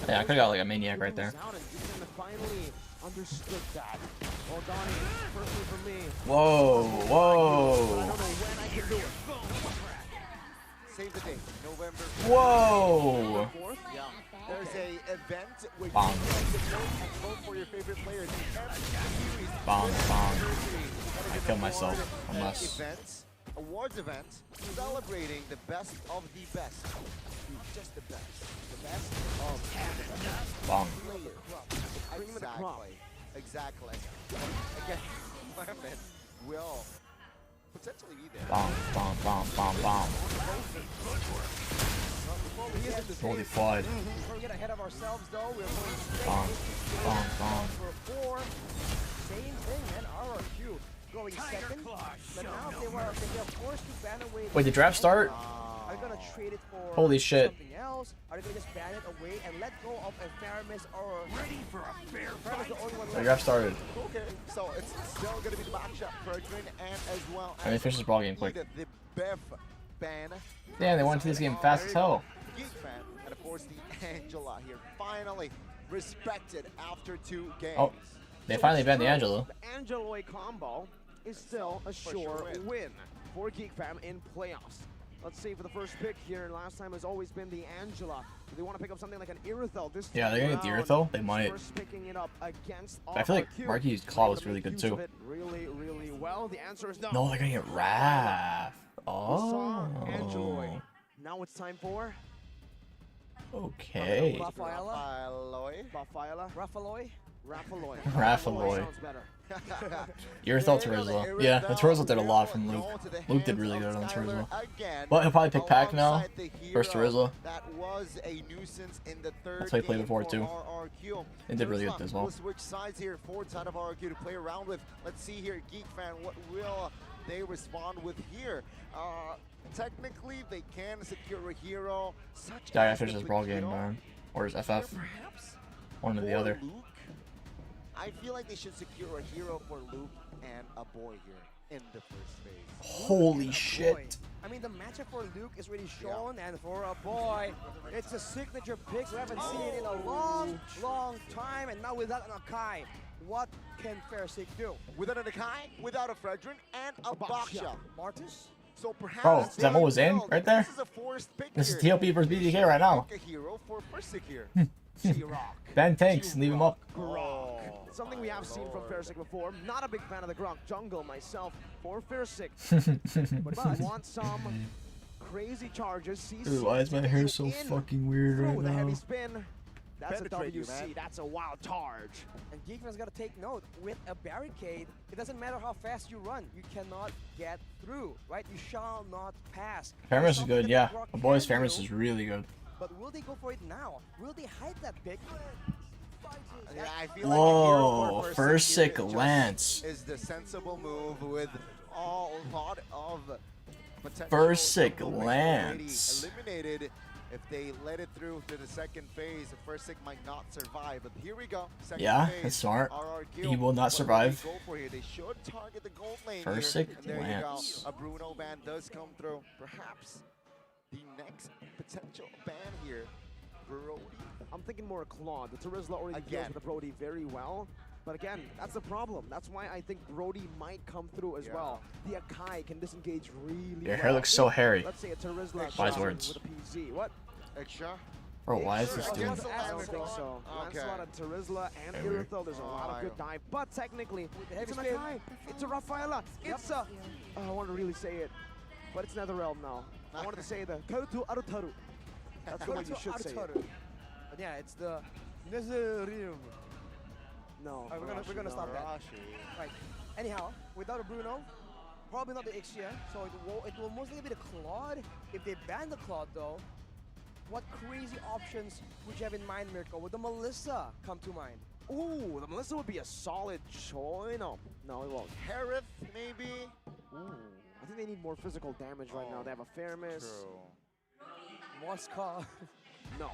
Yeah, I could've got like a maniac right there. Understood that. Well, Donnie, personally for me. Whoa, whoa. I don't know when I can do it. Save the date, November Whoa. 4th. Yeah. There's a event where Bong. you can vote and vote for your favorite players. Bong, bong. I killed myself. Unless. Events, awards events, celebrating the best of the best. Just the best. The best of the best. Bong. Exactly. Again, Clement will potentially be there. Bong, bong, bong, bong, bong. Holy FWYD. Before we get ahead of ourselves, though, we're going straight Bong, into bong, bong. for 4. Same thing, and RRQ going second. But now if they are forced to ban away. Wait, the draft start? Are they gonna trade it for Holy shit. something else? Are they gonna just ban it away and let go of a Faramis or Ready for a fair Faramis the only one The left? draft started. Okay, so it's still going to be the backshot for Adrian and as well I mean, finish this ball game quick. the Bev ban. Damn, they went into this game fast as hell. Geek fan, and of course the Angela here finally respected after 2 games. Oh, they finally banned the Angelo. The Angeloy combo is still a sure win for Geek Fam in playoffs. Let's see for the first pick here. Last time has always been the Angela. Do they want to pick up something like an Irithel this Yeah, they're gonna get the Irithel. They might. First picking it up against I feel like RRQ. Marky's claw was They're really gonna good make use too. of it really, really well. The answer is no. No, they're gonna get Raph. Saw Angeloy. Oh. Now it's time for Okay. Rafaela? Rafaela. Rafaeloy? Raffaloy. Raffaloy. Sounds better. Irithel Terizla. Yeah, the Terizla did a lot from Luke. Luke did really good on Terizla. But he'll probably pick Pac now. First Terizla. That was a nuisance in the third That's how he played game before, for too. RRQ. They did really good as well. We'll switch sides here. 4th side of RRQ to play around with. Let's see here, Geek Fan, what will they respond with here? Technically, they can secure a hero. Yeah, I finished this brawl game, man. Or is FF? Perhaps One or the for other. Luke, I feel like they should secure a hero for Luke and a boy here in the first phase. Holy shit. I mean, the matchup for Luke is really shown, and for a boy, it's a signature pick. We haven't seen it in a long, long time, and now without an Akai, what can Fairsick do? Without an Akai, without a Fredrin, and a Baksha. Martis? So perhaps Bro, is that they what was in will. right there? This is a forced pick This is here. TLP versus BDK right now. Pick a hero for Fairsick here. Ban tanks, leave him up. Grok. Something we have seen from Fairsick before. Not a big fan of the Grok jungle myself for Fairsick. But want some crazy charges. Dude, why is my hair so fucking weird right Through the heavy now? spin. That's a Penetrate you, WC. man. That's a wild charge. And Geekman's got to take note. With a barricade, it doesn't matter how fast you run. You cannot get through, right? You shall not pass. Faramis is Something good, that yeah. Grok The boys' can Faramis do, is really good. But will they go for it now? Will they hide that pick? Yeah, I feel Whoa, like Fairsick Lance Lance. is the sensible move with a lot of potential. Fairsick jungle picks Lance. already eliminated. If they let it through to the second phase, Fairsick might not survive. But here we go. Second Yeah, phase, that's smart. RRQ. He will not What survive. They go for here? They should target the gold lane Fairsick here. And there Lance. you go. A Bruno ban does come through. Perhaps the next potential ban here, Brody. I'm thinking more Claude. The Terizla already deals Again. with the Brody very well. But again, that's the problem. That's why I think Brody might come through as well. The Akai can disengage really Your well. hair looks so hairy. Let's say a Terizla Wise shot words. with a PZ. What? Extra. Bro, why is this Sure, doing? against I don't think Lancelot. so. Okay. Lancelot and Terizla and Okay, weird. Irithel, there's a lot of good dive. But technically, the it's an heavy spin. Akai. It's a Rafaela. It's a... I want to really say it. But it's Netherrealm now. I wanted to say the Karutu Arutaru. That's the way you should say it. But yeah, it's the Nezerium. No. We're gonna stop that. Right. Anyhow, without a Bruno, probably not the Ixia, so it will mostly be the Claude. If they ban the Claude though, what crazy options would you have in mind, Mirko? Would the Melissa come to mind? Ooh, the Melissa would be a solid choice. No, it won't. Harith, maybe. Ooh, I think they need more physical damage right now. They have a Fairness. True. Moscow. No.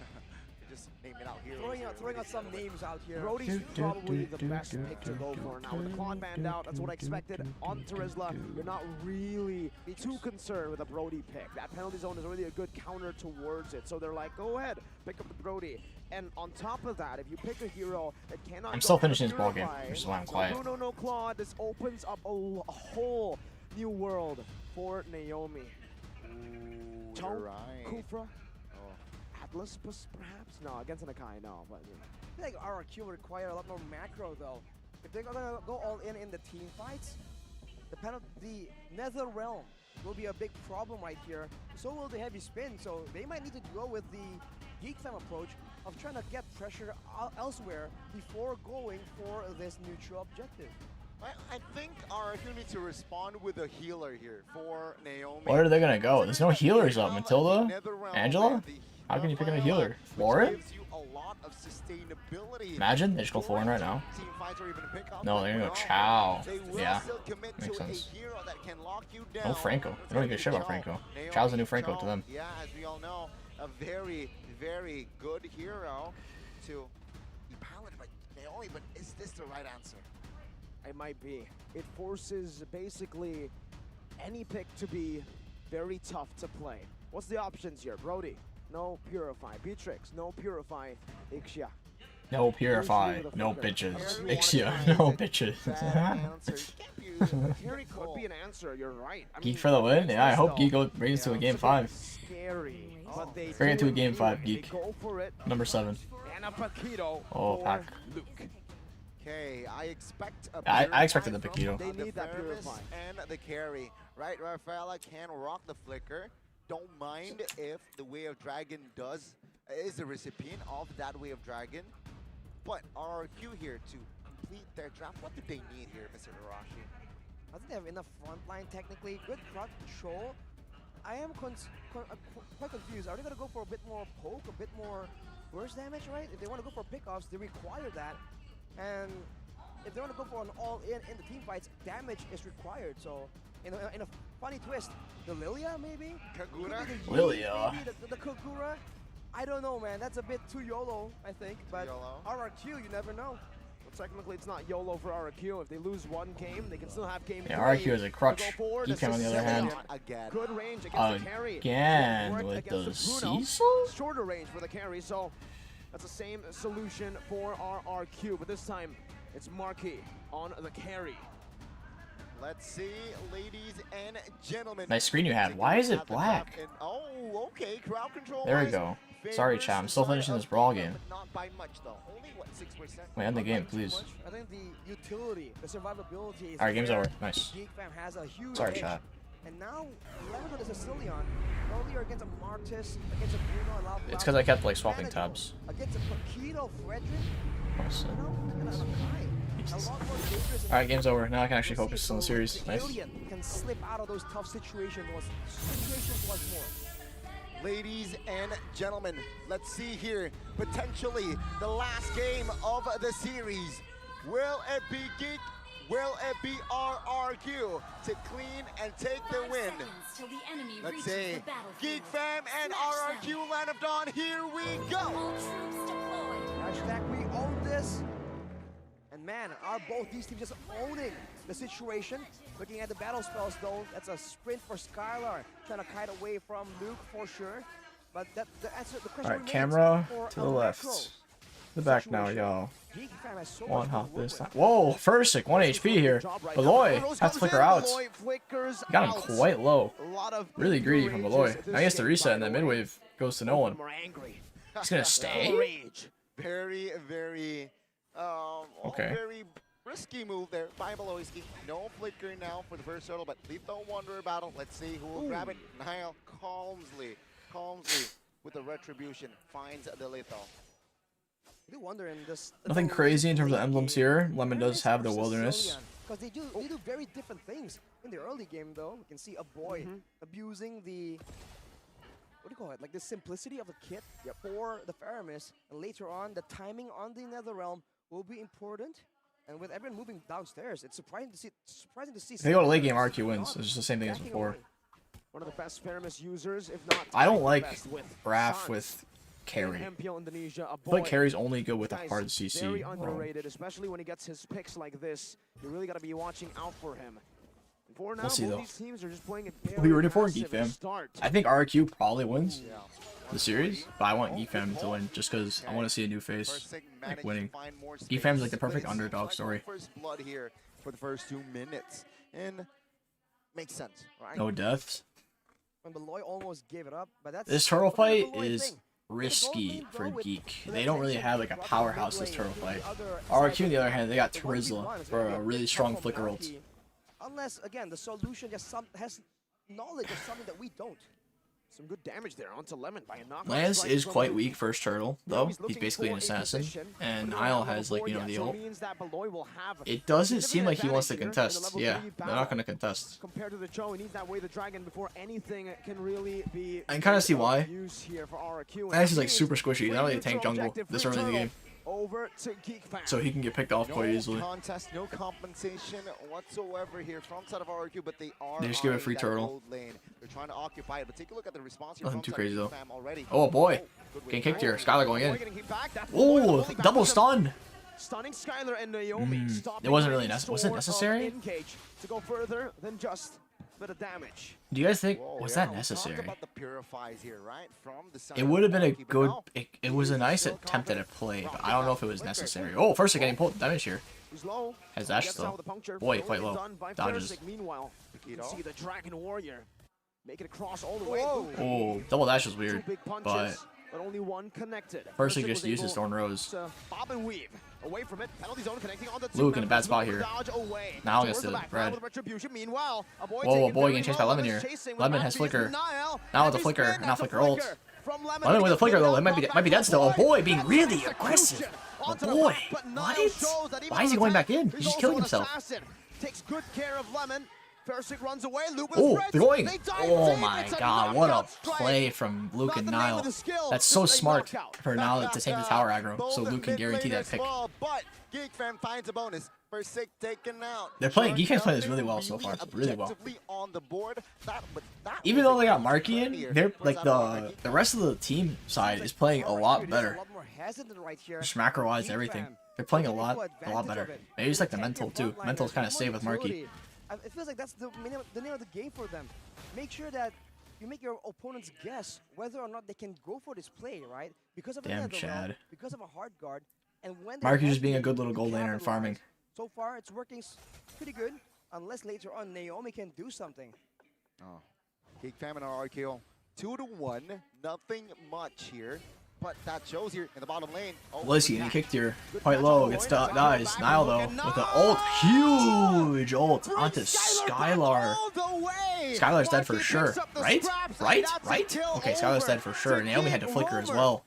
just name it out here. Throwing out some names out here. Brody's probably the best pick to go for now. With the Claude banned out, that's what I expected. On Terizla, you're not really too concerned with a Brody pick. That penalty zone is really a good counter towards it. So they're like, go ahead, pick up the Brody. And on top of that, if you pick a hero that cannot I'm still finishing this ball game, which is why I'm quiet. No, Claude, this opens up a whole new world for Naomi. You're right. Kufra? Atlas, perhaps? No, against an Akai, no. But, I feel like RRQ will require a lot more macro though. If they're gonna go all in the team fights, the Nether Realm will be a big problem right here. So will the heavy spin. So they might need to go with the Geek Fam approach of trying to get pressure elsewhere before going for this neutral objective. I think RRQ needs to respond with a healer here for Naomi. Where are they gonna go? There's no healers up. Matilda? Angela? How can you pick on a healer? Lauren? Imagine they just go for right now. No, they're gonna go Chow. Yeah, makes sense. No Franco. They don't even give a shit about Franco. Chow's the new Franco to them. Yeah, as we all know, a very, very good hero to be piloted by Naomi, but is this the right answer? it might be. It forces basically any pick to be very tough to play. What's the options here? Brody, no Purify. Beatrix, no Purify. Ixia. No Purify, no bitches. Ixia, no bitches. Carry could be an answer, you're right. I Geek for the win? Yeah, I hope Geek brings to a game 5. Scary. But they Bring it to a game 5, they Geek. go for it. Number 7. And a Paquito Oh, for Pac. Luke. Okay, I expect a I expected the from Paquito. They need that Ferris Purify. and the carry. Right, Rafaela can rock the flicker. Don't mind if the Way of Dragon is the recipient of that Way of Dragon. But RRQ here to complete their draft. What do they need here, Mr. Arashi? I think they have enough front line technically. Good crowd control. I am quite confused. Are they going to go for a bit more poke, a bit more burst damage, right? If they want to go for pickoffs, they require that. And if they want to go for an all-in the team fights, damage is required. So in a funny twist, the Lilia maybe? Kagura? Lilia. Maybe the Kagura? I don't know, man. That's a bit too YOLO, I think. But YOLO? RRQ, you never know. Well, technically, it's not YOLO for RRQ. If they lose one game, they can still have game Yeah, 3 RRQ is a crutch. to go forward. Geek on the other hand. Again. Good range against the carry. Again, Work with against the Bruno. Cecil? Shorter range for the carry, so that's the same solution for RRQ. But this time, it's Marquis on the carry. Let's see, ladies and gentlemen. Nice screen you had. Why is it black? Oh, okay. Crowd control. There we go. Sorry, chat. I'm still finishing this brawl game. Not by much though. Only what, 6%? Wait, end the game, please. I think the utility, the survivability is Alright, game's there. over. Nice. Geek Fam has a huge Sorry, edge. chat. And now, Level is a Sicilian. Earlier against a Martis, against a Bruno, allowed It's because I kept like swapping tabs. Against a Paquito, Frederick, Nice. you know, and a Kai. A lot more dangerous. Alright, game's over. Now I can actually focus on the series. The Nice. alien can slip out of those tough situations once more. Ladies and gentlemen, let's see here. Potentially the last game of the series. Will it be Geek? Will it be RRQ to clean and take the win? Let's say Geek Fam and RRQ Land of Dawn, here we go! Hashtag we own this. And man, are both these teams just owning the situation? Looking at the battle spells though, that's a sprint for Skylar, trying to kite away from Luke for sure. But the question Alright, remains camera for to the a left. macro The back now, situation. y'all. Geek Fam has so One much hop to this work time. Whoa, Fursick, 1 HP here. Beloy has to flicker out. Got him quite low. Really greedy from Beloy. Now he has to reset and that midwave goes to no one. He's gonna stay? Very, very, Okay. very risky move there by Beloyski. No flicker now for the first turtle, but Lethal Wanderer battle. Let's see who will grab it. Niall calmly with the retribution finds the Lethal. I do wonder in this. Nothing crazy in terms of emblems here. Lemon does have the wilderness. Because they do very different things. In the early game though, we can see a boy abusing the, what do you call it? Like the simplicity of the kit for the Faramis. And later on, the timing on the Netherrealm will be important. And with everyone moving downstairs, it's surprising to see. If they go to late game, RQ wins. It's just the same thing as before. One of the best Faramis users, if not. I don't like best with Raph Sans. with carry. MPL Indonesia, I feel like carry's only good with a hard CC. Very underrated, especially when he gets his picks like this. You really got to be watching out for him. For now, We'll see, both though. these teams are just playing a Who are you very rooting for, passive Geek fam? start. I think RRQ probably wins the series, but I want Geek fam to win just because I want to see a new face like winning. Geek fam's like the perfect underdog story. First blood here for the first 2 minutes, and makes sense, right? No deaths. When Beloy almost gave it up, but that's This turtle that's the fight Beloy is thing. risky for Geek. They don't really have like a powerhouse this turtle fight. RRQ on the other hand, they got Terizla for a really strong flicker ult. Unless again the solution just has knowledge of something that we don't. Some good damage there onto Lemon by a knockout. Lance strike is from quite him. weak first turtle, though. He's basically an assassin. And Niall has, like, you know, the ult. It doesn't seem like he wants to contest. Yeah, they're not going to contest. Compared to the Cho, he needs that way the dragon before anything can really be. I can kind of see why. Here for RRQ. Lance is, like, super squishy. He's not really a tank jungle this early in the game. Over to Geek Fam. So he can get picked off quite easily. No contest, no compensation whatsoever here from side of RRQ, but they are. They just give it a free that turtle. gold lane. They're trying to occupy it, but take a look at the response here. Nothing from too side crazy, of though. Geek Fam already. Oh, boy. Good Getting win. kicked here. Skylar going in. Oh, Oh, double stun. Stunning Skylar and Naomi. It wasn't really necessary. To go further than just a bit of damage. Do you guys think, Whoa, was yeah, that we'll necessary? Talk about the purifies here, right? From the side It of would have been a RRQ, but good, now it was a nice attempt at a play, but I don't know if it was necessary. Oh, first getting pulled damage here. He's low. Has Ash Gets though. out with the puncture. Boy, Only quite low. done by Dodges. Persic. Meanwhile, you can Keto. see the Dragon Warrior make it across all the way. Oh, double dash was Two weird, big punches, but only one connected. Persic Persic just was uses able Thorn Rose. to bob and weave away from it. Penalty zone connecting on the Luke in a bad spot here. Now gets the red. Meanwhile, Whoa, a boy getting chased by Lemon here. Lemon has flicker. Now with the flicker, not flicker ult. Lemon with a flicker though, it might be dead still. Oh boy, being really aggressive. Oh boy, what? Why is he going back in? He's just killing himself. Takes good care of Lemon. Persic runs away. Luke Oh, they're going. Oh my god, what a play from Luke and Niall. That's so smart for Niall to take the tower aggro, so Luke can guarantee that pick. But Geek Fam finds a bonus. Persic taken out. They're playing, Geek Fam's playing this really well so far, really well. On the board. Even though they got Marky in, they're like the rest of the team side is playing a lot better. Just macro-wise and everything. They're playing a lot better. Maybe it's like the mental too. Mental's kind of safe with Marky. It feels like that's the name of the game for them. Make sure that you make your opponents guess whether or not they can go for this play, right? Because of Damn, Chad. because of a hard guard, and when Marky's just being a good little gold laner and farming. So far, it's working pretty good, unless later on Naomi can do something. Oh, Geek Fam and RRQ 2-1. Nothing much here. But that shows here in the bottom lane. Oh, Lizzie getting kicked here. Quite low. Gets dies. Niall though with the ult. Huge ult onto Skylar. Skylar's dead for sure. Right? Okay, Skylar's dead for sure. Naomi had to flicker as well.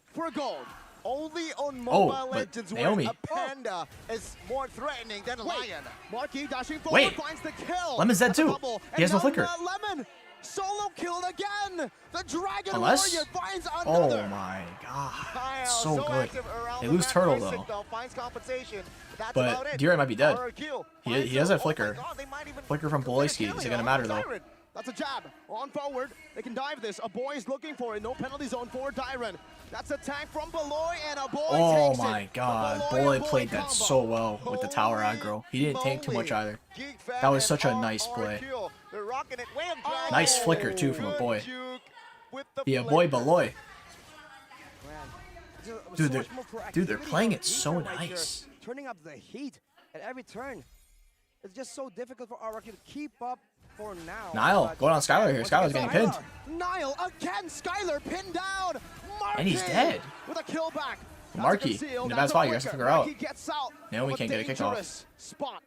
Only on Mobile but Legends Naomi. where a panda is more threatening than a lion. Marky dashing forward, Wait. finds the kill. Lemon's dead too. He has no flicker. Lemon solo killed again. The Dragon Unless- Warrior finds another. Oh my god. Kyle, So good. active around They the lose map. turtle Persic, though. Finds compensation. That's about But it. Gira might be dead. RRQ He finds has him. a flicker. Oh my God, they might even Flicker from commit a Boloyski. kill Is it here gonna on matter the though? Dyron. That's a jab. On forward. They can dive this. A boy is looking for it. No penalty zone for Dyron. That's attack from Beloy, and a boy Oh takes my it. god. The Boy and played that combo. so well with the tower aggro. He didn't tank too much either. Geek Fam That was and such a nice RRQ. play. They're rocking it. Way of dragon. Nice flicker too from a Good boy. juke with the Yeah, boy flicker. Beloy. Dude, they're playing it on so Geek Fam right here, nice. turning up the heat at every turn. It's just so difficult for RRQ to keep up for now. Niall, but going on Skylar here. once Skylar's again, getting pinned. Niall again. Skylar pinned down. Marky And he's dead. with a kill back. That's a Marky conceal. in a That's bad spot. You flicker. guys figure out. Marky gets out Naomi of can't get a kickoff. dangerous spot.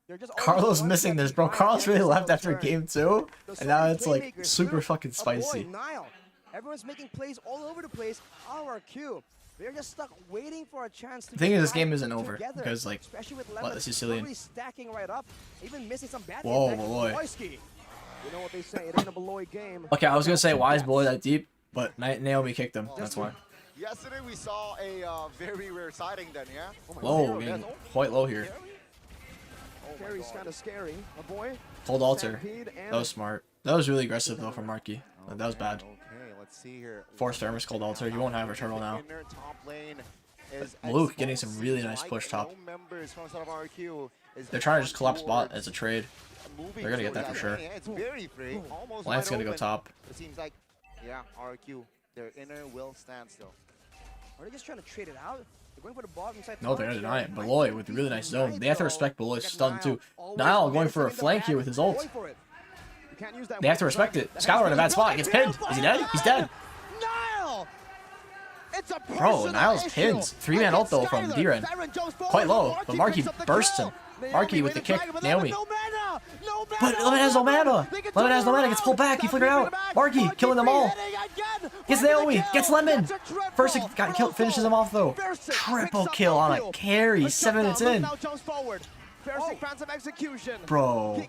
They're just Carlos always one missing step this, bro. behind Carlos really every left single after turn. game 2, The and now solid it's like playmakers super through fucking a spicy. boy, Niall. Everyone's making plays all over the place. RRQ. They're just stuck waiting for a chance to The thing is, this get game isn't over, together, because, like, especially with what, Lemon the Sicilian. really stacking right up, even missing some bad Whoa, impacts. boy. Boyski. You know what they say, it ain't a Beloy game. Okay, I was gonna say, why is Boy that deep? But Naomi kicked him. That's why. Yesterday we saw a very rare sighting then, yeah? Low, getting quite low here. Carry's kind of scary. A boy. Hold altar. Stampede and That was smart. That was really aggressive though from Marky. That was bad. Okay, let's Let's see here. Forced Thermos Cold Altar. You won't have a turtle now. Inner top lane is Luke getting some exposed. really Seems nice like push top. no members from side of RRQ is They're trying to just collapse bot towards as a trade. moving They're gonna get towards that for sure. lane. Yeah, it's very free. Almost Lance wide gonna go open. top. It seems like, yeah, RRQ, their inner will stand still. Are they just trying to trade it out? They're going for the bottom side. No, they're gonna deny it. Beloy with a really nice zone. They have to respect Beloy's stun too. Niall going for a flank here with his ult. They have to respect it. Skylar in a bad spot. Gets pinned. Is he dead? He's dead. Niall! It's a Bro, Niall's pinned. 3-man ult though from D-Ren. Quite low, but Marky bursts him. Marky with the kick. Naomi. But Lemon has no mana. Lemon has no mana. Gets pulled back. He flickered out. Marky killing them all. Gets Naomi. Gets Lemon. First he got killed. Finishes him off though. Triple kill on a carry. 7 minutes in. Bro,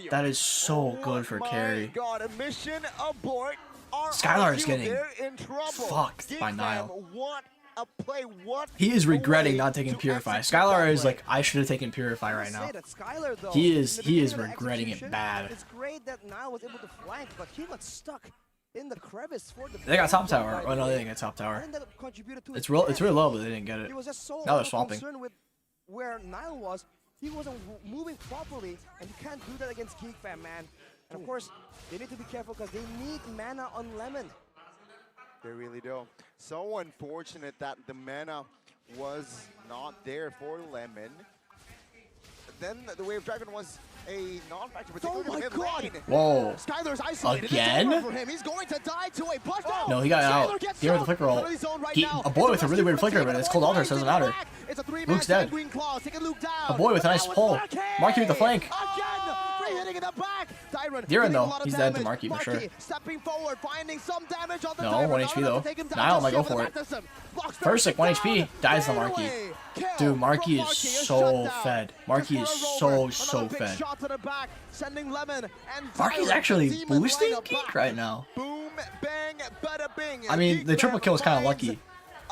that is so good for carry. Skylar is getting fucked by Niall. He is regretting not taking Purify. Skylar is like, I should have taken Purify right now. He is regretting it bad. It's great that Niall was able to flank, but he got stuck in the crevice for the. They got top tower. Oh no, they didn't get top tower. It's really low, but they didn't get it. He was just so Now they're swapping. concerned with where Niall was. He wasn't moving properly, and you can't do that against Geek Fam, man. And of course, they need to be careful because they need mana on Lemon. They really do. So unfortunate that the mana was not there for Lemon. Then the Wave Dragon was a non-factor, particularly in lane. Whoa. Skylar's isolated. Again? For him. He's going to die to a push down. No, he got out. Deer with the flicker ult. A boy with a really weird flicker, but it's cold altar, so it doesn't matter. Luke's dead. A boy with a nice pull. Marky with the flank. Diren though, he's dead to Marky for sure. No, 1 HP though. Niall might go for it. First 1 HP, dies to Marky. Dude, Marky is so fed. Marky is so fed. Marky's actually boosting Geek right now. I mean, the triple kill was kind of lucky.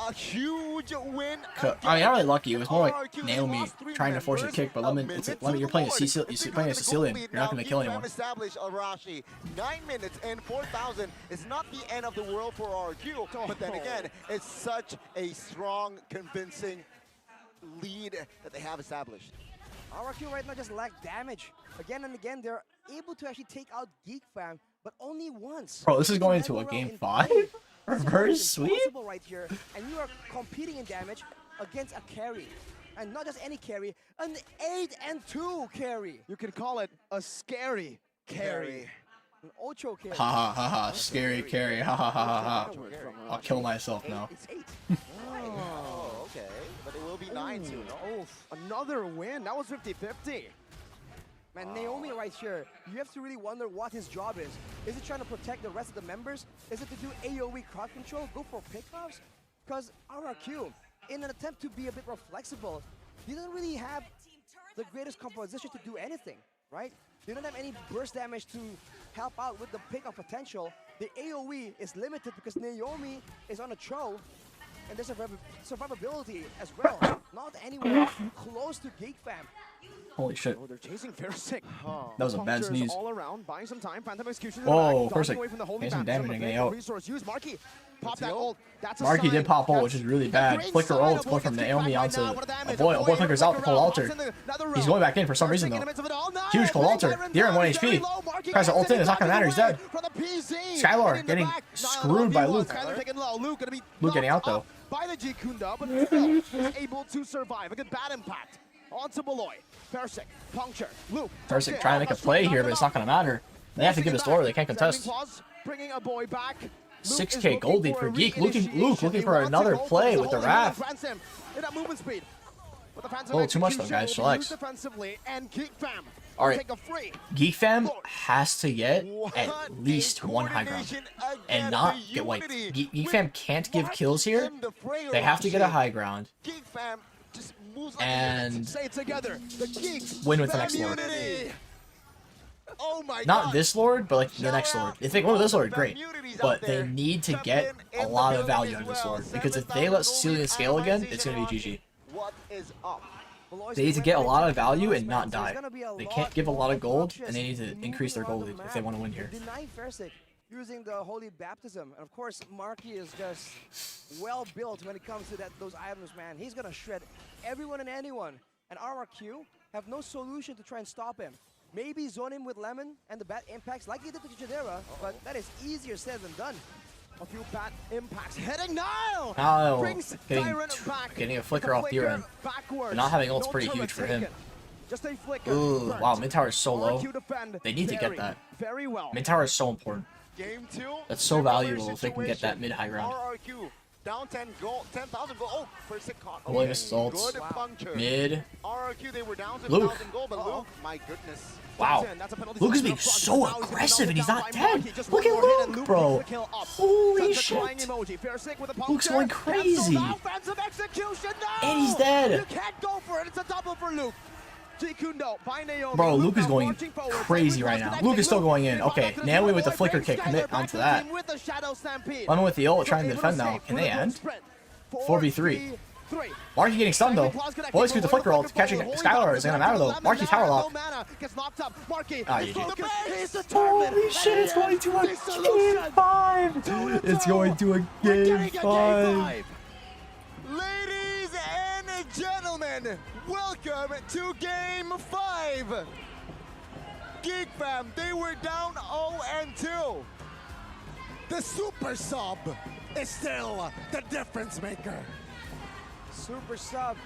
A huge win. I mean, not really lucky. It was more like Naomi trying to force a kick, but Lemon, Lemon, you're playing a Sicilian. You're not gonna kill anyone. Establish Arashi. 9 minutes and 4,000 is not the end of the world for RRQ, but then again, it's such a strong, convincing lead that they have established. RRQ right now just lack damage. Again and again, they're able to actually take out Geek Fam, but only once. Bro, this is going to a game 5? Reverse sweep? Right here, and you are competing in damage against a carry. And not just any carry, an 8-2 carry. You can call it a scary carry. An Ocho carry. Ha ha ha ha, scary carry, ha ha ha ha ha. I'll kill myself now. It's 8. Oh, okay. But it will be 9-2, no? Another win. That was 50-50. Man, Naomi right here, you have to really wonder what his job is. Is he trying to protect the rest of the members? Is it to do AoE crowd control, go for pickoffs? Because RRQ, in an attempt to be a bit more flexible, he doesn't really have the greatest composition to do anything, right? They don't have any burst damage to help out with the pickoff potential. The AoE is limited because Naomi is on a throw, and there's survivability as well. Not anywhere close to Geek Fam. Holy shit. Oh, they're chasing FwydChickn. That was a bad sneeze. All around, buying some time. Phantom Execution. Whoa, FwydChickn. Getting some damage and getting out. Marky, pop that ult. That's a Marky sign. did pop ult, which is really bad. Flicker ult, going from Naomi onto a boy. A boy flickers out for cold altar. He's going back in for some reason though. Huge cold altar. Diren 1 HP. Tries to ult in, it's not gonna matter, he's dead. Skylar getting screwed by Luke. Luke getting out though. By the Jikunda, but still is able to survive. A good bad impact. Onto Beloy. FwydChickn, puncture, Luke. FwydChickn trying to make a play here, but it's not gonna matter. They have to give this lore, they can't contest. Bringing a boy back. 6k gold lead for Geek. Luke looking for another play with the Wrath. A little too much though, guys. Chillax. Alright, Geek Fam has to get at least 1 high ground and not get wiped. Geek Fam can't give kills here. They have to get a high ground and win with the next Lord. Not this Lord, but like the next Lord. If they go with this Lord, great. But they need to get a lot of value out of this Lord, because if they let Sicilian scale again, it's going to be GG. They need to get a lot of value and not die. They can't give a lot of gold, and they need to increase their gold lead if they want to win here. using the Holy Baptism. And of course, Marky is just well built when it comes to those items, man. He's gonna shred everyone and anyone. And RRQ have no solution to try and stop him. Maybe zone him with Lemon and the bad impacts like he did to Jadera, but that is easier said than done. A few bad impacts. Heading Nile! Nile Brings Tyrant back. getting a flicker off the end. Backwards. Not having ult's No pretty turret huge for taken. him. Just a flicker. Ooh, Burnt. wow, mid tower is so low. RRQ defend They need to get that. Very well. Mid tower is so important. Game 2. That's so valuable if they can get that mid-high ground. RRQ down 10,000 gold. Oh, first it caught. Oh, look at salts. Good puncture. Mid. RRQ, they were down to Luke. 1,000 gold, but Luke, my goodness. Wow. Luke is being so aggressive and he's not dead. Look at Luke, bro. Holy shit. Luke's going crazy. And he's dead. You can't go for it. It's a double for Luke. Bro, Luke is going crazy right now. Luke is still going in. Okay, Naomi with the flicker kick. Commit onto that. Lemon with the ult trying to defend now. Can they end? 4v3. Marky getting stunned though. Boys with the flicker ult. Catching Skylar is gonna matter though. Marky tower lock. Ah, GG. Holy shit, it's going to a game 5. It's going to a game 5. Ladies and gentlemen, welcome to game 5. Geek fam, they were down 0-2. The super sub is still the difference maker. Super sub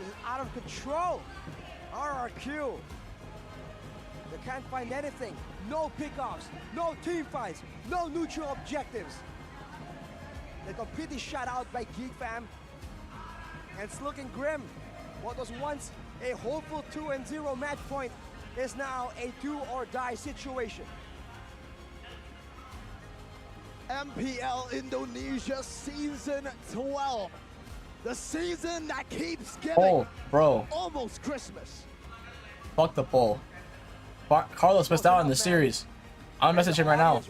is out of control. RRQ. They can't find anything. No pickoffs, no team fights, no neutral objectives. They're completely shut out by Geek fam. And it's looking grim. What was once a hopeful 2-0 match point is now a do or die situation. MPL Indonesia Season 12. The season that keeps giving. Oh, bro. Almost Christmas. Fuck the poll. Carlos missed out on the series. I'm gonna message him right now.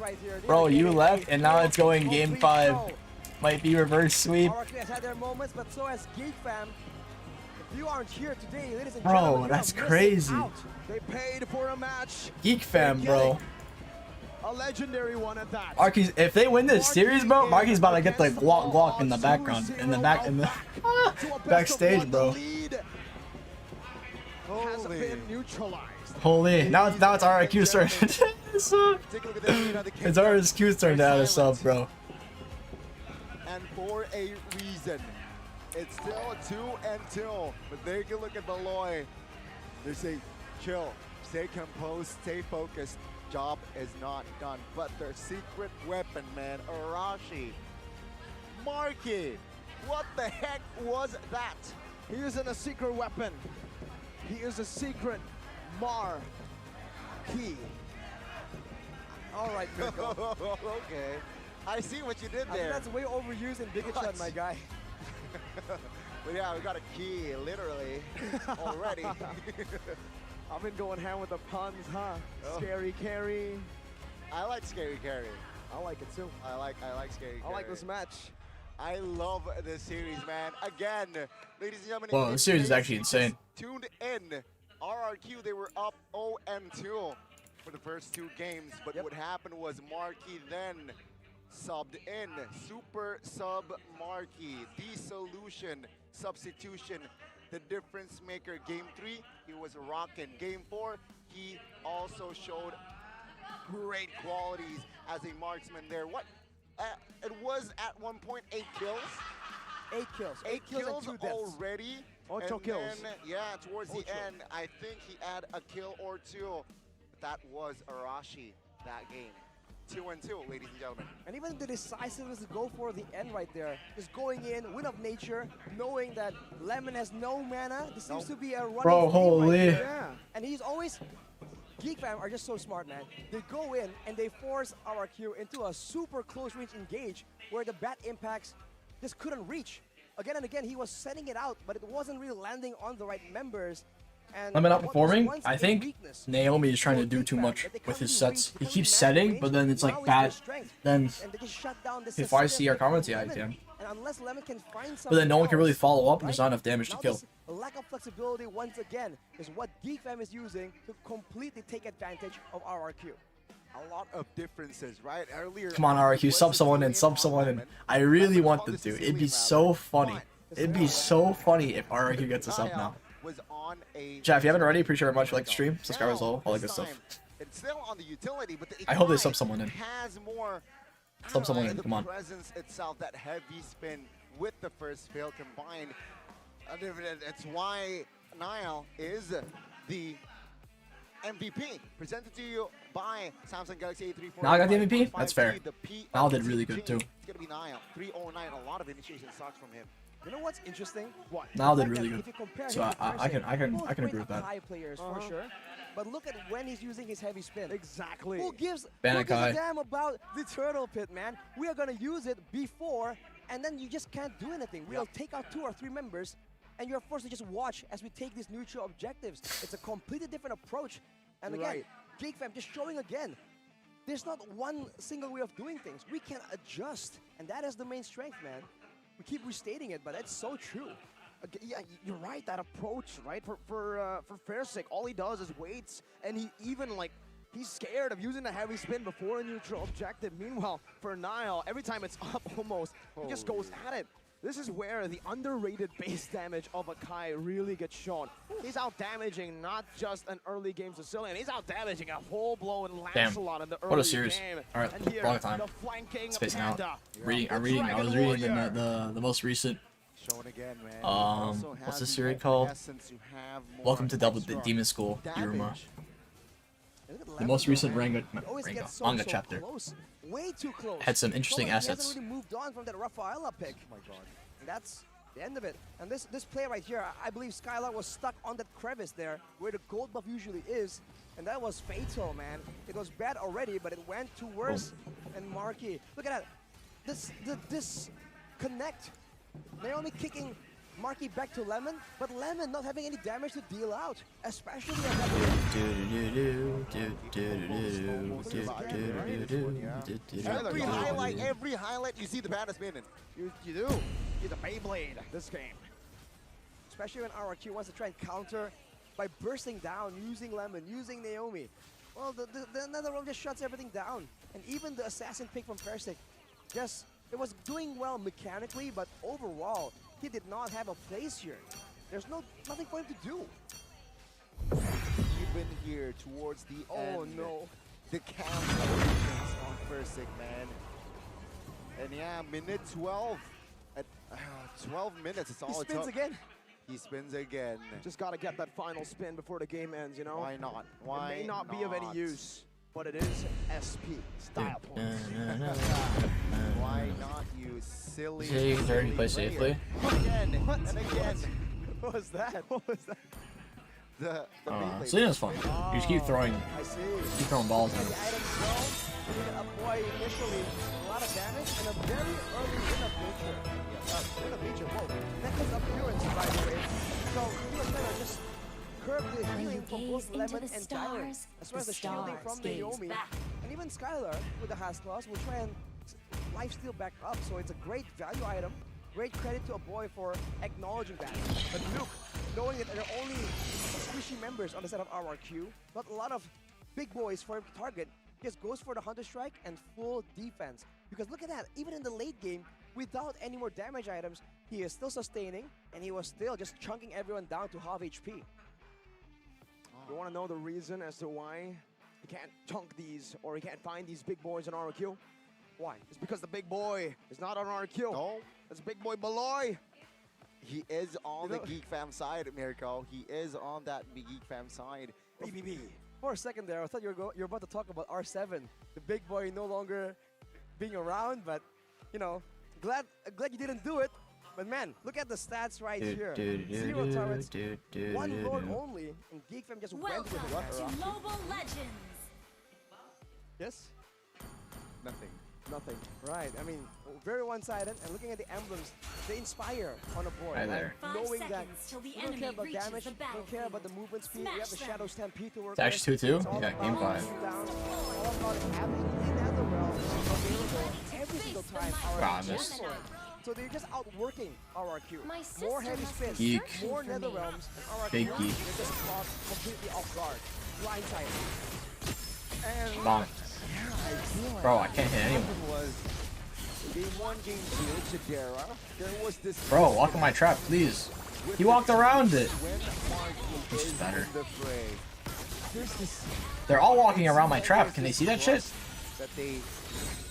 Bro, you left and now it's going game 5. Might be reverse sweep. RRQ has had their moments, but so has Geek fam. If you aren't here today, ladies and Bro, gentlemen, that's you are crazy. missing out. They paid for a match. Geek fam, bro. A legendary one at that. Marky's, if they win this series, bro, Marky's about to get the guac in the background, in the backstage, bro. Has been neutralized. Holy, now it's RRQ's turn. It's RRQ's turn to add a sub, bro. And for a reason. It's still 2-2. But take a look at Beloy. They say, chill, stay composed, stay focused. Job is not done. But their secret weapon, man, Arashi. Marky, what the heck was that? He isn't a secret weapon. He is a secret Mar key. All right, Mirko. Okay. I see what you did I think there. that's way overused in Bigatron, my guy. But yeah, we got a key, literally, already. I've been going ham with the puns, huh? Oh. Scary carry. I like Scary Carry. I like it too. I like Scary Carry. I like this match. I love this series, man. Again, ladies and gentlemen. Whoa, this series is actually insane. Tuned in. RRQ, they were up 0-2 for the first 2 games. But what happened was Marky then subbed in. Super sub Marky. The solution. Substitution. The difference maker. Game 3, he was rocking. Game 4, he also showed great qualities as a marksman there. What? It was at one point 8 kills. 8 kills. 8 kills and 2 deaths. already. Ocho and kills. Then, yeah, towards the end, I think he had a kill or 2. That was Arashi that game. 2-2, ladies and gentlemen. And even the decisiveness to go for the end right there, just going in, win of nature, knowing that Lemon has no mana. This seems to be a running Bro, theme holy. right there. Yeah. And he's always, Geek fam are just so smart, man. They go in and they force RRQ into a super close range engage where the bad impacts just couldn't reach. Again and again, he was setting it out, but it wasn't really landing on the right members. And I'm not what was performing. once I a think weakness Naomi is trying to do too much with his sets. He keeps setting, but then it's like bad. Then if I see our comments, yeah, I can. But then no one can really follow up, and there's not enough damage to kill. A lack of flexibility once again is what Geek fam is using to completely take advantage of RRQ. a lot of differences, right? Earlier, Come on, RRQ, sub someone in, sub someone in. I really want them to. It'd be so funny. It'd be so funny if RRQ gets us up now. Chat, if you haven't already, appreciate very much for like the stream, subscribe as well, all that good stuff. It's still on the utility, but the I hope they sub someone in. Has more, sub someone in, come on. The presence itself, that heavy spin with the first fail combined. That's why Niall is the MVP, presented to you by Samsung Galaxy A34. Now I got the MVP? That's fair. Niall did really good too. It's gonna be Niall. 309, a lot of initiation stocks from him. You know what's interesting? What? Niall did really good. So I can agree with that. High players for sure. But look at when he's using his heavy spin. Exactly. Who gives a damn about the turtle pit, man? We are gonna use it before, and then you just can't do anything. We'll take out 2 or 3 members, and you're forced to just watch as we take these neutral objectives. It's a completely different approach. And again, Geek Fam just showing again, there's not one single way of doing things. We can adjust, and that is the main strength, man. We keep restating it, but that's so true. Yeah, you're right. That approach, right? For FwydChickn, all he does is waits, and he even like he's scared of using a heavy spin before a neutral objective. Meanwhile, for Niall, every time it's up almost, he just goes at it. This is where the underrated base damage of a Kai really gets shown. He's out damaging not just an early game Sicilian, he's out damaging a full-blown Lancelot in the early what a series. game. Alright, wrong time. Spacing out. I was reading the most recent what's the series called? Welcome to the Demon School, Iruma. The most recent manga chapter. Way too close. Had some interesting assets. He hasn't really moved on from that Rafaela pick. Oh my god. And that's the end of it. And this play right here, I believe Skylar was stuck on that crevice there where the gold buff usually is. And that was fatal, man. It was bad already, but it went to worse. And Marky, look at that. This connect. Naomi kicking Marky back to Lemon, but Lemon not having any damage to deal out, especially on that. Every highlight you see the baddest spinning. You do. He's a Beyblade this game. Especially when RRQ wants to try and counter by bursting down, using Lemon, using Naomi. Well, the NetherRealm just shuts everything down. And even the assassin pick from FwydChickn, just, it was doing well mechanically, but overall, he did not have a place here. There's nothing for him to do. Even here towards the end. Oh no. The cancellations on FwydChickn, man. And yeah, minute 12. At 12 minutes, it's all it took. He spins again. He spins again. Just gotta get that final spin before the game ends, you know? Why not? Why It may not be of any use, but it is SP style points. Why not, you silly? You can turn and play safely. Again and again. What was that? What was that? Selena's fun. You just keep throwing. I see. Keep throwing balls at The him. items go, we get a boy initially, a lot of damage, and a very early win of nature. Win of nature, whoa. Necklace appearance, by the way. So, he was gonna just curb the healing from both Lemon and Tyler, as well as the shielding from Naomi. And even Skylar, with the Has Claws, will try and lifesteal back up, so it's a great value item. Great credit to a boy for acknowledging that. But Luke, knowing that there are only squishy members on the side of RRQ, not a lot of big boys for him to target, just goes for the Hunter Strike and full defense. Because look at that, even in the late game, without any more damage items, he is still sustaining, and he was still just chunking everyone down to half HP. You want to know the reason as to why he can't chunk these, or he can't find these big boys on RRQ? Why? It's because the big boy is not on RRQ. No. It's big boy Beloy. He is on the Geek Fam side, Mirko. He is on that Geek Fam side. BBB. For a second there, I thought you were about to talk about R7, the big boy no longer being around, but you know, glad you didn't do it. But man, look at the stats right here. 0 turrets, 1 lord only, and Geek Fam just went with Welcome it. to Mobile Legends. Yes? Nothing. Nothing. Right. I mean, very one-sided, and looking at the emblems, they inspire on a board. Right there. Knowing that till the we don't enemy care about reaches damage, the we don't care about the movement speed, we have the Smash Shadow Stampede to work It's actually with. 2-2? It's all Yeah, about game 5. knocking down, all about having the NetherRealm available every single time our Wow, I goes missed. for it. So they're just outworking RRQ. My More sister heavy must spins, be Geek. searching more for me. NetherRealms, and RRQ, Big Geek. they're just caught completely off guard. Blindsided. And Bonk. Bro, I can't hit anyone. Game 1, Game 2, Chidera. There was this. Bro, walk in my trap, please. He walked around it. This is better. They're all walking around my trap. Can they see that shit? That they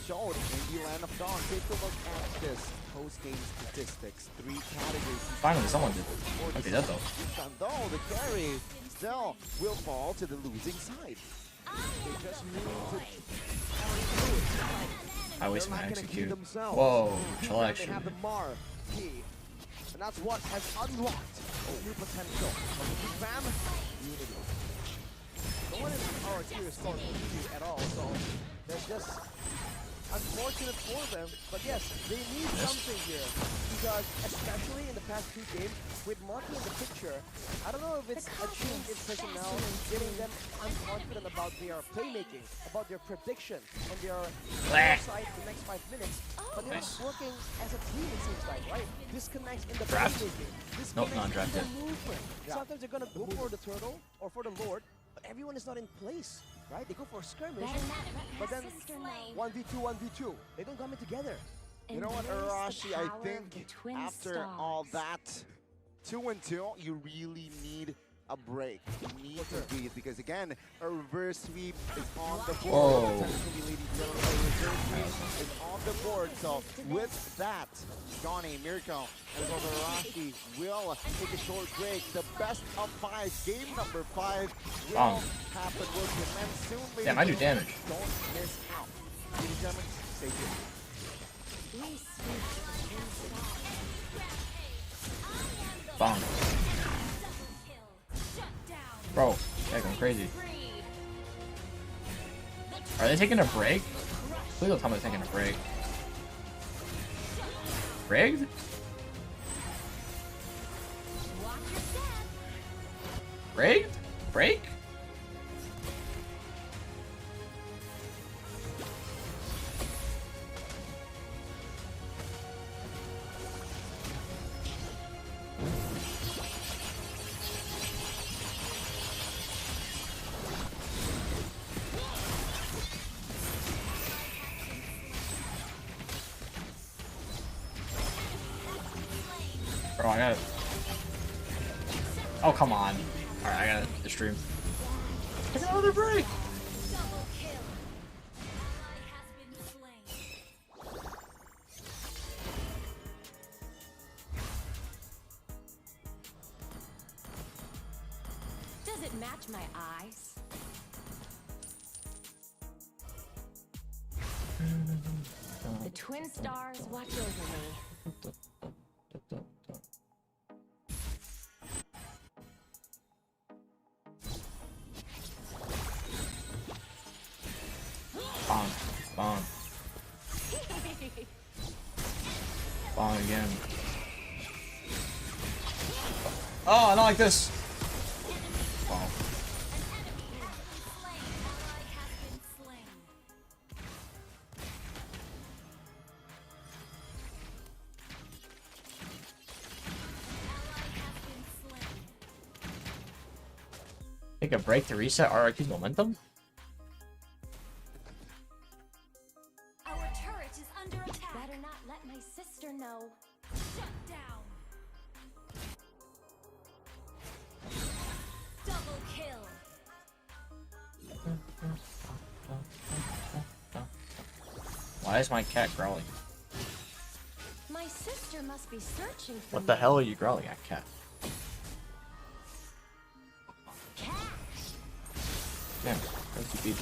showed in the Land of Dawn. Take a look at this post-game statistics. 3 categories. Finally, someone did. Okay, that though. Though the carry still will fall to the losing side. They just need to. I wasted my execute. Whoa, chill They action. have the Mar key, and that's what has unlocked new potential. Fam, unity. No one in RRQ is going to at all, so they're just unfortunate for them. But yes, they need something here, because especially in the past 2 games, with Marky in the picture, I don't know if it's a change in personality, getting them unconfident about their playmaking, about their prediction, and their side the next 5 minutes. But they're working as a team, it seems like, right? Disconnects in the playmaking. Nope, not drafted. In the movement. Sometimes they're gonna go for the turtle or for the lord, but everyone is not in place, right? They go for a skirmish, but then 1v2, 1v2. They don't come in together. You know what, Arashi, I think after all that 2-2, you really need a break. You need to breathe, because again, a reverse sweep is on the board. Potentially, ladies and gentlemen, a reverse sweep is on the board. So with that, Johnny, Mirko, and also Arashi will take a short break. The best of 5, game number 5 will happen. Will commence soon, ladies. Damn, I do damage. Don't miss out. Ladies and gentlemen, stay tuned. Bomb. Bro, they're going crazy. Are they taking a break? Please don't tell me they're taking a break. Rigged? Rigged? Break? Bro, I got it. Oh, come on. Alright, I got it. The stream. Take another break! Does it match my eyes? The twin stars watch over me. Bomb. Bomb. Bomb again. Oh, I don't like this. Wow. Take a break to reset RRQ's momentum? Our turret is under attack. Better not let my sister know. Shut down. Double kill. Why is my cat growling? My sister must be searching for What the me. hell are you growling at, cat? Damn, that's too deep.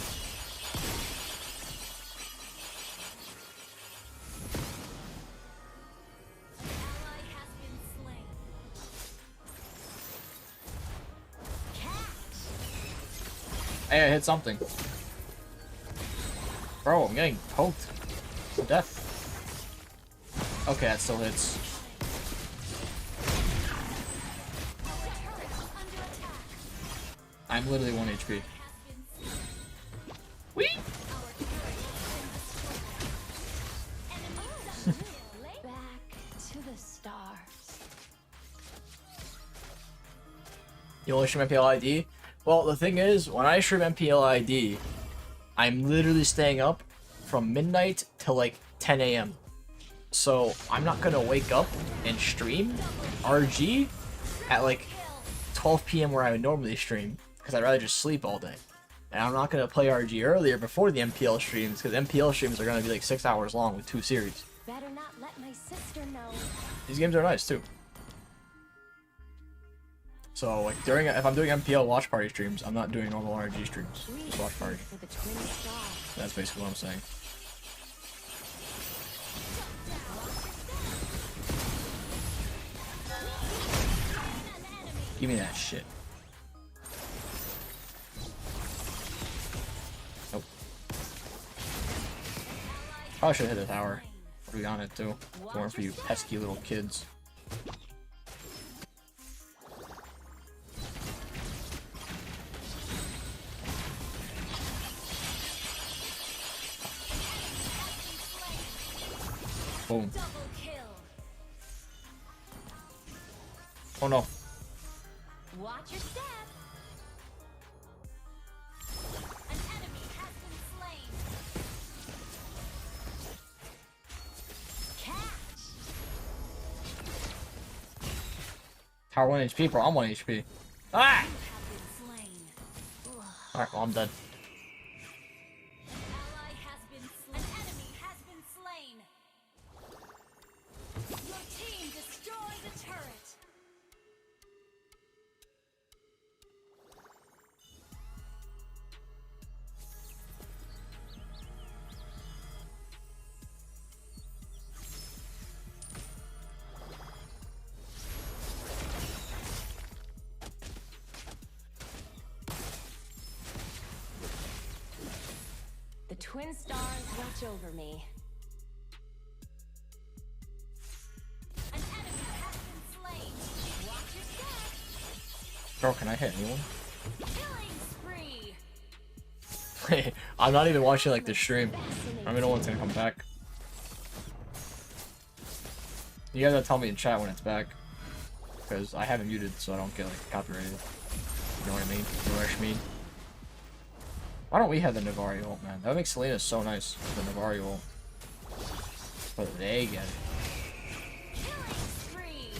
Hey, I hit something. Bro, I'm getting poked to death. Okay, that still hits. I'm literally 1 HP. Whee! Back to the stars. You only stream MPL ID? Well, the thing is, when I stream MPL ID, I'm literally staying up from midnight till like 10 a.m. So I'm not gonna wake up and stream RG at like 12 p.m. where I would normally stream, because I'd rather just sleep all day. And I'm not gonna play RG earlier before the MPL streams, because MPL streams are gonna be like 6 hours long with 2 series. Better not let my sister know. These games are nice too. So like if I'm doing MPL watch party streams, I'm not doing normal RG streams. Just watch party. That's basically what I'm saying. Give me that shit. Nope. Probably should have hit the tower. Be on it too. More for you pesky little kids. Boom. Oh no. Watch your step. An enemy has been slain. Catch. Tower 1 HP, bro. I'm 1 HP. Ah! Alright, well, I'm dead. Ally has been slain. An enemy has been slain. Your team destroyed the turret. The twin stars watch over me. An enemy has been slain. Watch your step. Bro, can I hit anyone? Killing spree. Hey, I'm not even watching like the stream. I don't even know when it's gonna come back. You guys gotta tell me in chat when it's back, because I have it muted so I don't get like copyrighted. You know what I mean? You know what I mean? Why don't we have the Navari ult, man? That would make Miscellaneous so nice, the Navari ult. But they get it. Killing spree.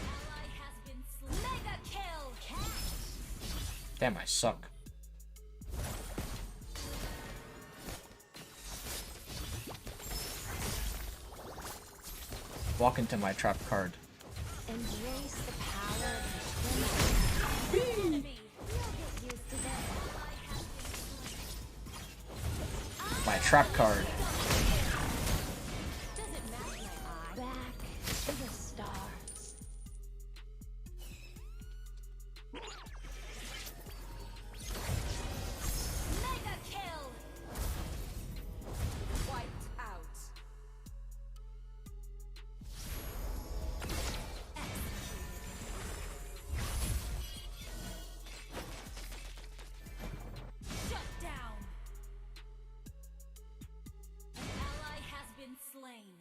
Ally has been slain. Mega kill. Catch. Damn, I suck. Walk into my trap card. Embrace the power of the twin. Enemy. You'll get used to that. Ally has been slain. My trap card. Doesn't match my eye. Back to the stars. Mega kill. Wiped out. Shut down. An ally has been slain.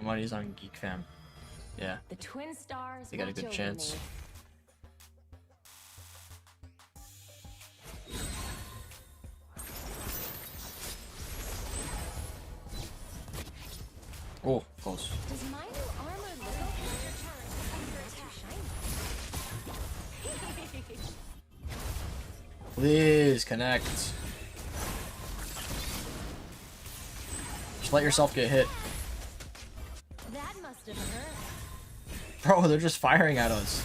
Money's on Geek Fam. Yeah, The twin stars they got a watch good over chance. me. Oh, close. Does my new armor look okay? Your turret is under attack. Shiny. Please connect. Just let yourself get hit. That must have hurt. Bro, they're just firing at us.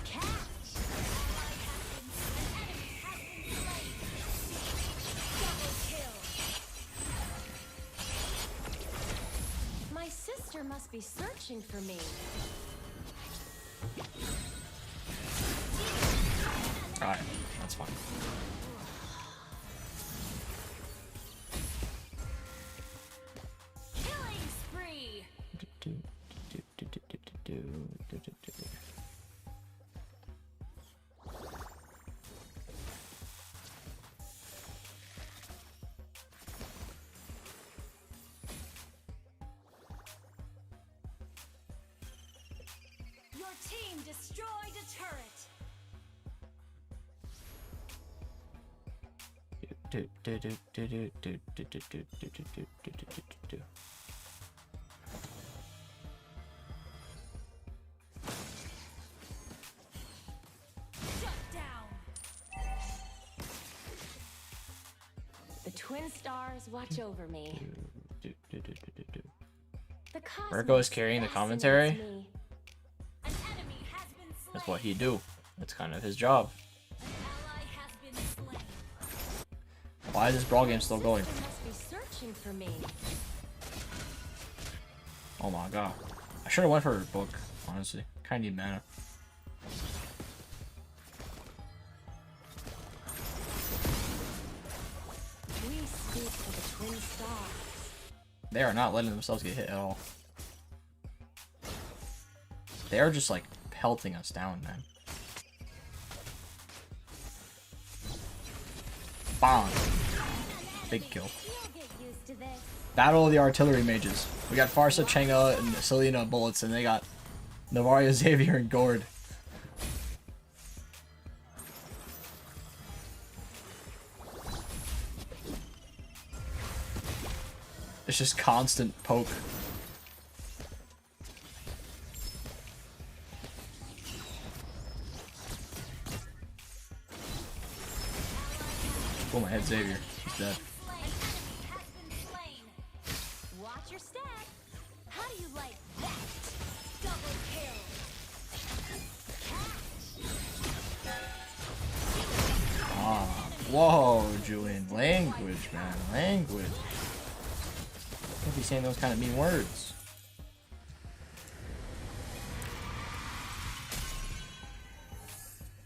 Catch. An enemy has been slain. Double kill. My sister must be searching for me. Alright, that's fine. Killing spree. Your team destroyed a turret. Shut down. The twin stars watch over me. The Mirko is carrying the commentary. An enemy has been slain. That's what he do. That's kind of his job. An ally has been slain. Why is this brawl game still going? They must be searching for me. Oh my god. I should have went for a book, honestly. Kinda need mana. We speak for the twin stars. They are not letting themselves get hit at all. They are just like pelting us down, man. Bomb. Big kill. You'll get used to this. Battle of the artillery mages. We got Farsa, Chenga, and Selena bullets, and they got Navaria, Xavier, and Gord. It's just constant poke. Oh, my head, Xavier. He's dead. An enemy has been slain. Watch your step. How do you like That double kill. Ah. Whoa, Julian. Language, man. Language. Can't be saying those kind of mean words.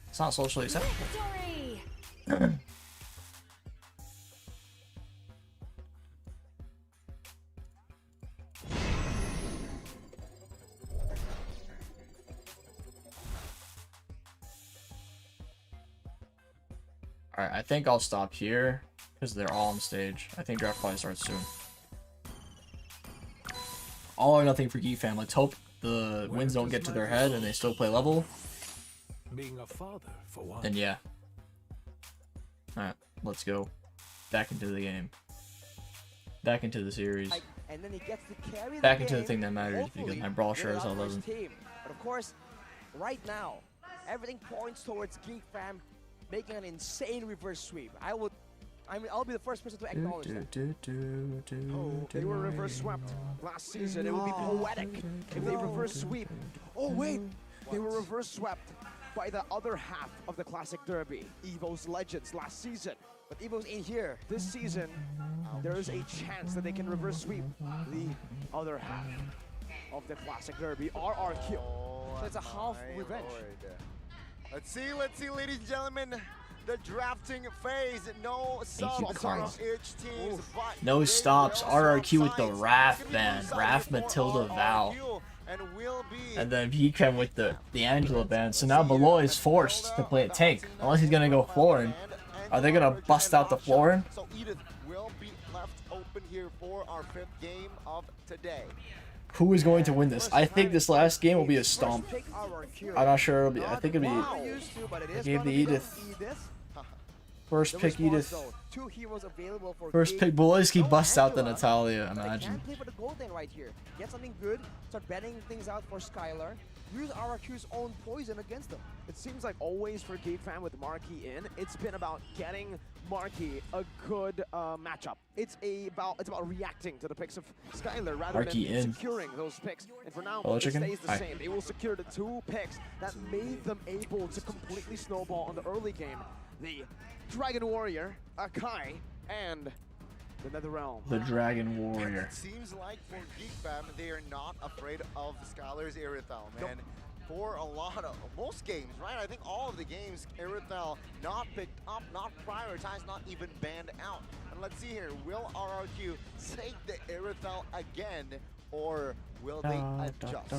It's not socially acceptable. victory? Alright, I think I'll stop here because they're all on stage. I think draft probably starts soon. All or nothing for Geek fam. Let's hope the wins don't get to their head and they still play level. Being a father, for one. Then yeah. Alright, let's go. Back into the game. Back into the series. And then he gets to carry Back the into the game, thing that matters because hopefully my brawl get sure it as hell out for his doesn't. team. But of course, right now, everything points towards Geek fam making an insane reverse sweep. I'll be the first person to acknowledge that. Oh, they were reverse swept last season. It would be poetic if they reverse sweep. Oh wait, they were reverse swept by the other half of the Classic Derby, Evo's Legends last season. But Evo's in here. This season, there is a chance that they can reverse sweep the other half of the Classic Derby, RRQ. So it's a half My revenge. Lord. Let's see, ladies and gentlemen, the drafting phase. No subs cards. from each team. No stops. RRQ with the Raph band. Raph, Matilda, Val. And then Vcam with the Angela band. So now Beloy is forced to play a tank. Unless he's gonna go Florin. Are they gonna bust out the Florin? So Edith will be left open here for our 5th game of today. Who is going to win this? I think this last game will be a stomp. Pick RRQ. I'm not sure it'll be. I think it'll Wow. be Used to, but it is gave gonna the be Edith. First The pick response, Edith. though, 2 heroes available for First Geek. pick Beloyski No busts out the Angela, Natalia, but they imagine. can't play for the golden right here. Get something good, start betting things out for Skylar. Use RRQ's own poison against them. It seems like always for Geek Fan with Marquee in, it's been about getting Marquee a good matchup. It's about reacting to the picks of Skylar rather Marquee than in. securing those picks. And for now, it FwydChickn? stays the Hi. same. They will secure the 2 picks that made them able to completely snowball on the early game. The Dragon Warrior, Akai, and the Netherrealm. The Dragon Warrior. It seems like for Geek Fam, they are not afraid of Skylar's Irithel, man. For a lot of, most games, right? I think all of the games, Irithel not picked up, not prioritized, not even banned out. And let's see here, will RRQ take the Irithel again, or will they adjust?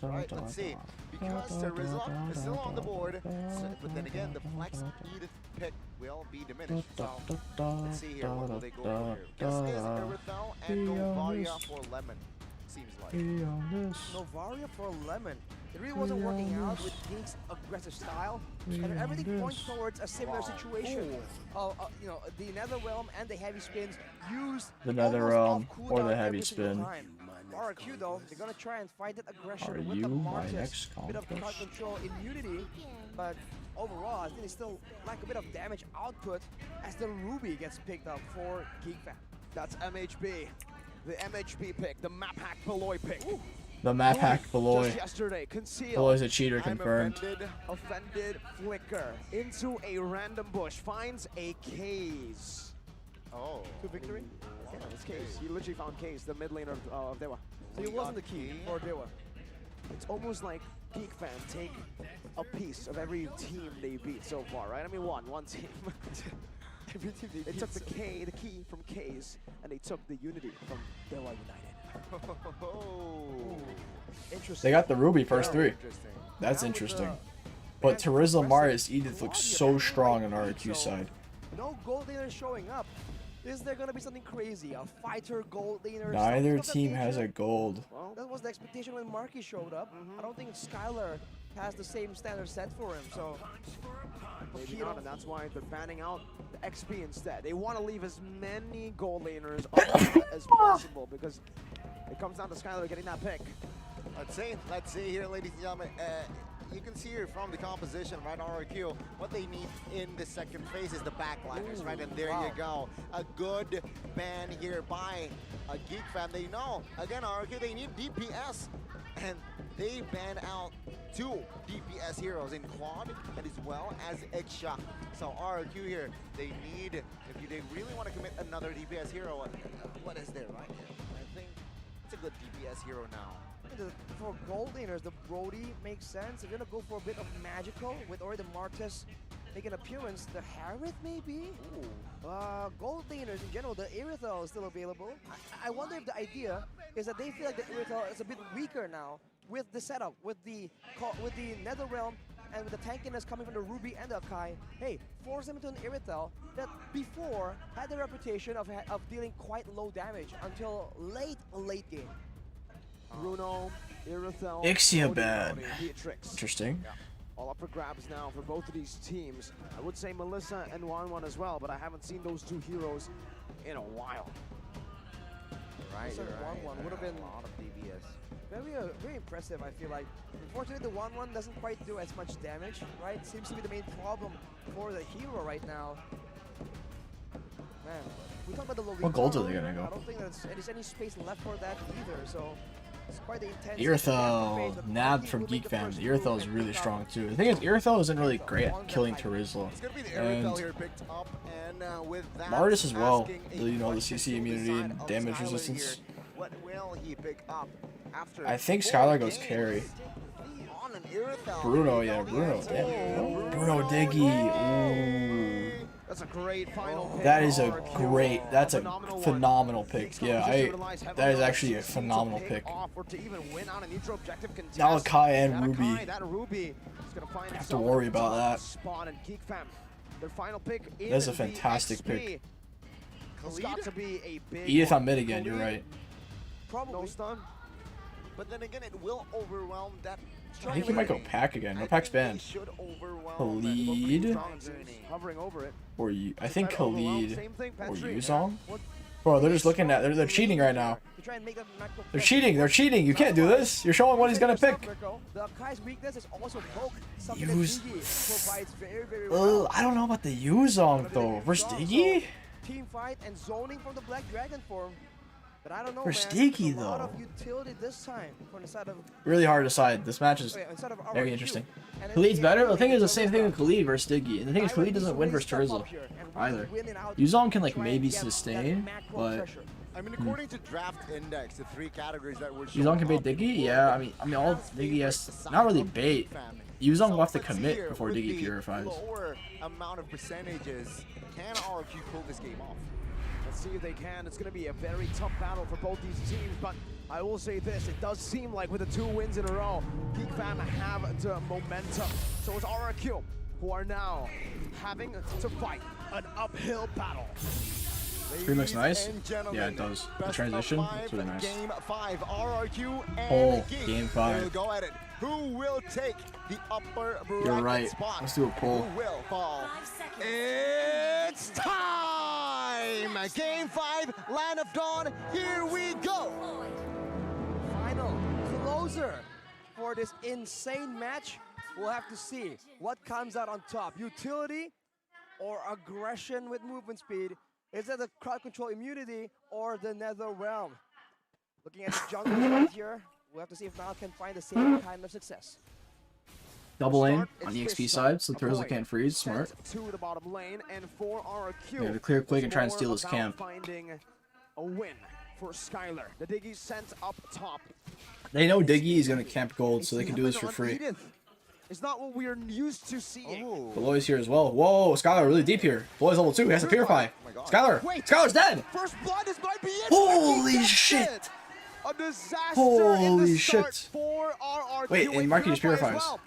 Right, let's see. Because Terizla is still on the board, but then again, the Flex Edith pick will be diminished. So, let's see here, what will they go for here? Guess is Irithel and Novaria for Lemon, seems like. Novaria for Lemon. It really wasn't working out with Geek's aggressive style, and everything points towards a similar situation. You know, the Nether Realm and the heavy spins used The Nether Realm or the heavy spin. RRQ though, they're gonna try and fight that aggression Are with you the my Martis. next Bit of conquest? card control immunity, but overall, I think they still lack a bit of damage output as the Ruby gets picked up for Geek Fan. That's MHB. The MHB pick, the map hack Beloy pick. Ooh. The map hack Beloy. Just yesterday, concealed. Beloy's a cheater confirmed. Offended flicker into a random bush, finds a Case. Oh. To victory? Yeah, it's Case. He literally found Case, the mid laner of Dewa. So he wasn't the key for Dewa. It's almost like Geek Fan take a piece of every team they beat so far, right? I mean, one team. Every team They took the key from Case, and they took the Unity from Dewa United. Interesting. They got the Ruby first Very 3. interesting. That's Now with interesting. the But band Terizla, aggressive, Marius, Edith looks Claudia so and strong on White, RRQ so side. No gold laner showing up. Is there gonna be something crazy? A fighter gold laner? Neither something of that team has a nature? gold. Well, that was the expectation when Marky showed up. I don't think Skylar has the same standard set for him, so Maybe not, and that's why they're banning out the XP instead. They want to leave as many gold laners up as possible because it comes down to Skylar getting that pick. Let's see here, ladies and gentlemen. You can see here from the composition, right, RRQ, what they need in the second phase is the backliners, right? And there you go. A good ban here by a Geek Fan. They know, again, RRQ, they need DPS. And they ban out 2 DPS heroes in Claude and as well as Exsha. So RRQ here, they need, if they really want to commit another DPS hero, what is there, right? I think it's a good DPS hero now. for gold laners, the Brody makes sense. If you're gonna go for a bit of magical with already the Martis make an appearance, the Harith maybe? Gold laners in general, the Irithel is still available. I wonder if the idea is that they feel like the Irithel is a bit weaker now with the setup, with the Nether Realm and with the tankiness coming from the Ruby and the Akai. Hey, force them into an Irithel that before had the reputation of dealing quite low damage until late game. Bruno, Irithel, Ixia Odin, bad. Beatrix. Interesting. Yeah. All up for grabs now for both of these teams. I would say Melissa and Wanwan as well, but I haven't seen those 2 heroes in a while. Right, So Wanwan would have been a lot of DPS. very impressive, I feel like. Unfortunately, the 1-1 doesn't quite do as much damage, right? Seems to be the main problem for the hero right now. Man, we talk about the Lolita. What golds are they gonna go? I don't think there's any space left for that either, so it's quite the intense. Irithel, nabbed from Geek Fam. Irithel is really strong too. The thing is, Irithel isn't really great at killing Terizla. It's gonna be the And Irithel here picked up, and with that, Martis as well. asking a You know, the question CC to immunity side and of damage Skylar resistance. here. What will he pick up after? I think 4 Skylar goes games carry. on an Irithel? Bruno, yeah, Bruno. Damn. Bruno Diggy. Ooh. That's a great final pick. That is a RRQ. great, that's a Phenomenal one. phenomenal pick. Geeks Yeah, competition relies that heavily is on actually a CC to phenomenal pick pick. off or to even win on a neutral objective contest. Now Akai and That Ruby. Akai, that Ruby is gonna find Have to himself worry in the about top that. spot, and Geek Fam, their final pick in That's a the fantastic XP. pick. It's got to be a big Edith one. on mid again, you're right. Probably. No stun. But then again, it will overwhelm that. I think he might go Pack again. No, Pack's banned. Khalid Hovering over it. or I think Khalid Same thing, or Petri. Yuzong. Bro, they're just looking at. They're cheating right now. To try and make them not go They're first. cheating. They're cheating. You can't do this. You're showing what he's gonna pick. The Akai's weakness is also poke. Something Use- that Diggy provides very well. I don't know about the Yuzong though. Versus Diggy? Team fight and zoning from the Black Dragon form. But I don't know, For man. Sticky, There's a lot though. of utility this time from the side of Really hard to decide. This match is instead of very RRQ. interesting. And Khalid's then better. The thing is the Diggy same thing with Khalid versus Diggy. And the thing is Skyward Khalid needs doesn't to win really versus step Terizla up here and really either. win it out Yuzong can to like try and maybe get that sustain, macro but pressure. I mean, according to Draft Index, the 3 categories that were Yuzong can bait Diggy. Yeah, I mean all Diggy has not really bait. Yuzong will have to commit before Diggy purifies. Lower amount of percentages. Can RRQ pull this game off? Let's see if they can. It's going to be a very tough battle for both these teams, but I will say this, it does seem like with the 2 wins in a row, Geek Fam have the momentum. So it's RRQ, who are now having to fight an uphill battle. Screen looks nice. Yeah, it does. The transition looks really nice. Game 5, RRQ and Oh, Geek. game 5. We'll go at it. Who will take the upper bracket You're right. spot? Let's do a poll. Who will fall? 5 seconds. It's time! Game 5, Land of Dawn. Here we go. Final closer for this insane match. We'll have to see what comes out on top. Utility or aggression with movement speed? Is it the crowd control immunity or the nether realm? Looking at the jungle right here, we'll have to see if Mal can find the same kind of success. Double aim on the EXP side, so Turtles can't freeze. Smart. To the bottom lane, and for RRQ, Yeah, to clear quick and try and it's steal more his about camp. Finding a win for Skylar. The Diggy sent up top. They know Diggy is gonna camp gold, so they can do this for free. It's not what we're used to seeing. Beloy's here as well. Whoa, Skylar really deep here. Beloy's level 2. He has to purify. Skylar. Skylar's dead. First blood, this might be it. Holy shit. A disaster Holy in the shit. start for RRQ. Wait, and Marky just purifies. purifies. Well.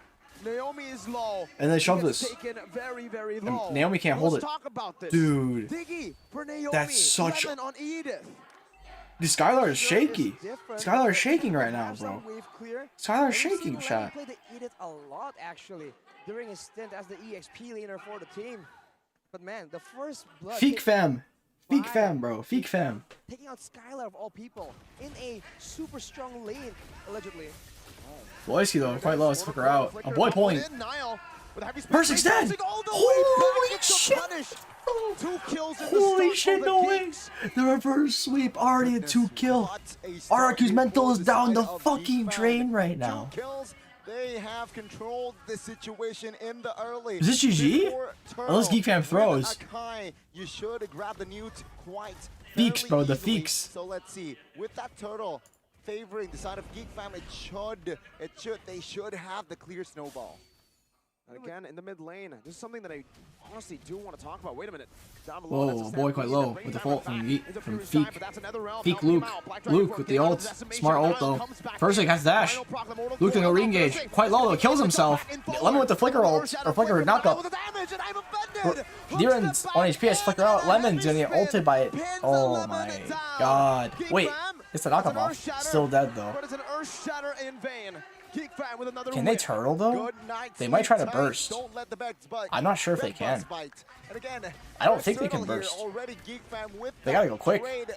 Naomi is low. And they shove It's this. taken very, very And low. Naomi can't hold Let's it. talk about this. Dude. Diggy for Naomi. That's such- Lemon on Edith. Dude, Skylar is shaky. Skylar is shaking right now, bro. Skylar is shaking, chat. Played the Edith a lot actually during his stint as the EXP laner for the team. But man, the first blood. Feek fam. Feek fam, bro. Feek fam. Taking out Skylar of all people in a super strong lane, allegedly. Boyski though, quite low. Let's flicker out. A boy pulling. Perfect's dead. Holy shit. Holy shit, no way. The reverse sweep already a 2 kill. RRQ's mental is down the fucking drain right now. They have controlled the situation in the early. Is this GG? Unless Geek Fam throws. You should grab the newt quite Feeks, bro, the easily. Feeks. So let's see. With that turtle favoring the side of Geek Fam, they should have the clear snowball. And again, in the mid lane, this is something that I honestly do want to talk about. Wait a minute. Down below, Whoa, that's a boy, quite stand. low Bring with the time ult back from into Feek. Feek, but that's another round. Feek Now Luke. out. Black Luke Dragon with the getting out ult. of decimation. Smart ult Niall though. comes back First in. he has dash. Final proc, the mortal Luke doing a coil, re-engage. finishing. Quite low though, kills himself. Lemon with the flicker ult. Or flicker knockup. Diren's on HP has flicker out. Lemon's gonna get ulted by it. Oh my god. Wait, it's a knockup off. Still dead though. But it's an earth shatter in vain. Geek Fam with another Can they win. turtle though? They might try to burst. Don't let the beds bite. I'm not sure if they Red can. bugs bite. And again, I don't think they turtle can here burst. already Geek Fam with They gotta that go quick. trade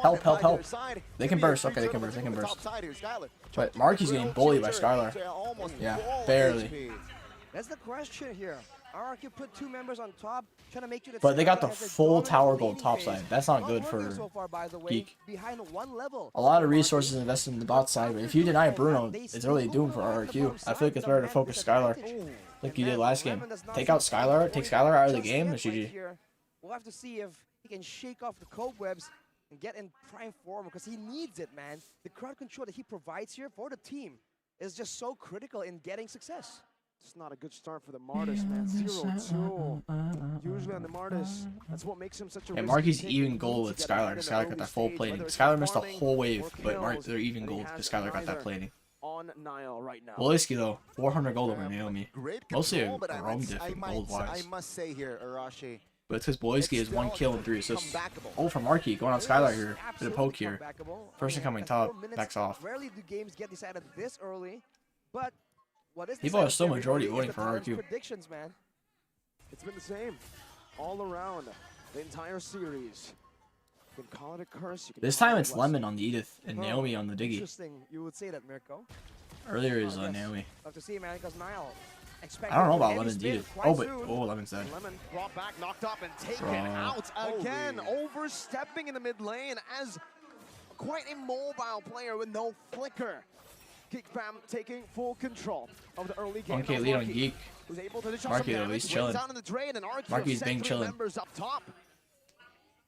Help, help, by help. their side. They can Could be a burst. free Okay, they can turtle burst. They can from the burst. top side here, Skylar. But Marky's getting bullied by Skylar. Almost Yeah, full barely. HP. That's the question here. RRQ put 2 members on top, trying to make sure that But they got the Skylar has a full dominant tower gold laning top phase. side. That's not Not good working for so far, by the way, Geek. behind 1 level. A lot of resources invested in the bot side, but if you deny Bruno, it's really doomed for RRQ. I feel like it's better to focus Skylar, like you did last game. Take out Skylar, take Skylar out of the game, and GG. We'll have to see if he can shake off the cobwebs and get in prime form, because he needs it, man. The crowd control that he provides here for the team is just so critical in getting success. It's not a good start for the Martis, man. 0-2. Usually on the Martis, that's what makes him such a And risky Marky's pick. even He gold needs with to get Skylar. ahead in the Skylar got early that full stage, plating. whether it's Skylar missed a farming whole wave, or but kills, they're even and he gold has because Skylar got that neither plating. on Niall right now. Woliski though, 400 gold over Naomi. Great Mostly control, but a roam diff in gold I wise. must say here, Arashi, But it's because Woliski has 1 kill and 3 assists. Oh, for Marky, going on It Skylar is here. Bit of absolutely poke here. comebackable. Person coming at top, 4 minutes, backs off. Rarely do games get decided this early, but what is People are decided still very majority early is voting the for talent's RRQ. predictions, man. It's been the same all around the entire series. You can call it a curse. You can This call time it a it's blessing. Lemon on the Edith and Naomi on the Diggy. Interesting, you would say that, Mirko. Earlier is Yes. Naomi. Love to see, man, because Niall I don't know about heavy Lemon's spin Edith. quite Oh, but soon. Lemon's dead. Lemon brought back, knocked up, and taken Bro. out again. Overstepping in the mid lane as quite a mobile player with no flicker. Geek Fam taking full control of the early game. 1K lead on Geek. Was able to dish out Marky, some though, damage, he's chilling. wins out in the drain, and RRQ Marky's sent being 3 chilling. members up top.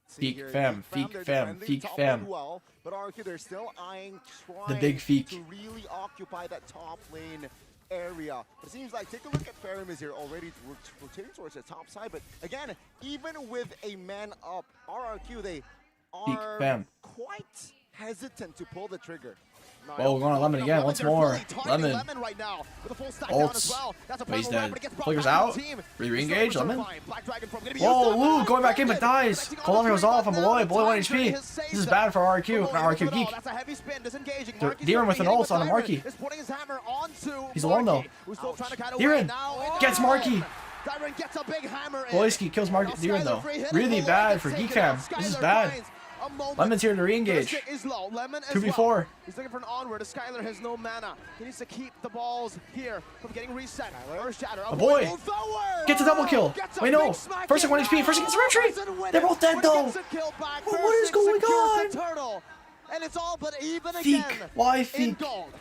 see Feek here, fam, Geek Feek they're fam, defending Feek top fam. lane well, but RRQ, they're still eyeing, The big trying Feek. to really occupy that top lane area. But it seems like, take a look at Farum is here already rotating towards the top side, but again, even with a man up, RRQ, they are fam. quite hesitant to pull the trigger. Oh, we're going on Lemon again. Once more. Lemon. Right now with a full stack Ults. down as well. That's a But he's purple dead. wrap, but it gets brought Flicker's back to out. the team. Re-engage. Lemon. Black Dragon from gonna be Whoa, used up. Luke going back in but dies. Collecting Cold Altar goes off on Beloy. Beloy 1 Time HP. has saved This is him. bad for RRQ. Not Beloy RRQ with it all. Geek. That's a heavy spin, disengaging. They're Marky's Deeren with gonna an be ult on the hitting with Marky. Siren. Is putting his hammer onto He's alone though. Marky, who's still trying to cut away Deeren now. gets Marky. Siren gets a big hammer in. Boyski kills Marky. Now Deeren though. Skylar free hit, Really Beloy bad gets for taken Geek out. Fam. This is Skylar bad. finds a moment. Lemon's here to re-engage. First hit is low. Lemon as 2v4. well. He's looking for an onward. Skylar has no mana. He needs to keep the balls here from getting reset. Earth Shatter. A boy. Move forward. Gets a double kill. Gets a Wait, no. big smack First in. at 1 HP. First gets a retreat. Doesn't win They're it, both dead but though. gets a kill back. What is Versick going secures on? the turtle. And it's all but even Feek. again. Why In Feek? gold.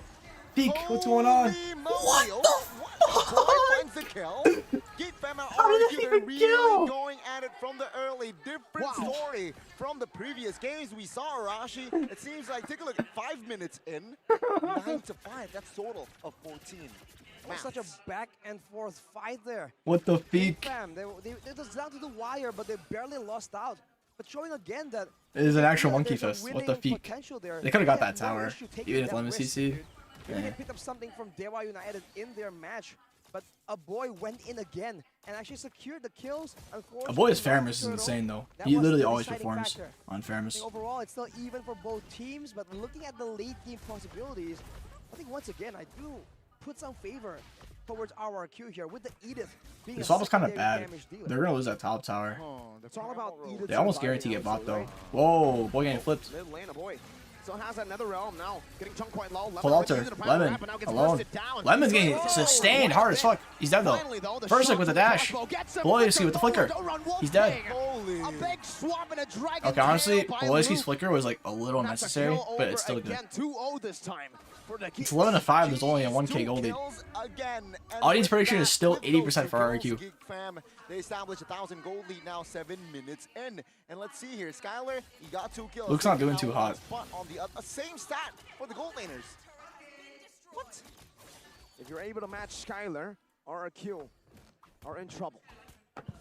Feek. What's going on? What the Boy finds the kill. Geek Fam and How did RRQ, that they're even really kill? going at it from the early. Different Wow. story from the previous games we saw, Arashi. It seems like, take a look at 5 minutes in. 9 to 5, that's total of 14. It was such a back and forth fight there. What the Geek Feek? Fam, they was down to the wire, but they barely lost out. But showing again that It is an actual monkey there's a fest. What the winning Feek? potential there. They could have got They that had no tower. issue taking Even if that Lemon risk, CC. dude. Maybe they Eh. picked up something from Dewa United in their match, but a boy went in again and actually secured the kills. A boy's Unfortunately, Faramus is Turtle, insane though. that He was literally the always deciding performs factor. on I Faramus. think overall, it's still even for both teams, but looking at the late game possibilities, I think once again, I do put some favor towards RRQ here with the Edith being This a swap was kind of secondary bad. damage dealer. They're gonna lose that top tower. It's all about Edith. They almost guarantee get bot though. Whoa, boy getting flipped. Mid lane, a boy. Still has another realm now. Getting chunked quite low. Full altar. Lemon alone. Lemon's getting sustained hard as fuck. He's dead though. First with a dash. Beloyski with the flicker. He's dead. A big swap and a dragon. Okay, honestly, tail by Beloyski's Luke. flicker was like a little That's a necessary, kill but over it's still good. again. 2-0 this time for the It's 11 to 5. There's only a 1k gold lead. Audience prediction is still 80% for RRQ. Geek Fam, they established 1,000 gold lead now 7 minutes in. And let's see here, Skylar, he got 2 kills. Luke's not Taking doing out too one hot. spot on the same stat for the gold laners. What? If you're able to match Skylar, RRQ are in trouble.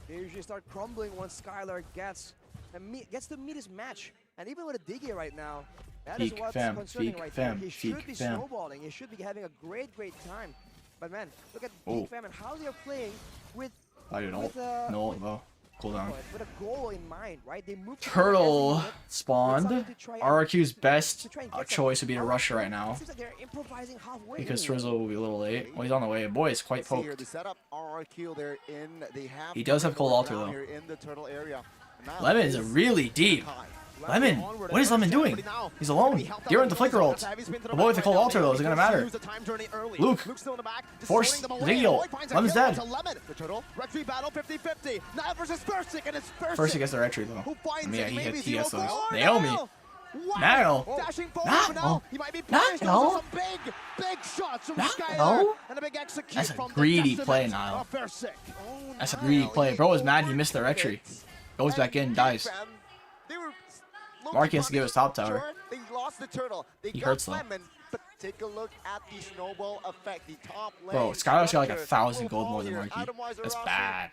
They usually start crumbling once Skylar gets to meet his match. And even with a Diggy right now, that is Feek what's fam, concerning Feek right fam, there. He should Feek be fam. snowballing. He should be having a great time. But man, look at Oh. Geek Fam and how they're playing with I didn't ult. with, No ult though. Cool down. with a goal in mind, right? They move Turtle spawned. RRQ's best choice would be to rush right now. Seems like they're improvising halfway. Because Frizzle will be a little late. Well, he's on the way. Boy, it's quite Let's see here, poked. the setup, RRQ, they're in. They have He does have cold altar, down though. here in the turtle area. Now Lemon is really deep. high. Lemon, what is Lemon doing? He's alone. Deeren with the flicker ult. The boy with the cold altar though, is it gonna matter? Luke, force Ziggy ult. Lemon's dead. The turtle, retreat battle 50-50. Now versus Versick, and it's Versick. First he gets the retry though. Who I finds mean, yeah, it? he Maybe gets those. 0-4. Naomi. Wow. Nail. Dashing forward Nah, for now. no. He might be Nah, punished. no. Some big shots from Nah, Skylar. no. And a big execute That's a from the greedy Decimate play, Niall. of Versick. That's a greedy play. Bro is mad he missed the retry. Goes back in, dies. Marky has to give his top tower. Sure, they lost the turtle. They He got hurts, though. Lemon, but take a look at the snowball effect. The top lane. Bro, Skylar's got like 1,000 will gold fall more than here. Marky. Item-wise, That's Arashi, bad.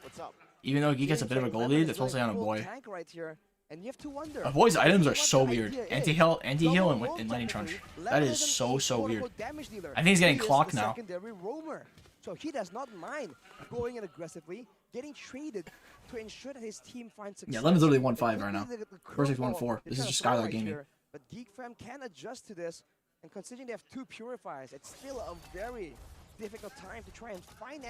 What's up? Even though he gets a bit of a gold lead, it's mostly on a boy. Tank right here, and you have to wonder. A boy's items are what so the weird. idea is. Anti-heal, Double and ult lightning technically. crunch. Lemon That is is an so quote-unquote weird. damage dealer. I think he's getting He is clocked the now. Secondary roamer. So he does not mind going in aggressively, getting traded to ensure that his team finds success. Yeah, Lemon's literally 1-5 right Maybe now. the Versus curveball 1-4. they're This is trying just to throw Skylar right gaming. here, but Geek Fam can adjust to this, and considering they have 2 purifiers, it's still a very difficult time to try and find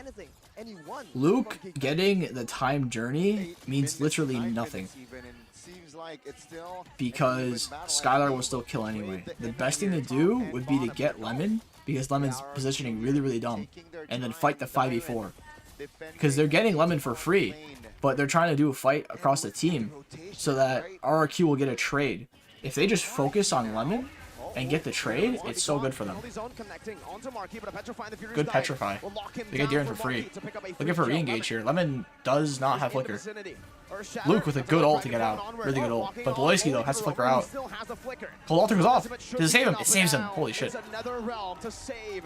anyone. Luke from Geek Fam. getting the time journey 8 means minutes, literally 9 nothing. minutes even, and seems like it's still Because Skylar will still kill anyway. The best thing to do would be to get Lemon, because Lemon's positioning really dumb, and then fight the 5v4. Because they're getting Lemon for free, but they're trying to do a fight across the team so that RRQ will get a trade. If they just focus on Lemon and get the trade, it's so good for them. Good petrify. They get Deeren for free. Looking for re-engage here. Lemon does not have flicker. Luke with a good ult to get out. Really good ult. But Beloyski though has to flicker out. Cold altar goes off. Does it save him? It saves him. Holy shit. Another realm to save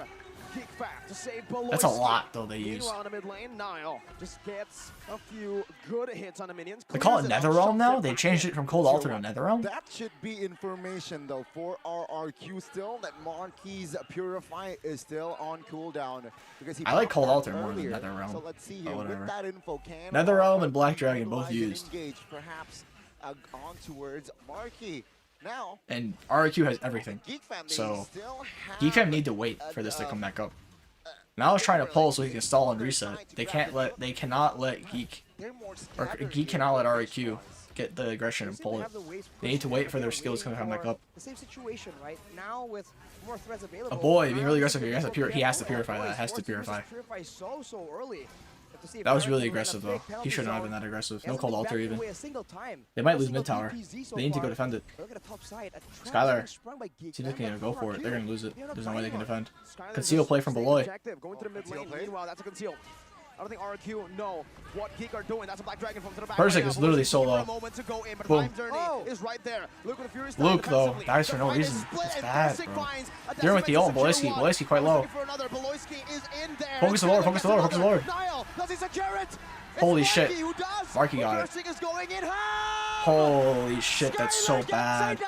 Geek Fam to save Beloy. That's a lot, though, they use. Meanwhile, in the mid lane, Nile just gets a few good hits on the minions. They call it Clears Nether out, Realm now? shoves They back changed in. it from Cold Altar to Nether Realm? That should be information, though, for RRQ still, that Marquis Purify is still on cooldown. Because he I like popped Cold that Altar more than earlier. Nether Realm. So let's see But here, with whatever. that info, can Nether Realm and RRQ Black Dragon both utilize used. and engage, perhaps on towards Marquis. Now, And RRQ has everything. Geek Fam, they So, still have Geek Fam need to wait for this to come back up. Now it's trying to pull so he can stall and reset. They cannot let Geek, or Geek cannot let RRQ get the aggression and pull it. They need to wait for their skills to come back up. The same situation, right? Now with more threats available. A boy being really aggressive here. He has to purify that. Has to purify. So early. That was really aggressive though. He shouldn't have been that aggressive. No Cold Altar even. They might lose mid tower. They need to go defend it. Skylar, see if they can go for it. They're gonna lose it. There's no way they can defend. Conceal play from Beloy. Going to the mid lane. Meanwhile, that's a conceal. I don't think RRQ know what Geek are doing. That's a Black Dragon from to the back. Persic is literally so low. Boom. Luke though dies for no reason. It's bad, bro. Dealing with the ult. Boleski quite low. Focus the Lord. Focus the Lord. Focus the Lord. Holy shit. Marky got it. Holy shit, that's so bad.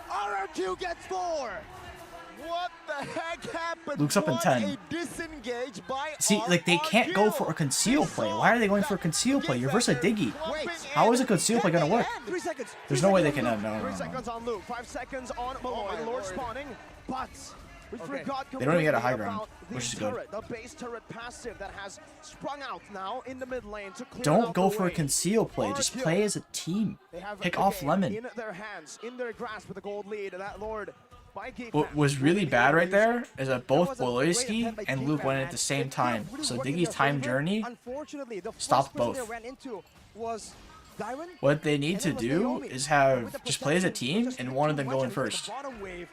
RRQ gets 4. What the heck happened? Luke's up in What 10. a disengage by See, like, they can't go for a conceal play. Why are they going for a conceal play? You're versus a Diggy. How is a conceal play gonna work? 3 seconds. There's no way they can end. No, 3 seconds on Luke, 5 seconds on Malloy. Lord spawning, but we forgot They don't even get a high completely ground, about the which is good. turret, the base turret passive that has sprung out now in the mid lane to clear Don't out go the for a way. conceal play. Just RRQ, play as a team. they have Pick the off game Lemon. in their hands, in their grasp with the gold lead. That Lord by Geek What Fam was really bad right there is that both That was a great Boleski attempt by and Geek Luke Fam, went at man. the same It time. really So worked in Diggy's their time favor. journey Unfortunately, the stopped first person both. they ran into was Dyron. What they need And to then was do Naomi. is With have the just play as a protection, team just and did one of too them much going and the first. bottom wave.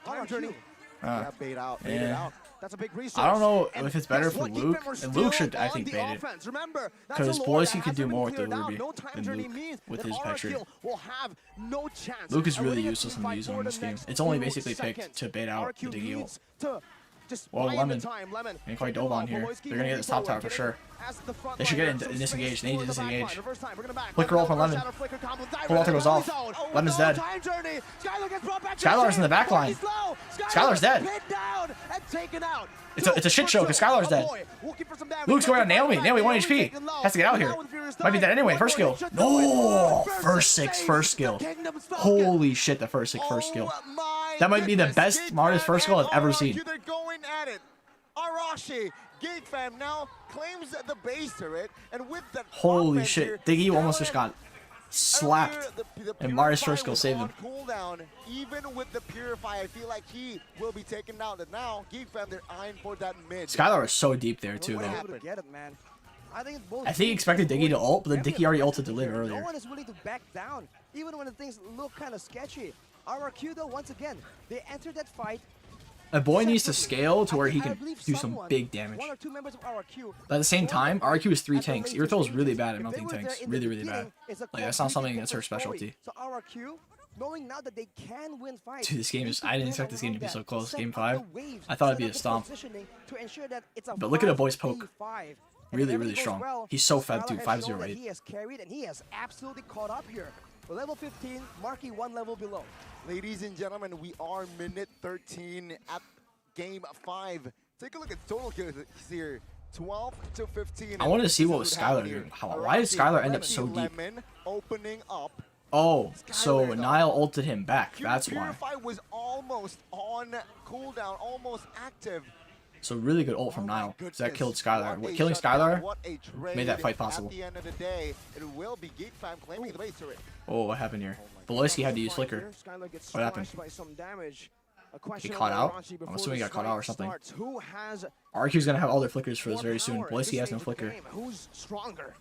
Time journey. Yeah, bait out, bait it Yeah. out. That's a big resource. I don't know And if it's better guess for what? Geek Luke, Fam are and still Luke should, I on think, the bait it. offense. Remember, that's Because a lore Boleski that could hasn't do been more with the cleared out. Ruby No time than journey Luke means with that his RRQ Petri. will have no chance. Luke is And really winning a useless team in fight using for in this the game. next It's only few basically picked seconds. to bait out RRQ the Diggy ult. needs to just Well, buy Lemon. the time. Lemon And quite dove on here. They're gonna get this top tower for sure. They should get disengaged. They need to disengage. Flicker roll from Lemon. Cold Altar goes off. Lemon's dead. Skylar's in the back line. Skylar's dead. It's a shit show because Skylar's dead. Luke's going on Naomi. Naomi 1 HP. Has to get out here. Might be dead anyway. First skill. No! First skill. Holy shit, the first skill. That might be the best, smartest first skill I've ever seen. They're going at it. Arashi, Geek Fam now claims the base turret, and with the Holy offense shit. here, Diggy almost Dylan just got slapped. earlier, the And Mari's Purify first skill was saved on him. cooldown. Even with the Purify, I feel like he will be taken down. And now, Geek Fam, they're eyeing for that mid. Skylar is so deep there too, What though. happened? Get it, man. I think it's both I think he expected Diggy to ult, but then Diggy already ulted to live No earlier. one is willing to back down, even when the things look kind of sketchy. RRQ, though, once again, they entered that fight. A boy needs to scale to where he I can believe do some someone, big damage. 1 or 2 members of RRQ. But at the same time, RRQ is 3 tanks. At the Irithel is later really bad at stages, mounting if they were tanks. there in the Really, really beginning, bad. it's a Like, that's not something completely that's her different story. specialty. So RRQ, knowing now that they can win fights. Dude, this game is. I didn't expect this game to be so close. Game 5. I I thought it'd be a stomp. But look at a boy's poke. Really, really strong. He's so fed too. 5-0-8. He has carried and he has absolutely caught up here. We're level 15, Marky 1 level below. Ladies and gentlemen, we are minute 13 at game 5. Take a look at total kills here. 12 to 15. I wanted to see what This was is Skylar happening doing. here. Why did Skylar end up Arashi, so deep? Lemon opening up. Oh, so Skylar, though. Nile ulted him back. That's why. Purify was almost on cooldown, almost active. So really good ult from Oh my Nile. So that goodness. killed Skylar. What a Killing shutdown, Skylar what a trade. made that fight possible. At the end of the day, it will be Geek Fam claiming the base turret. Oh, what happened here? Beloyski had to use Flicker. What happened? He caught out? I'm assuming he got caught out or something. RQ's gonna have all their flickers for this very soon. Beloyski has no flicker. Who's stronger?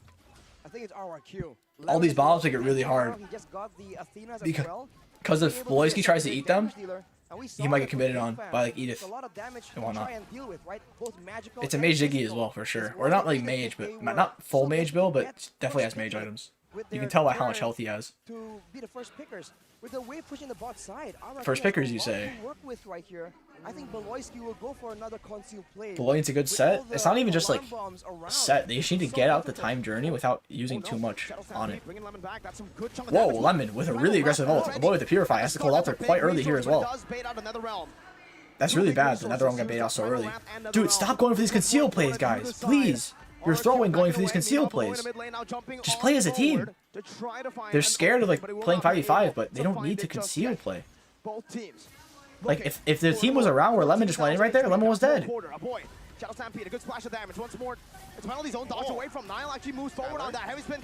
I think it's RRQ. All these bombs make it really hard. He just got the Athenas as Because- well. Because if Able to Beloyski get tries a to big eat them, damage dealer, and we saw he might that get committed from on Geek Fam. by like Edith. It's a lot of damage and to whatnot. try and deal with, right? Both magical It's a and mage Diggy as physical. well for sure. It's Or not one like thing that mage, they but were not full mage build, but get definitely has frustrated. mage items. You can tell by how much health he has. To be the first pickers. With the wave pushing the bot side, first pickers, you say? Work with right here. I think Beloyski will go for another concealed play. Beloy's a good set. It's not even just like set. They just need to get out the time journey without using too much on it. Whoa, Lemon with a really aggressive ult. The boy with the Purify has to call out there quite early here as well. That's really bad. The Netherrealm got bait out so early. Dude, stop going for these concealed plays, guys. Please. You're throwing going for these concealed plays. Just play as a team. They're scared of like playing 5v5, but they don't need to conceal play. Like if the team was around where Lemon just went in right there, Lemon was dead.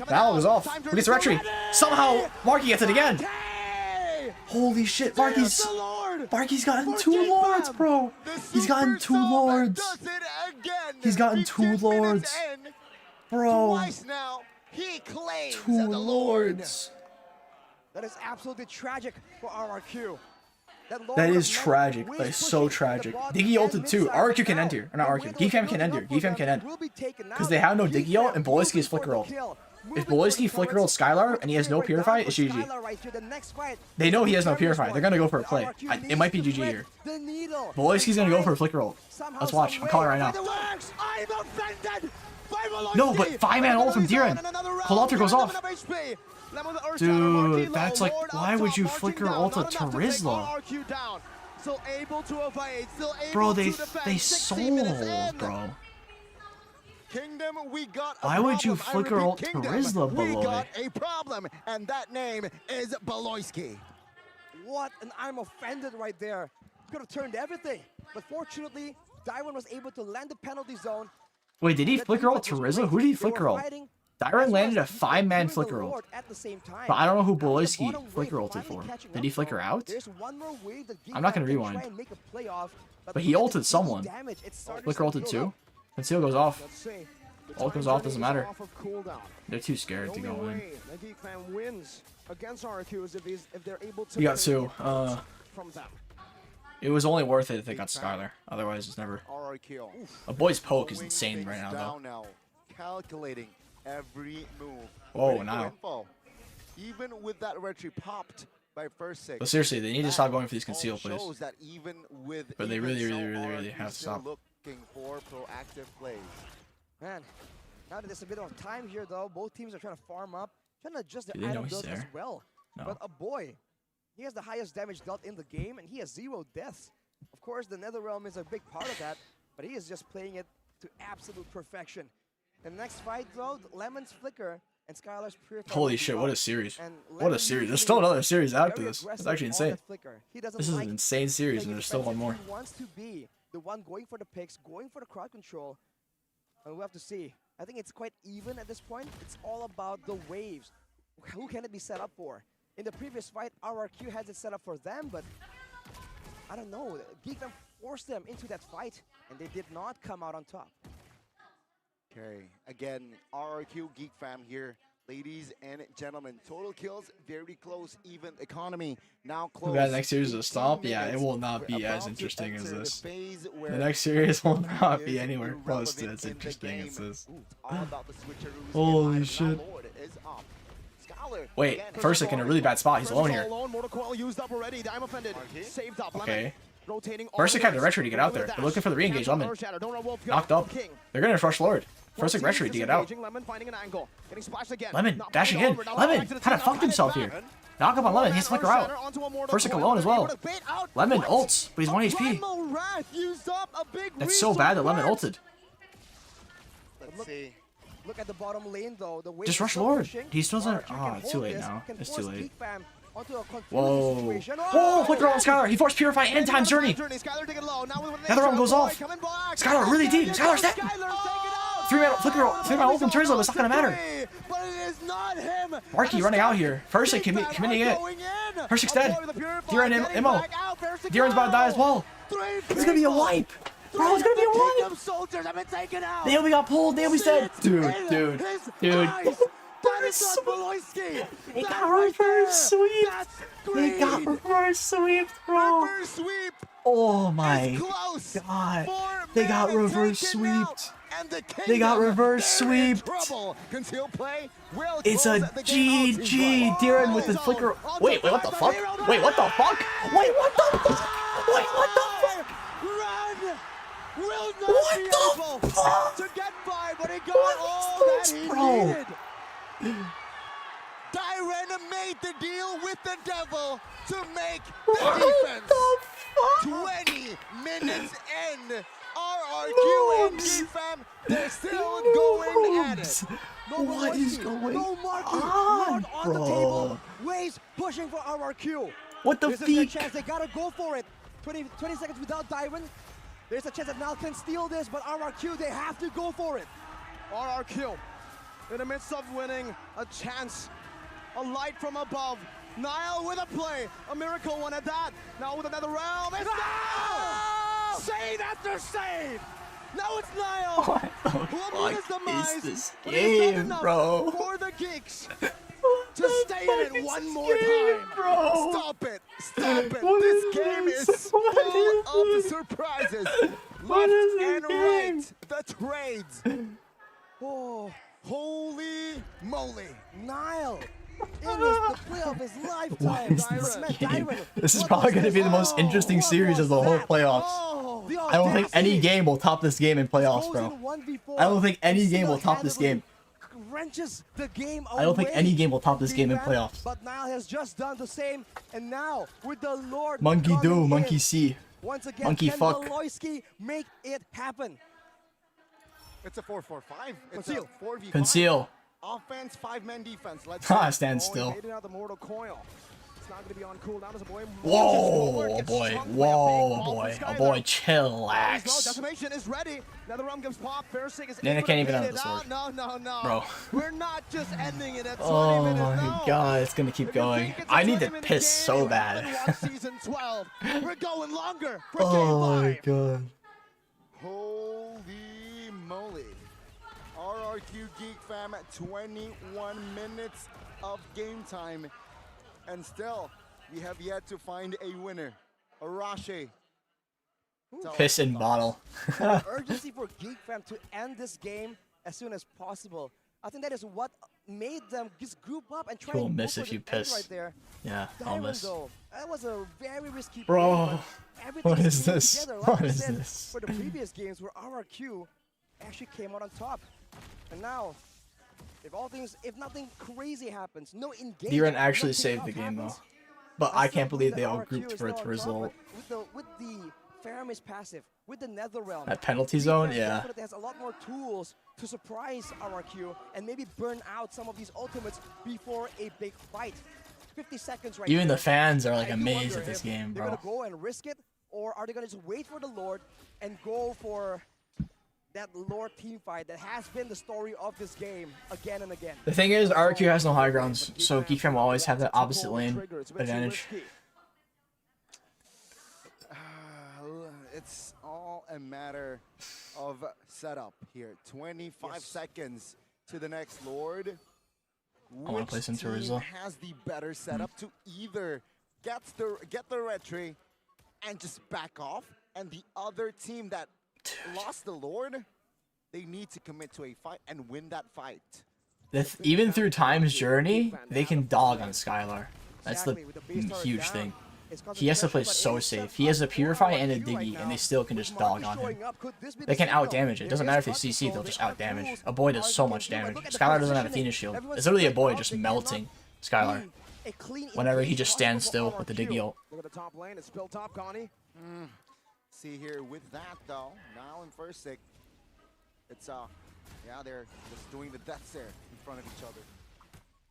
Val was off. Who gets the retreat? Somehow Marky gets it again. Holy shit, Marky's gotten 2 lords, bro. He's gotten 2 lords. He's gotten 2 lords. Bro. 2 lords. That is absolutely tragic for RRQ. That is tragic. That is so tragic. Diggy ulted too. RRQ can end here. Or not RRQ. Geekfam can end here. Geekfam can end. Because they have no Diggy ult and Beloyski is flicker ult. If Beloyski flicker ult Skylar and he has no Purify, it's GG. They know he has no Purify. They're going to go for a play. It might be GG here. Beloyski's going to go for a flicker ult. Let's watch. I'm calling right now. No, but 5-man ult from Diren. Colalter goes off. Dude, that's like, why would you flicker ult a Terizla? Bro, they sold, bro. Kingdom, we got why would you flicker ult Terizla below we got a problem, and that name is Beloyski. What? And I'm offended right there. Could have turned everything. But fortunately, Diren was able to land the penalty zone. Wait, did he flicker ult Terizla? Who did he flicker ult? Diren landed a 5-man flicker ult. But I don't know who Beloyski flicker ulted for. Did he flicker out? I'm not going to rewind. But he ulted someone. Flicker ulted too? Conceal goes off. Ult goes off, doesn't matter. They're too scared to go in. He got Sue. It was only worth it if they got Skylar. Otherwise, it's never. A boy's poke is insane right now, though. Calculating every move. Whoa, now. Even with that retry popped by first 6. But seriously, they need to stop going for these concealed plays. But they really have to stop. Looking for proactive plays. Man, now that there's a bit of time here, though, both teams are trying to farm up, trying to adjust their item builds as well. No. But a boy, he has the highest damage dealt in the game, and he has 0 deaths. Of course, the Netherrealm is a big part of that, but he is just playing it to absolute perfection. In the next fight, though, Lemon's Flicker and Skylar's Purify. Holy shit, what a series. What a series. There's still another series after this. It's actually insane. This is an insane series, and there's still one more. He wants to be the one going for the picks, going for the crowd control. And we'll have to see. I think it's quite even at this point. It's all about the waves. Who can it be set up for? In the previous fight, RRQ has it set up for them, but I don't know. Geekfam forced them into that fight, and they did not come out on top. Okay, again, RRQ Geekfam here. Ladies and gentlemen, total kills very close, even economy now close. That next series will stop? Yeah, it will not be as interesting as this. The next series will not be anywhere close to as interesting as this. Holy shit. Wait, First in a really bad spot. He's alone here. Okay. First had the retry to get out there. They're looking for the re-engage. Lemon. Knocked up. They're going to rush Lord. First retry to get out. Lemon dashing in. Lemon kind of fucked himself here. Knock up on Lemon. He's flicker out. First alone as well. Lemon ults, but he's 1 HP. That's so bad that Lemon ulted. Let's see. Look at the bottom lane though. Just rush Lord. He still doesn't. Oh, it's too late now. It's too late. Whoa. Oh, flicker on Skylar. He forced Purify and Time's Journey. Netherrealm goes off. Skylar really deep. Skylar's dead. 3-man flicker, 3-man ult from Terizla. It's not gonna matter. Marky running out here. First committing it. First dead. Diren Immo. Diren's about to die as well. It's gonna be a wipe. Bro, it's gonna be a wipe. Naomi got pulled. Naomi's dead. Dude. They got reverse sweep. They got reverse sweep, bro. Oh my god. They got reverse sweeped. And the They got reverse sweep. Conceal play. It's a GG. Darren with the flicker. Wait, what the fuck? Wait, what the fuck? Wait, what the fuck? Wait, what the fuck? Run! Will not What be the able fuck? to get by, but he got all that he needed. Dyren made the deal with the devil to make the defense. 20 minutes in. RRQ and Geek fam, they're still going at it. No What is going no Marky. on, Lord on the bro? table. Waze pushing for RRQ. What the This is their feek? chance. They gotta go for it. 20 seconds without Dyren. There's a chance that Nile can steal this, but RRQ, they have to go for it. RRQ, in the midst of winning, a chance, a light from above. Nile with a play, a miracle one at that. Now with another realm, it's Nile! Save after save! Now it's Nile! What What the is the fuck is this but it's not game, enough bro? For the Geeks to stay in it one more time. Bro. Stop it! Stop it! What This is game this? is What full is of surprises. What Left is this and game? right. The trades. Oh, holy moly! Nile. It is the play of his lifetime. What is this Dyren, game? Dyren, This is what probably was going to be this? the most interesting What series of was the whole that? playoffs. Oh, the I don't think any audacity. game will top this game in playoffs, Goes bro. in 1v4, I don't think any game will top this game. wrenches the game away. I don't think any game will top this game in Geek fam, playoffs. But Nile has just done the same, and now with the Lord Monkey coming do, in, monkey see. once again, monkey can fuck. Beloyski make it happen? It's a 4-4-5. It's Conceal. a 4v5. Conceal. Offense, 5-man defense. Let's Ha, go. stand He still. made it out the mortal coil. It's not going to be on cooldown as a boy. Whoa, boy. Whoa, boy. Boy, Chillax. Decimation is ready. Now the realm gives pop. Fairsick is Nana able can't to even get out it of the sword. out. No. Bro. We're not just ending it at 20 Oh minutes. my no. god, it's gonna keep If you going. think it's a I need to 20-minute piss so game, bad. you haven't watched season 12. We're going longer for Oh my game 5. god. Holy moly. RRQ Geek fam, 21 minutes of game time. And still, we have yet to find a winner. Arashi. Piss in bottle. Urgency for Geek fam to end this game as soon as possible. I think that is what made them just group up and try You'll and go miss for if the you end piss. right there. Yeah, I'll Dyren, miss. though, that was a very risky Bro, play, but everything what is came this? together. What we is said this? For the previous games where RRQ actually came out on top. And now, if nothing crazy happens, no engagement. Darren actually nothing saved enough the game though. happens, But I I still can't believe believe they that all RRQ grouped is for still its on top, result. but with the Fairness passive, with the Nether Realm, That penalty Geek zone, fam yeah. definitely has a lot more tools to surprise RRQ and maybe burn out some of these ultimates before a big fight. 50 seconds right Even there. the fans are like I do amazed wonder at this if game, they're bro. gonna go and risk it, or are they gonna just wait for the Lord and go for that Lord team fight that has been the story of this game again and again? The thing is, RRQ has no high grounds, so Geek Fam will always have that opposite lane advantage. It's all a matter of setup here. 25 seconds to the next Lord. I want to play some Which team Rizzo. has the better setup to either get the retry and just back off, and the other team that lost the Lord, they need to commit to a fight and win that fight. Even through Time's journey, they can dog on Skylar. That's the huge thing. He has to play so safe. He has a Purify and a Diggy, and they still can just dog on him. They can out-damage it. Doesn't matter if they CC, they'll just out-damage. A boy does so much damage. Skylar doesn't have Athena shield. It's literally a boy just melting Skylar whenever he just stands still with the Diggy ult. Look at the top lane. It's still top, Connie. See here with that though, now in first sick, it's yeah, they're just doing the death stare in front of each other.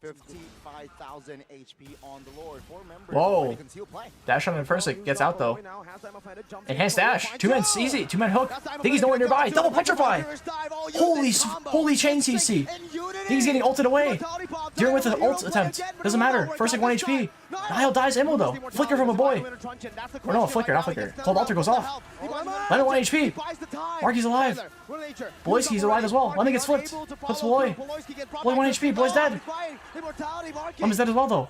55,000 HP on the Lord. 4 members. Whoa. already conceal play. Dash on the first like gets out though. Enhanced dash. 2-man's easy. 2-man hook. Diggy's nowhere nearby. Double petrify. Holy chain CC. Diggy's getting ulted away. Dealing with the ult attempt. Doesn't matter. First like 1 HP. Nile dies Immo though. Flicker from a boy. Or no, flicker, not flicker. Cold altar goes off. Lemon 1 HP. Marky's alive. Beloyski's alive as well. Lemon gets flipped. Flips Beloy. Boy 1 HP. Boy's dead. Lemon's dead as well though.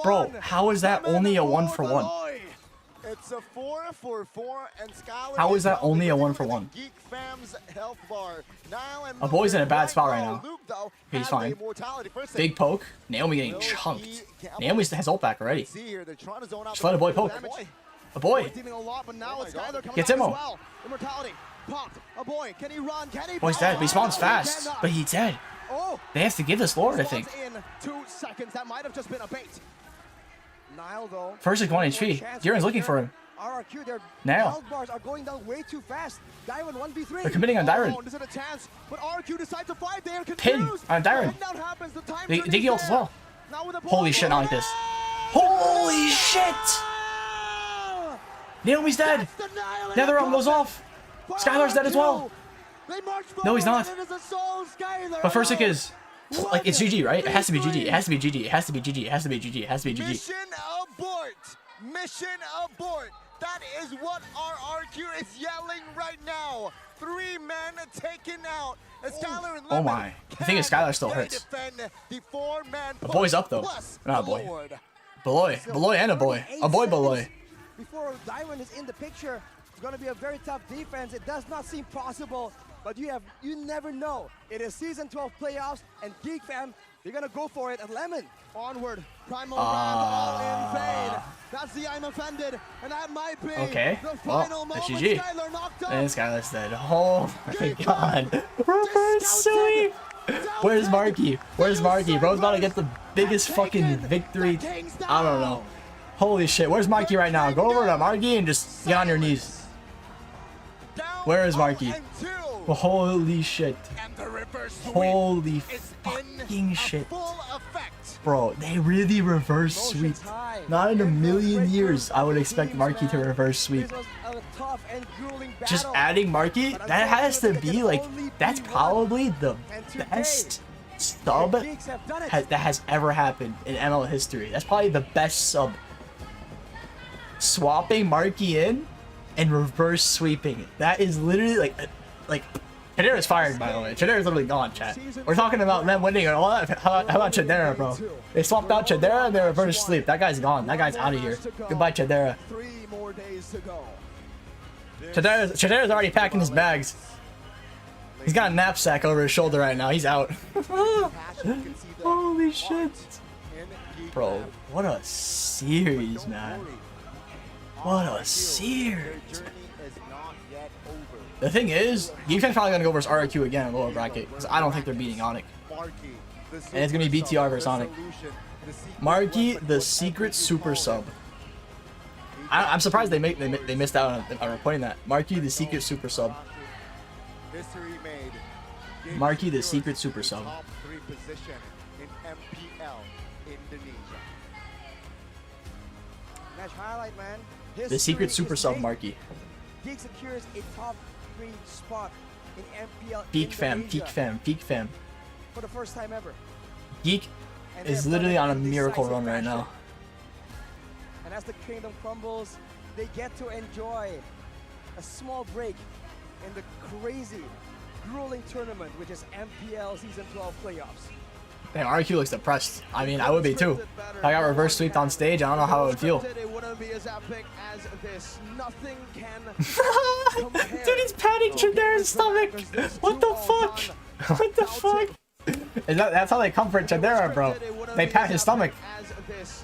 Bro, how is that only a 1-for-1? It's a 4-for-4 and Skylar. How is that only a 1-for-1? Geek fam Love's health bar. Niall and A boy's in a bad spot right now. Luke, though, He's has fine. the immortality. First thing, Big poke. Naomi getting will chunked. he gamble? Naomi has ult back already. See here, they're trying to zone out Just let a boy poke. A boy. Dealing a lot, but now it's Skylar coming Gets back ammo. as well. Immortality popped. A boy, can he run? Can he? Boy's dead, but he spawns Oh, fast. cannot. But he's dead. Oh, They have to give this Lord, I think. spawns in 2 seconds. That might have just been a bait. Niall, though. First is 1 HP. Jiren's looking for him. RRQ, their Now. health bars are going down way too fast. Dyron 1v3. They're committing on Dyron. Oh, is it a chance? But RRQ decides to fight. They are Pin confused. on Dyron. Pin down happens. The time They turning get ult as there. well. Now with a ball. Holy shit, not like this. Holy shit! Naomi's dead. The Nile Netherrealm goes off. Skylar's dead as well. They march No, he's forward, not. and it is a sole Skylar. But first is like it's GG, right? It has to be GG. It has to be GG. It has to be GG. It has to be GG. It has to be GG. Mission abort! Mission abort! That is what RRQ is yelling right now. 3 men taken out. Skylar and Oh my. The thing is, Skylar still hurts. Defend the 4-man The boy's up though. plus Not a the boy. Lord. Beloy. Beloy and a boy. A boy Beloy. Before Dyron is in the picture, it's going to be a very tough defense. It does not seem possible, but you never know. It is Season 12 playoffs, and Geek fam, they're going to go for it at Lemon. Onward. Primal Wrath all in vain. That's the I'm offended, and that might be Okay. the Well, final that's moment. GG. Skylar knocked up. And Skylar's dead. Oh my god. Reverse sweep! Where's Marky? Where's Marky? Bro's about to get the biggest fucking victory. I don't know. Holy shit. Where's Marky right now? Go over to Marky and just get on your knees. Where is Marky? Oh, holy shit. And the reverse sweep Holy is fucking in shit. full effect. Bro, they really reverse sweep. Not in a million years I would expect Marky to reverse sweep. This was a tough and grueling battle. Just adding Marky, that has to be like, that's probably the best sub Geeks have done it. that has ever happened in ML history. That's probably the best sub. Swapping Marky in and reverse sweeping it. That is literally like Chadera's fired, by the way. Chadera's literally gone, chat. We're talking about them winning and all that. How about Chadera, bro? They swapped out Chadera and they reverse sweep. That guy's gone. That guy's out of here. Goodbye, Chadera. 3 more days to go. Chadera's already packing his bags. He's got a knapsack over his shoulder right now. He's out. Holy shit. Bro, what a series, man. What a series. The thing is, Geek's probably gonna go versus RRQ again in lower bracket, because I don't think they're beating Onic. And it's gonna be BTR versus Onic. Marky, the secret super sub. I'm surprised they missed out on reporting that. Marky, the secret super sub. Marky, the secret super sub. Top 3 position in MPL Indonesia. Match highlight, man. The secret History super is sub, made. Marky. Geek secures a top 3 spot in MPL Geek fam, Indonesia Geek fam, Geek fam. for the first time ever. Geek And they is have done literally it on a in miracle decisive run right fashion. now. And as the kingdom crumbles, they get to enjoy a small break in the crazy, grueling tournament, which is MPL Season 12 playoffs. Damn, RQ looks depressed. I mean, I would be too. If I got reverse sweeped on stage, I don't know how it would feel. It wouldn't be as epic as this. Nothing can compare. Dude, he's patting Chadera's stomach. What the fuck? What the fuck? That's how they comfort Chadera, bro. They pat his stomach.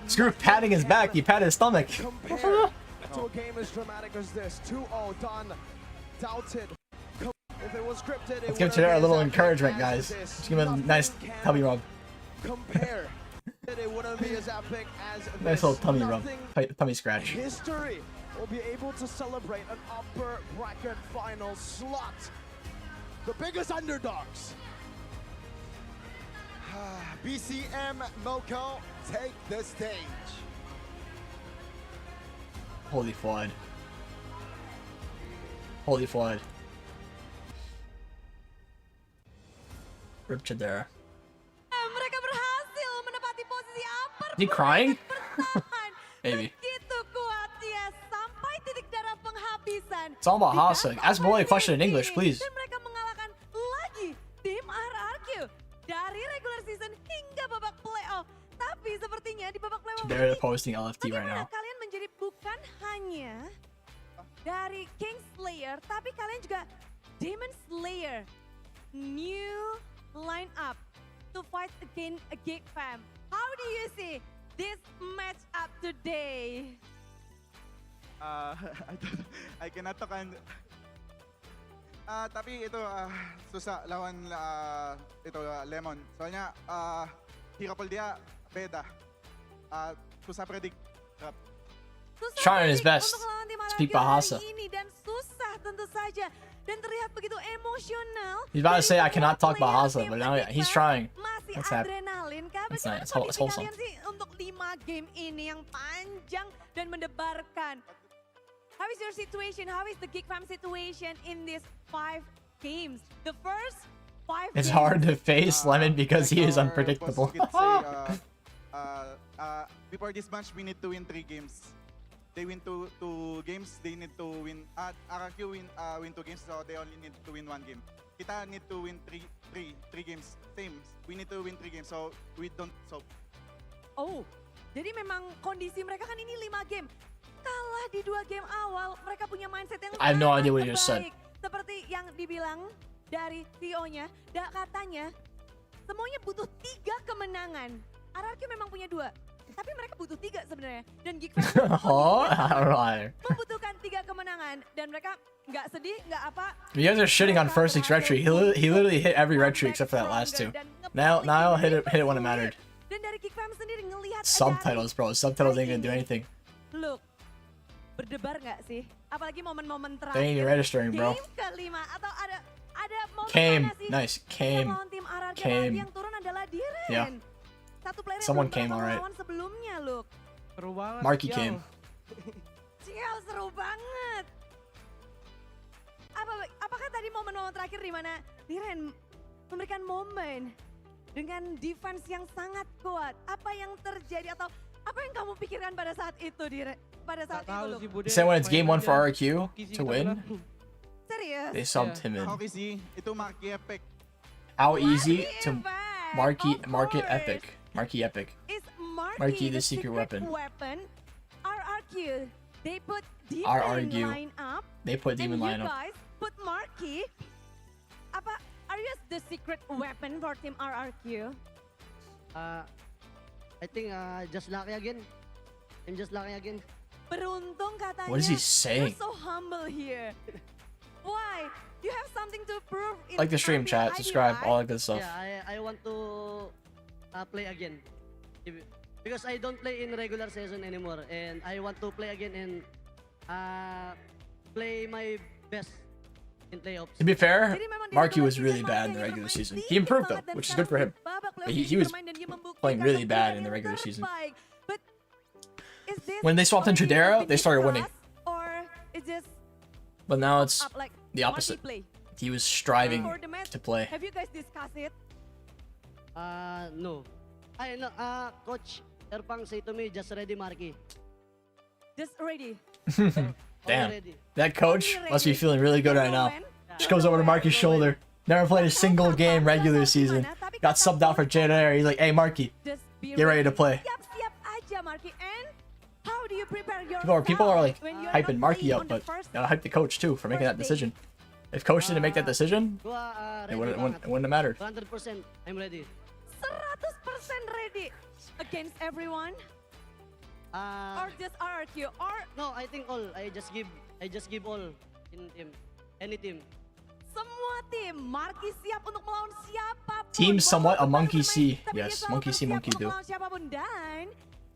Screw patting his back, you pat his stomach. Compare to a game as dramatic as this. 2-0 done. Doubted. If it was scripted, Let's give Chadera a little encouragement, guys. Just give him a nice tummy rub. Compare. It wouldn't be as epic as Nice little tummy rub. Tummy scratch. History will be able to celebrate an upper bracket final slot. The biggest underdogs. BCM Moko, take the stage. Holy Fwyd. Holy Fwyd. Rip Chadera. Mereka berhasil menempati posisi upper Is he crying? bertahan. Maybe. Begitu kuatnya sampai titik darah penghabisan. It's all about Di hustling. dalam Ask Beloy a question in ini, English, please. Dan mereka mengalahkan lagi tim RRQ dari regular season hingga babak playoff. Tapi sepertinya di babak playoff They're ini, posting LFT right bagaimana now. kalian menjadi bukan hanya dari King Slayer, tapi kalian juga Demon Slayer new lineup to fight against a Geek fam. How do you see this matchup today? I cannot talk and tapi ito susa lawan ito Lemon. Soalnya hirapol dia beda. Susah predict. Trying his best. Speak Bahasa. Ini dan susah tentu saja dan terlihat begitu emosional. He's about to say I cannot talk Bahasa, but now he's trying. Masih That's happy. adrenalin kah? That's Bagaimana nice. It's kondisi wholesome. kalian sih untuk 5 game ini yang panjang dan mendebarkan? How is your situation? How is the Geek fam situation in these 5 games? The first 5 It's games. hard to face Lemon because he is unpredictable. Before this match, we need to win 3 games. They win two games. They need to win. RRQ win 2 games, so they only need to win 1 game. Kita need to win 3 games. Same. We need to win 3 games, so we don't soap. Oh, jadi memang kondisi mereka kan ini 5 game. Kalah di 2 game awal, mereka punya mindset yang I have no sangat idea what you just said. baik. Seperti yang dibilang dari CEO-nya, katanya semuanya butuh 3 kemenangan. RRQ memang punya 2. Tapi mereka butuh 3 sebenarnya. Dan Geek fam Oh, I don't know either. membutuhkan 3 kemenangan. Dan mereka nggak sedih, nggak apa. You guys are shitting on first 6 red tree. He literally hit every red tree except for that last 2. Now he'll hit it when it mattered. Dan dari Geek fam sendiri ngelihat Subtitles, bro. Subtitles ain't gonna do anything. Look, berdebar nggak sih? Apalagi momen-momen terakhir. They ain't even registering, bro. Game kelima atau ada momen Came, mana sih? nice, came, Melawan tim RRQ came. yang turun adalah Diren. Yeah. Satu player Someone yang came, belum pernah alright. melawan sebelumnya, look. Seru banget. Marky Ciao. came. Ciao, seru banget. Apakah tadi momen-momen terakhir di mana Diren memberikan momen dengan defense yang sangat kuat? Apa yang terjadi atau apa yang kamu pikirkan pada saat itu, Diren? Pada saat itu, look. You said when it's game 1 for RRQ to win, Serius? they subbed him in. Okay, see, ito Marky Epic. How easy to Marky Epic. Marky Epic. Is Marky Marky the secret weapon. RRQ, they put Demon RRQ. line up. They put Demon and line you up. guys put Marky. Are you the secret weapon for team RRQ? I think just lucky again. I'm just lucky again. Beruntung katanya. What is he saying? You're so humble here. Why? You have something to prove. In Like the stream, MPL chat, ID, subscribe, right? all that good stuff. Yeah, I want to play again. Because I don't play in regular season anymore. And I want to play again and play my best in playoffs. To be fair, Jadi memang di Marky regular was really season bad in Marky the regular bermain season. He sedikit improved though, banget dan which is good for him. sekarang babak But playoff he ini was bermain dan dia membuktikan playing really bad in the keberanian regular season. terbaik. But is this When they swapped in only Tradera, the they started winning. trust, or is this But now it's up like the opposite. Marky play? He was striving For the match, to play. Have you guys discussed it? No. No, Coach Erpang say to me, just ready, Marky. Just ready. Damn. Already. That coach must be feeling really good right now. Just goes over to Marky's shoulder. Never played a single game regular season. Got subbed out for Jada. He's like, hey, Marky, Just be get ready to play. Siap-siap aja, Marky. And how do you prepare yourself People are like when you are hyping not Marky playing up, on the but first gotta hype the coach too for making that decision. If coach didn't make that decision, it wouldn't have mattered. 100%, I'm ready. 100% ready against everyone, or just RRQ, or No, I think all. I just give all in team, any team. semua tim. Marky siap untuk melawan siapapun. Team somewhat a Walaupun monkey baru see. bermain, tapi Yes, dia selalu monkey see, bersiap monkey untuk do. melawan siapapun. Dan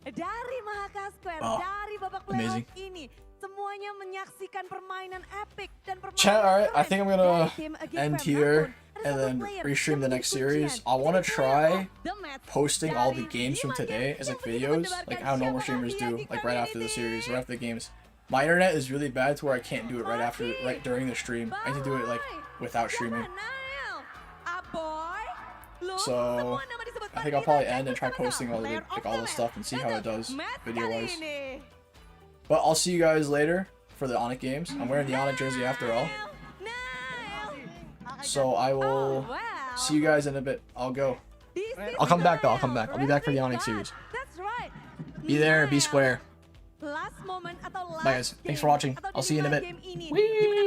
dari Mahaka Square, Oh, dari babak amazing. playoff ini, semuanya menyaksikan permainan epic dan permainan Chat, alright, I keren think I'm gonna dari tim Geek end Fam. here Namun, ada and satu then player restream yang the next menjadi series. kuncian I want to dari try player of the match posting all the dari games from 5 today game as like yang begitu videos, mendebarkan like how normal siapakah streamers dia do, Geek like Fam right ini, after the series, tim? right after the games. My internet is really bad to where I can't do it right during the stream. I need to do it like without streaming. So I think I'll probably end and try posting all the all the stuff and see how it does video wise. But I'll see you guys later for the Onyx games. I'm wearing the Onyx jersey after all. So I will see you guys in a bit. I'll go. I'll come back though. I'll come back. I'll be back for the Onyx series. That's right. Be there, be square. Last moment atau Bye guys. Thanks for watching. I'll see you in a bit. game ini, Whee!